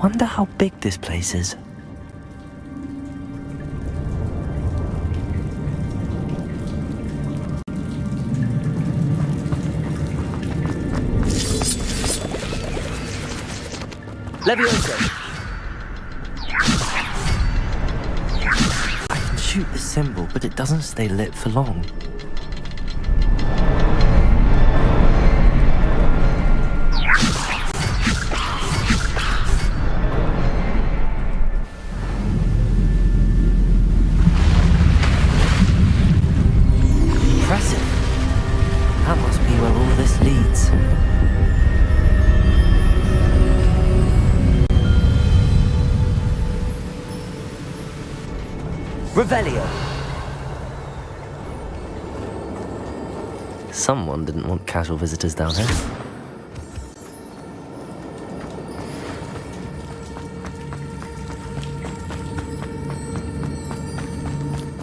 Wonder how big this place is. Levioso! I can shoot the symbol, but it doesn't stay lit for long. Revelio. Someone didn't want casual visitors down here.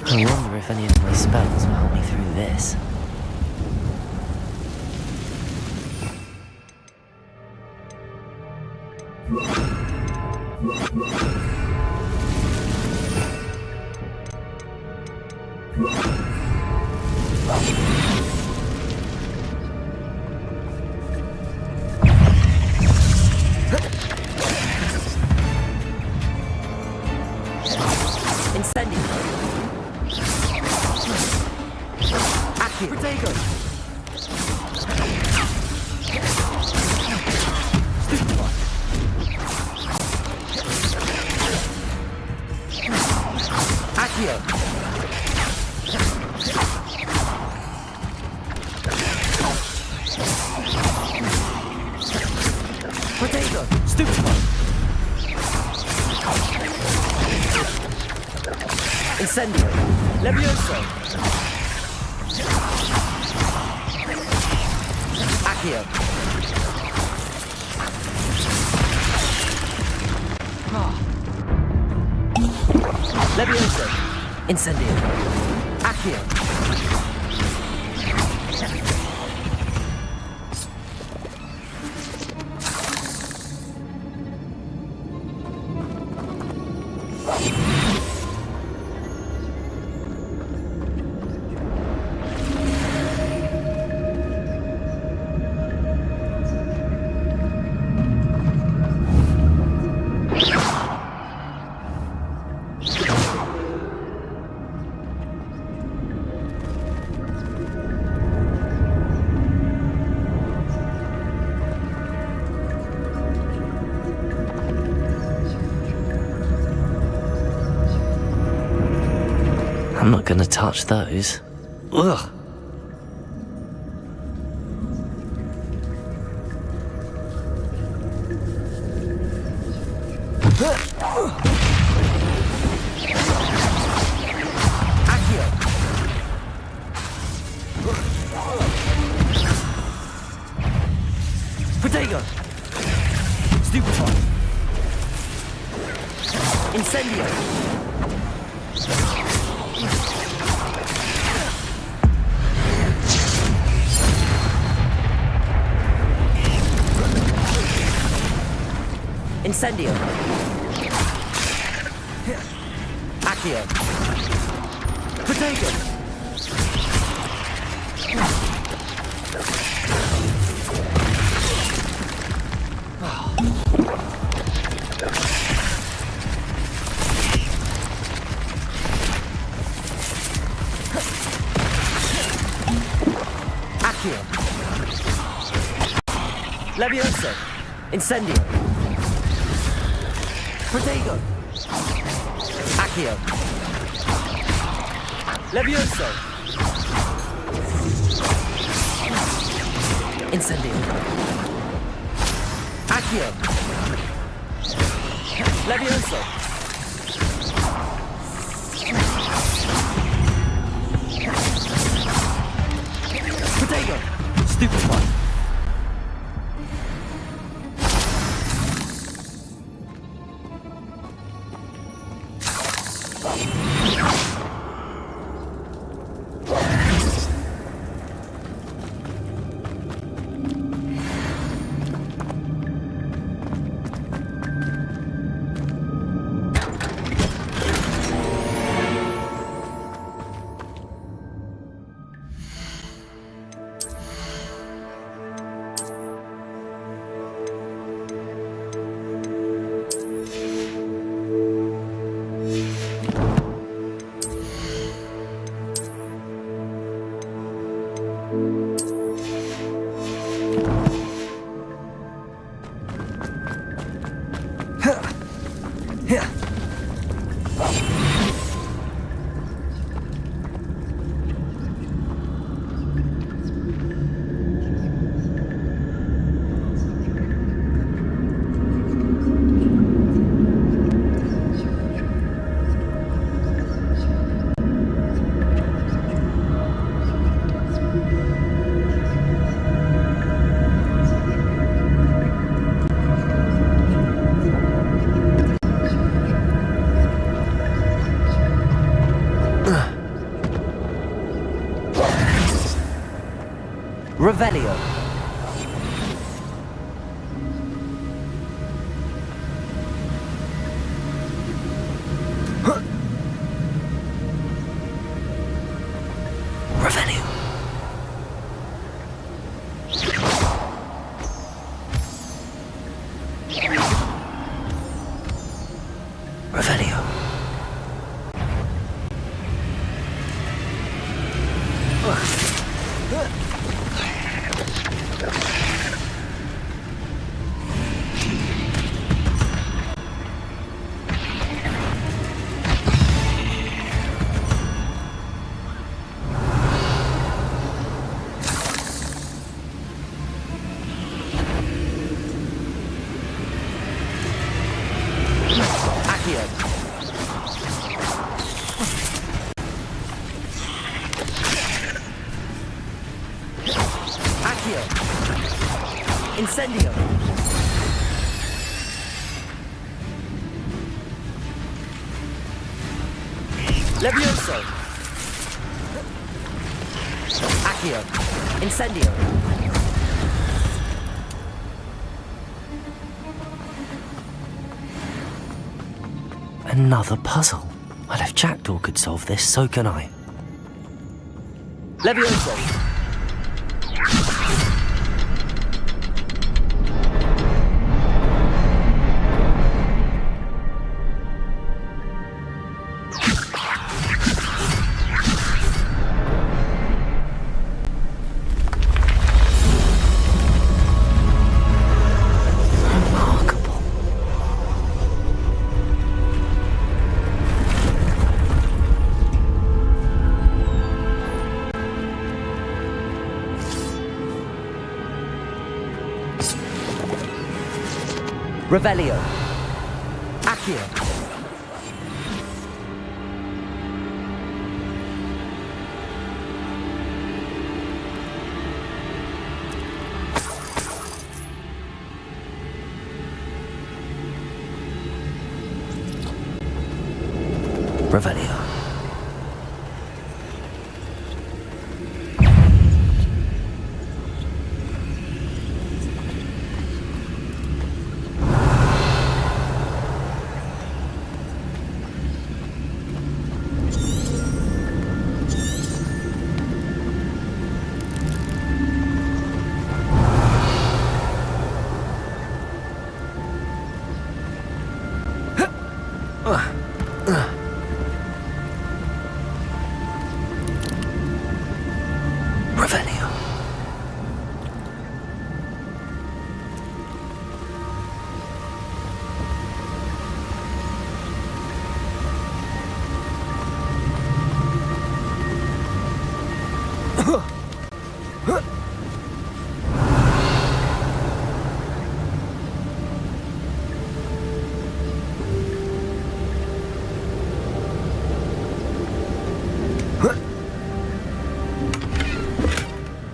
I wonder if any of my spells will help me through this. Accio. Protego. Stupefy. Accio. Protego. Stupefy. Incendio. Levioso. Accio. Levioso. Incendio. Accio. I'm not gonna touch those. Ugh. Protego. Stupefy. Incendio. Incendio. Accio. Protego. Accio. Levioso. Incendio. Protego. Accio. Levioso. Incendio. Accio. Levioso. Protego. Stupefy. Revelio. Revelio. Revelio. Accio! Incendio! Levioso! Accio! Incendio! Another puzzle. Well, if Jackdaw could solve this, so can I. Levioso! Revelio. Accio. Revelio. Revelio.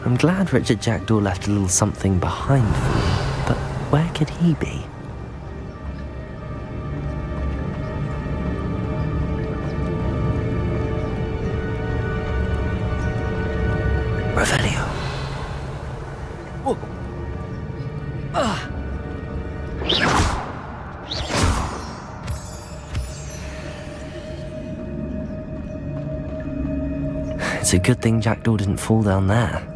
I'm glad Richard Jackdaw left a little something behind for me, but where could he be? Revelio. It's a good thing Jackdaw didn't fall down there.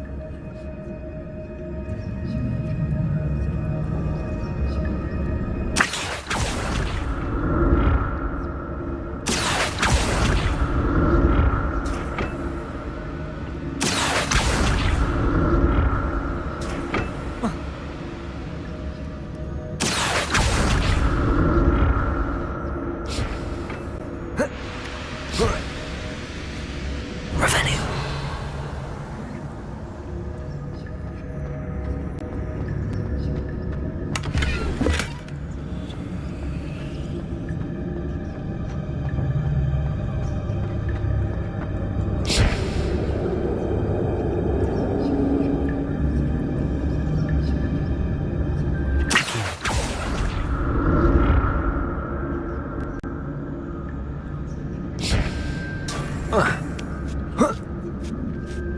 Revelio.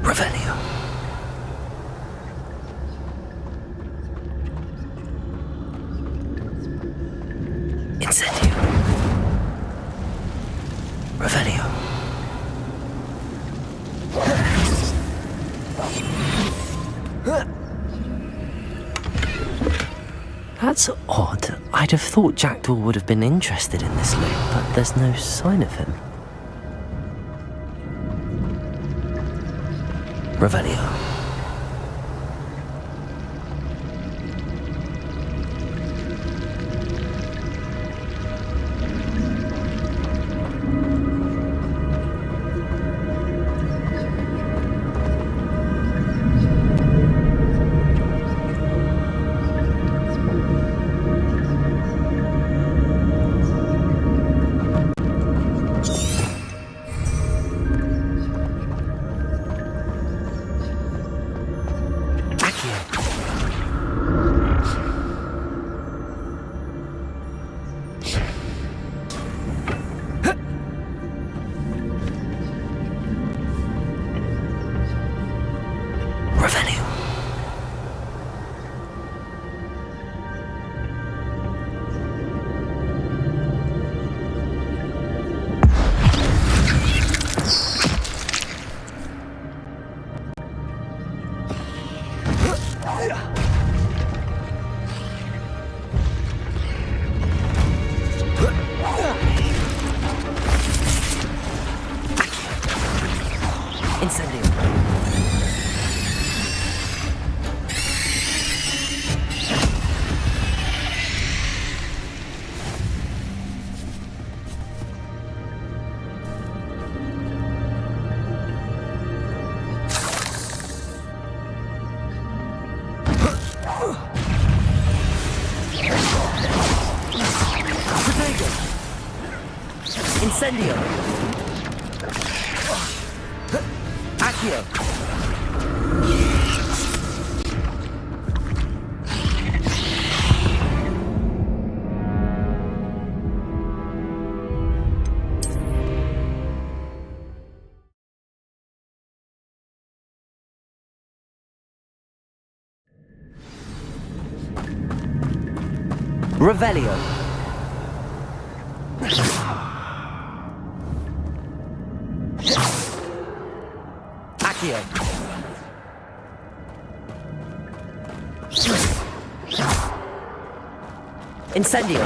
Revelio. Incendio. Revelio. That's odd. I'd have thought Jackdaw would have been interested in this loop, but there's no sign of him. Revelio. Incendio. Incendio! Accio! Revelio! Accio! Incendio!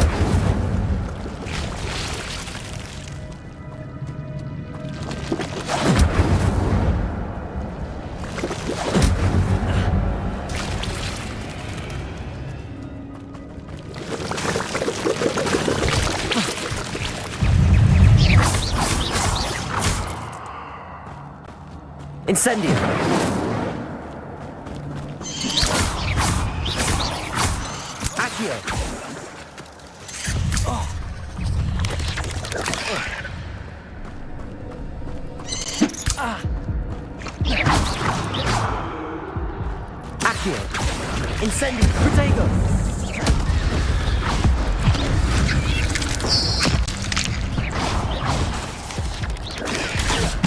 Incendio! Accio! Accio! Incendio! Protego!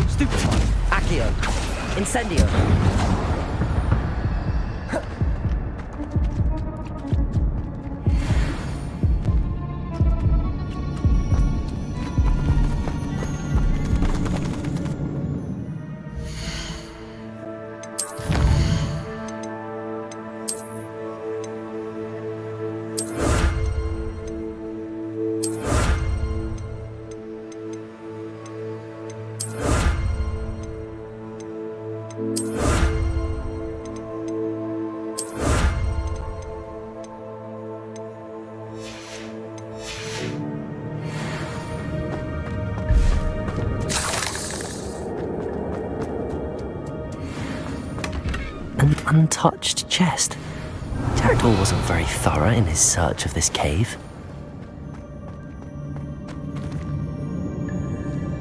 Stupefy! Accio! Incendio! An untouched chest. Jackdaw wasn't very thorough in his search of this cave.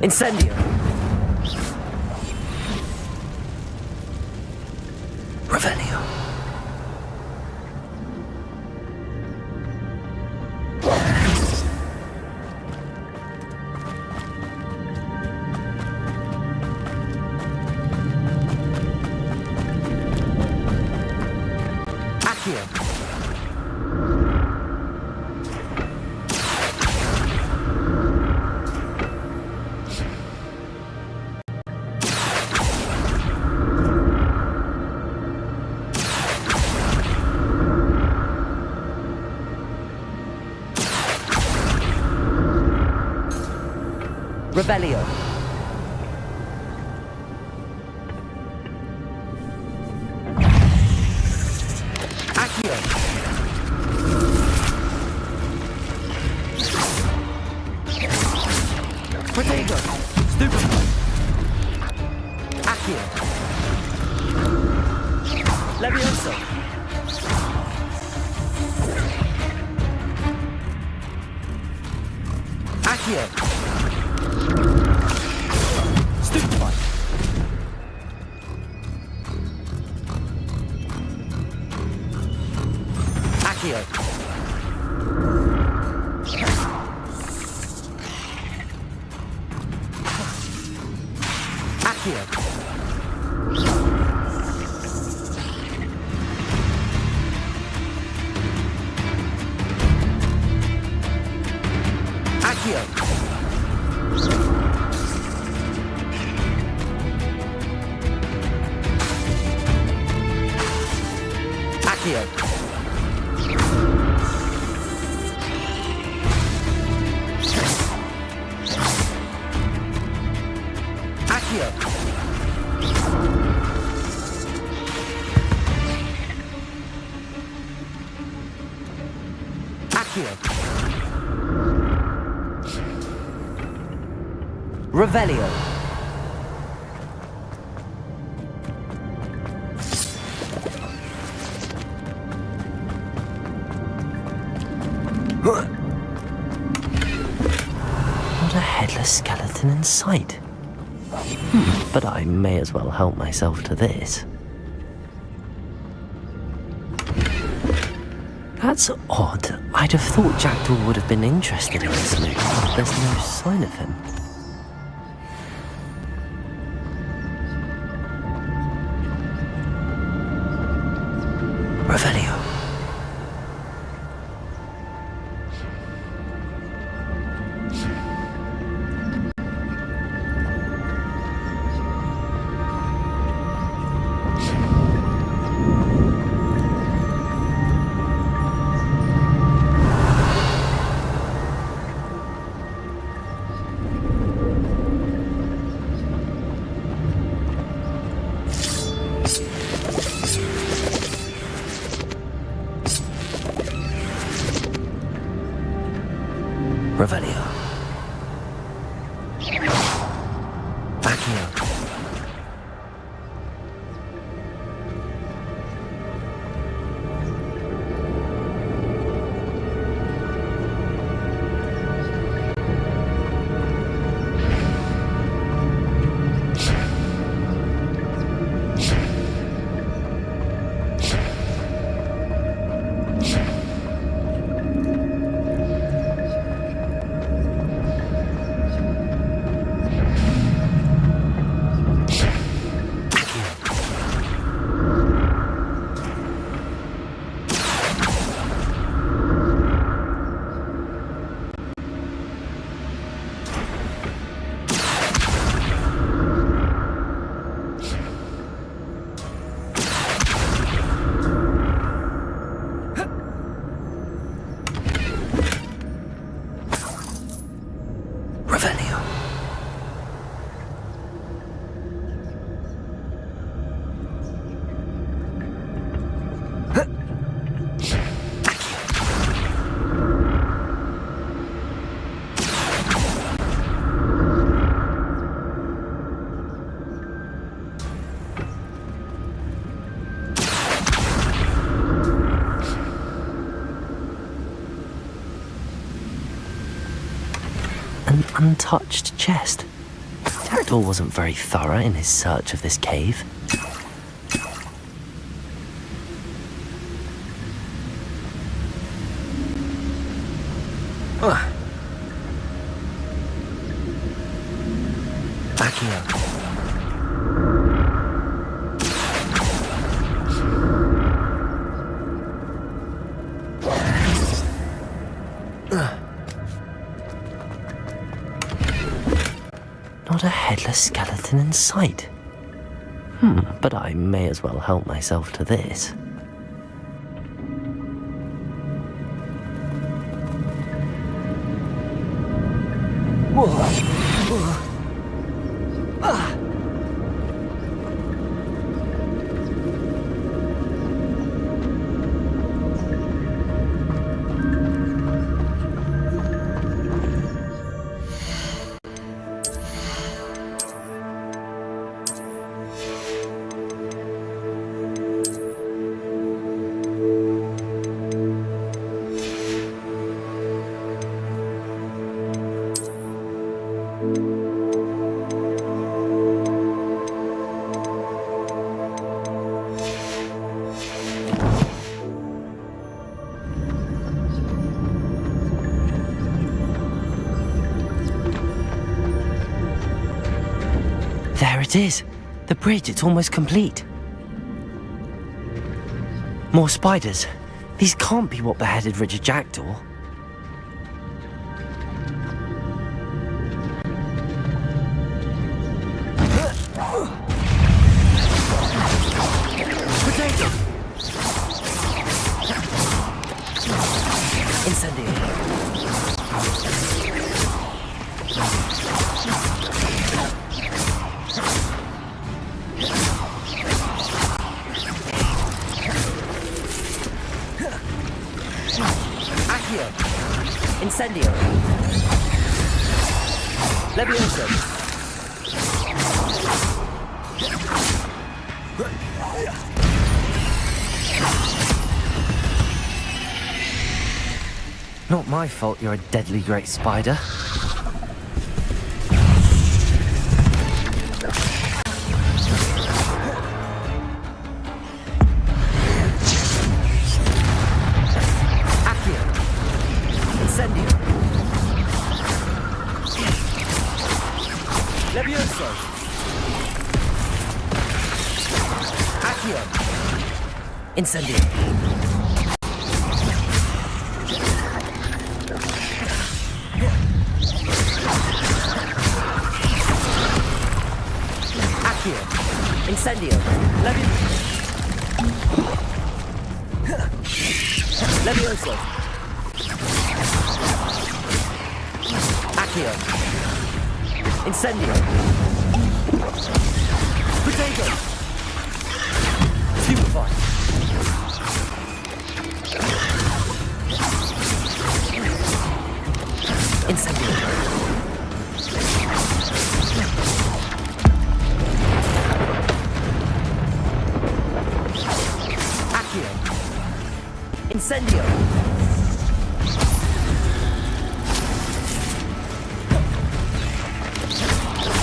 Incendio! Revelio. Revelio. Accio. Protego. Stupefy. Accio. Levioso. Accio. Stupefy. Accio. Accio. Accio. Accio. Accio. Revelio. Not a headless skeleton in sight. But I may as well help myself to this. That's odd. I'd have thought Jackdaw would have been interested in this loot, but there's no sign of him. Revelio. Revelio. Baccio. An untouched chest. Jackdaw wasn't very thorough in his search of this cave. Baccio. Not a headless skeleton in sight. But I may as well help myself to this. There it is. The bridge, it's almost complete. More spiders. These can't be what beheaded Richard Jackdaw. Potato! Incendiary. Incendio. Levioso. Not my fault you're a deadly great spider. Accio. Incendio. Levioso. Accio. Incendio. Incendio. Levioso. Accio. Incendio. Potato. Stupefy. Incendio. Incendio!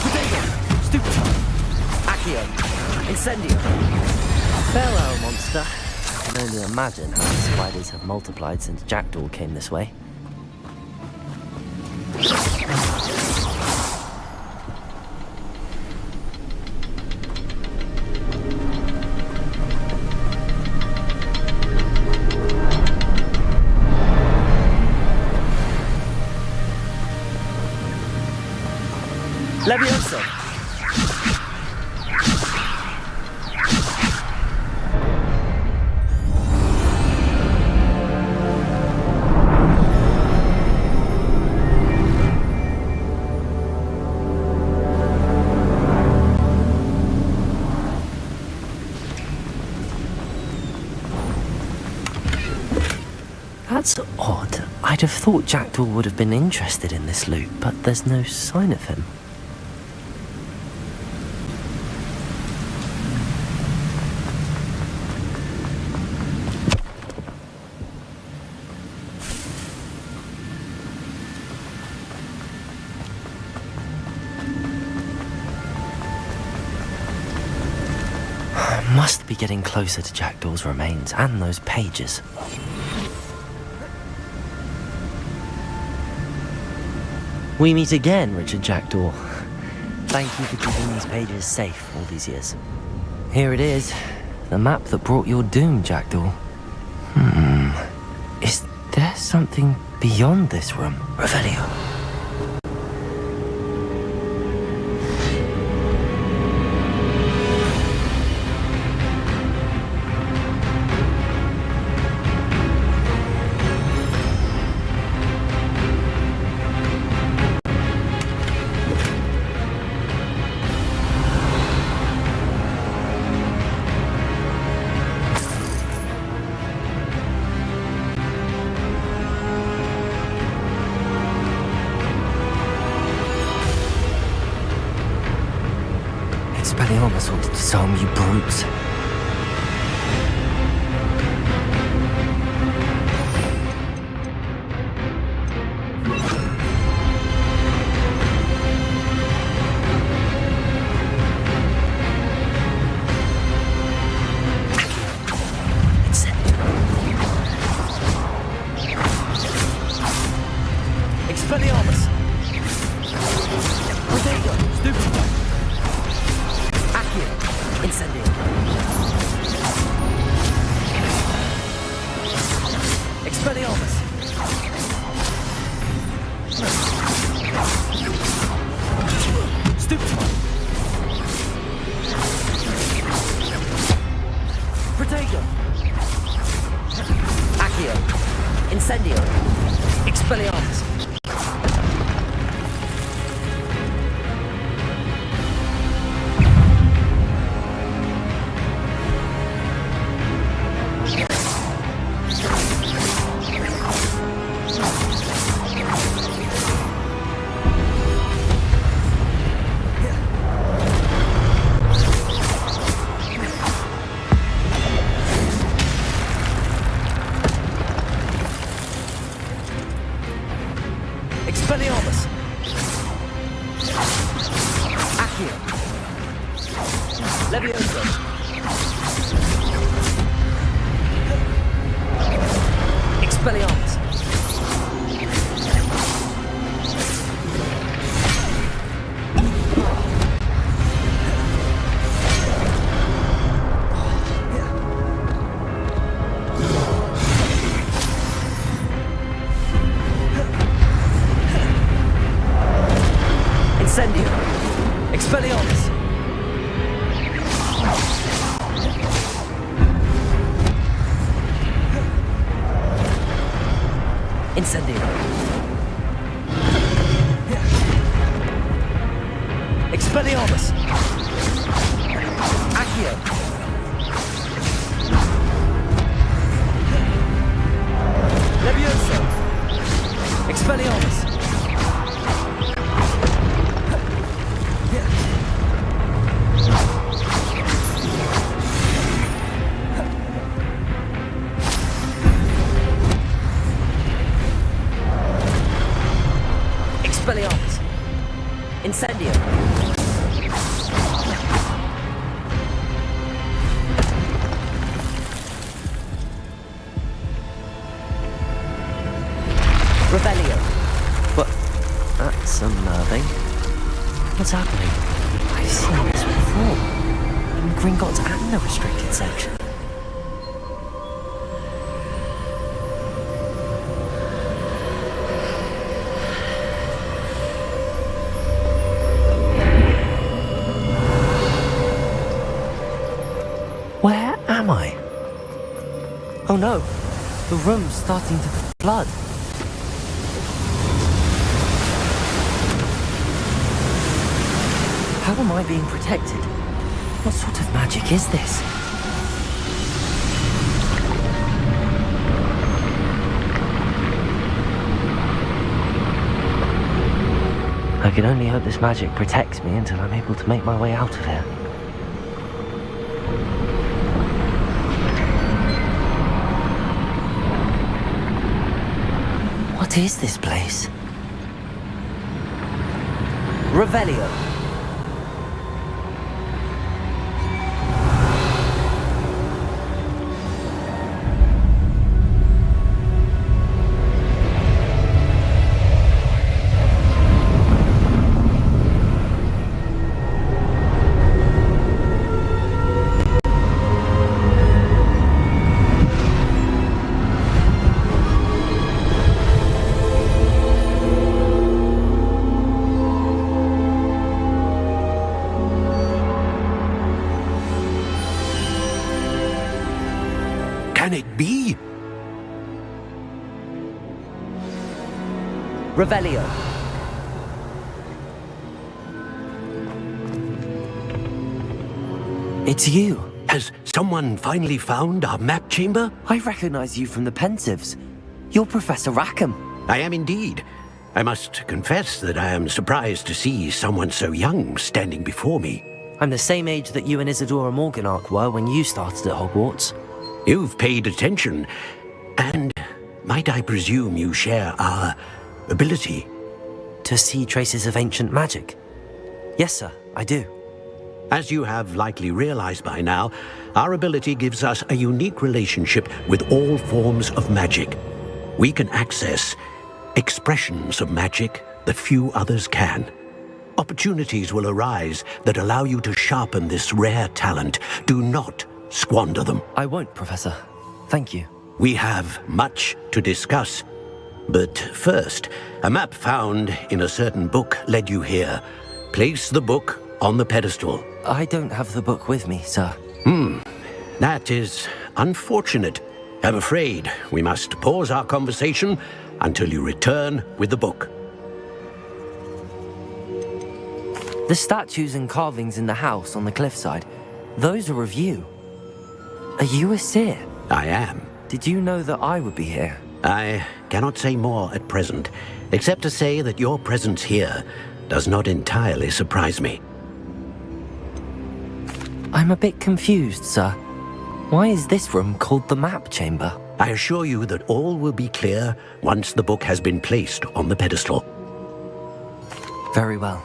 Potato! Stupefy! Accio! Incendio! Farewell, monster. I can only imagine how the spiders have multiplied since Jackdaw came this way. Levioso! That's odd. I'd have thought Jackdaw would have been interested in this loot, but there's no sign of him. Must be getting closer to Jackdaw's remains and those pages. We meet again, Richard Jackdaw. Thank you for keeping these pages safe all these years. Here it is, the map that brought your doom, Jackdaw. Is there something beyond this room? Revelio. Expelliarmus ought to disarm you brutes. Expelliarmus! Potato! Stupefy! Incendio. Expelliarmus. Stupefy. Potato. Accio. Incendio. Expelliarmus. Levioso. Expelliarmus. Incendio. Expelliarmus. Incendio. Expelliarmus. Accio. Levioso. Expelliarmus. Expelliarmus. Incendio. Revelio. What? That's unnerving. What's happening? I've seen this before. In Gringotts and the restricted section. Where am I? Oh no, the room's starting to flood. How am I being protected? What sort of magic is this? I can only hope this magic protects me until I'm able to make my way out of here. What is this place? Revelio. Can it be? Revelio. It's you. Has someone finally found our map chamber? I recognize you from the Pensives. You're Professor Rackham. I am indeed. I must confess that I am surprised to see someone so young standing before me. I'm the same age that you and Isadora Morganach were when you started at Hogwarts. You've paid attention, and might I presume you share our ability? To see traces of ancient magic? Yes, sir, I do. As you have likely realized by now, our ability gives us a unique relationship with all forms of magic. We can access expressions of magic that few others can. Opportunities will arise that allow you to sharpen this rare talent. Do not squander them. I won't, Professor. Thank you. We have much to discuss. But first, a map found in a certain book led you here. Place the book on the pedestal. I don't have the book with me, sir. That is unfortunate. I'm afraid we must pause our conversation until you return with the book. The statues and carvings in the house on the cliffside, those are of you. Are you a seer? I am. Did you know that I would be here? I cannot say more at present, except to say that your presence here does not entirely surprise me. I'm a bit confused, sir. Why is this room called the map chamber? I assure you that all will be clear once the book has been placed on the pedestal. Very well.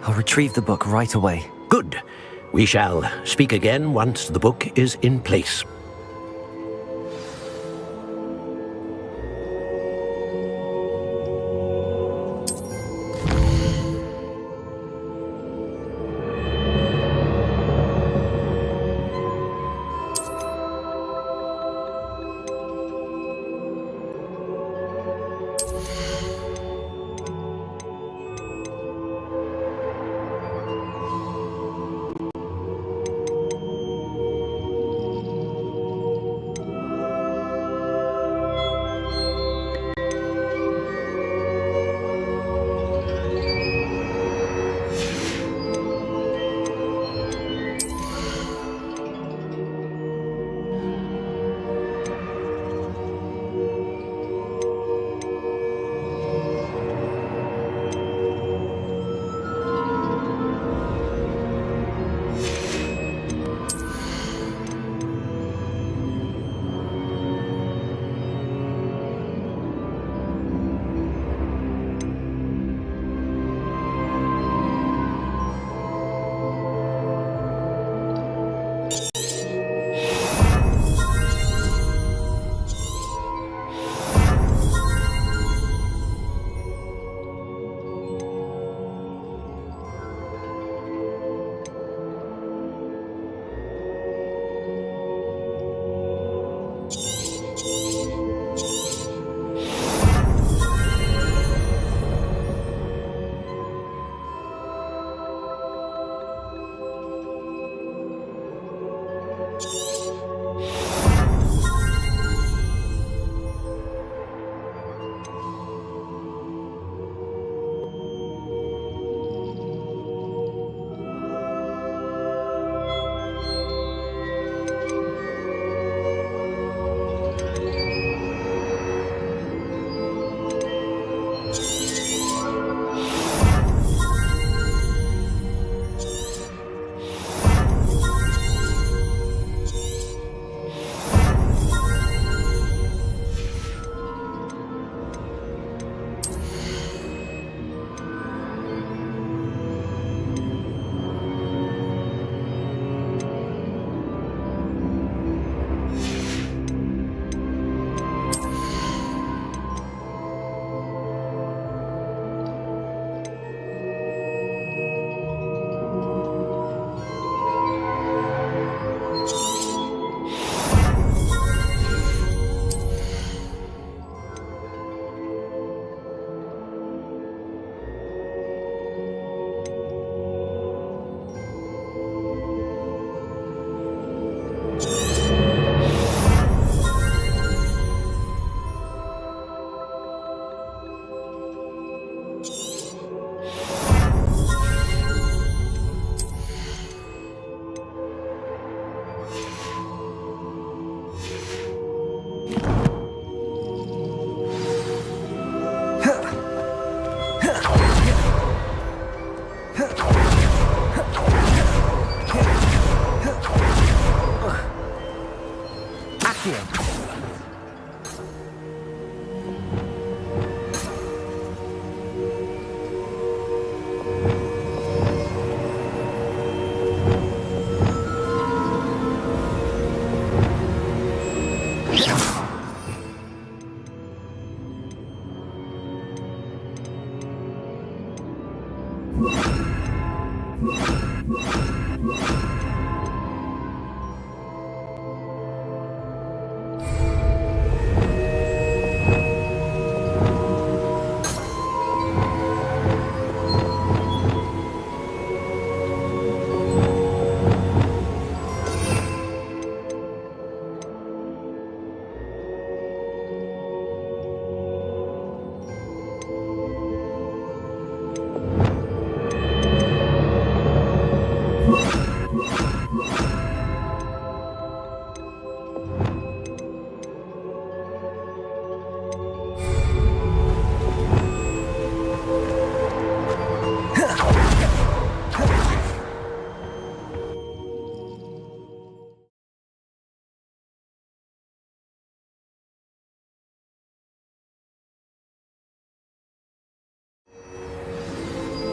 I'll retrieve the book right away. Good. We shall speak again once the book is in place.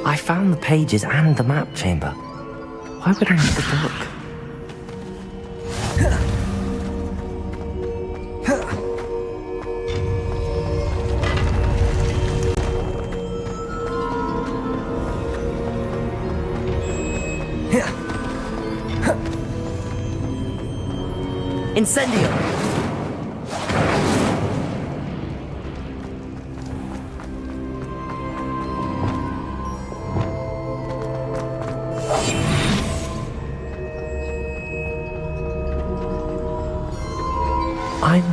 I found the pages and the map chamber. Why would I need the book? Incendio! I'm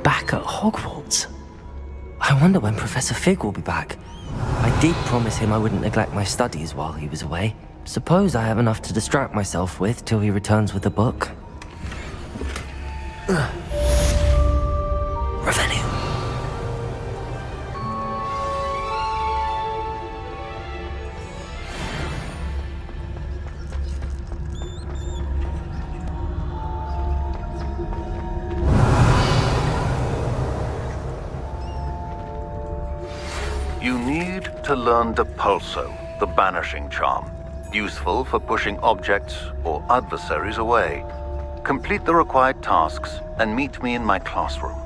back at Hogwarts. I wonder when Professor Fig will be back. I did promise him I wouldn't neglect my studies while he was away. Suppose I have enough to distract myself with till he returns with the book. Revelio. You need to learn Depulso, the banishing charm, useful for pushing objects or adversaries away. Complete the required tasks and meet me in my classroom.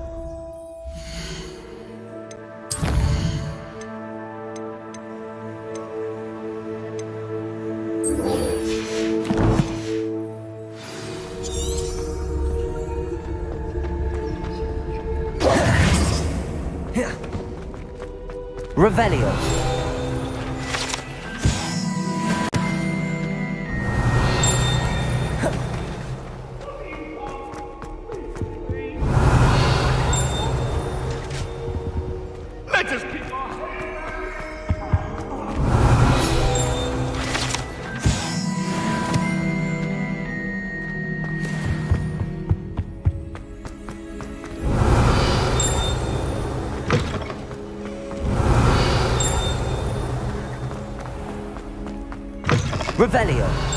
Revelio. Revelio.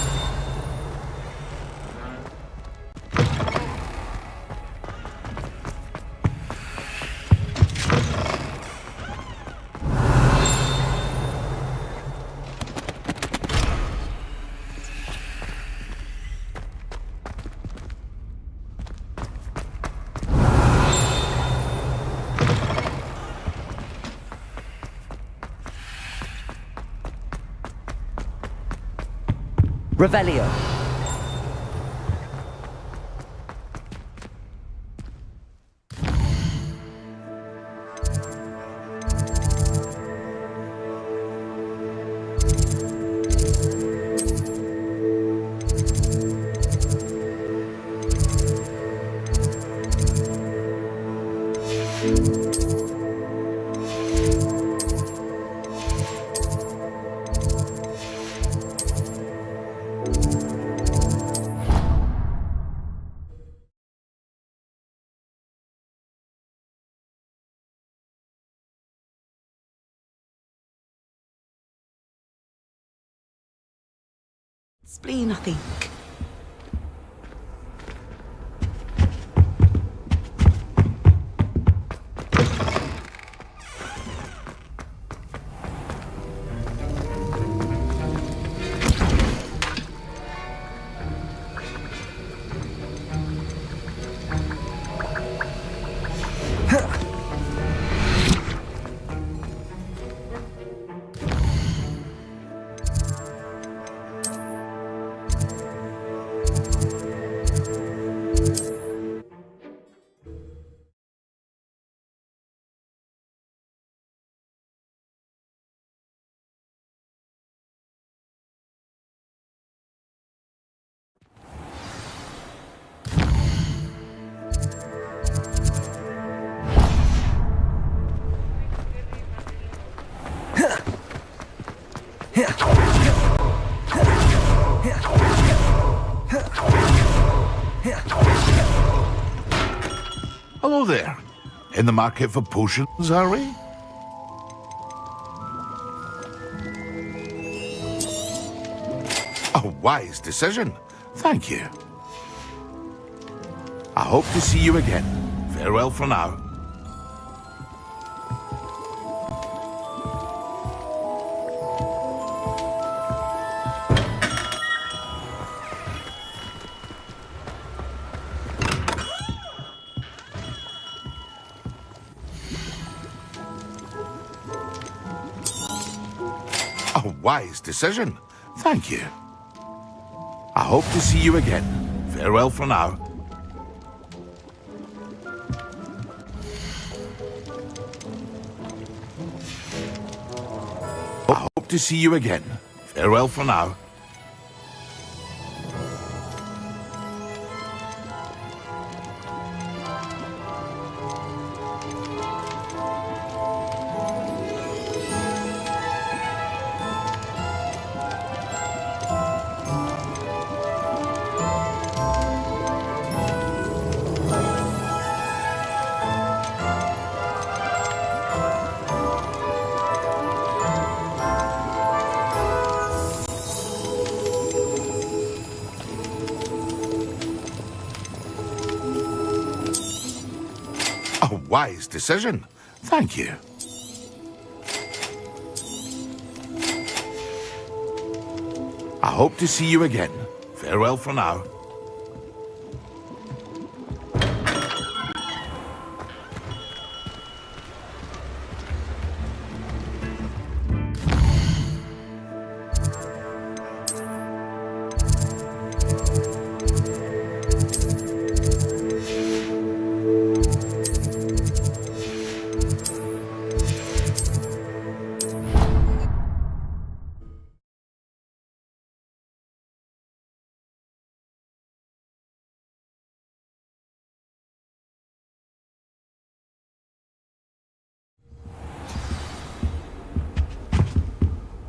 Revelio. Spleen, I think. Hello there. In the market for potions, are we? A wise decision. Thank you. I hope to see you again. Farewell for now. A wise decision. Thank you. I hope to see you again. Farewell for now. I hope to see you again. Farewell for now. A wise decision. Thank you. I hope to see you again. Farewell for now.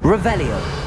Revelio.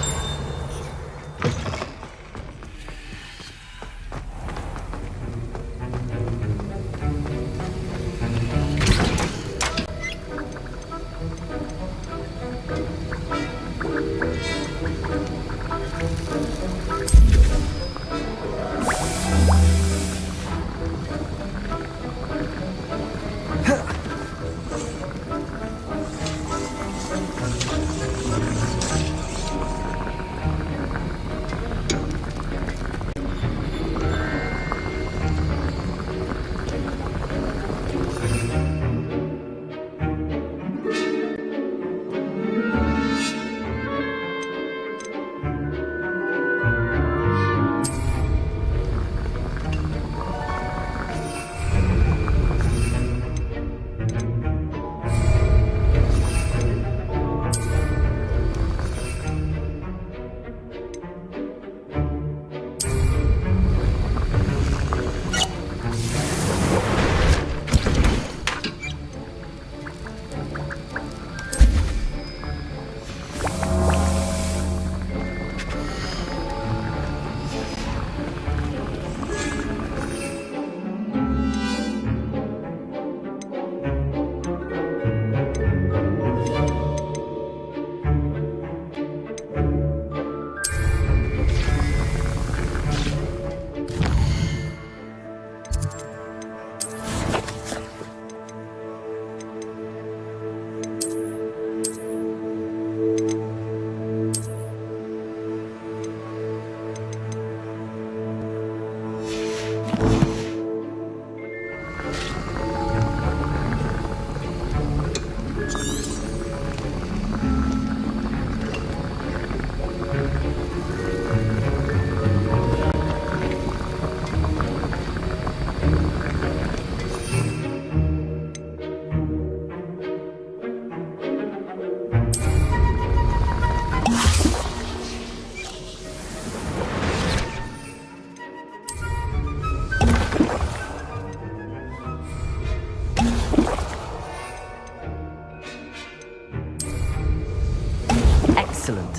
Excellent.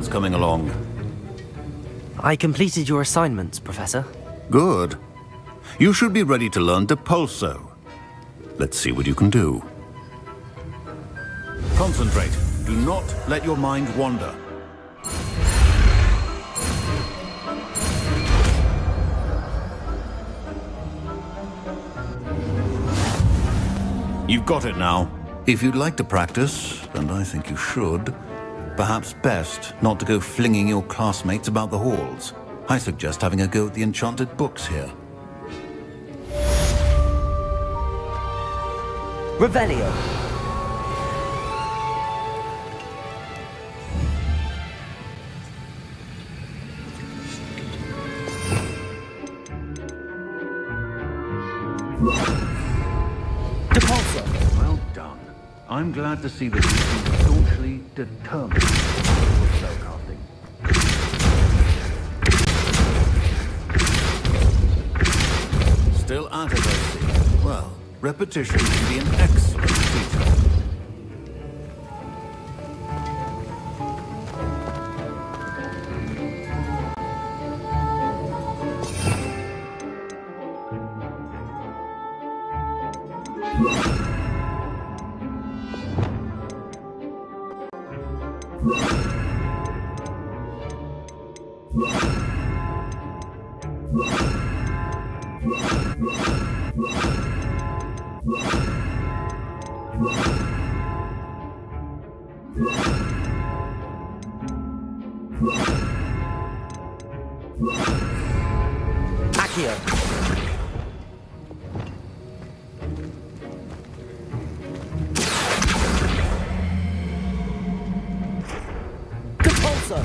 students coming along? I completed your assignments, Professor. Good. You should be ready to learn Depulso. Let's see what you can do. Concentrate. Do not let your mind wander. You've got it now. If you'd like to practice, and I think you should, perhaps best not to go flinging your classmates about the halls. I suggest having a go at the enchanted books here. Revelio. Depulso. Well done. I'm glad to see that you seem staunchly determined with spellcasting. Still at it, I see. Well, repetition can be an excellent teacher. Accio. Depulso.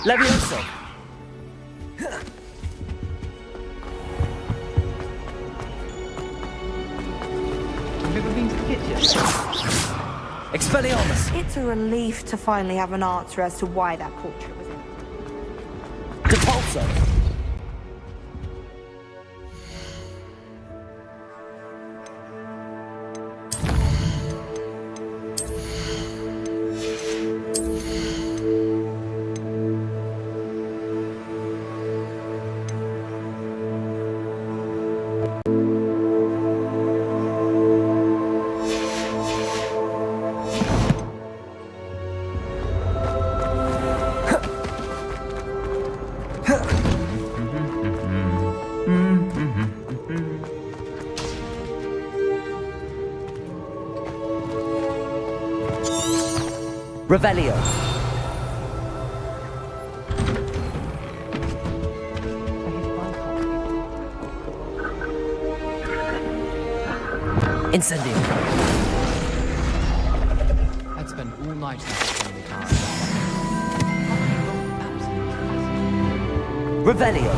Levioso. Never been to the kitchen? Expelliarmus. It's a relief to finally have an answer as to why that portrait was in. Depulso. Revelio. Incendio. I'd spend all night in the car. Revelio.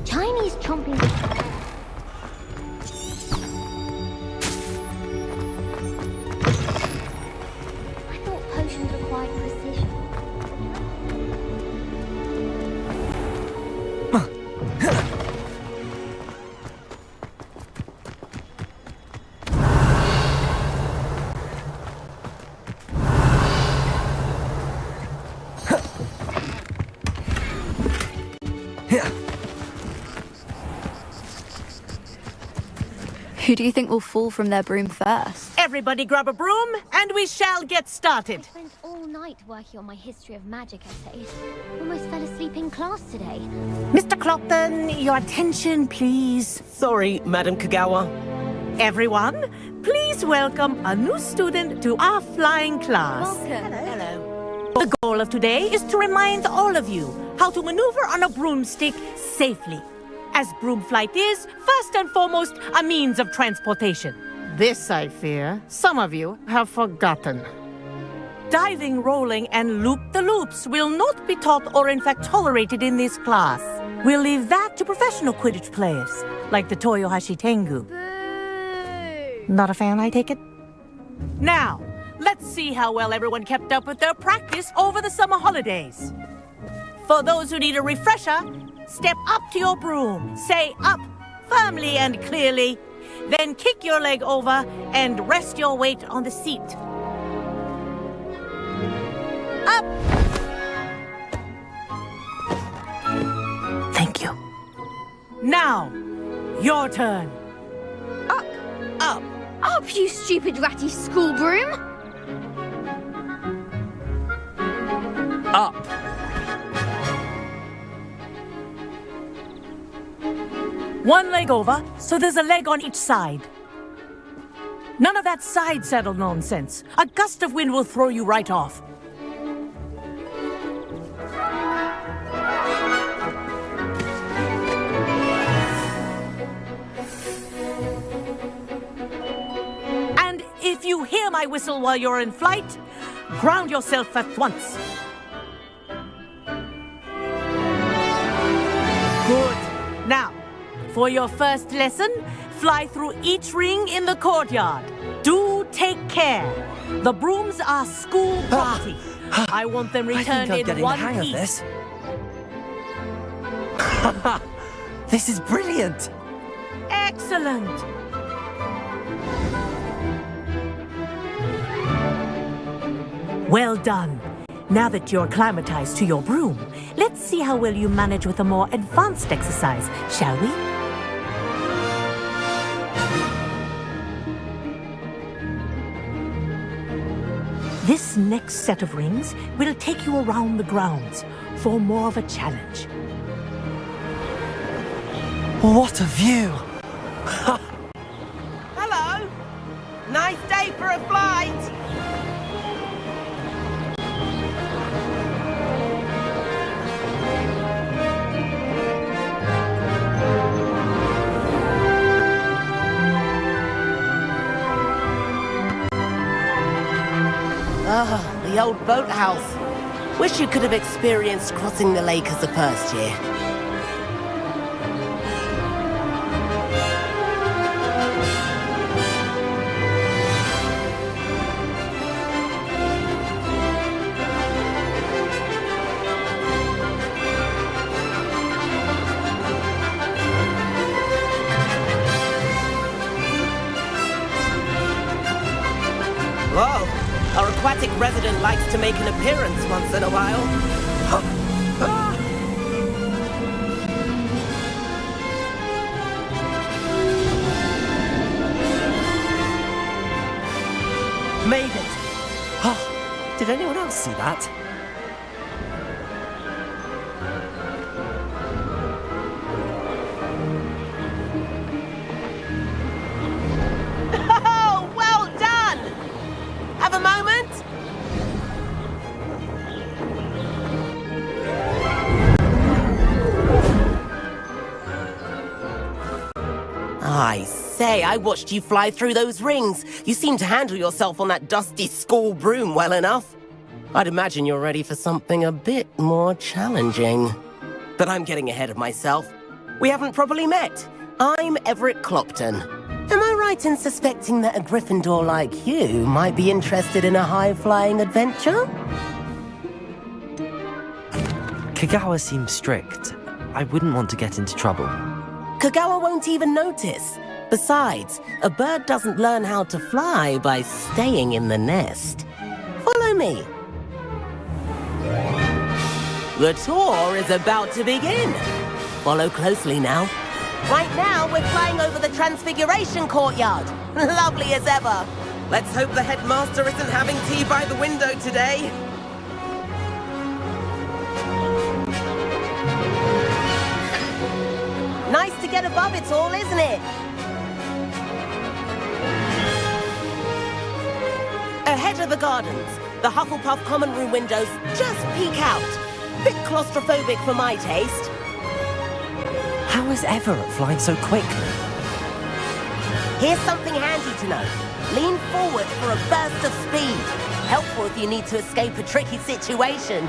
Chinese chomping. I thought potions required precision. Who do you think will fall from their broom first? Everybody grab a broom, and we shall get started. I spent all night working on my history of magic essay. Almost fell asleep in class today. Mr. Clopton, your attention, please. Sorry, Madam Kagawa. Everyone, please welcome a new student to our flying class. Welcome. Hello. The goal of today is to remind all of you how to maneuver on a broomstick safely. As broom flight is, first and foremost, a means of transportation. This, I fear, some of you have forgotten. Diving, rolling, and loop-the-loops will not be taught or in fact tolerated in this class. We'll leave that to professional Quidditch players, like the Toyohashi Tengu. Not a fan, I take it? Now, let's see how well everyone kept up with their practice over the summer holidays. For those who need a refresher, step up to your broom, say up, firmly and clearly, then kick your leg over and rest your weight on the seat. Up! Thank you. Now, your turn. Up! Up! Up, you stupid ratty school broom! Up! One leg over, so there's a leg on each side. None of that side saddle nonsense. A gust of wind will throw you right off. And if you hear my whistle while you're in flight, ground yourself at once. Good. Now, for your first lesson, fly through each ring in the courtyard. Do take care. The brooms are school property. I want them returned in one piece. This is brilliant. Excellent. Well done. Now that you're acclimatized to your broom, let's see how well you manage with a more advanced exercise, shall we? This next set of rings will take you around the grounds for more of a challenge. What a view! Hello! Nice day for a flight! Ah, the old boathouse. Wish you could have experienced crossing the lake as a first year. Whoa! Our aquatic resident likes to make an appearance once in a while. Made it! Oh, did anyone else see that? Oh, well done! Have a moment? I say, I watched you fly through those rings. You seem to handle yourself on that dusty school broom well enough. I'd imagine you're ready for something a bit more challenging. But I'm getting ahead of myself. We haven't properly met. I'm Everett Clopton. Am I right in suspecting that a Gryffindor like you might be interested in a high-flying adventure? Kagawa seems strict. I wouldn't want to get into trouble. Kagawa won't even notice. Besides, a bird doesn't learn how to fly by staying in the nest. Follow me. The tour is about to begin. Follow closely now. Right now, we're flying over the Transfiguration courtyard. Lovely as ever. Let's hope the headmaster isn't having tea by the window today. Nice to get above it all, isn't it? Ahead of the gardens, the Hufflepuff common room windows just peek out. Bit claustrophobic for my taste. How is Everett flying so quickly? Here's something handy to know. Lean forward for a burst of speed. Helpful if you need to escape a tricky situation.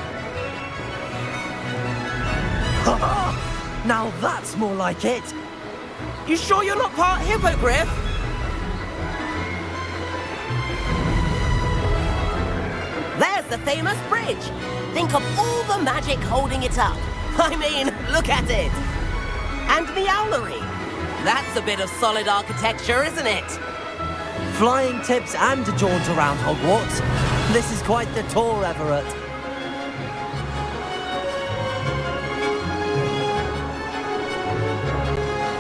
Now that's more like it. You sure you're not part hippogriff? There's the famous bridge. Think of all the magic holding it up. I mean, look at it. And the owlery. That's a bit of solid architecture, isn't it? Flying tips and a jaunt around Hogwarts. This is quite the tour, Everett.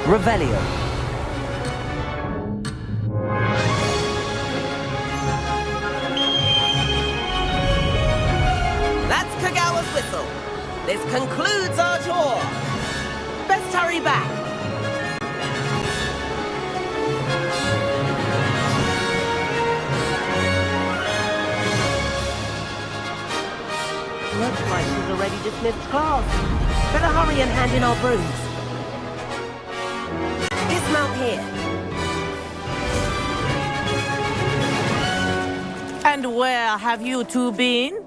Revelio. That's Kagawa's whistle. This concludes our tour. Best hurry back. Looks like she's already dismissed class. Better hurry and hand in our brooms. Dismount here. And where have you two been?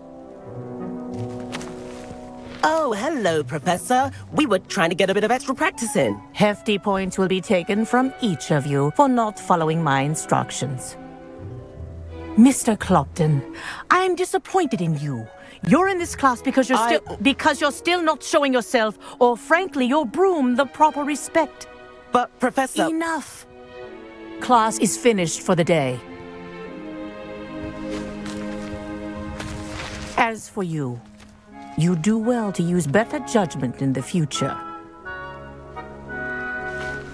Oh, hello, Professor. We were trying to get a bit of extra practice in. Hefty points will be taken from each of you for not following my instructions. Mr. Clopton, I'm disappointed in you. You're in this class because you're still not showing yourself, or frankly, your broom the proper respect. But, Professor... Enough. Class is finished for the day. As for you, you do well to use better judgment in the future.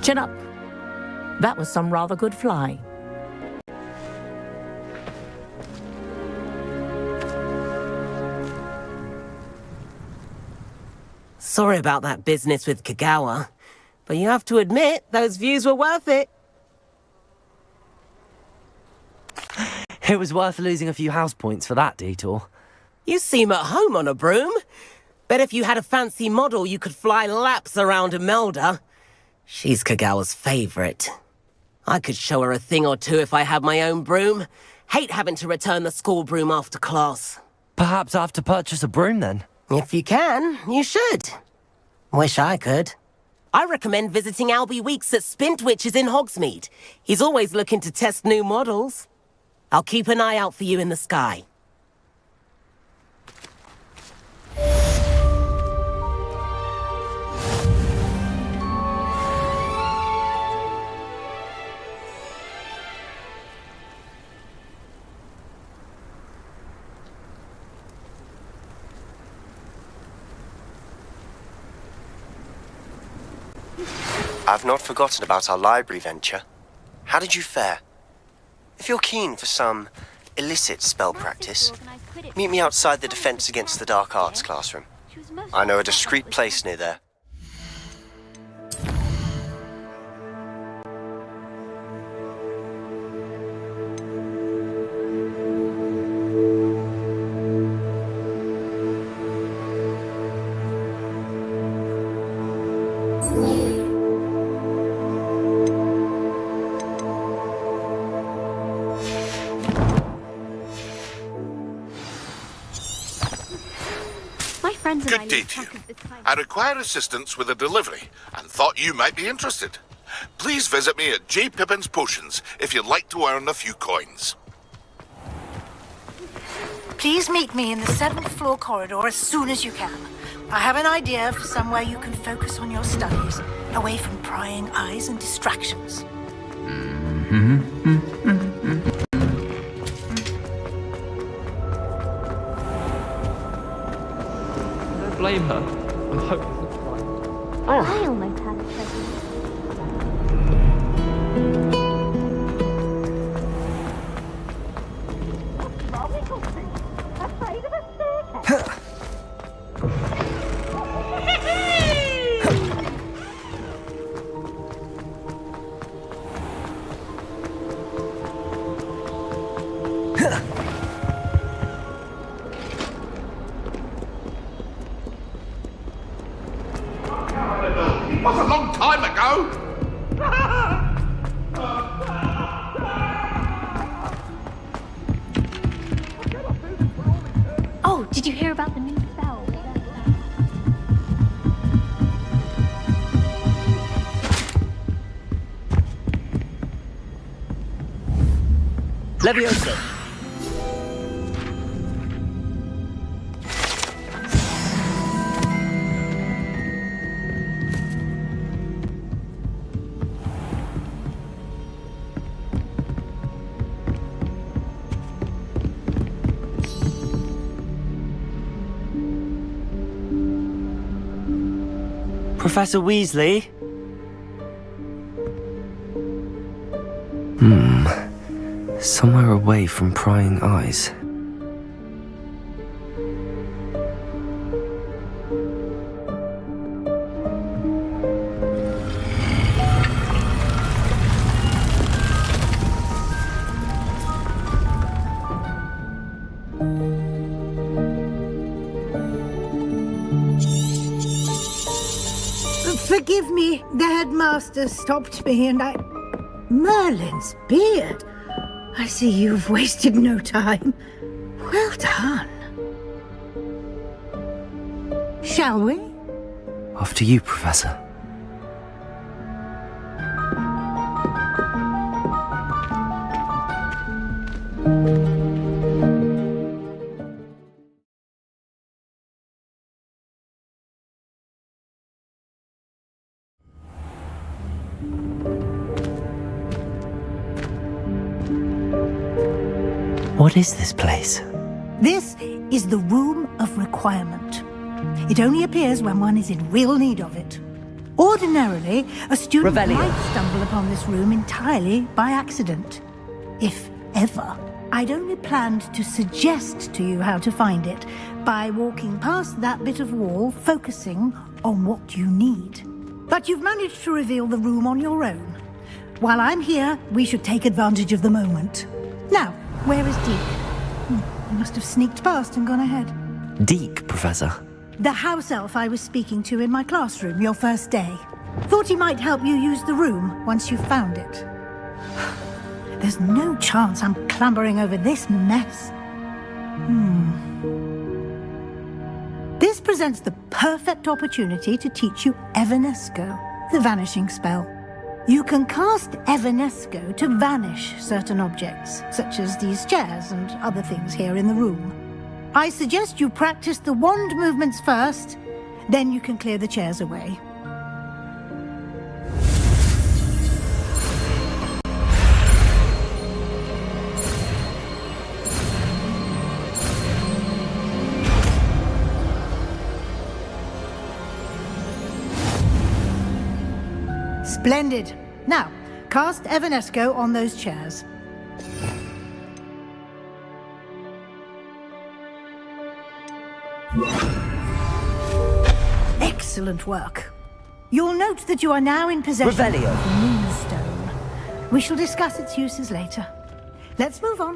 Chin up. That was some rather good flying. Sorry about that business with Kagawa, but you have to admit, those views were worth it. It was worth losing a few house points for that detour. You seem at home on a broom. Bet if you had a fancy model, you could fly laps around Imelda. She's Kagawa's favorite. I could show her a thing or two if I had my own broom. Hate having to return the school broom after class. Perhaps I have to purchase a broom then. If you can, you should. Wish I could. I recommend visiting Albie Weeks at Spintwitches in Hogsmeade. He's always looking to test new models. I'll keep an eye out for you in the sky. I've not forgotten about our library venture. How did you fare? If you're keen for some illicit spell practice, meet me outside the Defense Against the Dark Arts classroom. I know a discreet place near there. Good day to you. I require assistance with a delivery and thought you might be interested. Please visit me at J. Pippin's Potions if you'd like to earn a few coins. Please meet me in the 7th floor corridor as soon as you can. I have an idea for somewhere you can focus on your studies, away from prying eyes and distractions. Blame her. I'm hoping. I almost had a present. I'm a go. Oh, did you hear about the new spell? Levioso. Professor Weasley? Somewhere away from prying eyes. Forgive me, the headmaster stopped me and I... Merlin's beard! I see you've wasted no time. Well done. Shall we? After you, Professor. What is this place? This is the Room of Requirement. It only appears when one is in real need of it. Ordinarily, a student Revelio. might stumble upon this room entirely by accident. If ever. I'd only planned to suggest to you how to find it by walking past that bit of wall, focusing on what you need. But you've managed to reveal the room on your own. While I'm here, we should take advantage of the moment. Now, where is Deke? He must have sneaked past and gone ahead. Deke, Professor. The house elf I was speaking to in my classroom your first day. Thought he might help you use the room once you found it. There's no chance I'm clambering over this mess. This presents the perfect opportunity to teach you Evanesco, the vanishing spell. You can cast Evanesco to vanish certain objects, such as these chairs and other things here in the room. I suggest you practice the wand movements first, then you can clear the chairs away. Splendid. Now, cast Evanesco on those chairs. Excellent work. You'll note that you are now in possession Revelio. of the Moonstone. We shall discuss its uses later. Let's move on.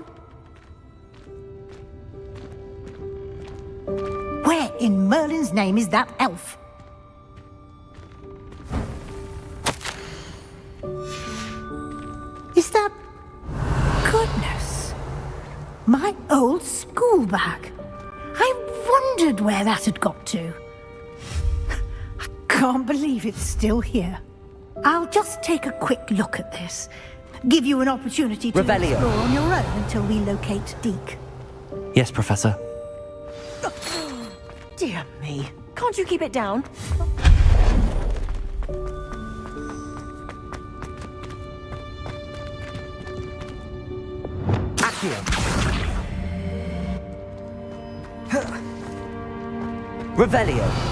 Where in Merlin's name is that elf? Is that... Goodness. My old school bag. I wondered where that had got to. I can't believe it's still here. I'll just take a quick look at this. Give you an opportunity to Revelio. explore on your own until we locate Deke. Yes, Professor. Dear me. Can't you keep it down? Revelio.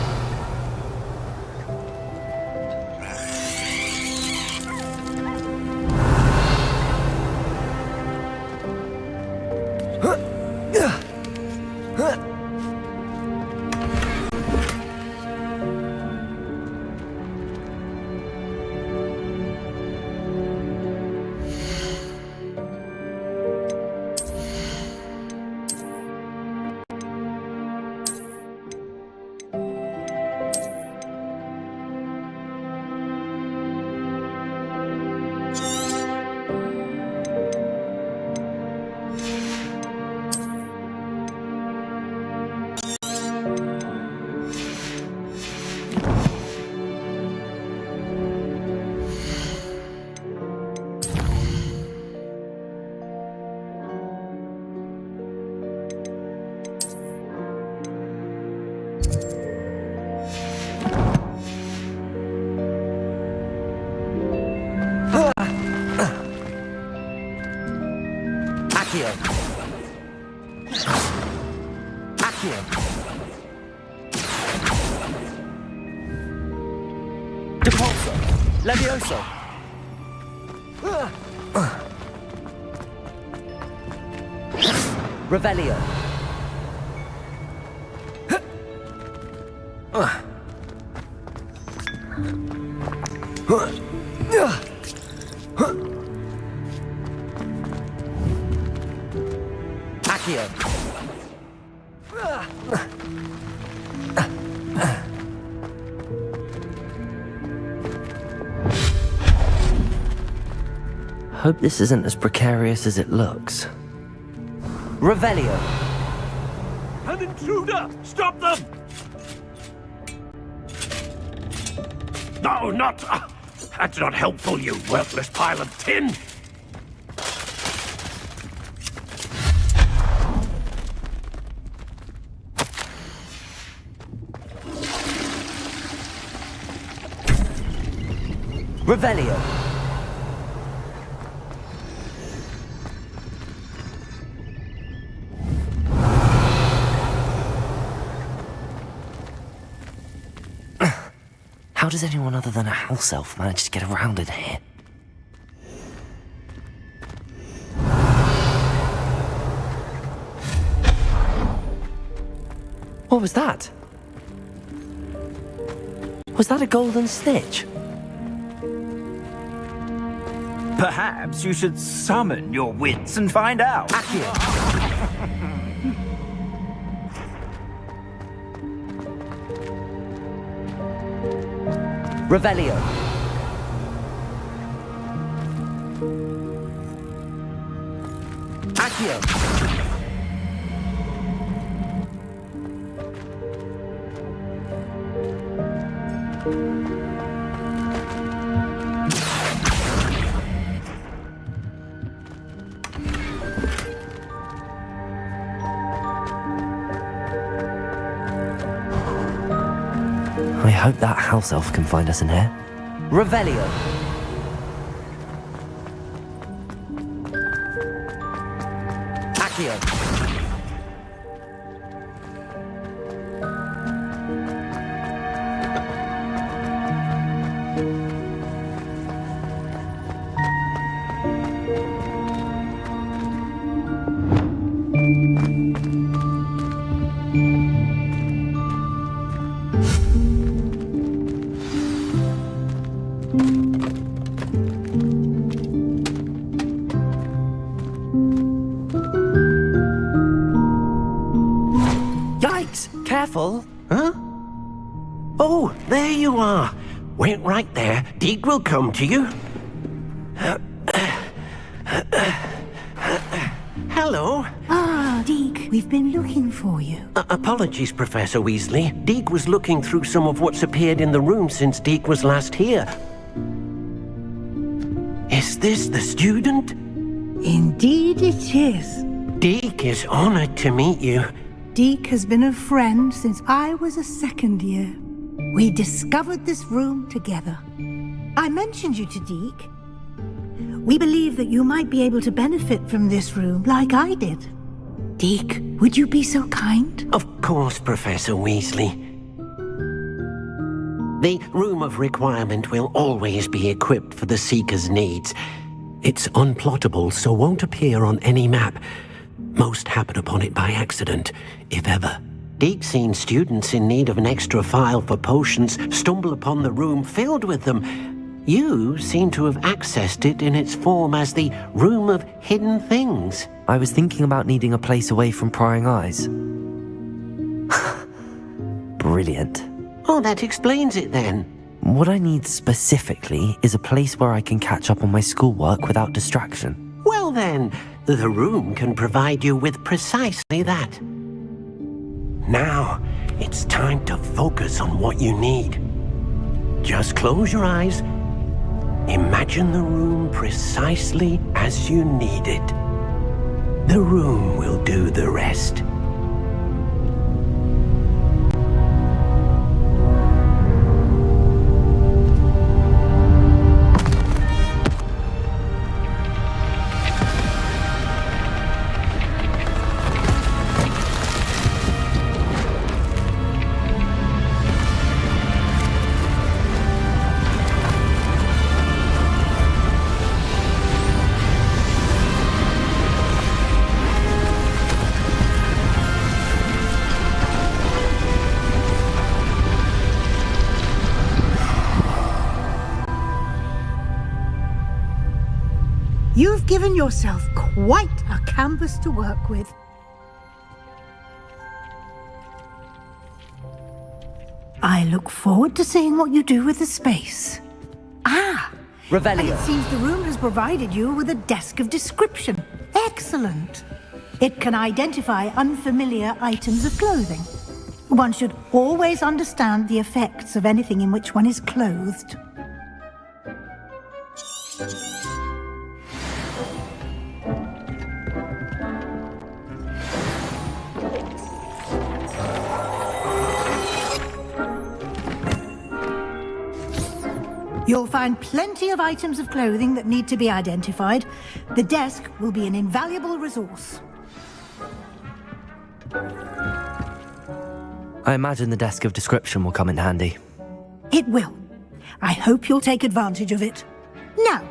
Accio. Accio. Depulso. Levioso. Revelio. Accio. Hope this isn't as precarious as it looks. Revelio. An intruder! Stop them! No, not... that's not helpful, you worthless pile of tin! Revelio. How does anyone other than a house elf manage to get around in here? What was that? Was that a golden snitch? Perhaps you should summon your wits and find out. Revelio. Accio. I hope that house elf can find us in here. Revelio. Accio. Careful. Huh? Oh, there you are. Wait right there. Deke will come to you. Hello. Ah, Deke, we've been looking for you. Apologies, Professor Weasley. Deke was looking through some of what's appeared in the room since Deke was last here. Is this the student? Indeed it is. Deke is honored to meet you. Deke has been a friend since I was a second year. We discovered this room together. I mentioned you to Deke. We believe that you might be able to benefit from this room like I did. Deke, would you be so kind? Of course, Professor Weasley. The Room of Requirement will always be equipped for the Seeker's needs. It's unplottable, so won't appear on any map. Most happen upon it by accident, if ever. Deke's seen students in need of an extra file for potions stumble upon the room filled with them. You seem to have accessed it in its form as the Room of Hidden Things. I was thinking about needing a place away from prying eyes. Brilliant. Oh, that explains it then. What I need specifically is a place where I can catch up on my schoolwork without distraction. Well then, the room can provide you with precisely that. Now, it's time to focus on what you need. Just close your eyes. Imagine the room precisely as you need it. The room will do the rest. You've given yourself quite a canvas to work with. I look forward to seeing what you do with the space. Ah! Revelio. And it seems the room has provided you with a desk of description. Excellent. It can identify unfamiliar items of clothing. One should always understand the effects of anything in which one is clothed. You'll find plenty of items of clothing that need to be identified. The desk will be an invaluable resource. I imagine the desk of description will come in handy. It will. I hope you'll take advantage of it. Now,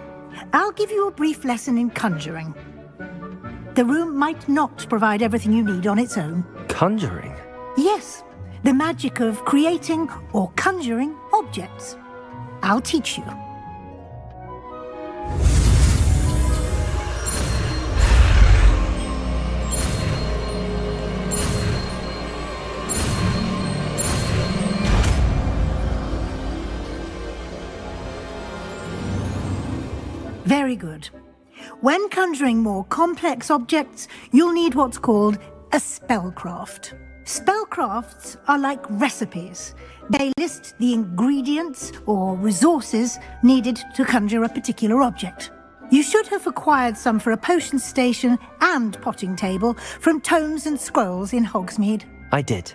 I'll give you a brief lesson in conjuring. The room might not provide everything you need on its own. Conjuring? Yes, the magic of creating or conjuring objects. I'll teach you. Very good. When conjuring more complex objects, you'll need what's called a spellcraft. Spellcrafts are like recipes. They list the ingredients or resources needed to conjure a particular object. You should have acquired some for a potion station and potting table from tomes and scrolls in Hogsmeade. I did.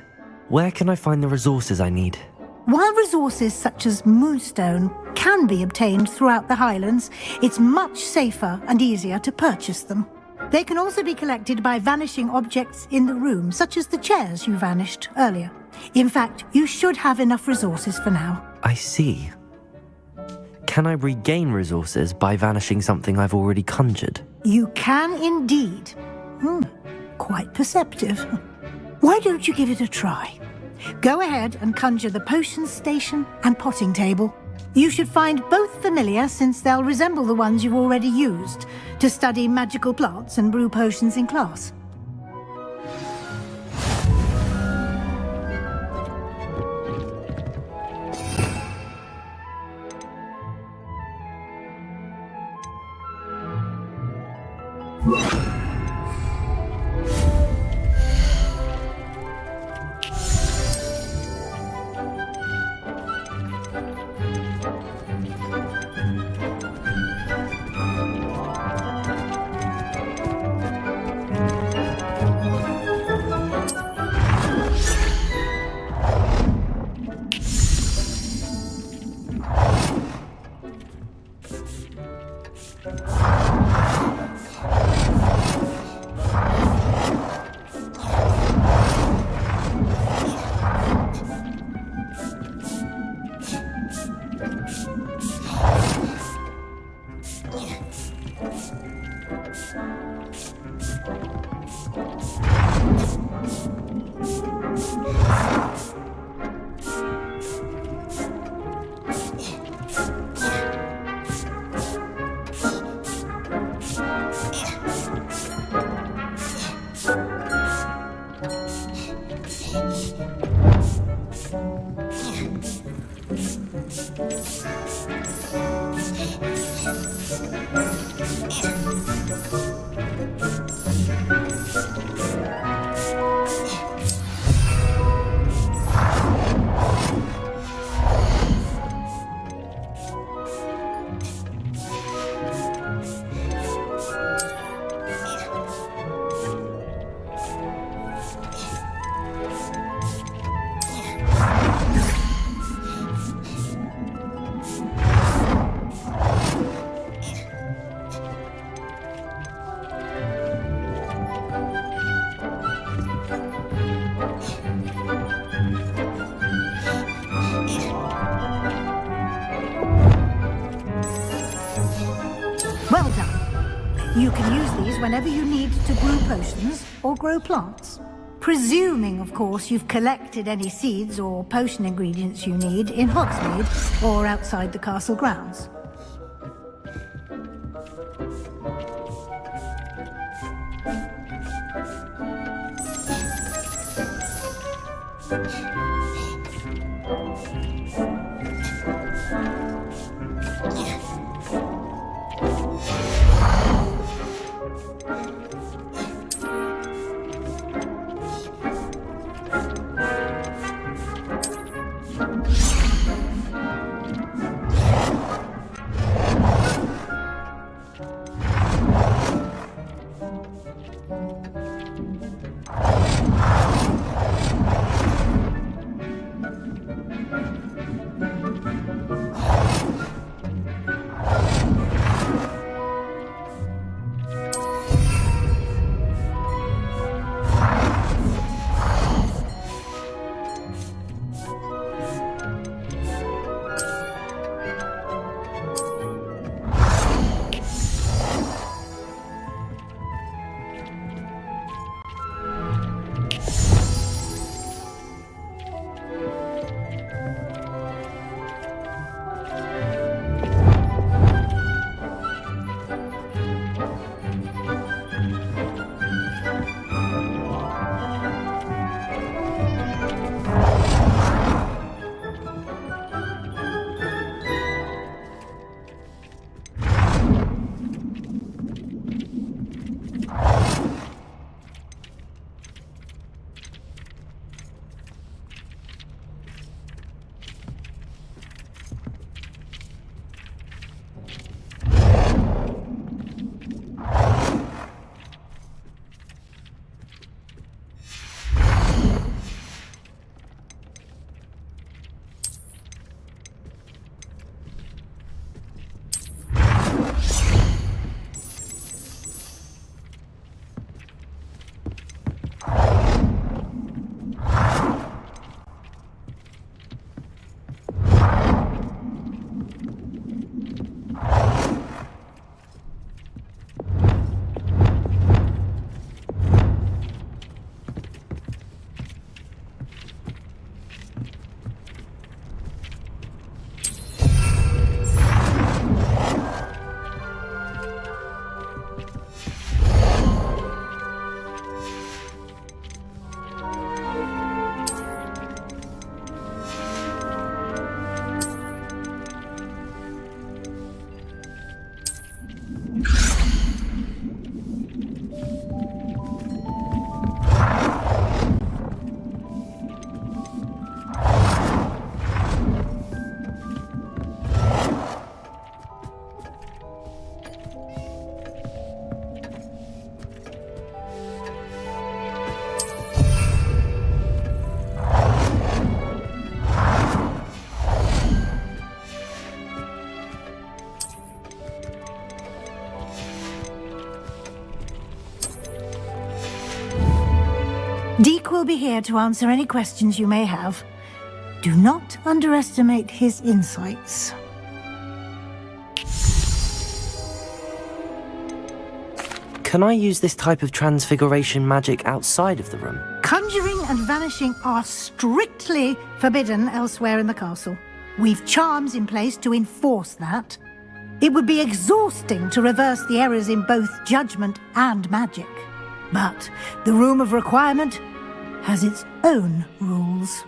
Where can I find the resources I need? While resources such as moonstone can be obtained throughout the Highlands, it's much safer and easier to purchase them. They can also be collected by vanishing objects in the room, such as the chairs you vanished earlier. In fact, you should have enough resources for now. I see. Can I regain resources by vanishing something I've already conjured? You can indeed. Quite perceptive. Why don't you give it a try? Go ahead and conjure the potion station and potting table. You should find both familiar, since they'll resemble the ones you've already used to study magical plants and brew potions in class. Well done. You can use these whenever you need to brew potions or grow plants. Presuming, of course, you've collected any seeds or potion ingredients you need in Hogsmeade or outside the castle grounds. Deke will be here to answer any questions you may have. Do not underestimate his insights. Can I use this type of transfiguration magic outside of the room? Conjuring and vanishing are strictly forbidden elsewhere in the castle. We've charms in place to enforce that. It would be exhausting to reverse the errors in both judgment and magic. But the Room of Requirement has its own rules.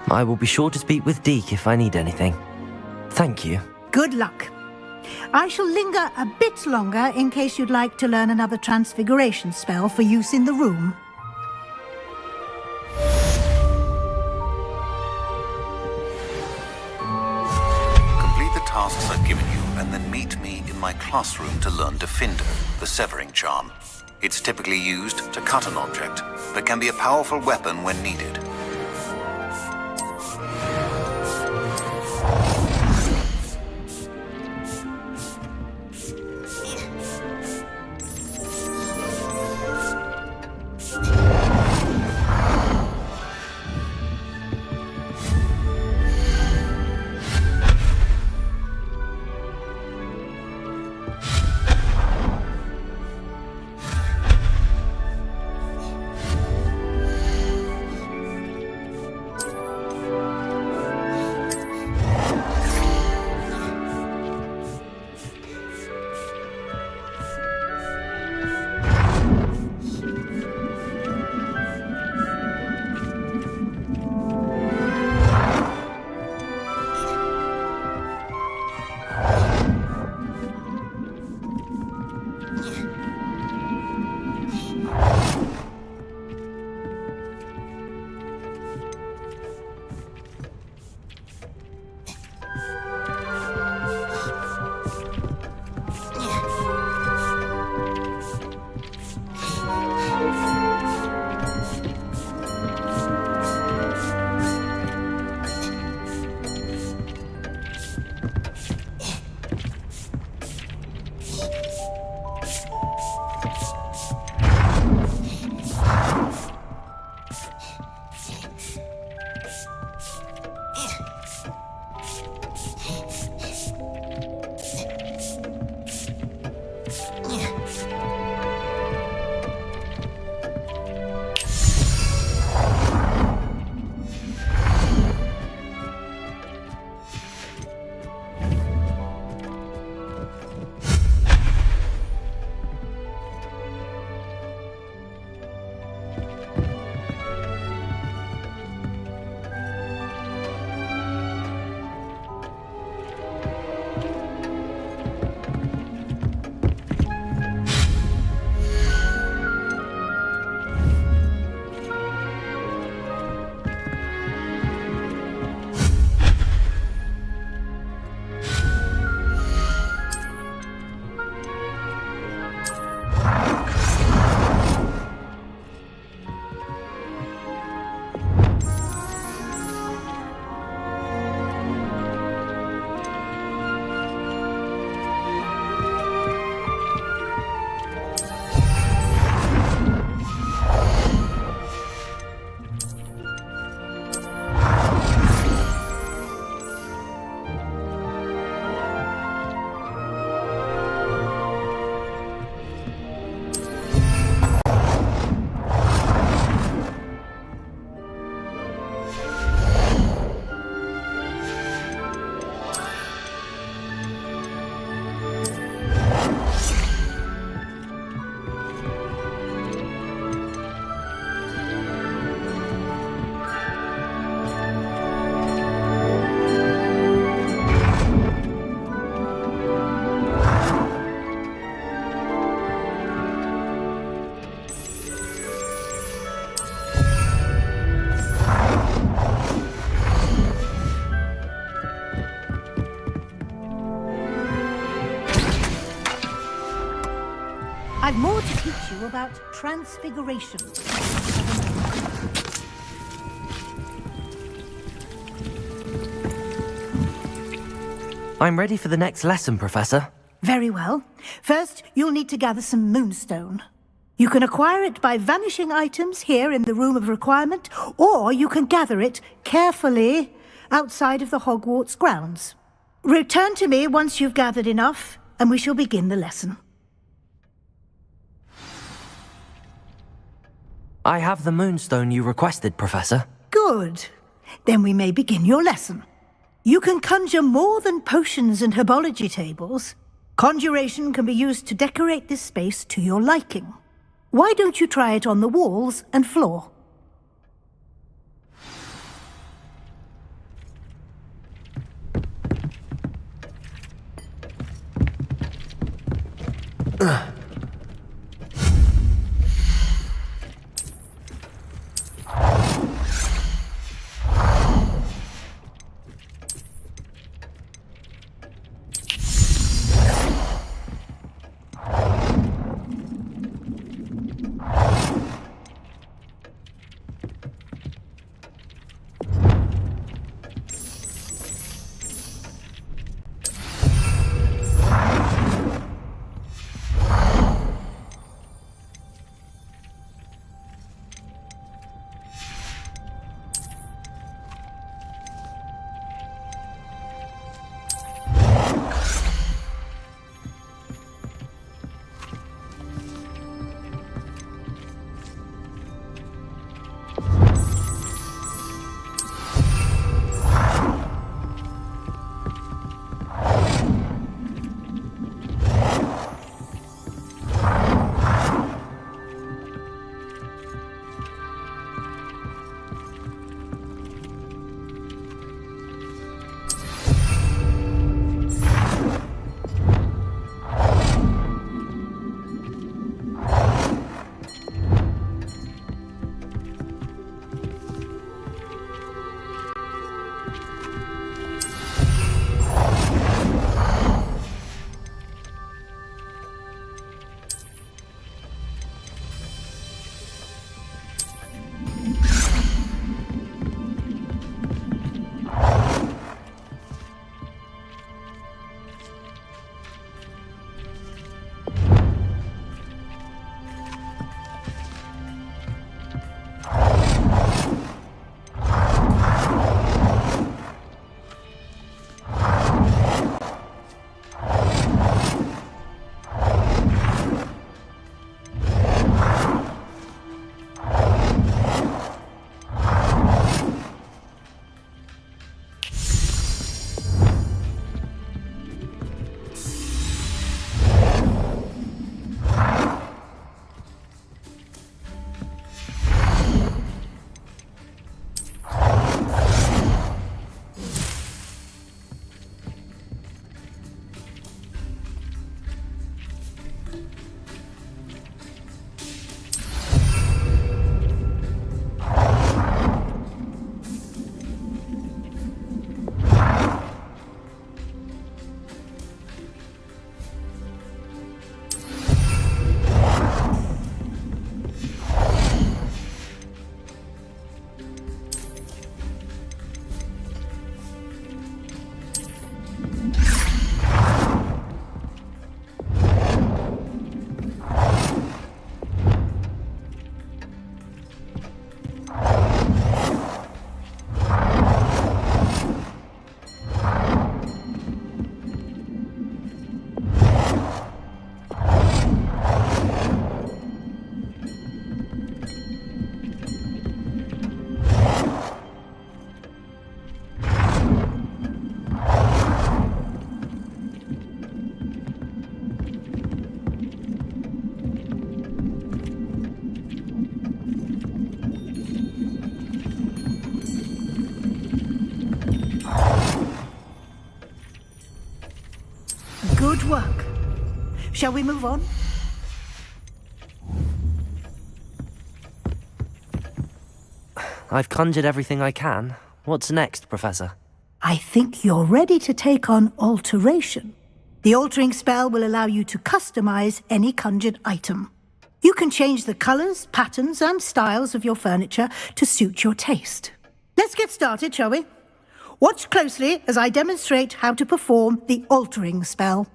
I will be sure to speak with Deke if I need anything. Thank you. Good luck. I shall linger a bit longer in case you'd like to learn another transfiguration spell for use in the room. Complete the tasks I've given you and then meet me in my classroom to learn Defender, the severing charm. It's typically used to cut an object, but can be a powerful weapon when needed. I've more to teach you about transfiguration. I'm ready for the next lesson, Professor. Very well. First, you'll need to gather some moonstone. You can acquire it by vanishing items here in the Room of Requirement, or you can gather it carefully outside of the Hogwarts grounds. Return to me once you've gathered enough, and we shall begin the lesson. I have the moonstone you requested, Professor. Good. Then we may begin your lesson. You can conjure more than potions and herbology tables. Conjuration can be used to decorate this space to your liking. Why don't you try it on the walls and floor? Good work. Shall we move on? I've conjured everything I can. What's next, Professor? I think you're ready to take on alteration. The altering spell will allow you to customize any conjured item. You can change the colors, patterns, and styles of your furniture to suit your taste. Let's get started, shall we? Watch closely as I demonstrate how to perform the altering spell.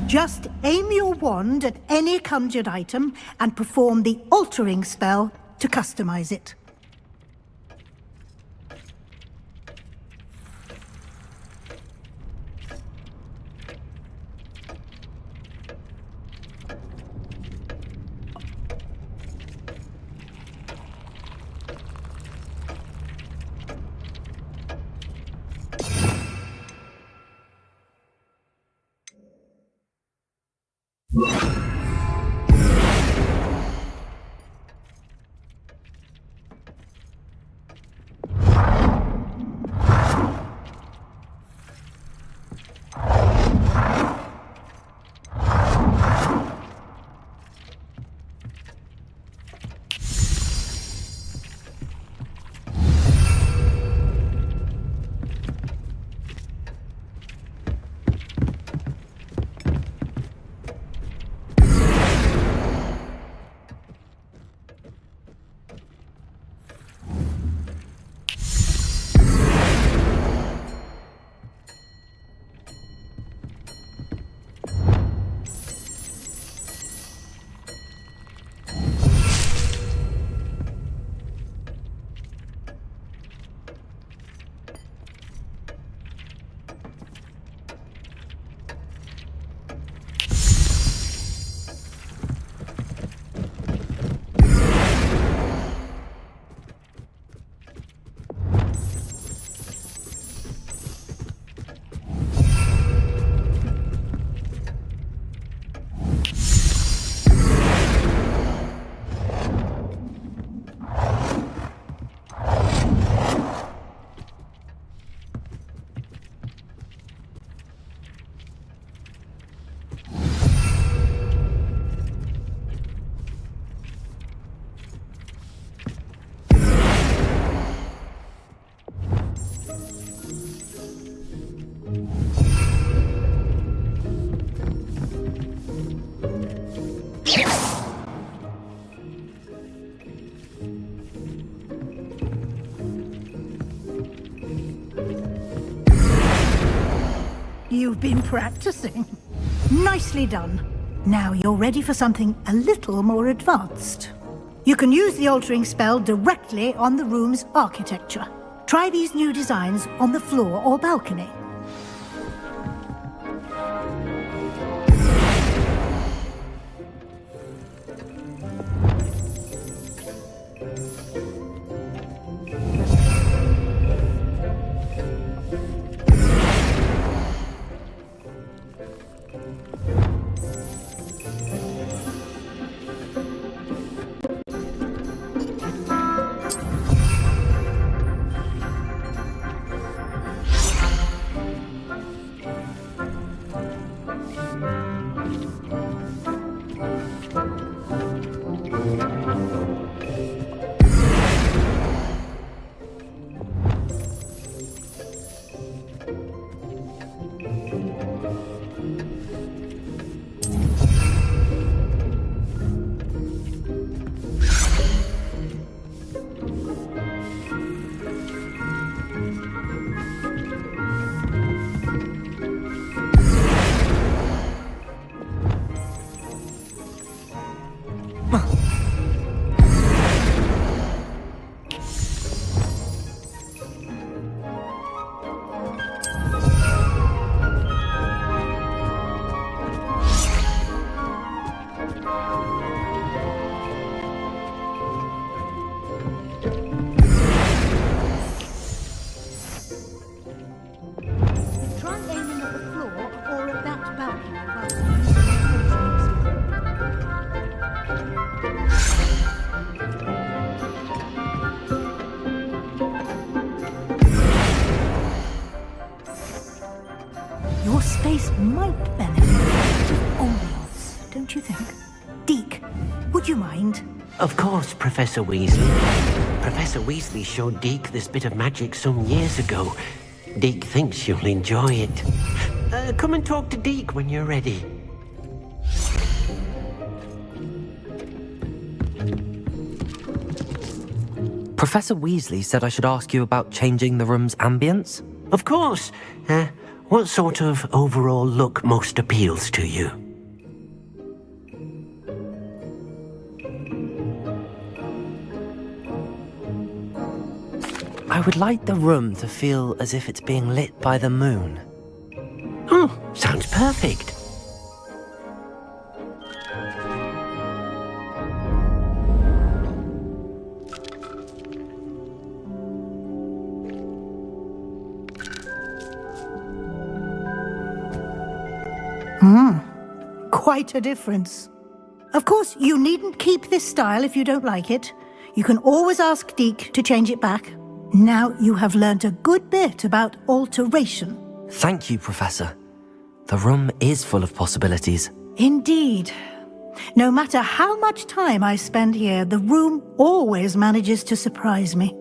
Just aim your wand at any conjured item and perform the altering spell to customize it. You've been practicing. Nicely done. Now you're ready for something a little more advanced. You can use the altering spell directly on the room's architecture. Try these new designs on the floor or balcony. Your space might benefit from ambiance, don't you think? Deke, would you mind? Of course, Professor Weasley. Professor Weasley showed Deke this bit of magic some years ago. Deke thinks you'll enjoy it. Come and talk to Deke when you're ready. Professor Weasley said I should ask you about changing the room's ambience? Of course. what sort of overall look most appeals to you? I would like the room to feel as if it's being lit by the moon. Oh, sounds perfect. Quite a difference. Of course, you needn't keep this style if you don't like it. You can always ask Deke to change it back. Now you have learnt a good bit about alteration. Thank you, Professor. The room is full of possibilities. Indeed. No matter how much time I spend here, the room always manages to surprise me.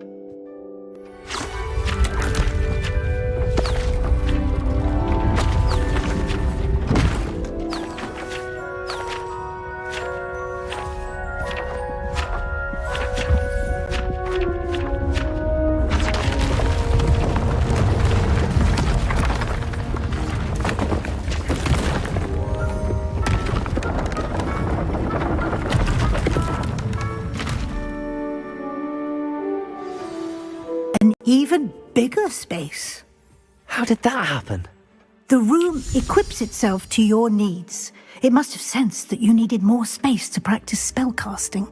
Even bigger space. How did that happen? The room equips itself to your needs. It must have sensed that you needed more space to practice spellcasting.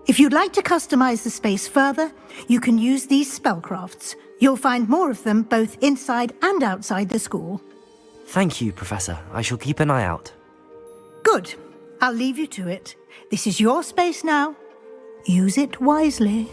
If you'd like to customize the space further, you can use these spellcrafts. You'll find more of them both inside and outside the school. Thank you, Professor. I shall keep an eye out. Good. I'll leave you to it. This is your space now. Use it wisely.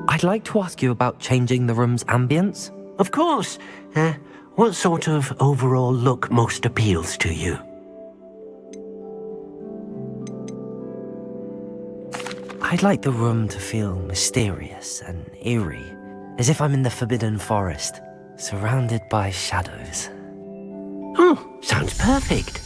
I'd like to ask you about changing the room's ambience. Of course. What sort of overall look most appeals to you? I'd like the room to feel mysterious and eerie, as if I'm in the Forbidden Forest, surrounded by shadows. Oh, sounds perfect.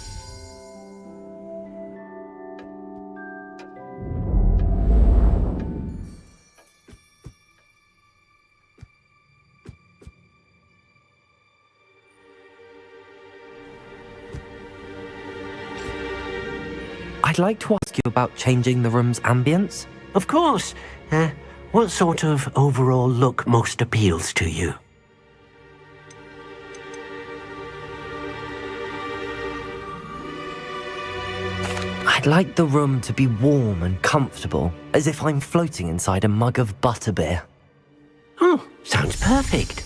I'd like to ask you about changing the room's ambience. Of course. What sort of overall look most appeals to you? I'd like the room to be warm and comfortable, as if I'm floating inside a mug of butterbeer. Oh, sounds perfect.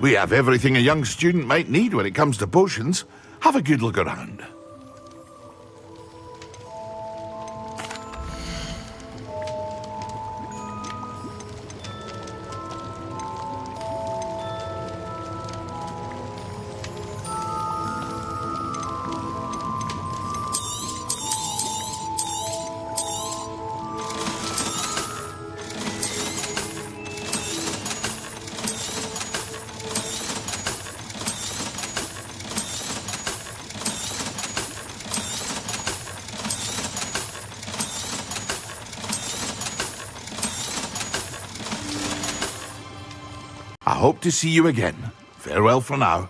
We have everything a young student might need when it comes to potions. Have a good look around. I hope to see you again. Farewell for now.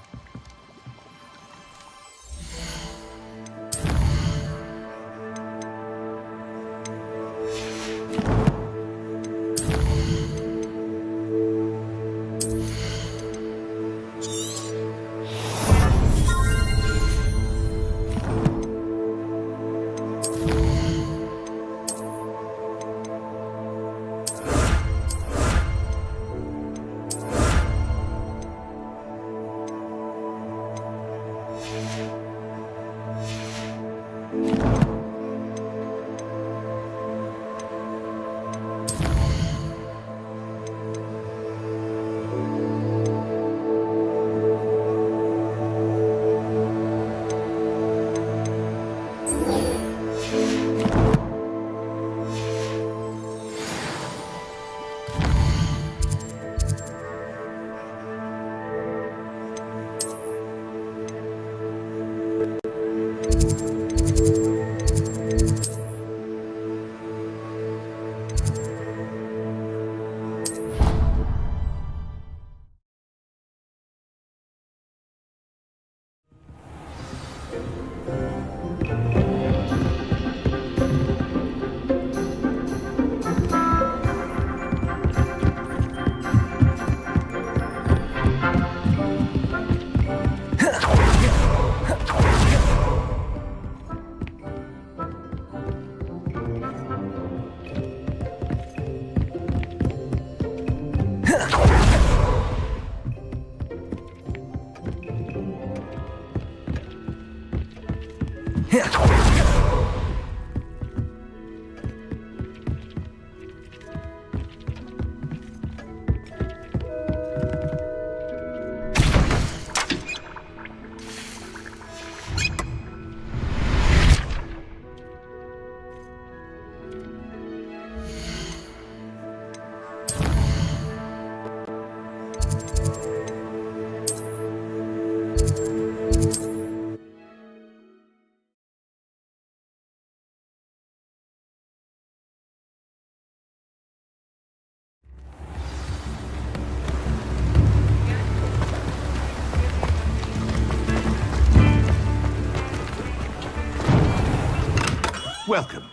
Welcome.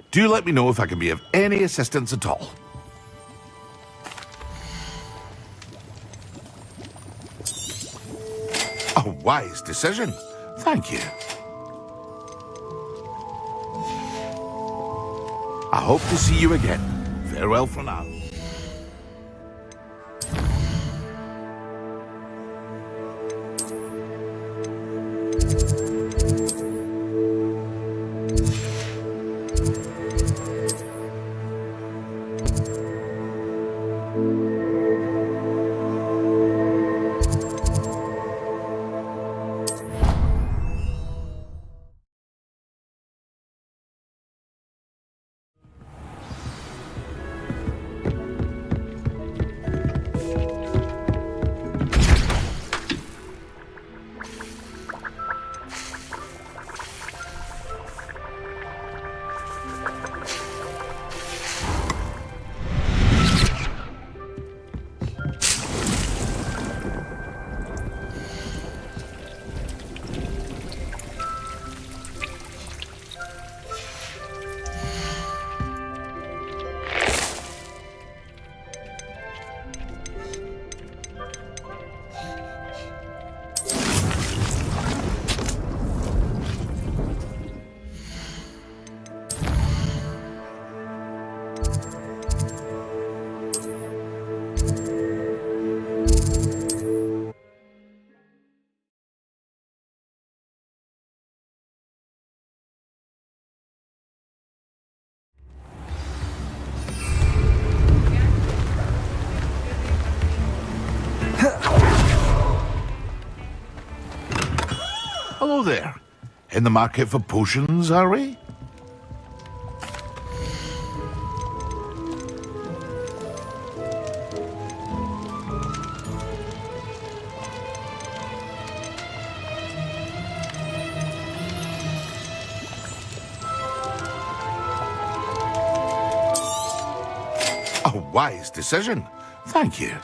Do let me know if I can be of any assistance at all. A wise decision. Thank you. I hope to see you again. Farewell for now. Hello there. In the market for potions, are we? A wise decision. Thank you.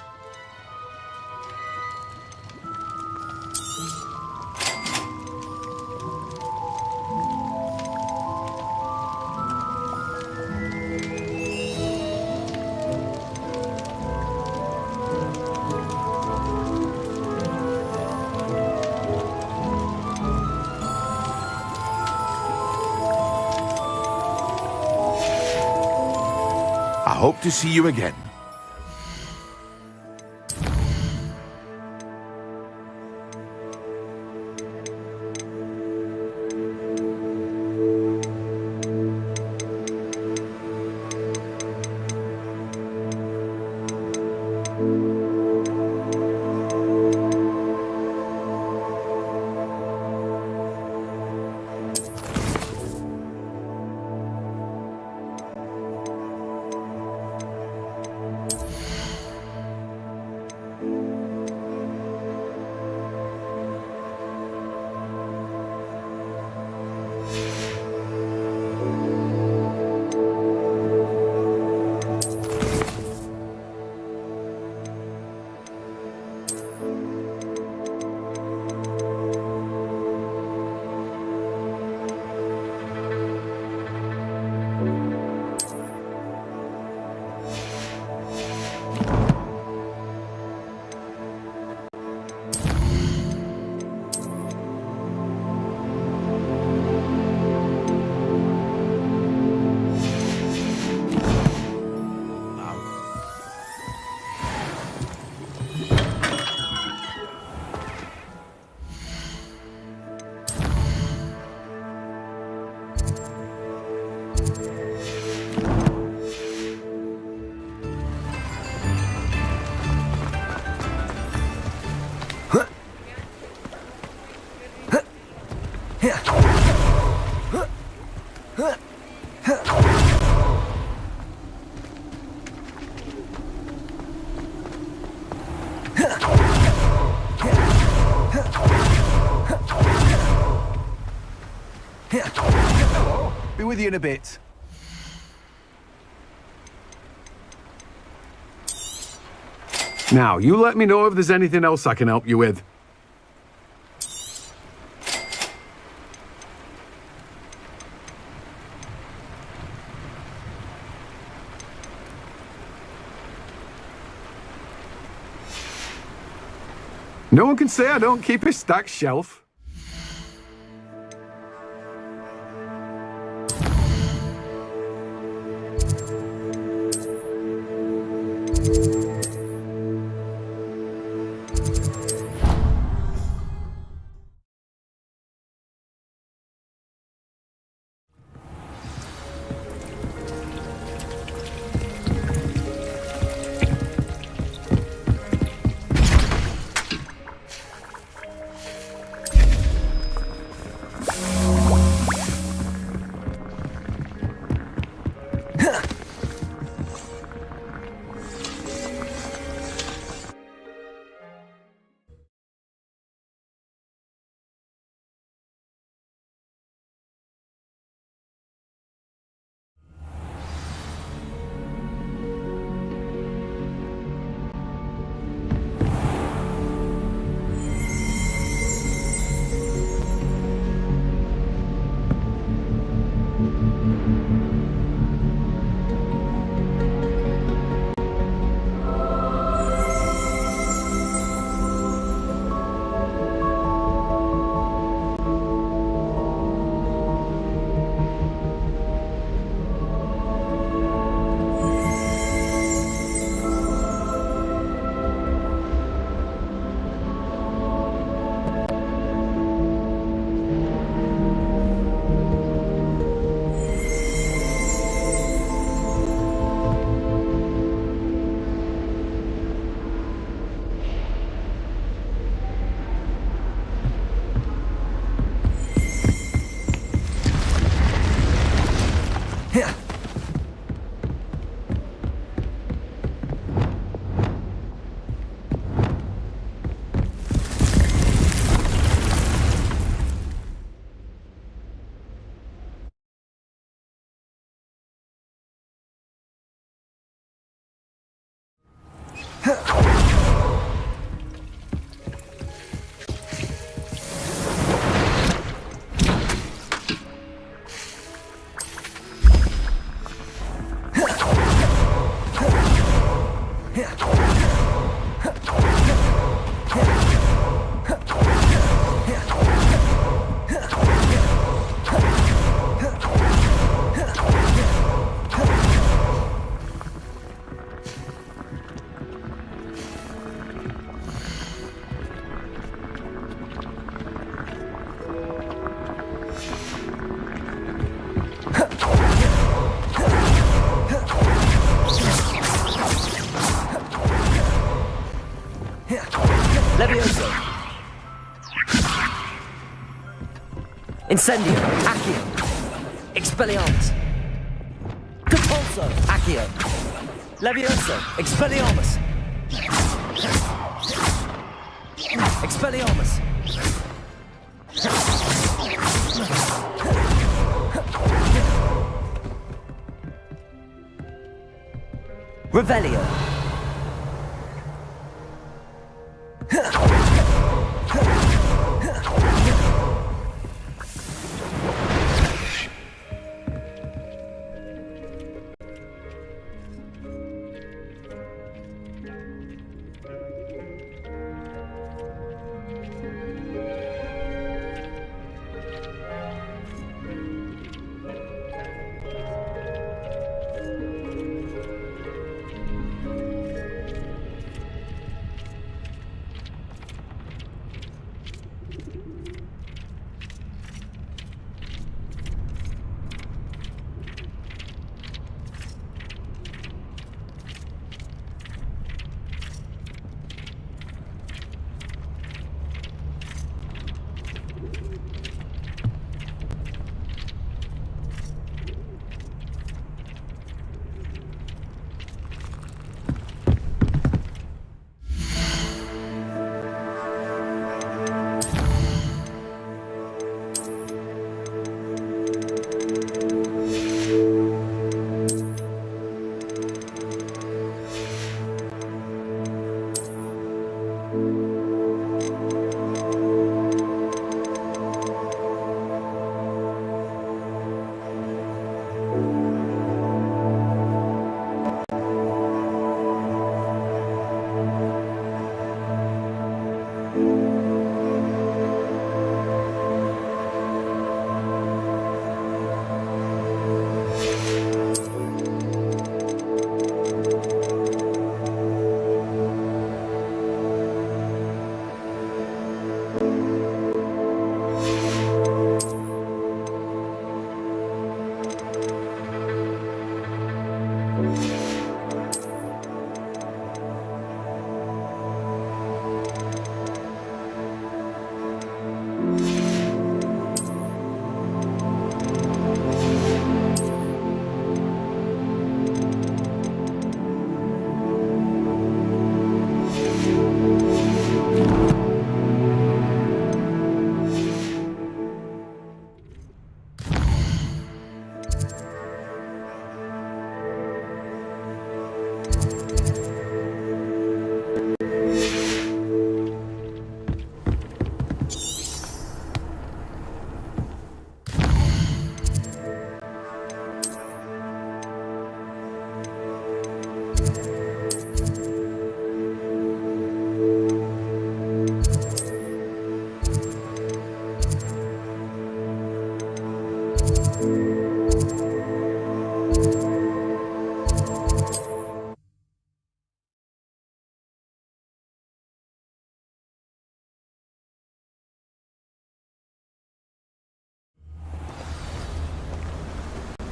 I hope to see you again. Be with you in a bit. Now, you let me know if there's anything else I can help you with. No one can say I don't keep a stacked shelf. Levioso! Incendio! Accio! Expelliarmus! Compulso! Accio! Levioso! Expelliarmus! Expelliarmus! Revelio!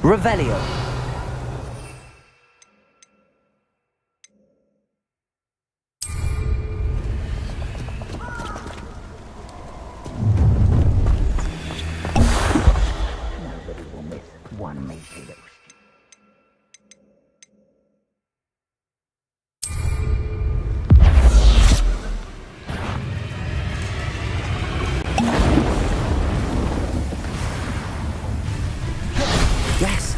Revelio. Nobody will miss one meaty little Yes!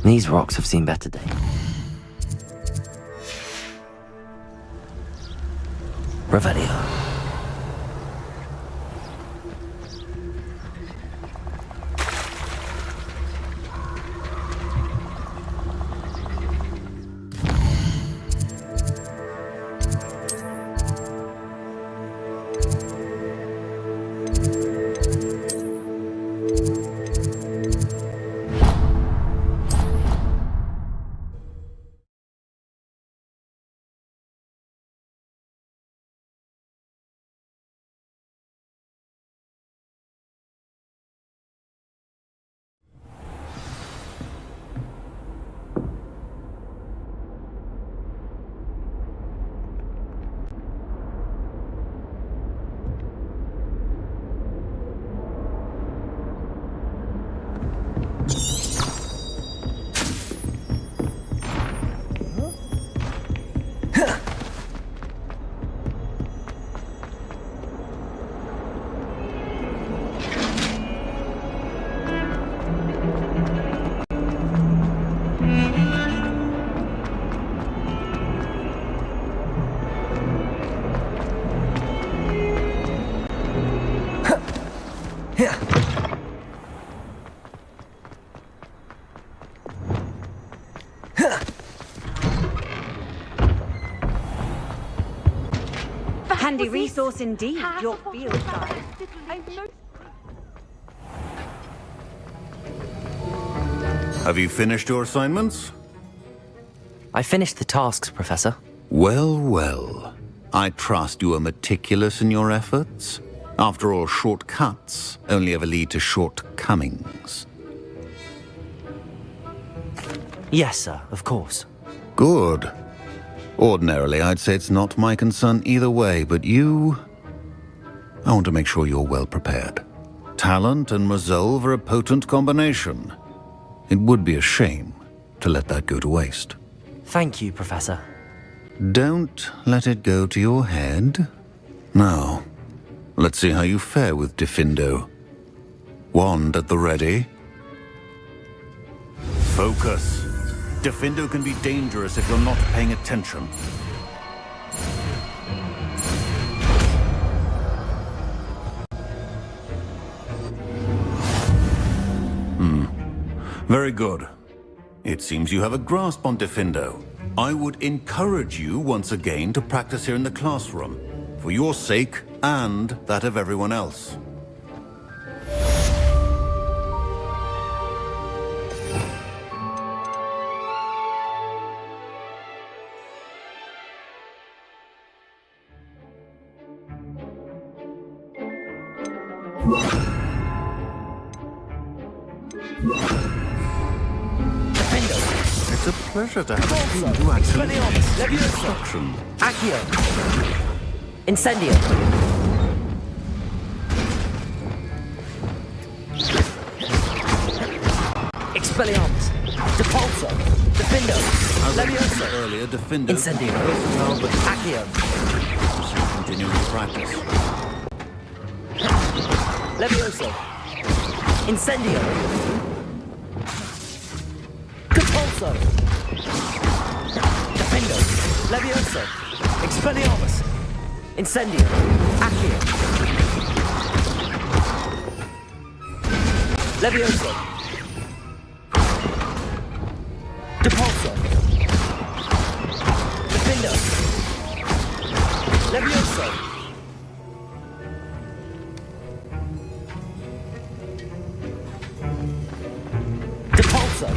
These rocks have seen better days. Revelio. Handy resource indeed, your field guide. Have you finished your assignments? I finished the tasks, Professor. Well, well. I trust you are meticulous in your efforts. After all, shortcuts only ever lead to shortcomings. Yes, sir, of course. Good. Ordinarily, I'd say it's not my concern either way, but you... I want to make sure you're well prepared. Talent and resolve are a potent combination. It would be a shame to let that go to waste. Thank you, Professor. Don't let it go to your head. Now, let's see how you fare with Diffindo. Wand at the ready. Focus. Diffindo can be dangerous if you're not paying attention. Very good. It seems you have a grasp on Diffindo. I would encourage you once again to practice here in the classroom, for your sake and that of everyone else. It's a pleasure to have a student who actually needs instruction. Accio. Incendio. Expelliarmus. Depulso. Diffindo. As I Levioso. said earlier, Diffindo Incendio. versatile, but Accio. continuing to practice. Levioso. Incendio. Depulso. Diffindo. Levioso. Expelliarmus. Incendio. Accio. Levioso. Depulso. Diffindo. Levioso. Depulso.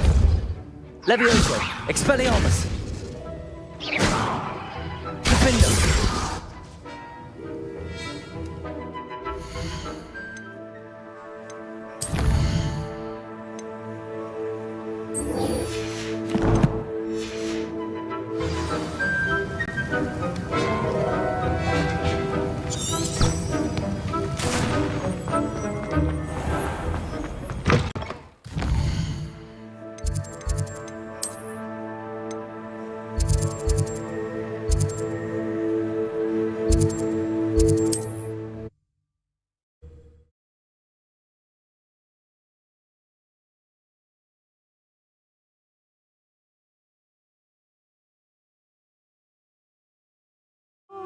Levioso. Expelliarmus. Diffindo.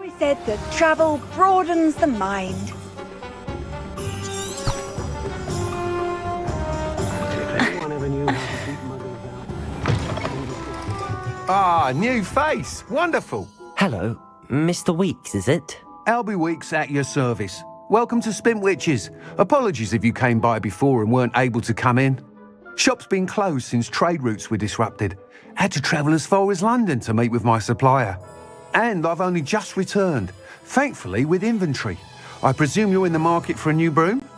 always said that travel broadens the mind. Ah, new face. Wonderful. Hello, Mr. Weeks, is it? Albie Weeks at your service. Welcome to Spintwitches. Apologies if you came by before and weren't able to come in. Shop's been closed since trade routes were disrupted. Had to travel as far as London to meet with my supplier. And I've only just returned, thankfully with inventory. I presume you're in the market for a new broom?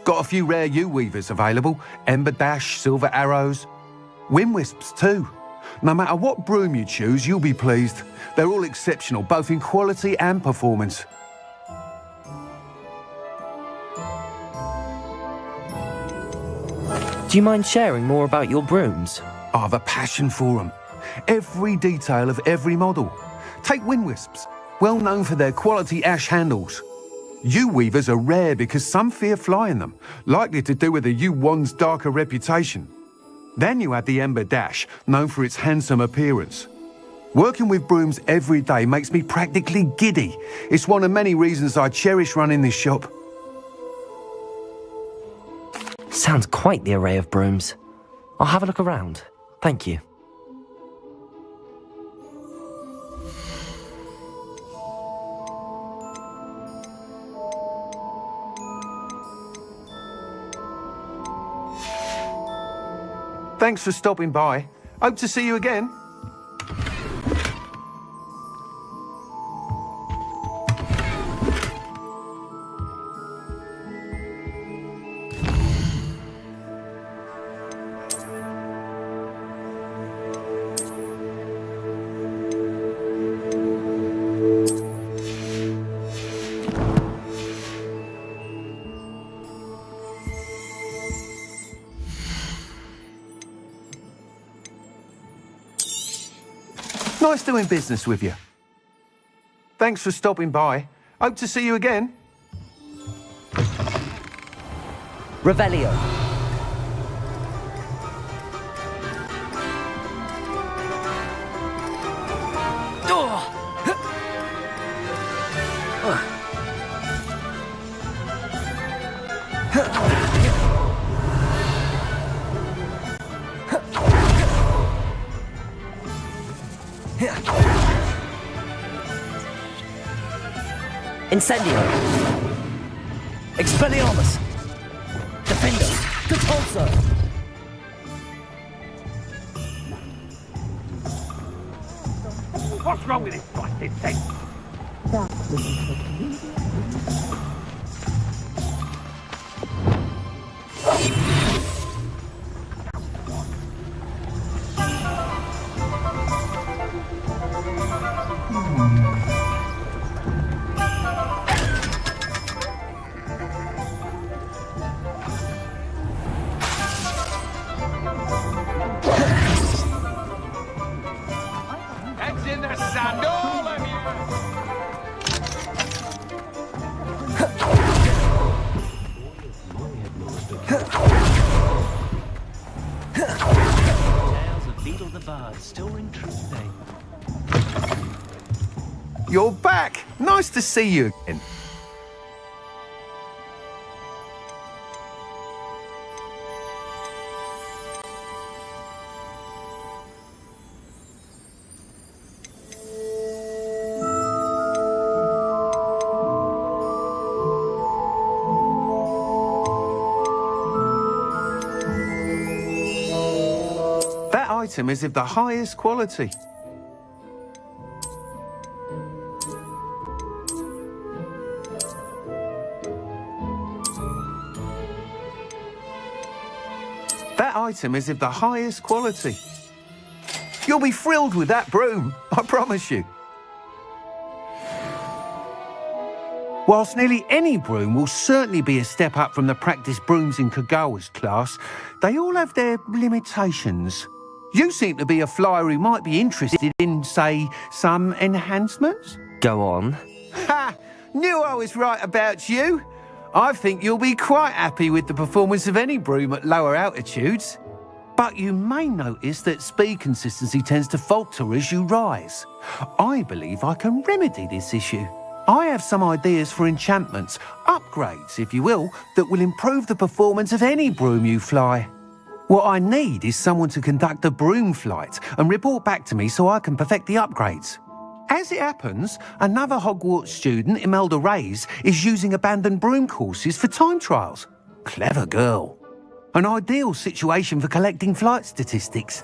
Got a few rare U-weavers available. Ember Dash, Silver Arrows. Wind Wisps too. No matter what broom you choose, you'll be pleased. They're all exceptional, both in quality and performance. Do you mind sharing more about your brooms? I have a passion for them. Every detail of every model. Take Wind Wisps, well known for their quality ash handles. U-weavers are rare because some fear flying them, likely to do with the U-wand's darker reputation. Then you have the Ember Dash, known for its handsome appearance. Working with brooms every day makes me practically giddy. It's one of many reasons I cherish running this shop. Sounds quite the array of brooms. I'll have a look around. Thank you. Thanks for stopping by. Hope to see you again. Nice doing business with you. Thanks for stopping by. Hope to see you again. Revelio. Incendio. Expelliarmus. Defender. Catulso. What's wrong with this blasted thing? You're back. Nice to see you again. That item is of the highest quality. That item is of the highest quality. You'll be thrilled with that broom, I promise you. Whilst nearly any broom will certainly be a step up from the practice brooms in Kagawa's class, they all have their limitations. You seem to be a flyer who might be interested in, say, some enhancements? Go on. Ha! Knew I was right about you. I think you'll be quite happy with the performance of any broom at lower altitudes. But you may notice that speed consistency tends to falter as you rise. I believe I can remedy this issue. I have some ideas for enchantments, upgrades if you will, that will improve the performance of any broom you fly. What I need is someone to conduct a broom flight and report back to me so I can perfect the upgrades. As it happens, another Hogwarts student, Imelda Reyes, is using abandoned broom courses for time trials. Clever girl. An ideal situation for collecting flight statistics.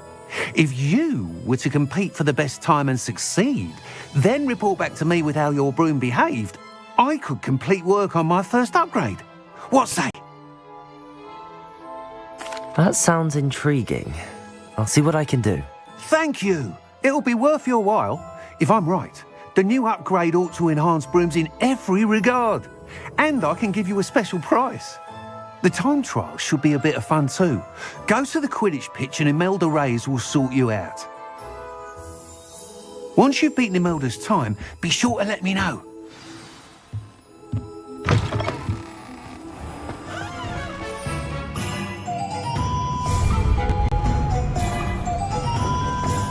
If you were to compete for the best time and succeed, then report back to me with how your broom behaved, I could complete work on my first upgrade. What say? That sounds intriguing. I'll see what I can do. Thank you. It'll be worth your while. If I'm right, the new upgrade ought to enhance brooms in every regard. And I can give you a special price. The time trial should be a bit of fun too. Go to the Quidditch pitch and Imelda Reyes will sort you out. Once you've beaten Imelda's time, be sure to let me know.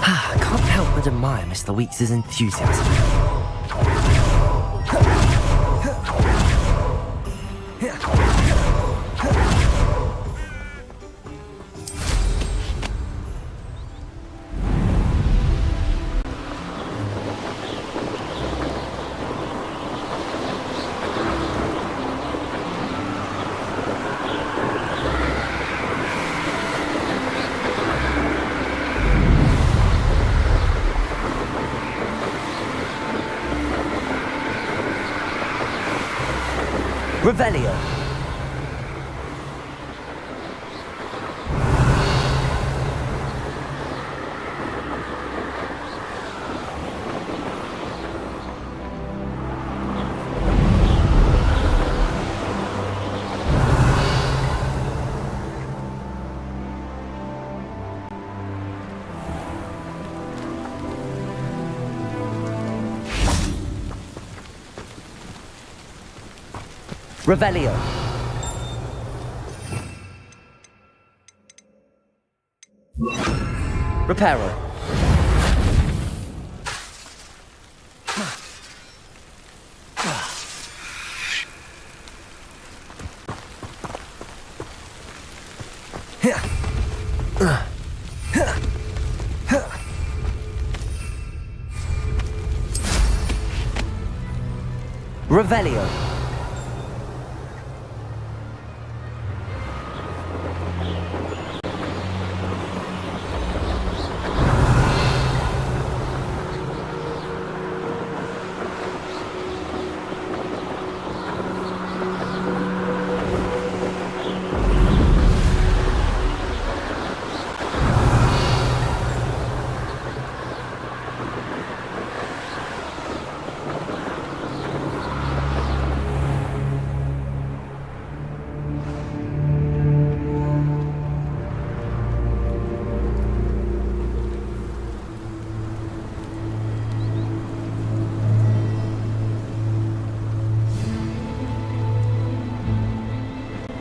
I can't help but admire Mr. Weeks' enthusiasm. Revelio. Revelio. Reparo. Revelio.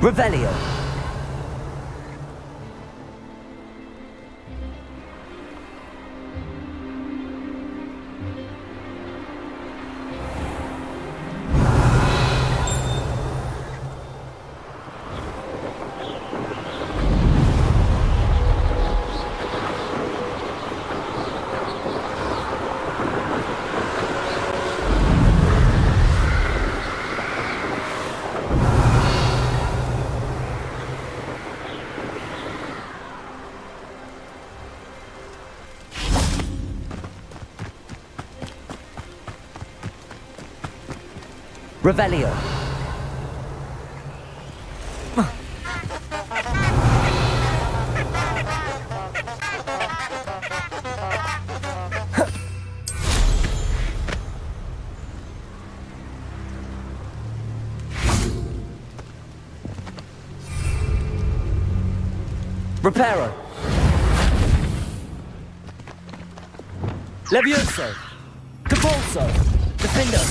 Revelio. Revelio. Reparo. Levioso. Capulso. Defender.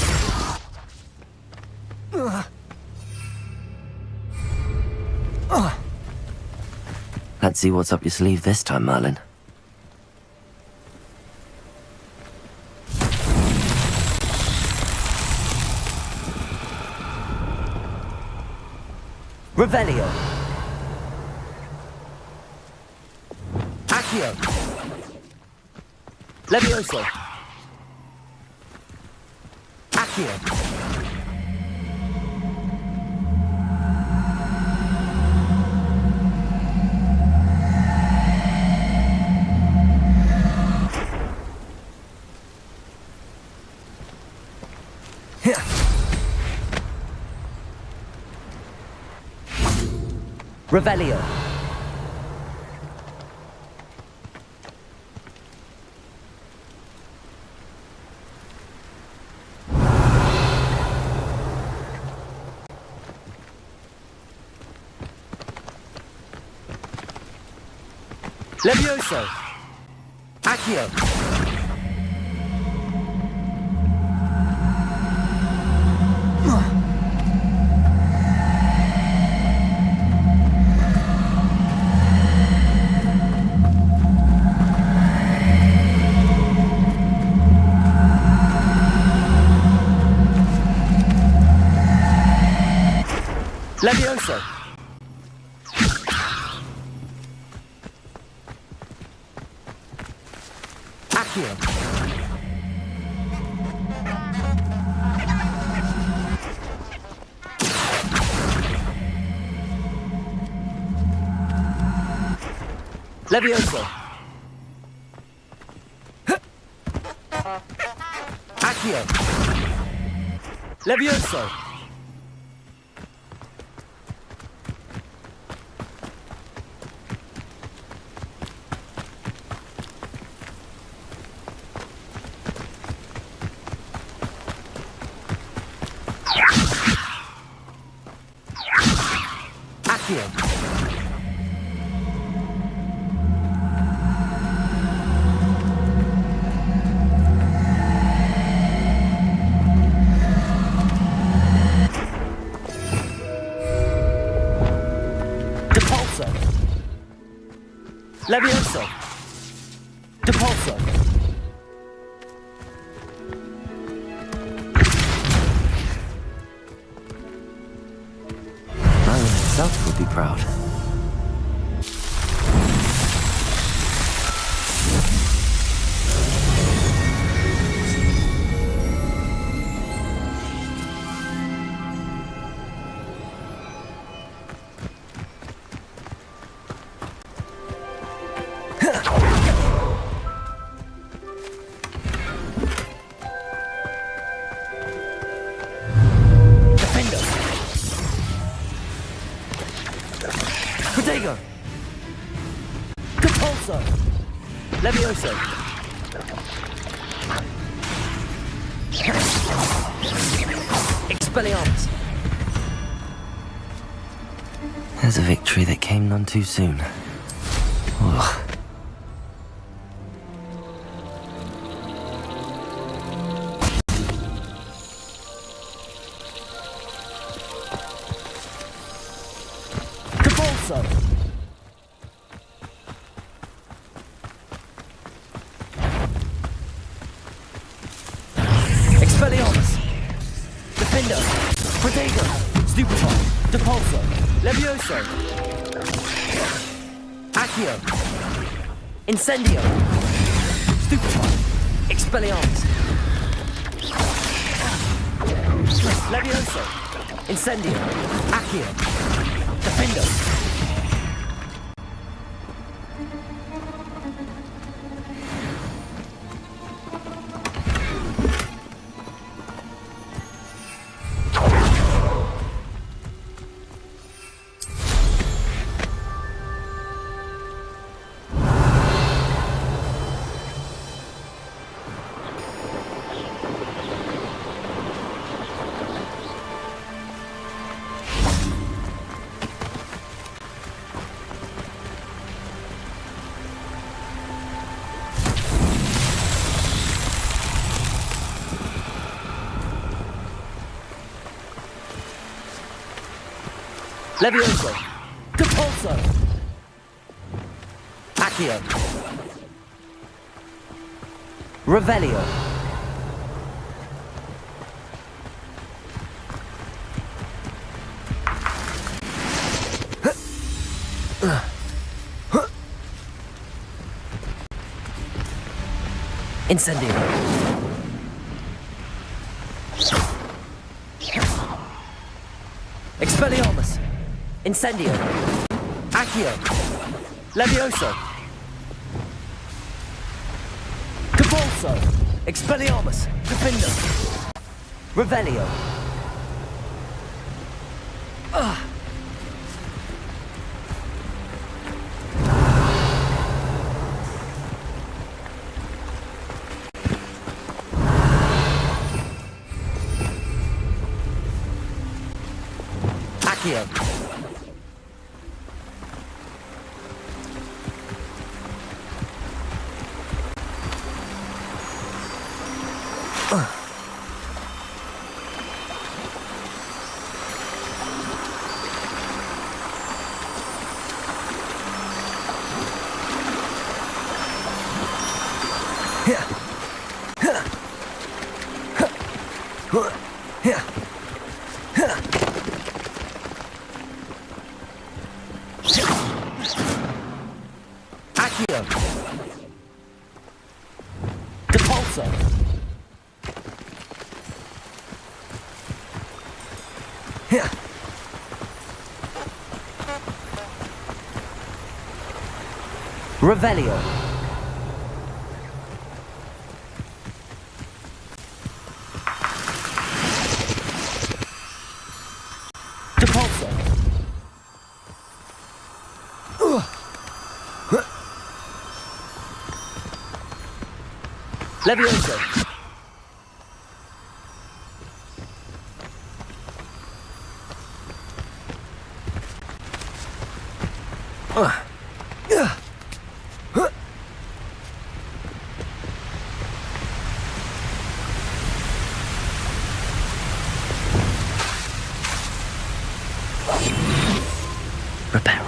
That Let's see what's up your sleeve this time, Merlin. Revelio. Accio. Levioso. Accio. Revelio. Levioso. Accio. Levioso. Accio. Levioso. Accio. Levioso. Levioso. Depulso. Merlin himself would be proud. Protego! Depulso! Levioso! Expelliarmus! There's a victory that came none too soon. Ugh. Depulso! Expelliarmus! Defender! Protego! Stupefy! Depulso! Levioso! Accio! Incendio! Stupefy! Expelliarmus! Levioso! Incendio! Accio! Defender! Levioso! Depulso! Accio. Revelio. Incendio. Expelliarmus. Incendio. Accio. Levioso. Capulso. Expelliarmus. Defender. Revelio. Accio. Accio. Depulso. Revelio. Depulso. Levioso. Reparo.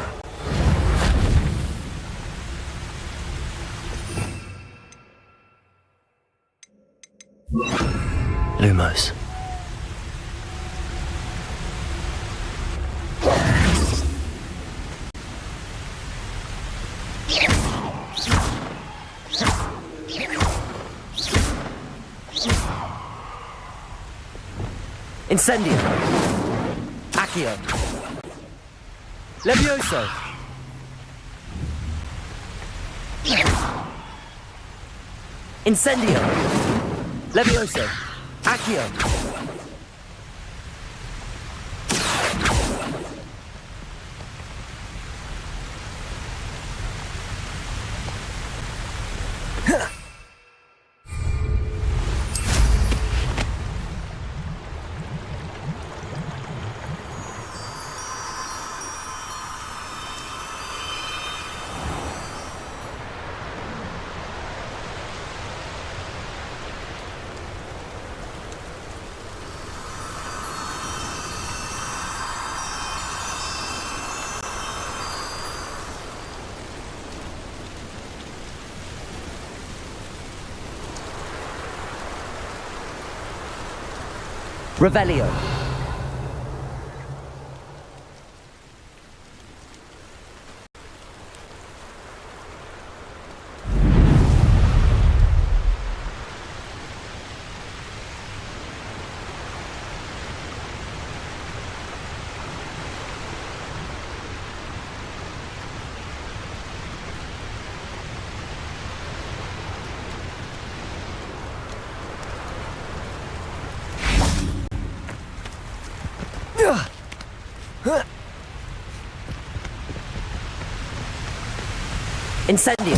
Lumos. Incendio. Accio. Levioso. Incendio. Levioso. Accio. Revelio. Incendio.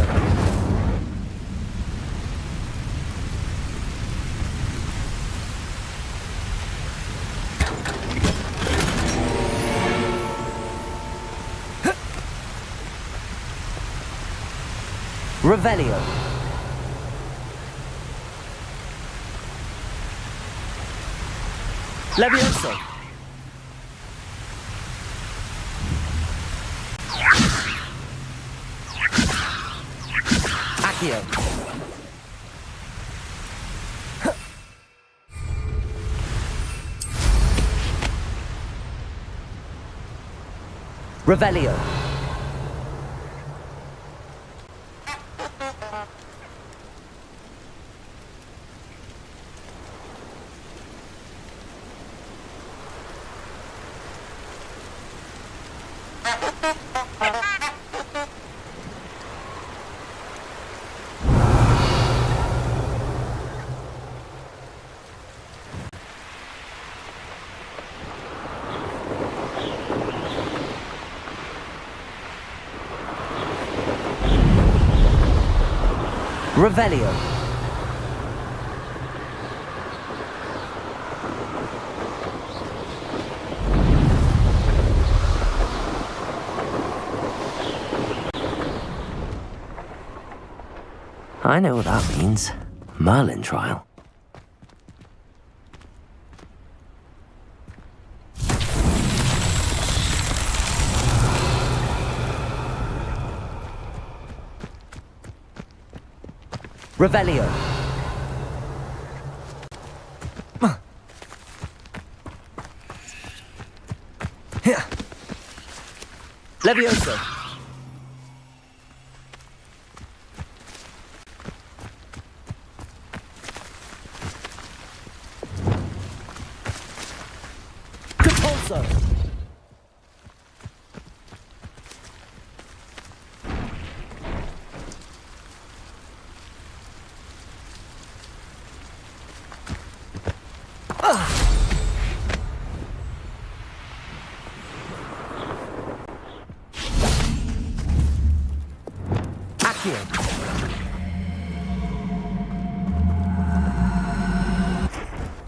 Revelio. Levioso. Accio. Revelio. Revelio. I know what that means. Merlin trial. Revelio. Here. Levioso. Compulso.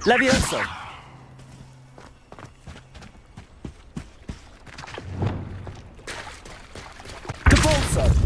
Levioso. Compulso.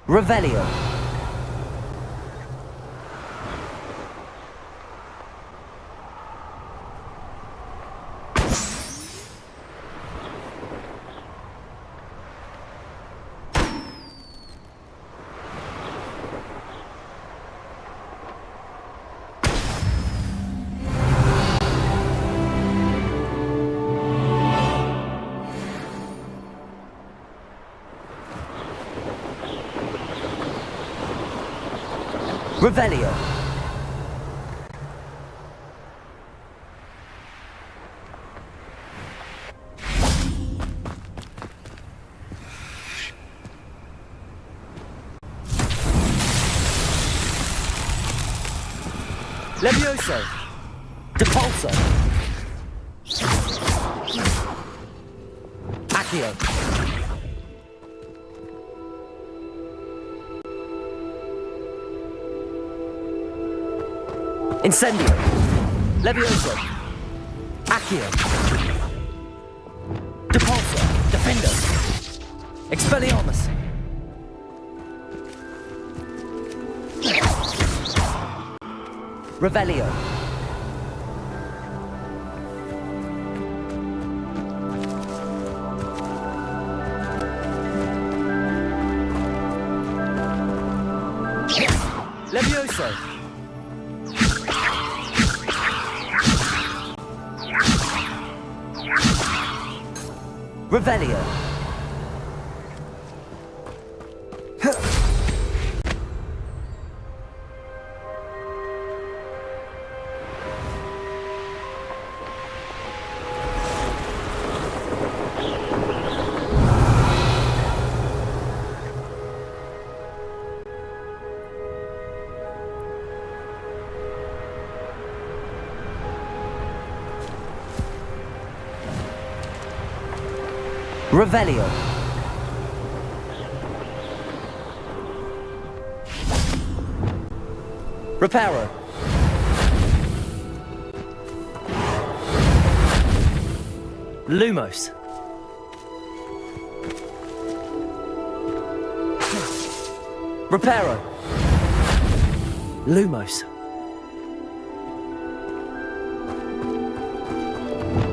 Revelio. Revelio. Levioso. Depulso. Accio. Incendio. Levioso. Accio. Depulso. Defendo. Expelliarmus. Revelio. Levioso. Revelio. Revelio. Reparo. Lumos. Reparo. Lumos.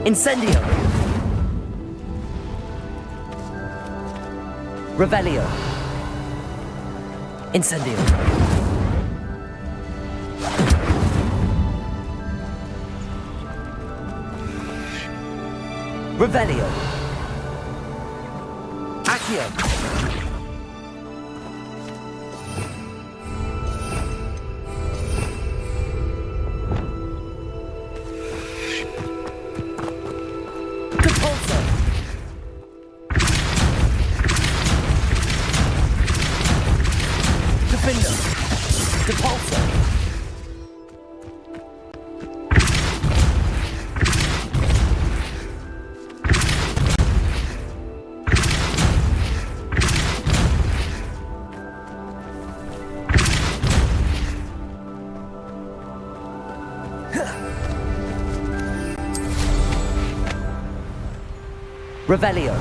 Incendio. Revelio. Incendio. Revelio. Accio. Compulso. Defender. Compulso. Revelio.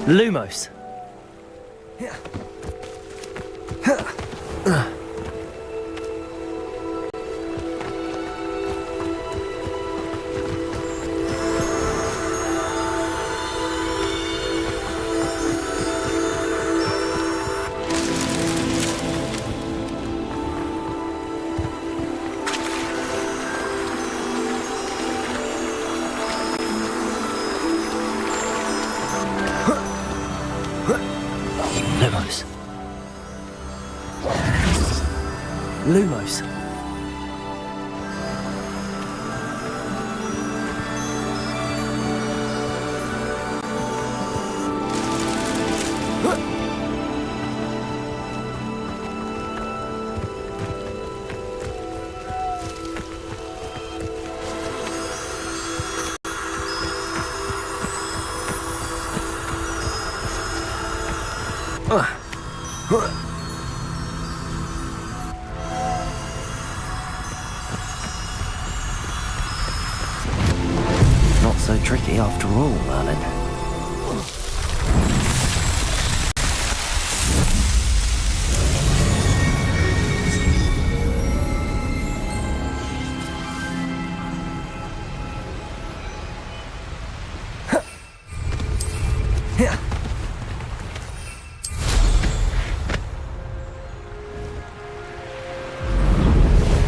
Lumos. Lumos. Lumos. Not so tricky after all, Merlin.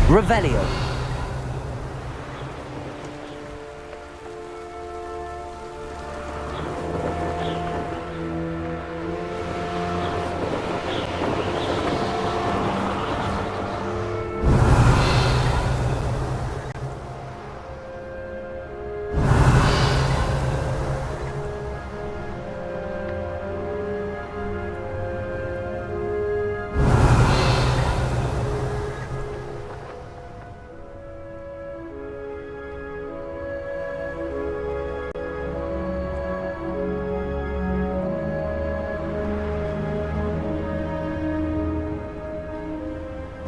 Revelio.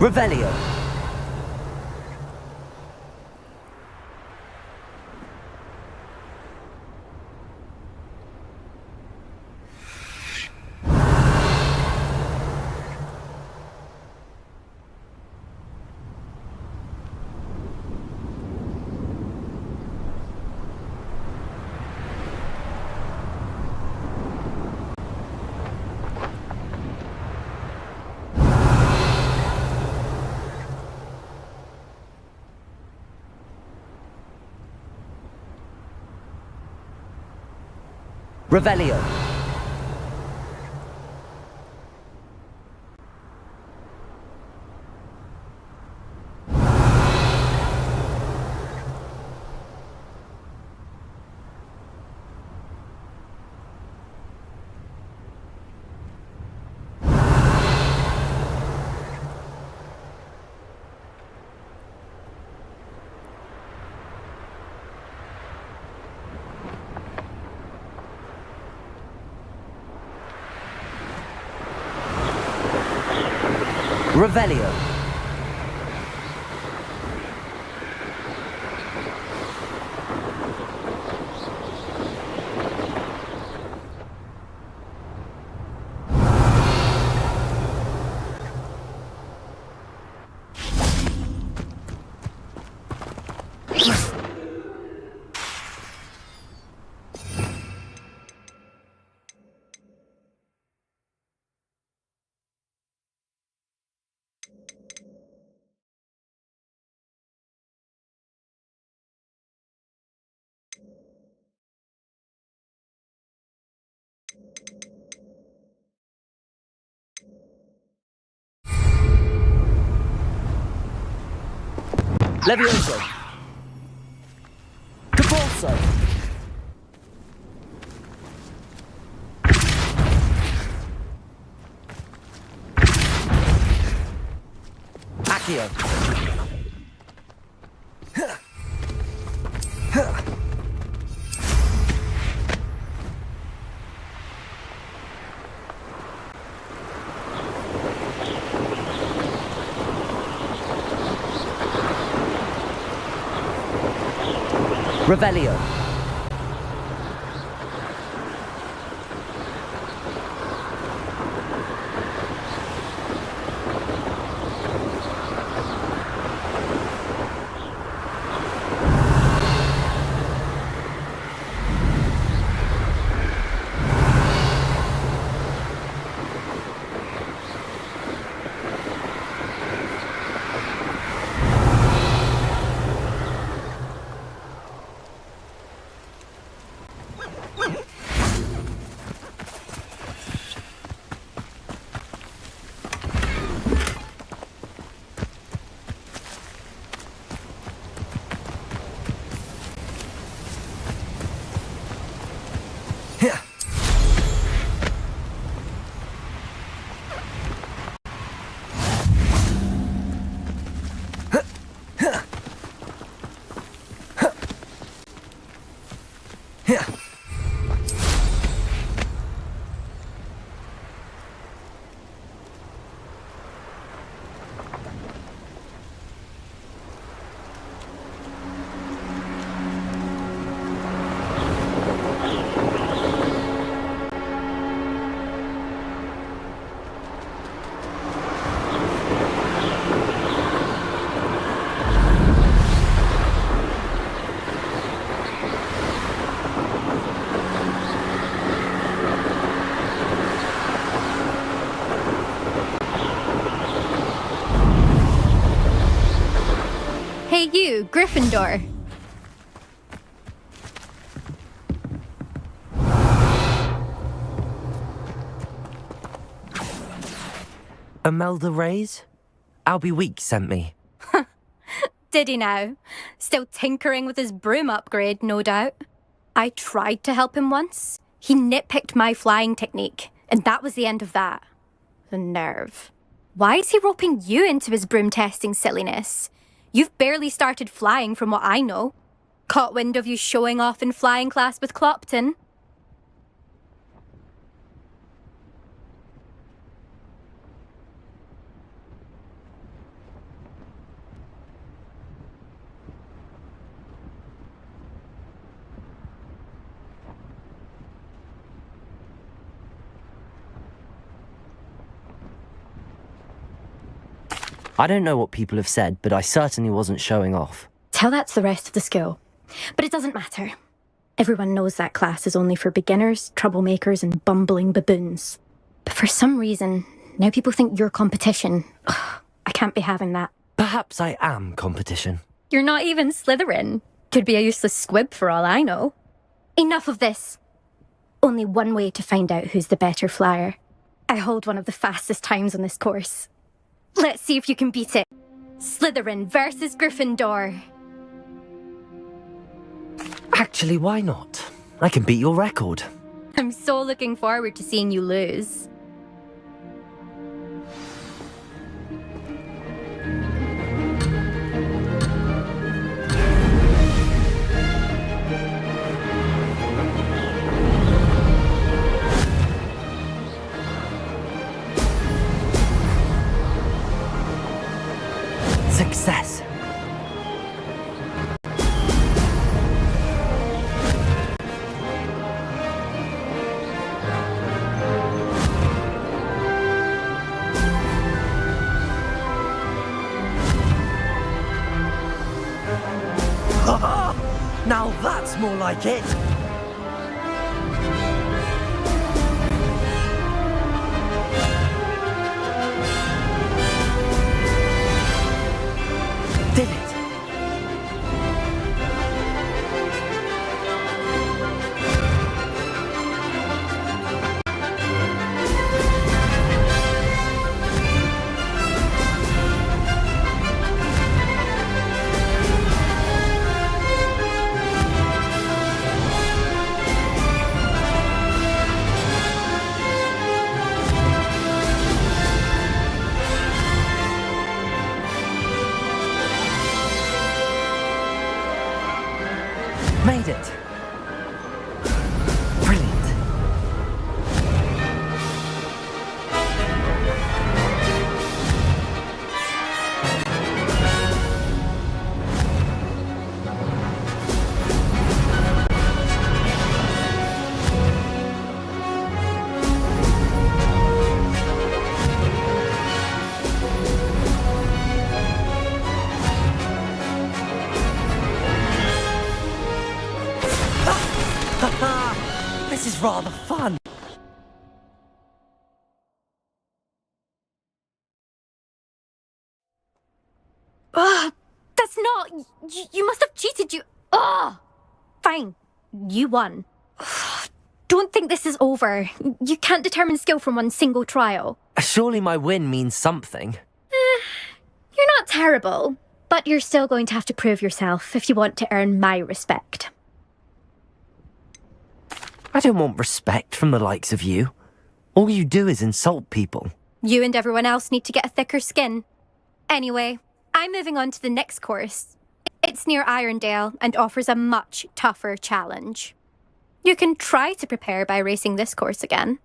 Revelio. Revelio. Revelio. Levioso. Caporso. Accio. Revelio. Hey you, Gryffindor. Imelda Reyes? Albie Weeks sent me. Did he now? Still tinkering with his broom upgrade, no doubt. I tried to help him once. He nitpicked my flying technique, and that was the end of that. The nerve. Why is he roping you into his broom testing silliness? You've barely started flying from what I know. Caught wind of you showing off in flying class with Clopton. I don't know what people have said, but I certainly wasn't showing off. Tell that to the rest of the school. But it doesn't matter. Everyone knows that class is only for beginners, troublemakers, and bumbling baboons. But for some reason, now people think you're competition. Ugh, I can't be having that. Perhaps I am competition. You're not even Slytherin. Could be a useless squib for all I know. Enough of this. only one way to find out who's the better flyer. I hold one of the fastest times on this course. Let's see if you can beat it. Slytherin versus Gryffindor. Actually, why not? I can beat your record. I'm so looking forward to seeing you lose. Success. Now that's more like it! Did it! Made it! Brilliant! This is rather fun. That's not... You must have cheated, Fine. You won. Don't think this is over. You can't determine skill from one single trial. Surely my win means something. You're not terrible, but you're still going to have to prove yourself if you want to earn my respect. I don't want respect from the likes of you. All you do is insult people. You and everyone else need to get a thicker skin. Anyway, I'm moving on to the next course. It's near Irondale and offers a much tougher challenge. You can try to prepare by racing this course again.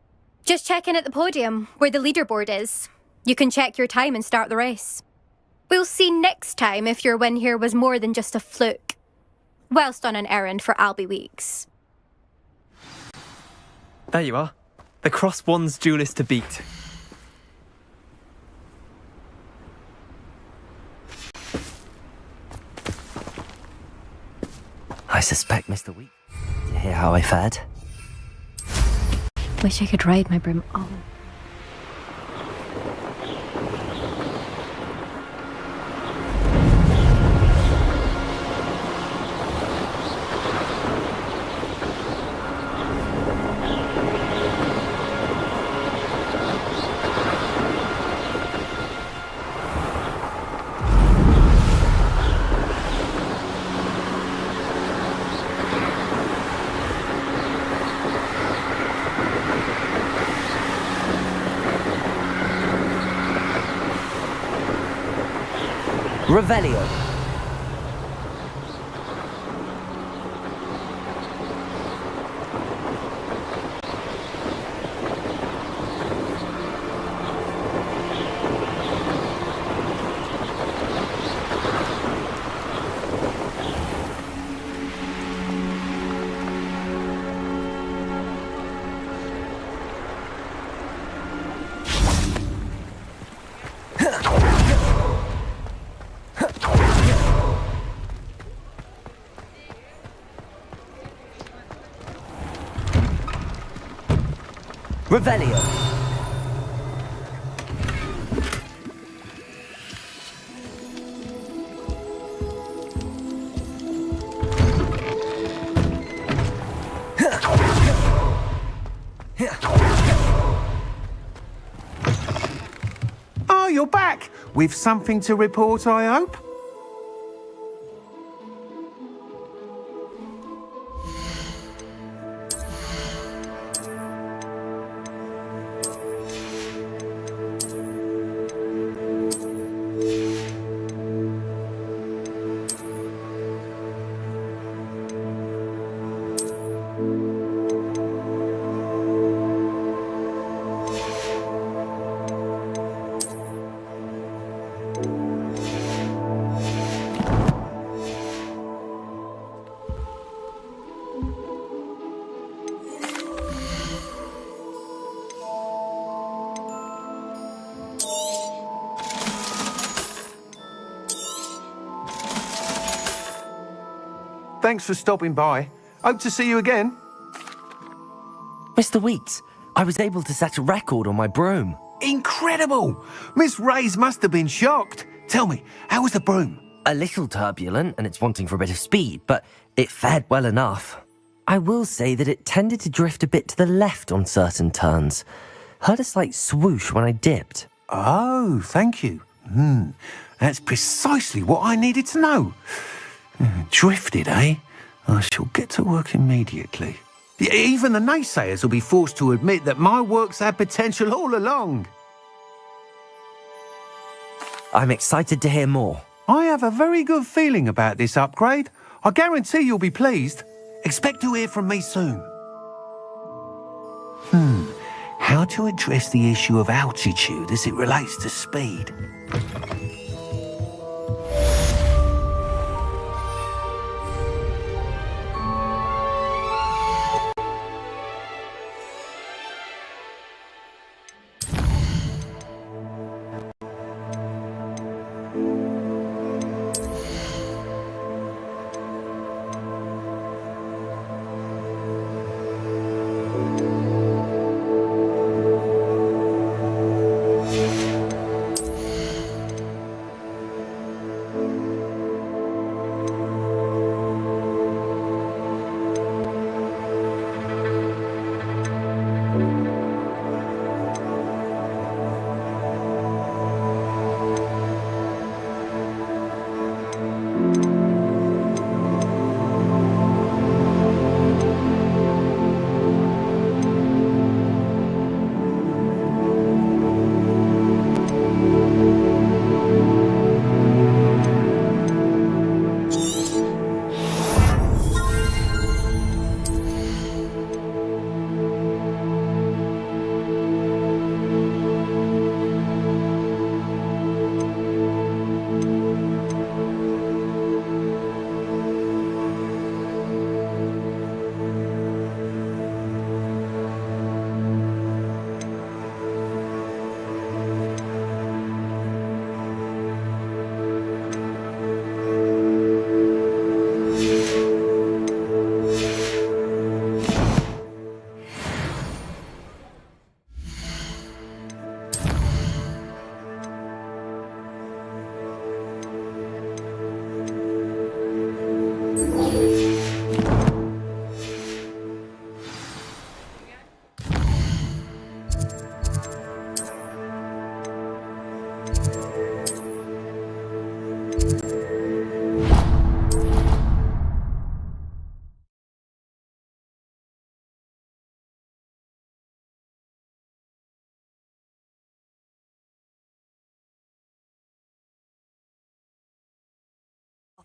Just check in at the podium, where the leaderboard is. You can check your time and start the race. We'll see next time if your win here was more than just a fluke. Whilst on an errand for Albie Weeks. There you are. The Cross Wands duelist to beat. I suspect Mr. Week. Did you hear how I fared? Wish I could ride my broom. Oh. Revelio. Revelio. With something to report, I hope? Thanks for stopping by. Hope to see you again. Mr. Weeks, I was able to set a record on my broom. Incredible! Miss Reyes must have been shocked. Tell me, how was the broom? A little turbulent, and it's wanting for a bit of speed, but it fared well enough. I will say that it tended to drift a bit to the left on certain turns. Heard a slight swoosh when I dipped. Oh, thank you. That's precisely what I needed to know. Drifted, eh? I shall get to work immediately. Even the naysayers will be forced to admit that my work's had potential all along. I'm excited to hear more. I have a very good feeling about this upgrade. I guarantee you'll be pleased. Expect to hear from me soon. How to address the issue of altitude as it relates to speed?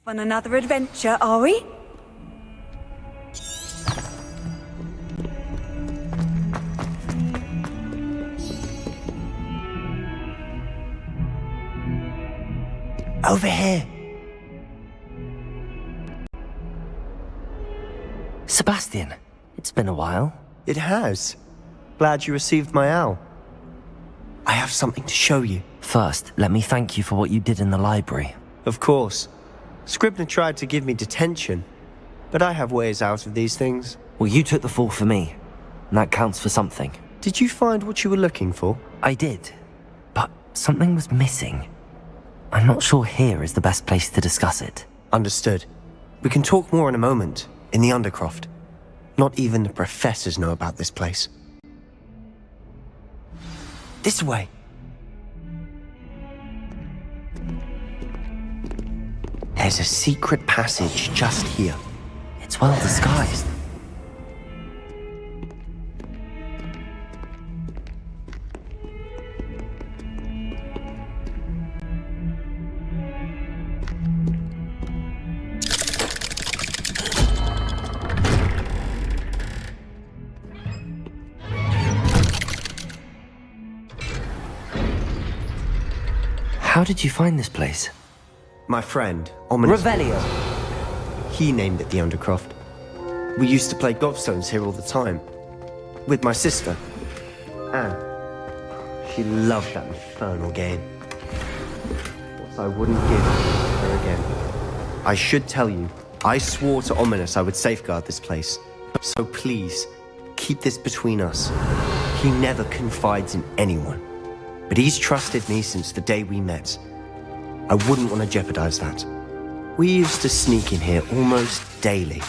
On another adventure, are we? Over here. Sebastian, it's been a while. It has. Glad you received my owl. I have something to show you. First, let me thank you for what you did in the library. Of course. Scribner tried to give me detention, but I have ways out of these things. Well, you took the fall for me, and that counts for something. Did you find what you were looking for? I did, but something was missing. I'm not sure here is the best place to discuss it. Understood. We can talk more in a moment, in the Undercroft. Not even the professors know about this place. This way. There's a secret passage just here. It's well disguised. How did you find this place? My friend, Ominous... Revelio. He named it the Undercroft. We used to play gobstones here all the time. With my sister, Anne. She loved that infernal game. What I wouldn't give her again. I should tell you, I swore to Ominous I would safeguard this place. So please, keep this between us. He never confides in anyone. But he's trusted me since the day we met. I wouldn't want to jeopardize that. We used to sneak in here almost daily.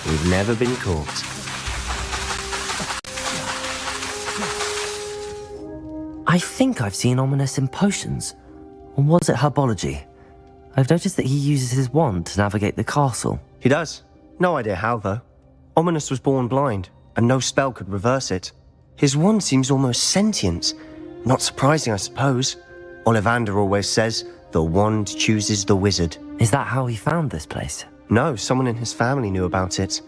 We've never been caught. I think I've seen Ominous in potions. Or was it herbology? I've noticed that he uses his wand to navigate the castle. He does. No idea how, though. Ominous was born blind, and no spell could reverse it. His wand seems almost sentient. Not surprising, I suppose. Ollivander always says, the wand chooses the wizard. Is that how he found this place? No, someone in his family knew about it.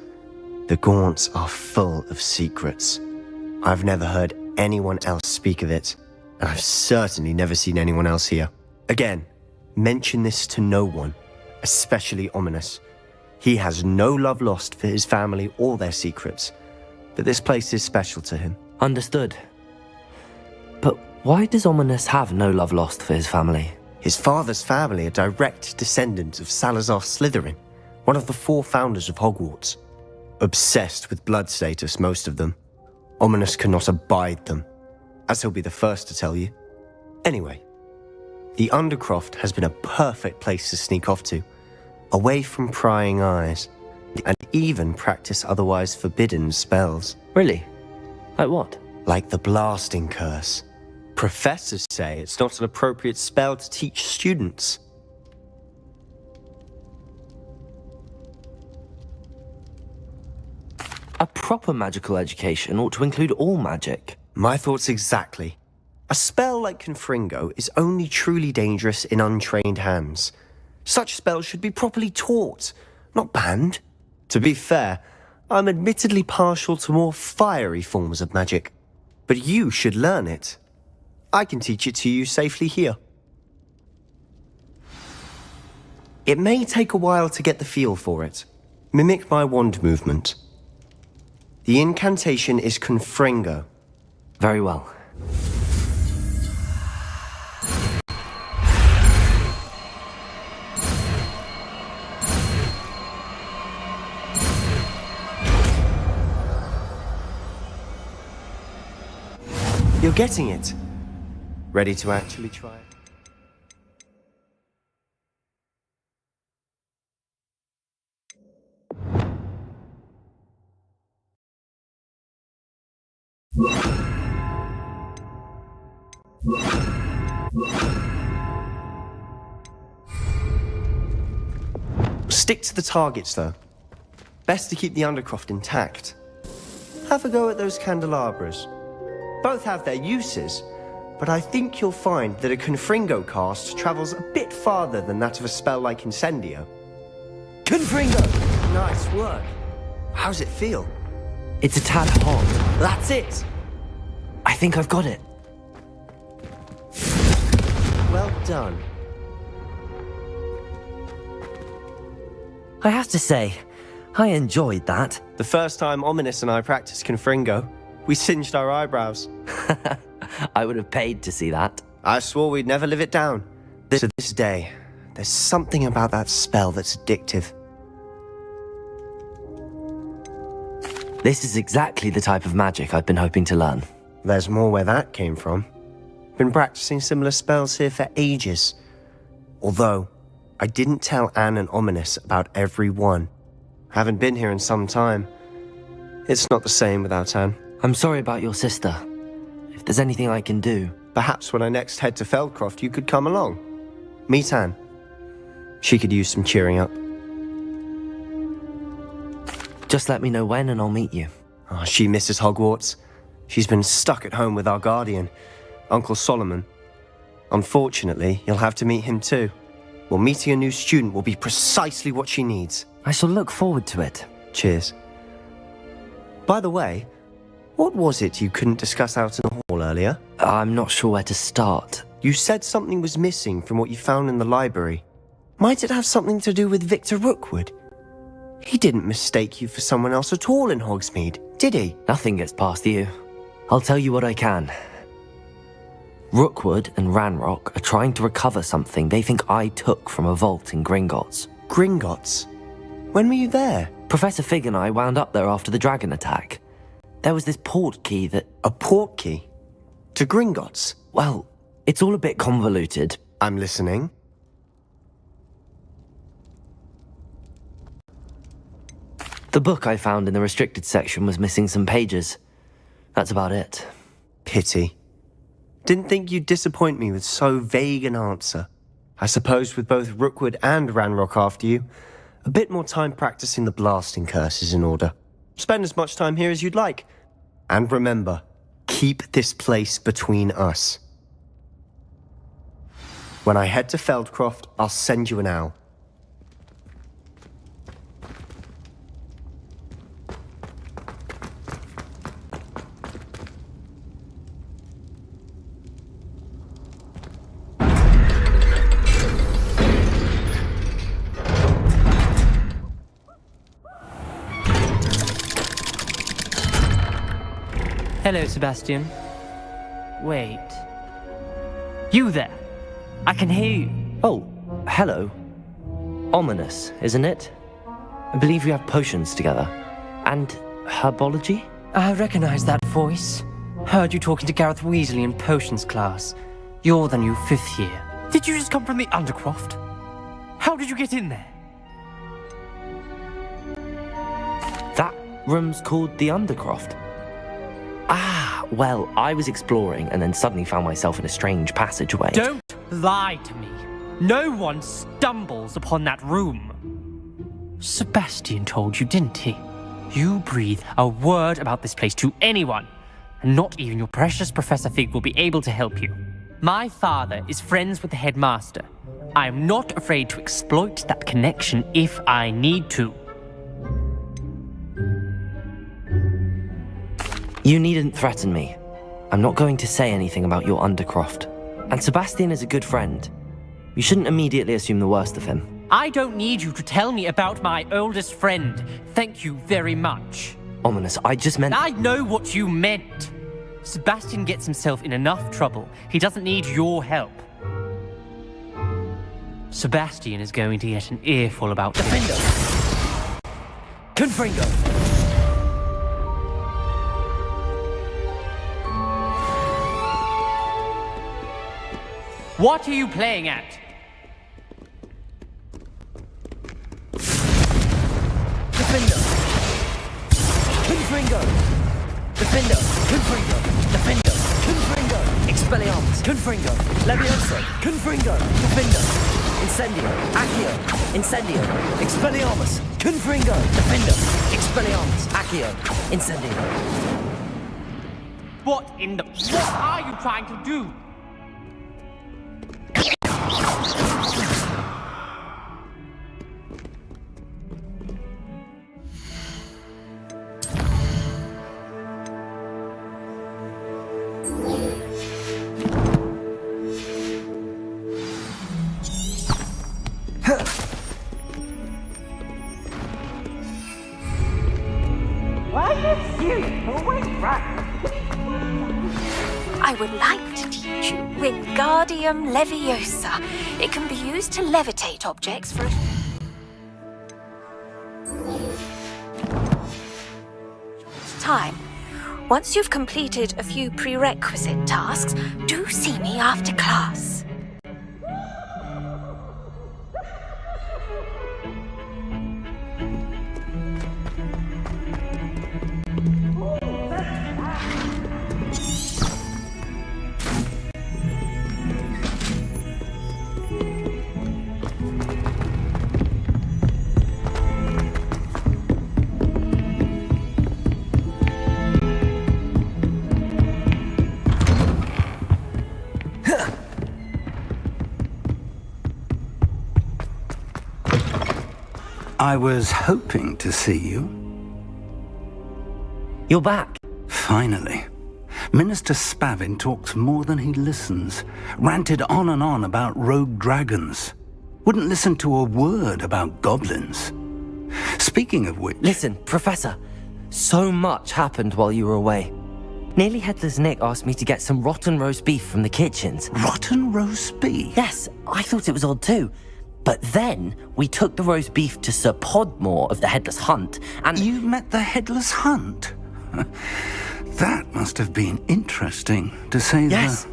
The Gaunts are full of secrets. I've never heard anyone else speak of it, and I've certainly never seen anyone else here. Again, mention this to no one, especially Ominous. He has no love lost for his family or their secrets, but this place is special to him. Understood. But why does Ominous have no love lost for his family? His father's family are direct descendants of Salazar Slytherin, one of the 4 founders of Hogwarts. Obsessed with blood status, most of them. Ominous cannot abide them, as he'll be the first to tell you. Anyway, the Undercroft has been a perfect place to sneak off to, away from prying eyes, and even practice otherwise forbidden spells. Really? Like what? Like the blasting curse. Professors say it's not an appropriate spell to teach students. A proper magical education ought to include all magic. My thoughts exactly. A spell like Confringo is only truly dangerous in untrained hands. Such spells should be properly taught, not banned. To be fair, I'm admittedly partial to more fiery forms of magic. But you should learn it. I can teach it to you safely here. It may take a while to get the feel for it. Mimic my wand movement. The incantation is Confringo. Very well. You're getting it. Ready to actually try it? Stick to the targets, though. Best to keep the Undercroft intact. Have a go at those candelabras. Both have their uses, but I think you'll find that a Confringo cast travels a bit farther than that of a spell like Incendio. Confringo! Nice work. How's it feel? It's a tad hot. That's it! I think I've got it. Well done. I have to say, I enjoyed that. The first time Ominous and I practiced Confringo, we singed our eyebrows. I would have paid to see that. I swore we'd never live it down. To this day, there's something about that spell that's addictive. This is exactly the type of magic I've been hoping to learn. There's more where that came from. Been practicing similar spells here for ages. Although, I didn't tell Anne and Ominous about every one. Haven't been here in some time. It's not the same without Anne. I'm sorry about your sister. If there's anything I can do... Perhaps when I next head to Feldcroft, you could come along. Meet Anne. She could use some cheering up. Just let me know when and I'll meet you. Oh, she misses Hogwarts. She's been stuck at home with our guardian, Uncle Solomon. Unfortunately, you'll have to meet him too. Well, meeting a new student will be precisely what she needs. I shall look forward to it. Cheers. By the way, what was it you couldn't discuss out in the hall earlier? I'm not sure where to start. You said something was missing from what you found in the library. Might it have something to do with Victor Rookwood? He didn't mistake you for someone else at all in Hogsmeade, did he? Nothing gets past you. I'll tell you what I can. Rookwood and Ranrock are trying to recover something they think I took from a vault in Gringotts. Gringotts? When were you there? Professor Fig and I wound up there after the dragon attack. There was this port key that... A port key? To Gringotts? Well, it's all a bit convoluted. I'm listening. The book I found in the restricted section was missing some pages. That's about it. Pity. Didn't think you'd disappoint me with so vague an answer. I suppose with both Rookwood and Ranrock after you, a bit more time practicing the blasting curse is in order. Spend as much time here as you'd like. And remember, keep this place between us. When I head to Feldcroft, I'll send you an owl. Hello, Sebastian. Wait. You there? I can hear you. Oh, hello. Ominous, isn't it? I believe we have potions together. And herbology? I recognize that voice. Heard you talking to Gareth Weasley in potions class. You're the new 5th year. Did you just come from the Undercroft? How did you get in there? That room's called the Undercroft. Ah, well, I was exploring and then suddenly found myself in a strange passageway. Don't lie to me. No one stumbles upon that room. Sebastian told you, didn't he? You breathe a word about this place to anyone, and not even your precious Professor Fig will be able to help you. My father is friends with the headmaster. I am not afraid to exploit that connection if I need to. You needn't threaten me. I'm not going to say anything about your Undercroft. And Sebastian is a good friend. You shouldn't immediately assume the worst of him. I don't need you to tell me about my oldest friend. Thank you very much. Ominous, I just meant... I know what you meant. Sebastian gets himself in enough trouble. He doesn't need your help. Sebastian is going to get an earful about Defender! Confringo! What are you playing at? Defender! Confringo! Defender! Confringo! Defender! Confringo! Expelliarmus! Confringo! Levioso! Confringo! Defender! Incendio! Accio! Incendio! Expelliarmus! Confringo! Defender! Expelliarmus! Accio! Incendio! What are you trying to do? I would like to teach you Wingardium Leviosa. It can be used to levitate objects for time. Once you've completed a few prerequisite tasks, do see me after class. I was hoping to see you. You're back. Finally. Minister Spavin talks more than he listens. Ranted on and on about rogue dragons. Wouldn't listen to a word about goblins. Speaking of which... Listen, Professor. So much happened while you were away. Nearly Headless Nick asked me to get some rotten roast beef from the kitchens. Rotten roast beef? Yes, I thought it was odd too. But then we took the roast beef to Sir Podmore of the Headless Hunt, and... You met the Headless Hunt? That must have been interesting, to say the... Yes.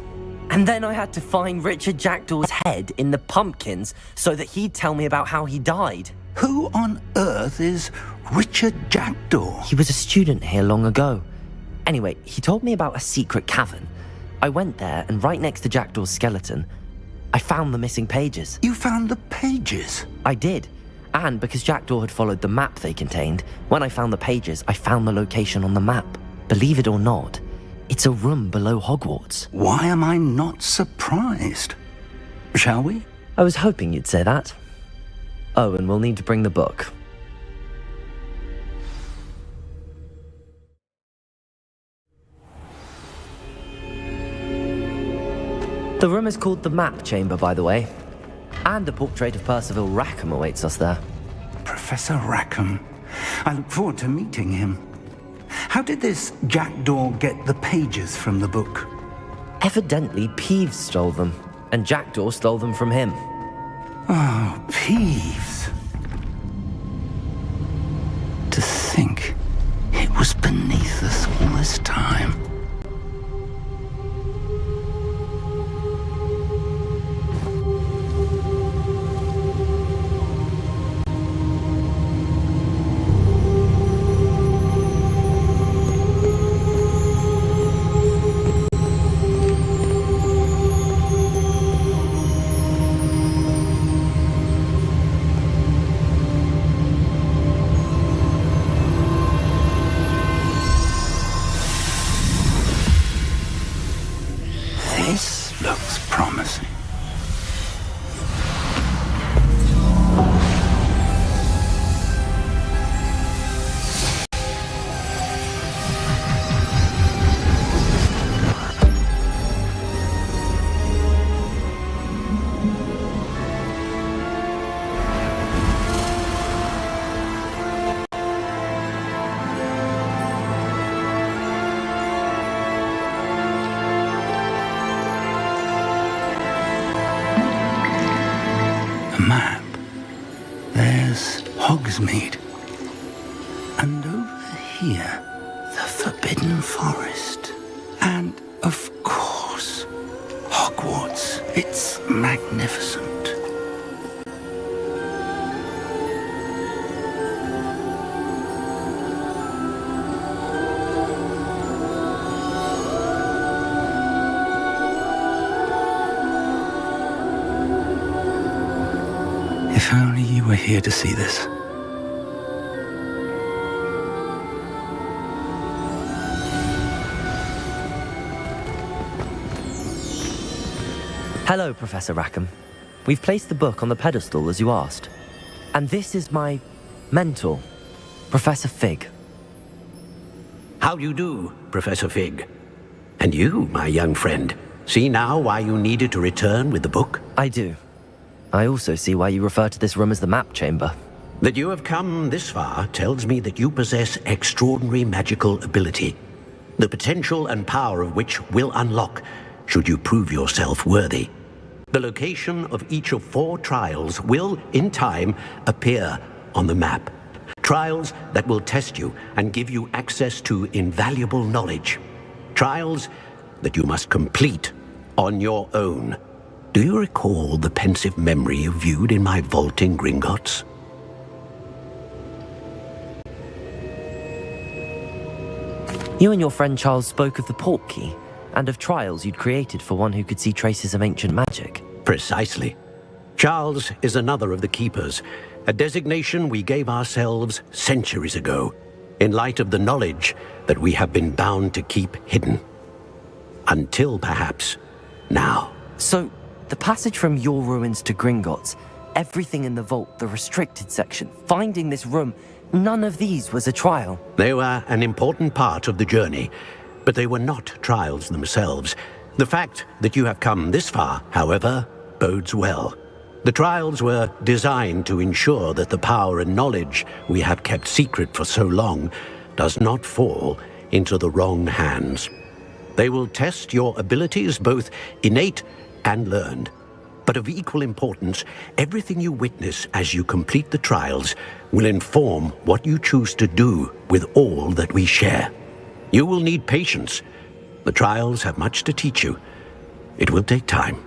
And then I had to find Richard Jackdaw's head in the pumpkins so that he'd tell me about how he died. Who on earth is Richard Jackdaw? He was a student here long ago. Anyway, he told me about a secret cavern. I went there, and right next to Jackdaw's skeleton, I found the missing pages. You found the pages? I did. And because Jackdaw had followed the map they contained, when I found the pages, I found the location on the map. Believe it or not, it's a room below Hogwarts. Why am I not surprised? Shall we? I was hoping you'd say that. Oh, and we'll need to bring the book. The room is called the Map Chamber, by the way. And a portrait of Percival Rackham awaits us there. Professor Rackham. I look forward to meeting him. How did this Jackdaw get the pages from the book? Evidently, Peeves stole them, and Jackdaw stole them from him. Oh, Peeves. To think it was beneath us all this time. This looks promising. Map. There's Hogsmeade. And over here, the Forbidden Forest. And, of course, Hogwarts. It's magnificent. If only you were here to see this. Hello, Professor Rackham. We've placed the book on the pedestal as you asked. And this is my mentor, Professor Fig. How do you do, Professor Fig? And you, my young friend, see now why you needed to return with the book? I do. I also see why you refer to this room as the Map Chamber. That you have come this far tells me that you possess extraordinary magical ability, the potential and power of which will unlock should you prove yourself worthy. The location of each of 4 trials will, in time, appear on the map. Trials that will test you and give you access to invaluable knowledge. Trials that you must complete on your own. Do you recall the pensive memory you viewed in my vault in Gringotts? You and your friend Charles spoke of the Portkey, and of trials you'd created for one who could see traces of ancient magic. Precisely. Charles is another of the Keepers, a designation we gave ourselves centuries ago, in light of the knowledge that we have been bound to keep hidden. Until, perhaps, now. So, the passage from your ruins to Gringotts, everything in the vault, the restricted section, finding this room, none of these was a trial. They were an important part of the journey, but they were not trials themselves. The fact that you have come this far, however, bodes well. The trials were designed to ensure that the power and knowledge we have kept secret for so long does not fall into the wrong hands. They will test your abilities, both innate and learned. But of equal importance, everything you witness as you complete the trials will inform what you choose to do with all that we share. You will need patience. The trials have much to teach you. It will take time.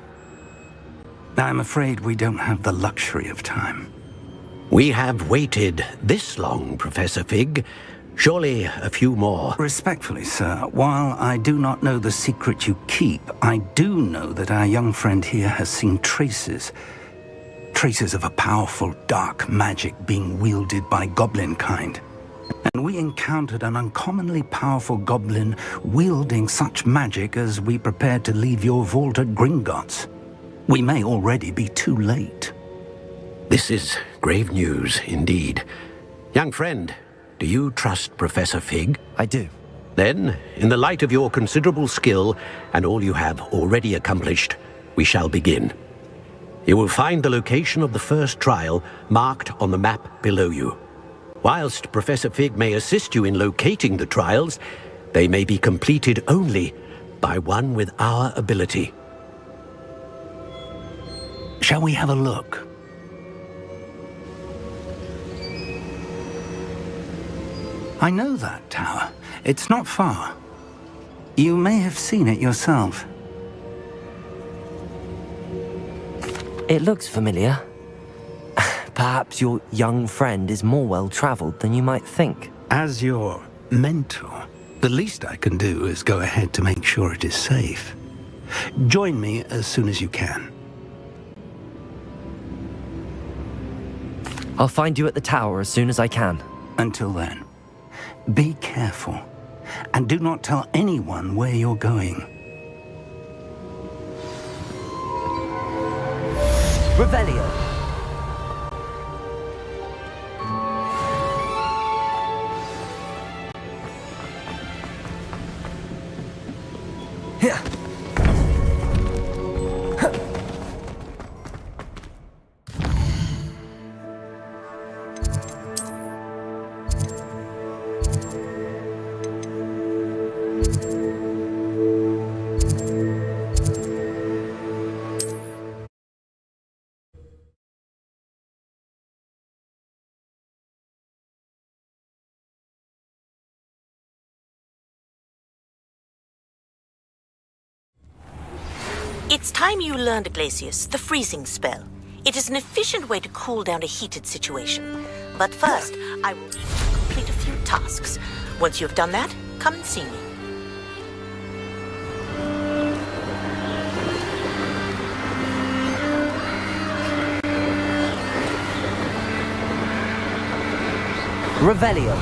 I'm afraid we don't have the luxury of time. We have waited this long, Professor Fig. Surely a few more. Respectfully, sir, while I do not know the secret you keep, I do know that our young friend here has seen traces of a powerful dark magic being wielded by goblin kind. And we encountered an uncommonly powerful goblin wielding such magic as we prepared to leave your vault at Gringotts. We may already be too late. This is grave news indeed. Young friend, do you trust Professor Fig? I do. Then, in the light of your considerable skill and all you have already accomplished, we shall begin. You will find the location of the first trial marked on the map below you. Whilst Professor Fig may assist you in locating the trials, they may be completed only by one with our ability. Shall we have a look? I know that tower. It's not far. You may have seen it yourself. It looks familiar. Perhaps your young friend is more well-traveled than you might think. As your mentor, the least I can do is go ahead to make sure it is safe. Join me as soon as you can. I'll find you at the tower as soon as I can. Until then, be careful, and do not tell anyone where you're going. Revelio. Here. It's time you learned, Glacius, the freezing spell. It is an efficient way to cool down a heated situation. But first, I will need you to complete a few tasks. Once you've done that, come and see me. Revelio.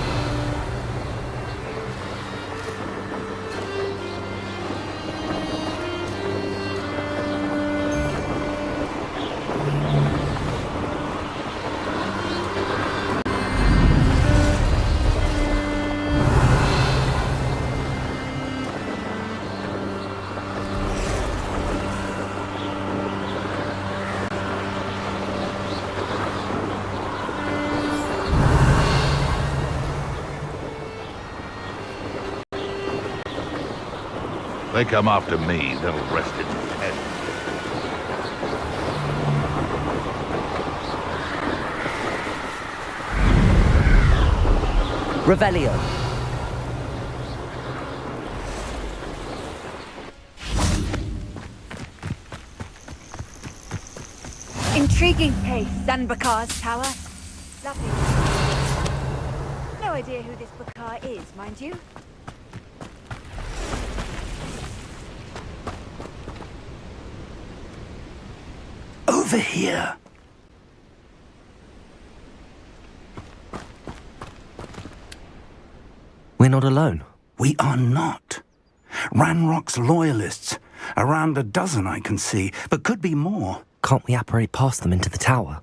They come after me, they'll rest in peace. Revelio. Intriguing place, Zanbakar's tower. Lovely. No idea who this Bakar is, mind you. Over here. We're not alone. We are not. Ranrock's loyalists. Around a dozen I can see, but could be more. Can't we apparate past them into the tower?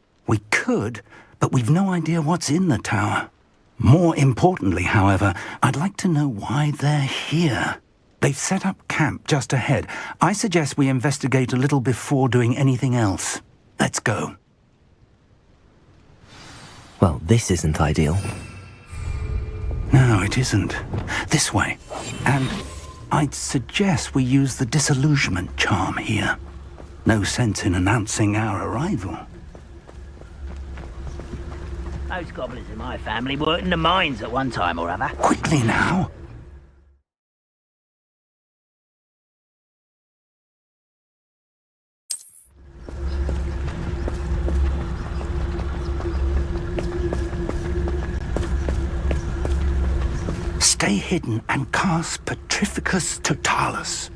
could, but we've no idea what's in the tower. More importantly, however, I'd like to know why they're here. They've set up camp just ahead. I suggest we investigate a little before doing anything else. Let's go. Well, this isn't ideal. No, it isn't. This way. And I'd suggest we use the disillusionment charm here. No sense in announcing our arrival. Most goblins in my family worked in the mines at one time or other. Quickly now. Stay hidden and cast Petrificus Totalis.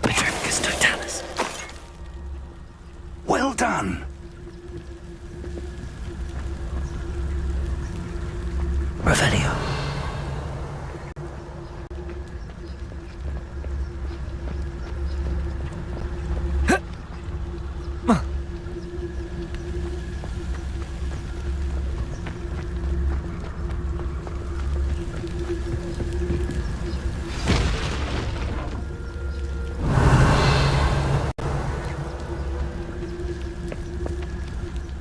Petrificus Totalis. Well done. Revelio.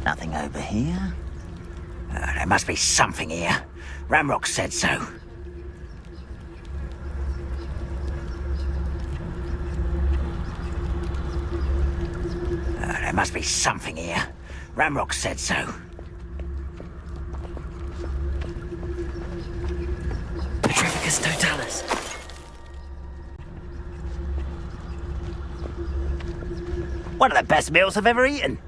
Nothing over here. There must be something here. Ramrock said so. There must be something here. Ramrock said so. Petrificus Totalis. One of the best meals I've ever eaten.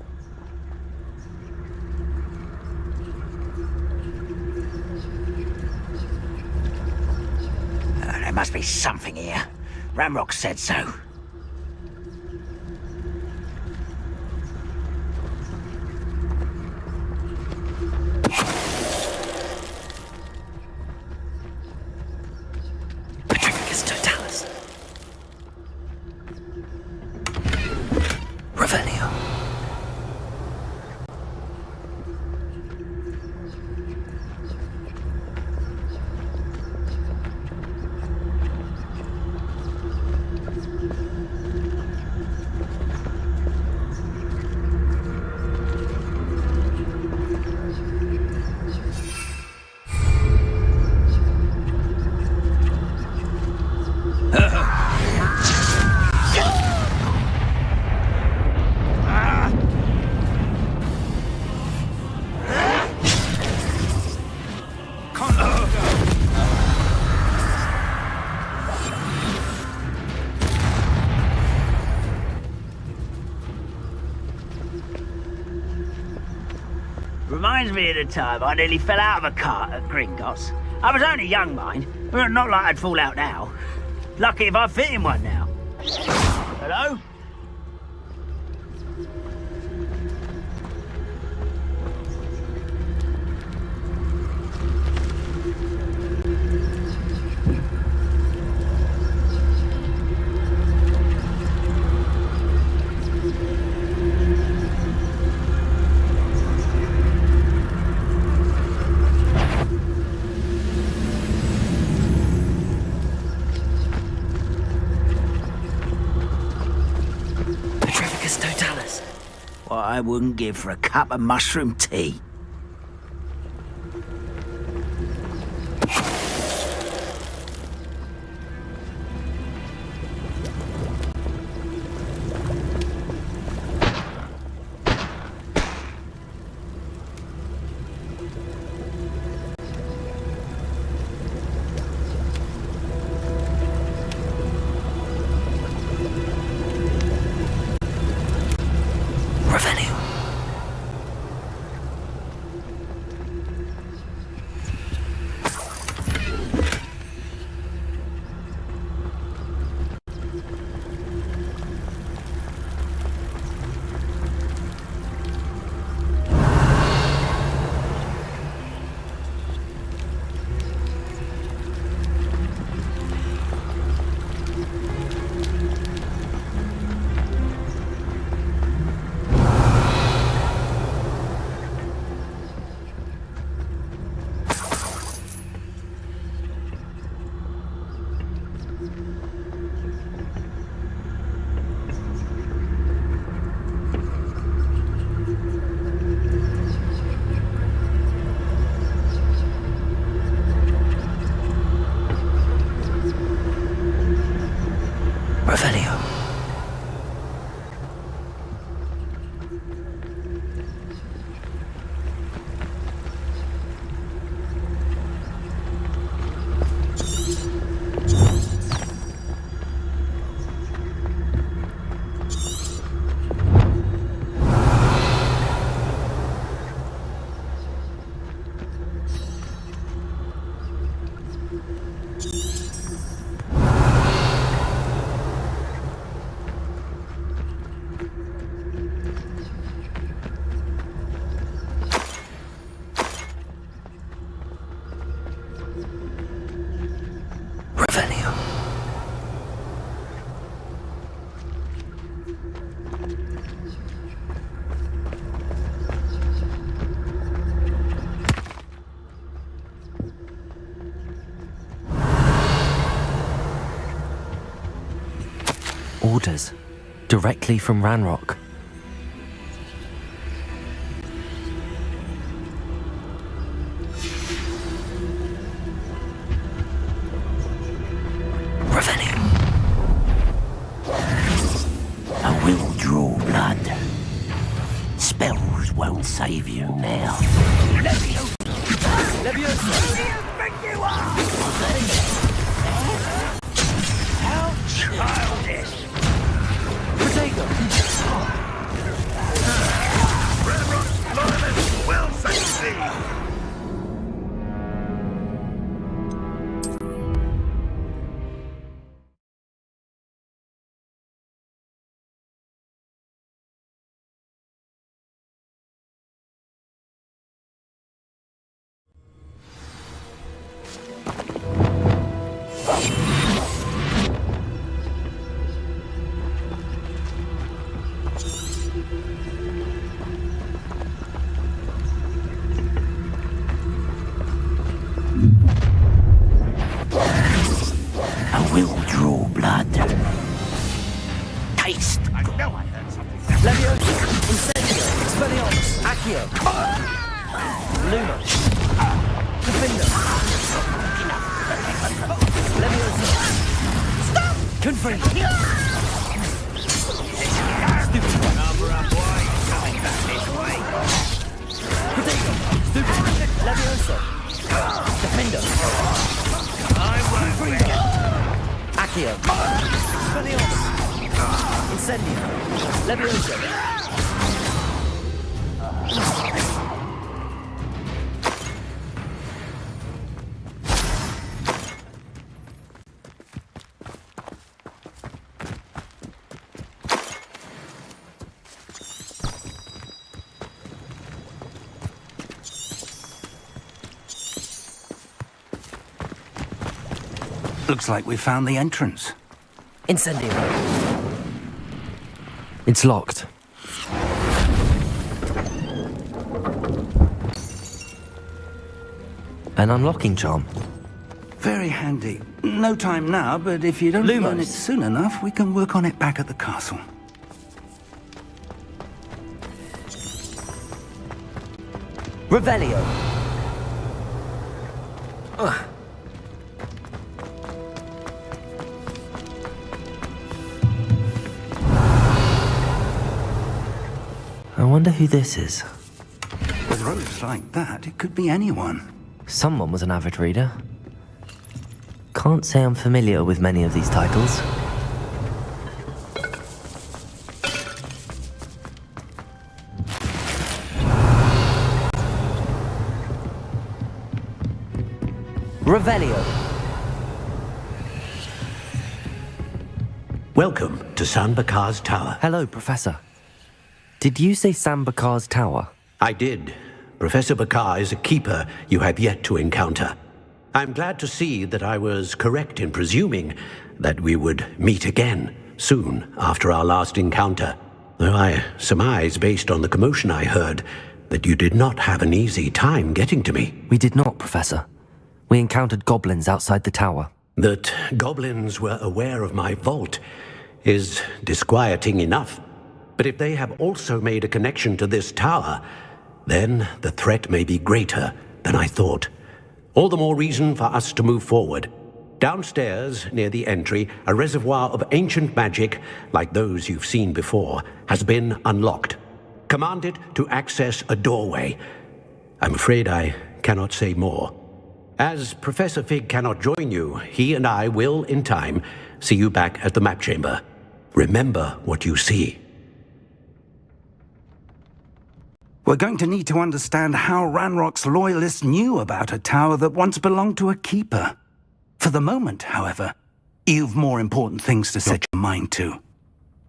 There must be something here. Ramrock said so. Petrificus Totalis. Revelio. Reminds me of the time I nearly fell out of a cart at Gringotts. I was only young, mind. Well, not like I'd fall out now. Lucky if I fit in one now. Hello? Totalis. What I wouldn't give for a cup of mushroom tea. Orders. Directly from Ranrock. I will draw blood. Spells won't save you now. How childish! Well succeed! I will draw blood. Taste. I know I heard something. Leviosa! Incendio! Expelliarmus! Accio! Lumos! Defender! Leviosa! Stop! Confringo! Stupid! Number up, boy. Coming back this way. Protego! Stupid! Leviosa! Defender! I won't win. Accio! Expelliarmus! Incendio! Leviosa! Looks like we found the entrance. Incendio! It's locked. An unlocking charm. Very handy. No time now, but if you don't learn it soon enough, we can work on it back at the castle. Revelio! I wonder who this is. With robes like that, it could be anyone. Someone was an avid reader. Can't say I'm familiar with many of these titles. Revelio. Welcome to Sanbakar's Tower. Hello, Professor. Did you say Sanbakar's Tower? I did. Professor Bakar is a keeper you have yet to encounter. I'm glad to see that I was correct in presuming that we would meet again soon after our last encounter, though I surmise, based on the commotion I heard, that you did not have an easy time getting to me. We did not, Professor. We encountered goblins outside the tower. That goblins were aware of my vault is disquieting enough. But if they have also made a connection to this tower, then the threat may be greater than I thought. All the more reason for us to move forward. Downstairs, near the entry, a reservoir of ancient magic, like those you've seen before, has been unlocked. Command it to access a doorway. I'm afraid I cannot say more. As Professor Fig cannot join you, he and I will, in time, see you back at the map chamber. Remember what you see. We're going to need to understand how Ranrock's loyalists knew about a tower that once belonged to a keeper. For the moment, however, you've more important things to set your mind to.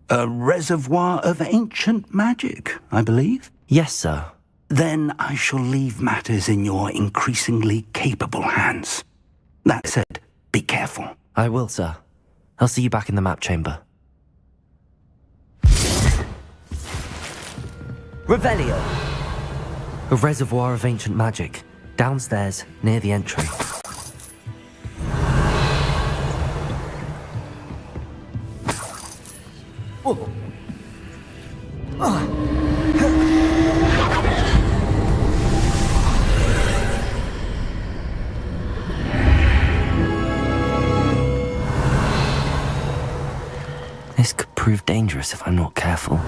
A reservoir of ancient magic, I believe? Yes, sir. Then I shall leave matters in your increasingly capable hands. That said, be careful. I will, sir. I'll see you back in the map chamber. Revelio! A reservoir of ancient magic, downstairs, near the entry. prove dangerous if I'm not careful.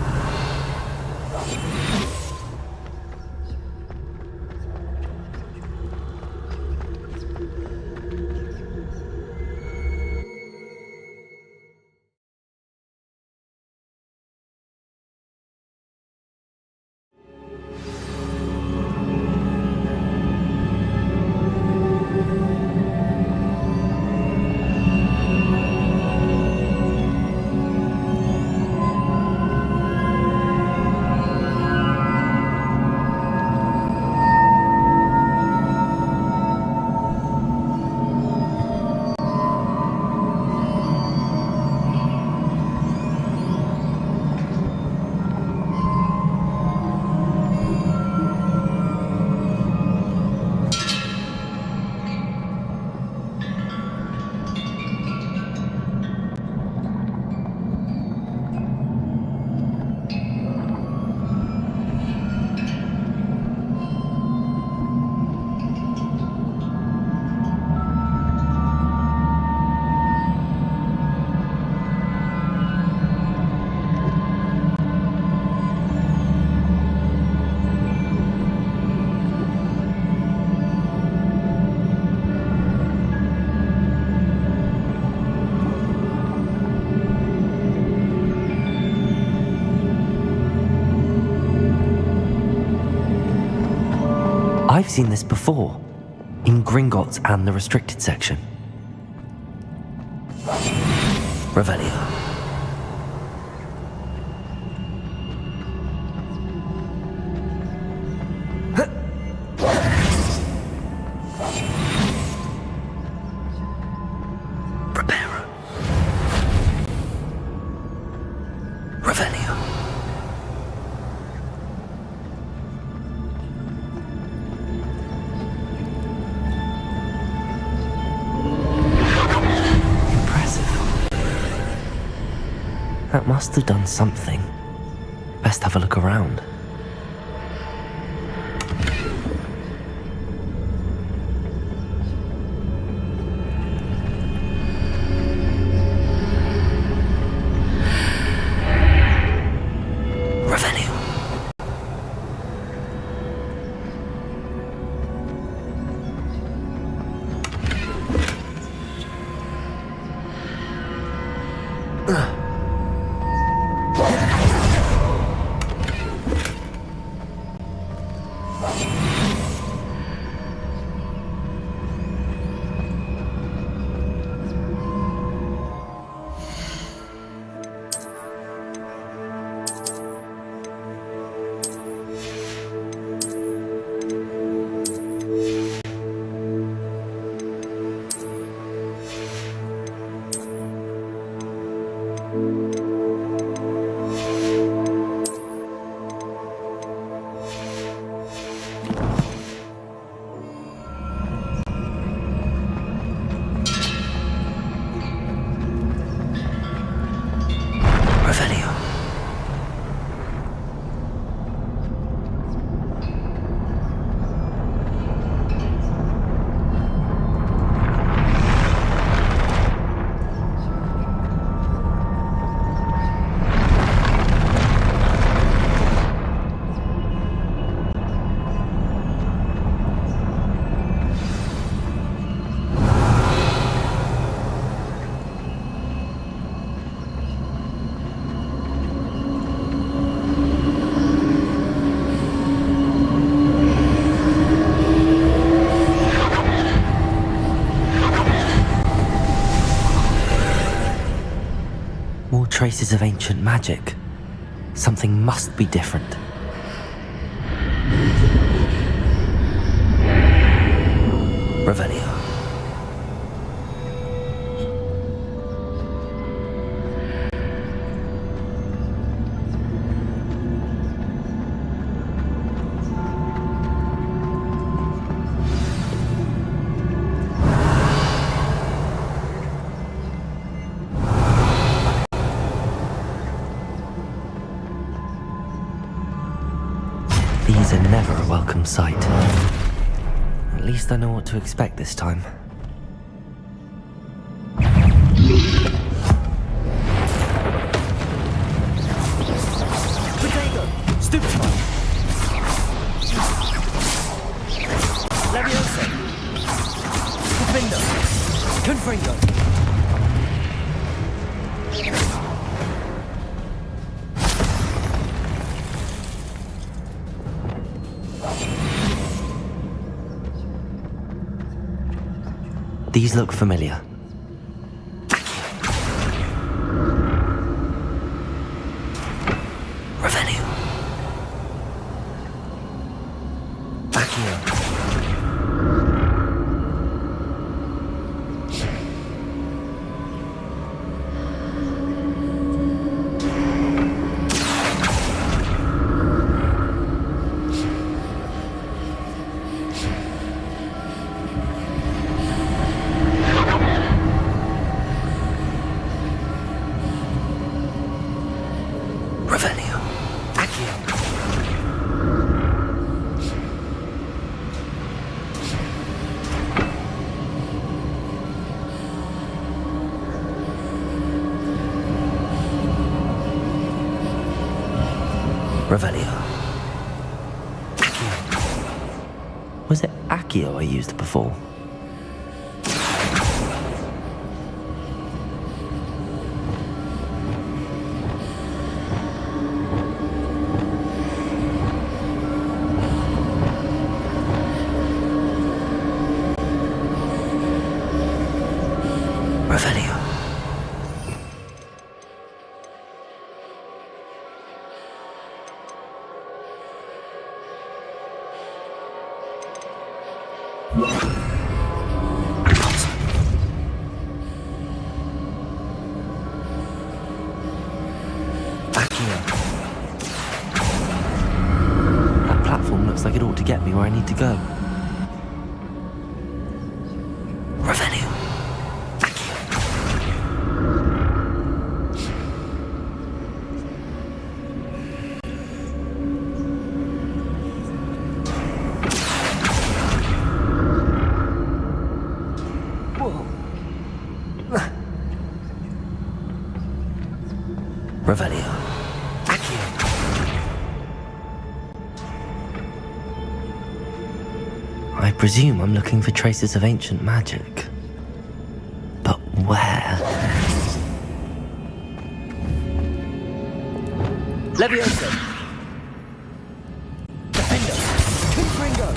I've seen this before, in Gringotts and the restricted section. Revelio. Preparo. Revelio. That must have done something. Best have a look around. Revenue. More traces of ancient magic. Something must be different. Revelio. These are never a welcome sight. At least I know what to expect this time. Confringo. These look familiar. Revelio. Accio. Revelio. Accio. Revelio. Accio. Was it Accio I used before? Revelio. That platform looks like it ought to get me where I need to go. Revelio. Revelio. Accio. I presume I'm looking for traces of ancient magic. But where? Levioso. Defender. Confringo.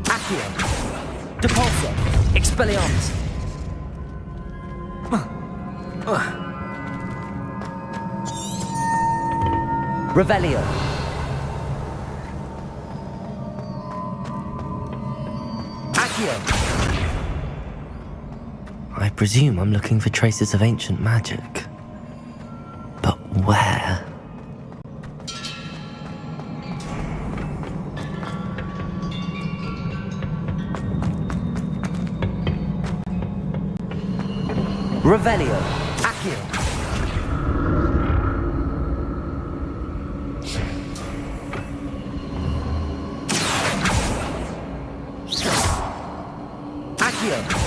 Accio. Depulso. Expelliarmus. Revelio. Accio. I presume I'm looking for traces of ancient magic. But where? Revelio. Accio. Accio.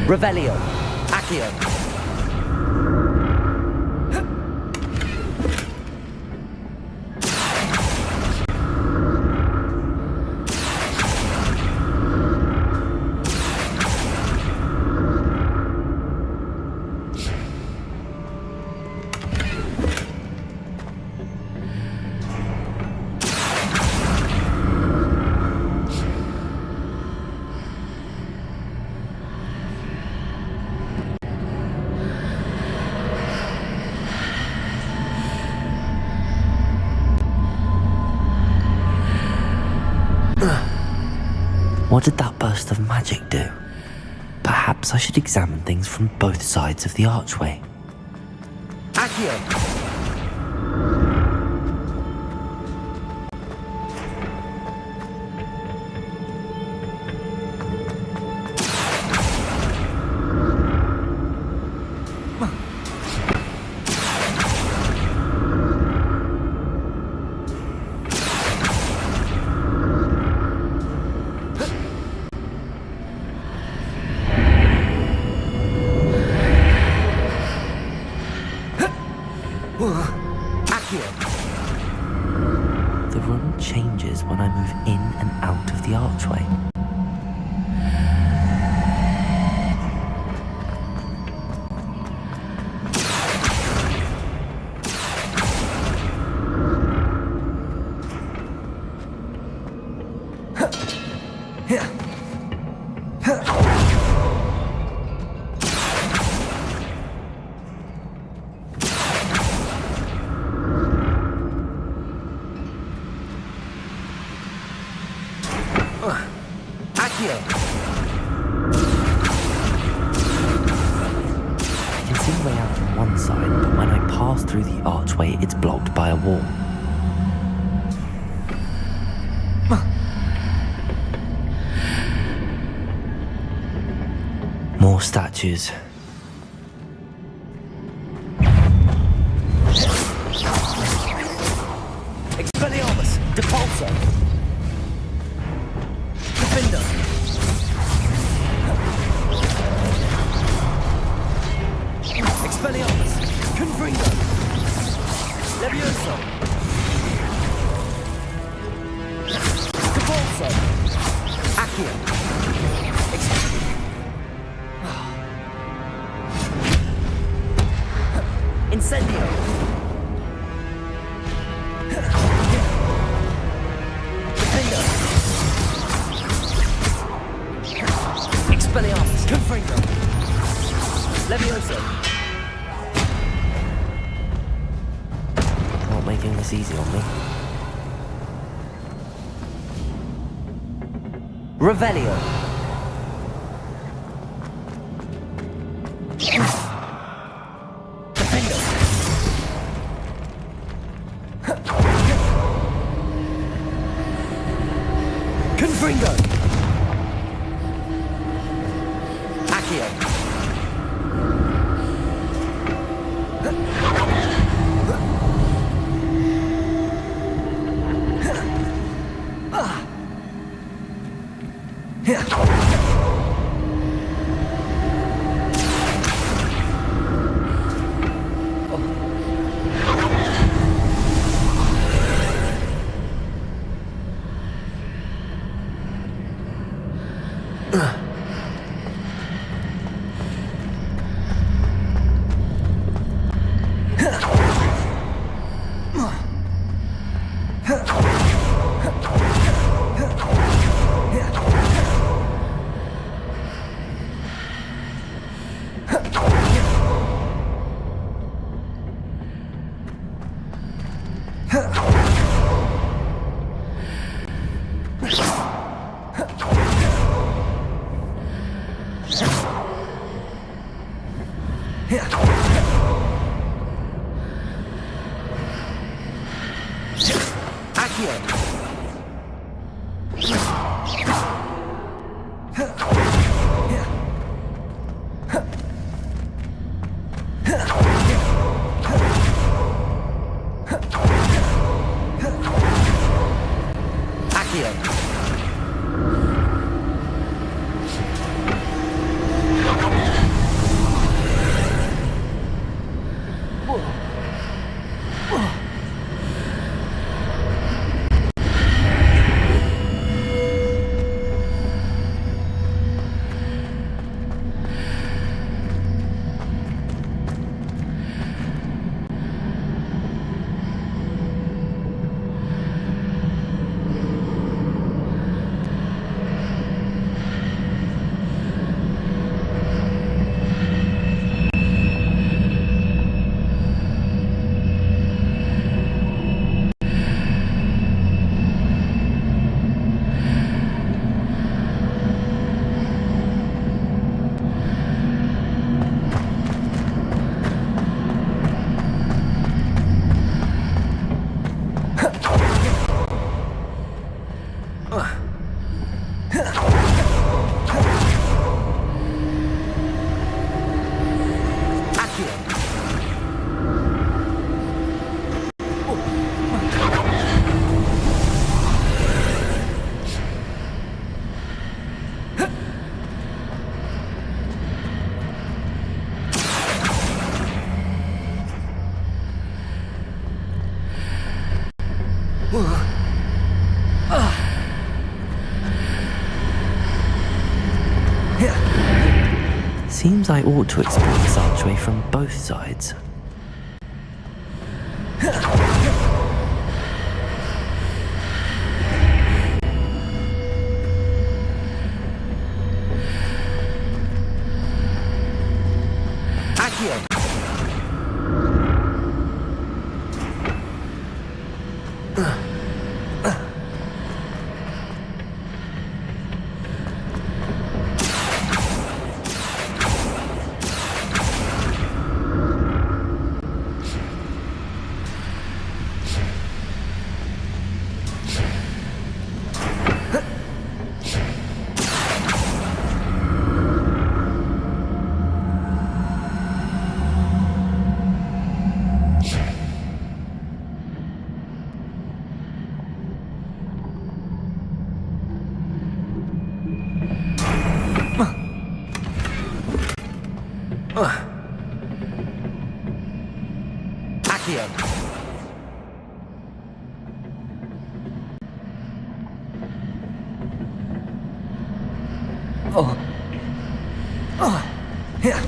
Revelio. Accio. What did that burst of magic do? Perhaps I should examine things from both sides of the archway. Accio! The room changes when I move in and out of the archway. Through the archway, it's blocked by a wall. More statues. Expelliarmus! Depulso! Defender! Expelliarmus! Confringo! Levioso! Depulso! Accio! Incendio! Defender! Expelliarmus! Confringo! Levioso! Making this easy on me. Revelio. Defender. Confringo. Accio. Seems I ought to explore this archway from both sides. Accio! Accio! Oh. Oh. Yeah.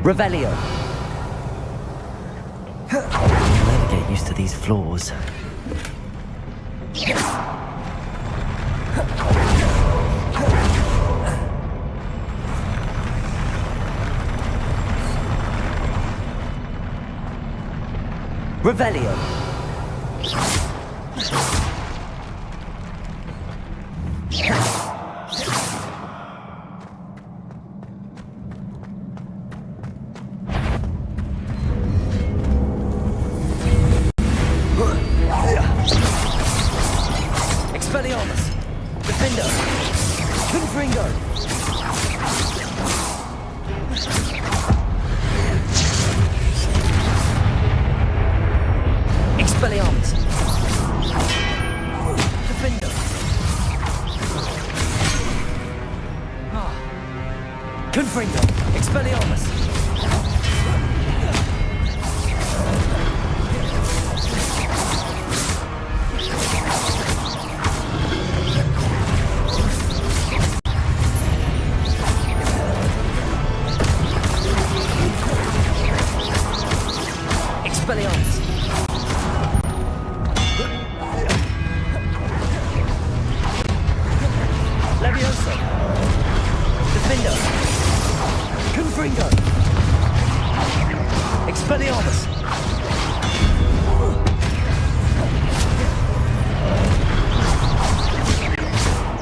Revelio! I'll never get used to these floors. Revelio! Expelliarmus! Defender! Confringo! Expelliarmus! Defender! Confringo! Expelliarmus! Expelliarmus! Levioso! Defender! Confringo! Expelliarmus!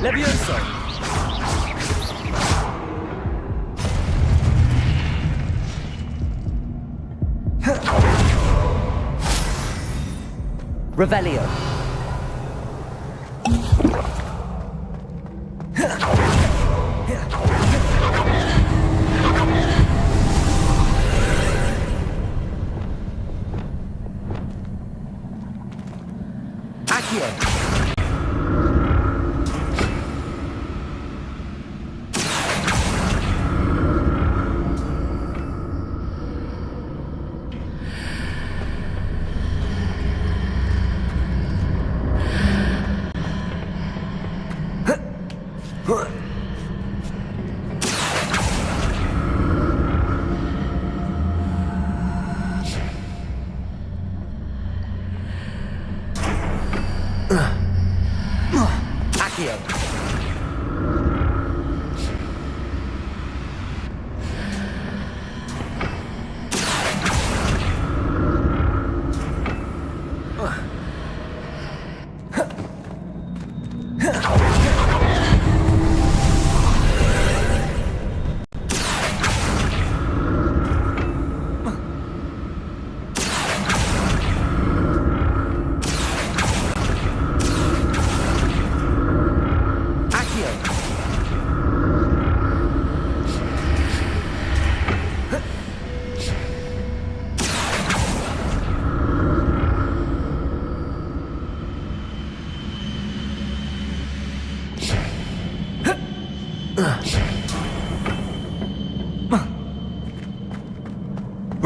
Levioso! Revelio! Accio!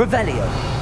Revelio.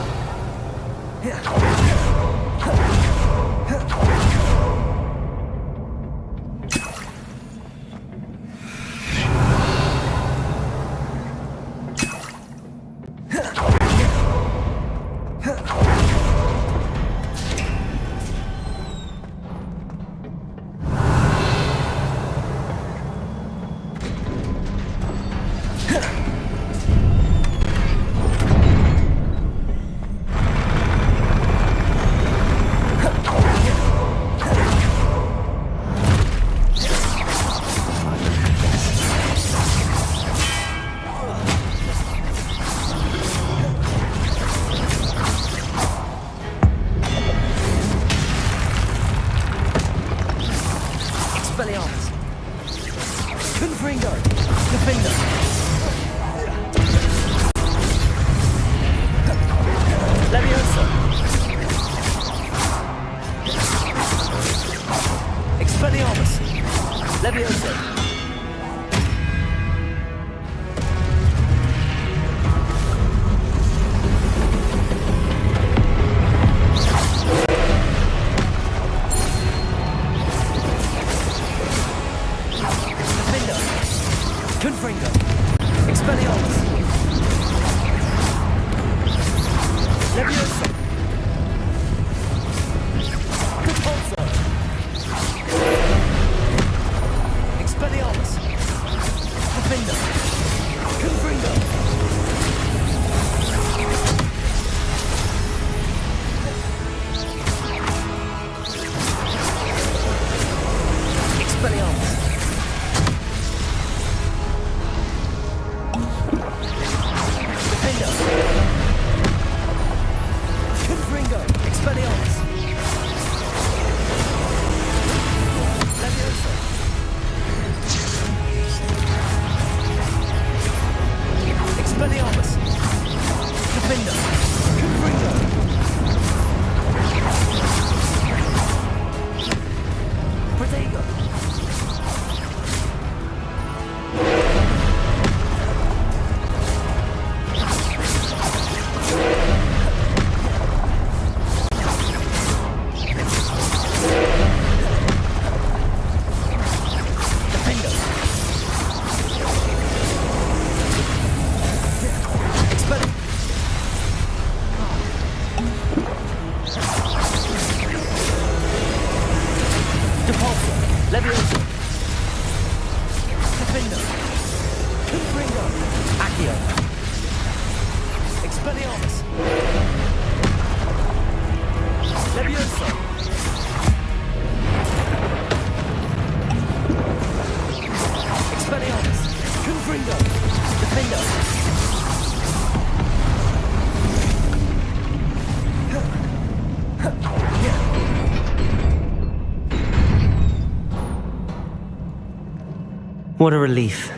What a relief.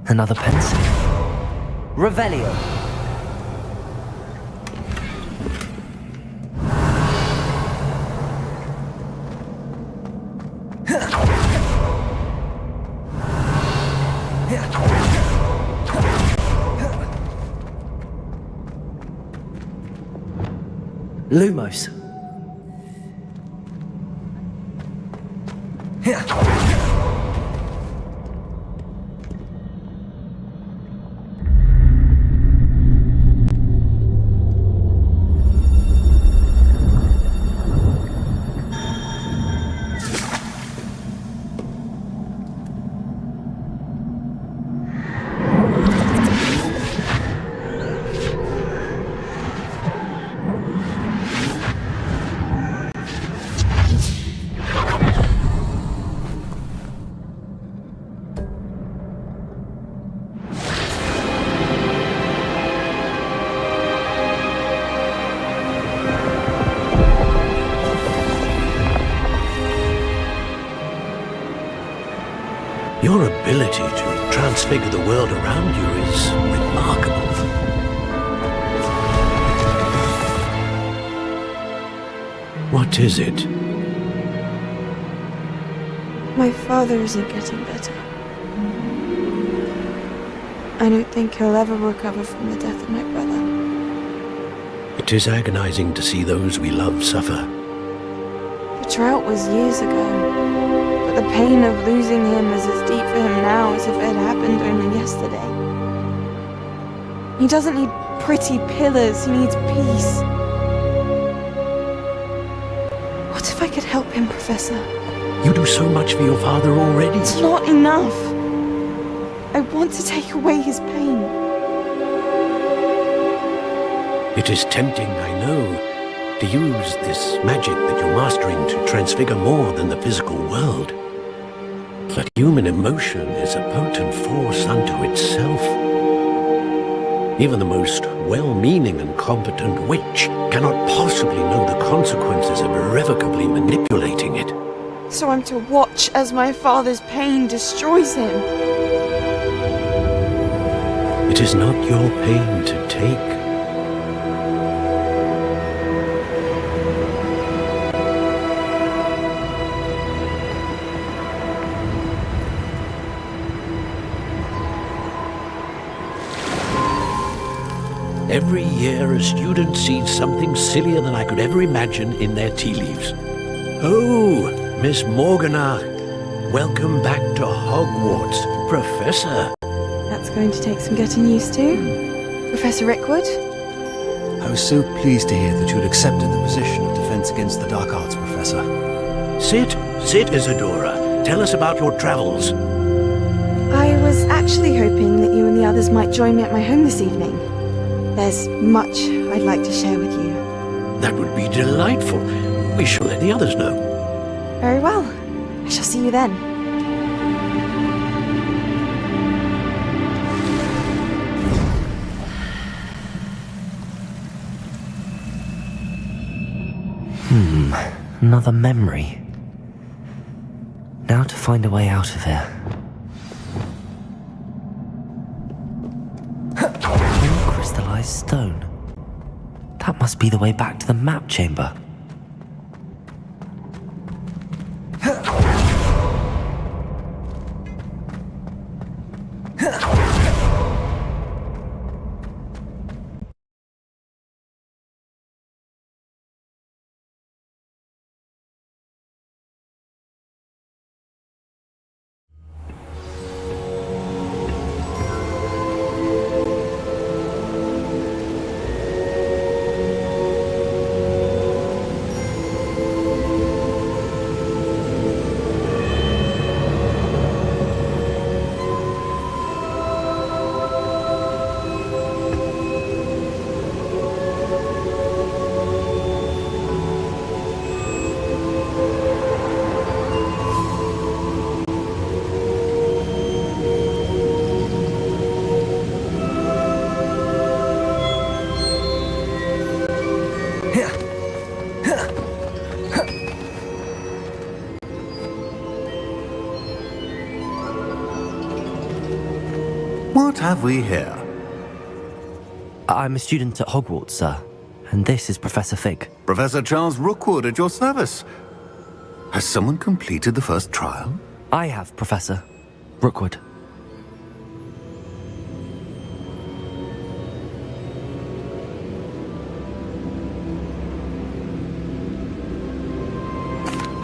Another pencil. Revelio. Lumos. Your ability to transfigure the world around you is remarkable. What is it? My father isn't getting better. I don't think he'll ever recover from the death of my brother. It is agonizing to see those we love suffer. The drought was years ago, but the pain of losing him is as deep for him now as if it had happened only yesterday. He doesn't need pretty pillars, he needs peace. What if I could help him, Professor? You do so much for your father already. It's not enough. I want to take away his pain. It is tempting, I know, to use this magic that you're mastering to transfigure more than the physical world. But human emotion is a potent force unto itself. Even the most well-meaning and competent witch cannot possibly know the consequences of irrevocably manipulating it. So I'm to watch as my father's pain destroys him. It is not your pain to take. Every year, a student sees something sillier than I could ever imagine in their tea leaves. Oh, Miss Morganach, welcome back to Hogwarts, Professor. That's going to take some getting used to. Professor Rickwood? I was so pleased to hear that you had accepted the position of Defense Against the Dark Arts, Professor. Sit, Isadora. Tell us about your travels. I was actually hoping that you and the others might join me at my home this evening. There's much I'd like to share with you. That would be delightful. We shall let the others know. Very well. I shall see you then. Another memory. Now to find a way out of here. Crystallized stone. That must be the way back to the map chamber. What have we here? I'm a student at Hogwarts, sir. And this is Professor Fig. Professor Charles Rookwood at your service. Has someone completed the first trial? I have, Professor Rookwood.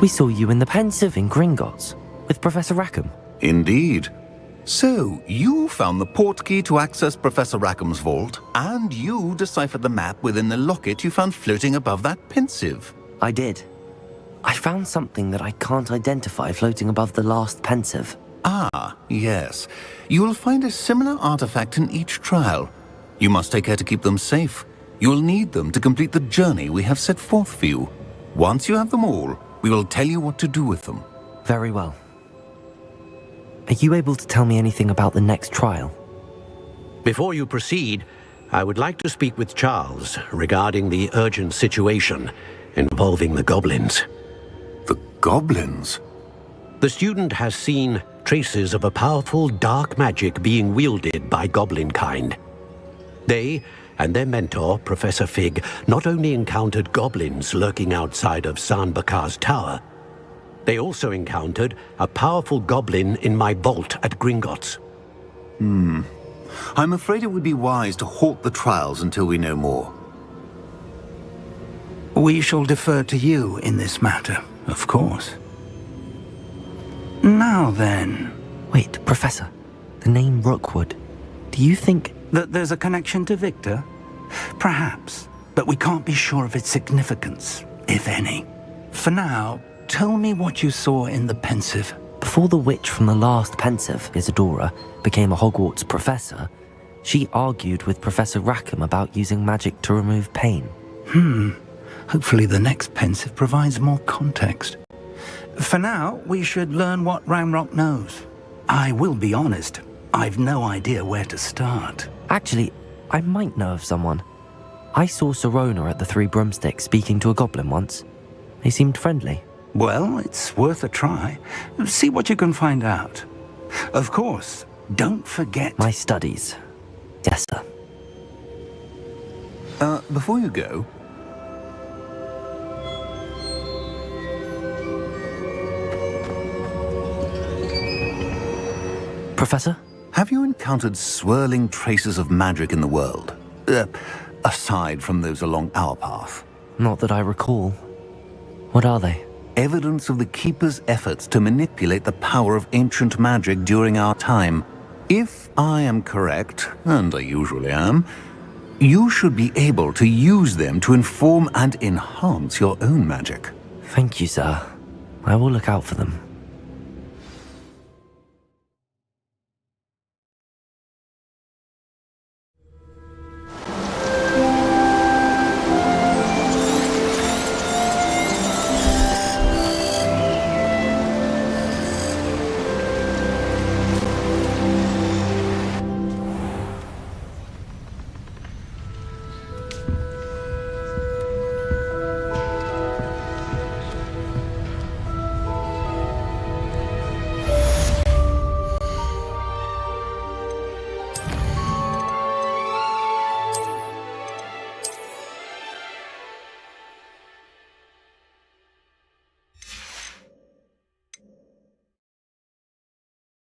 We saw you in the Pensive in Gringotts with Professor Rackham. Indeed. So, you found the portkey to access Professor Rackham's vault, and you deciphered the map within the locket you found floating above that Pensive. I did. I found something that I can't identify floating above the last Pensive. Ah, yes. You will find a similar artifact in each trial. You must take care to keep them safe. You will need them to complete the journey we have set forth for you. Once you have them all, we will tell you what to do with them. Very well. Are you able to tell me anything about the next trial? Before you proceed, I would like to speak with Charles regarding the urgent situation involving the goblins. The goblins? The student has seen traces of a powerful dark magic being wielded by goblin kind. They and their mentor, Professor Fig, not only encountered goblins lurking outside of San Bakar's tower, They also encountered a powerful goblin in my vault at Gringotts. I'm afraid it would be wise to halt the trials until we know more. We shall defer to you in this matter, of course. Now then... Wait, Professor. The name Rookwood. Do you think... that there's a connection to Victor? Perhaps, but we can't be sure of its significance, if any. For now, tell me what you saw in the Pensive. Before the witch from the last Pensive, Isadora, became a Hogwarts professor, she argued with Professor Rackham about using magic to remove pain. Hopefully the next Pensive provides more context. For now, we should learn what Ranrock knows. I will be honest, I've no idea where to start. Actually, I might know of someone. I saw Sirona at the Three Broomsticks speaking to a goblin once. They seemed friendly. Well, it's worth a try. See what you can find out. Of course, don't forget... my studies. Yes, sir. Before you go... Professor? Have you encountered swirling traces of magic in the world? Aside from those along our path? Not that I recall. What are they? Evidence of the Keeper's efforts to manipulate the power of ancient magic during our time. If I am correct, and I usually am, you should be able to use them to inform and enhance your own magic. Thank you, sir. I will look out for them.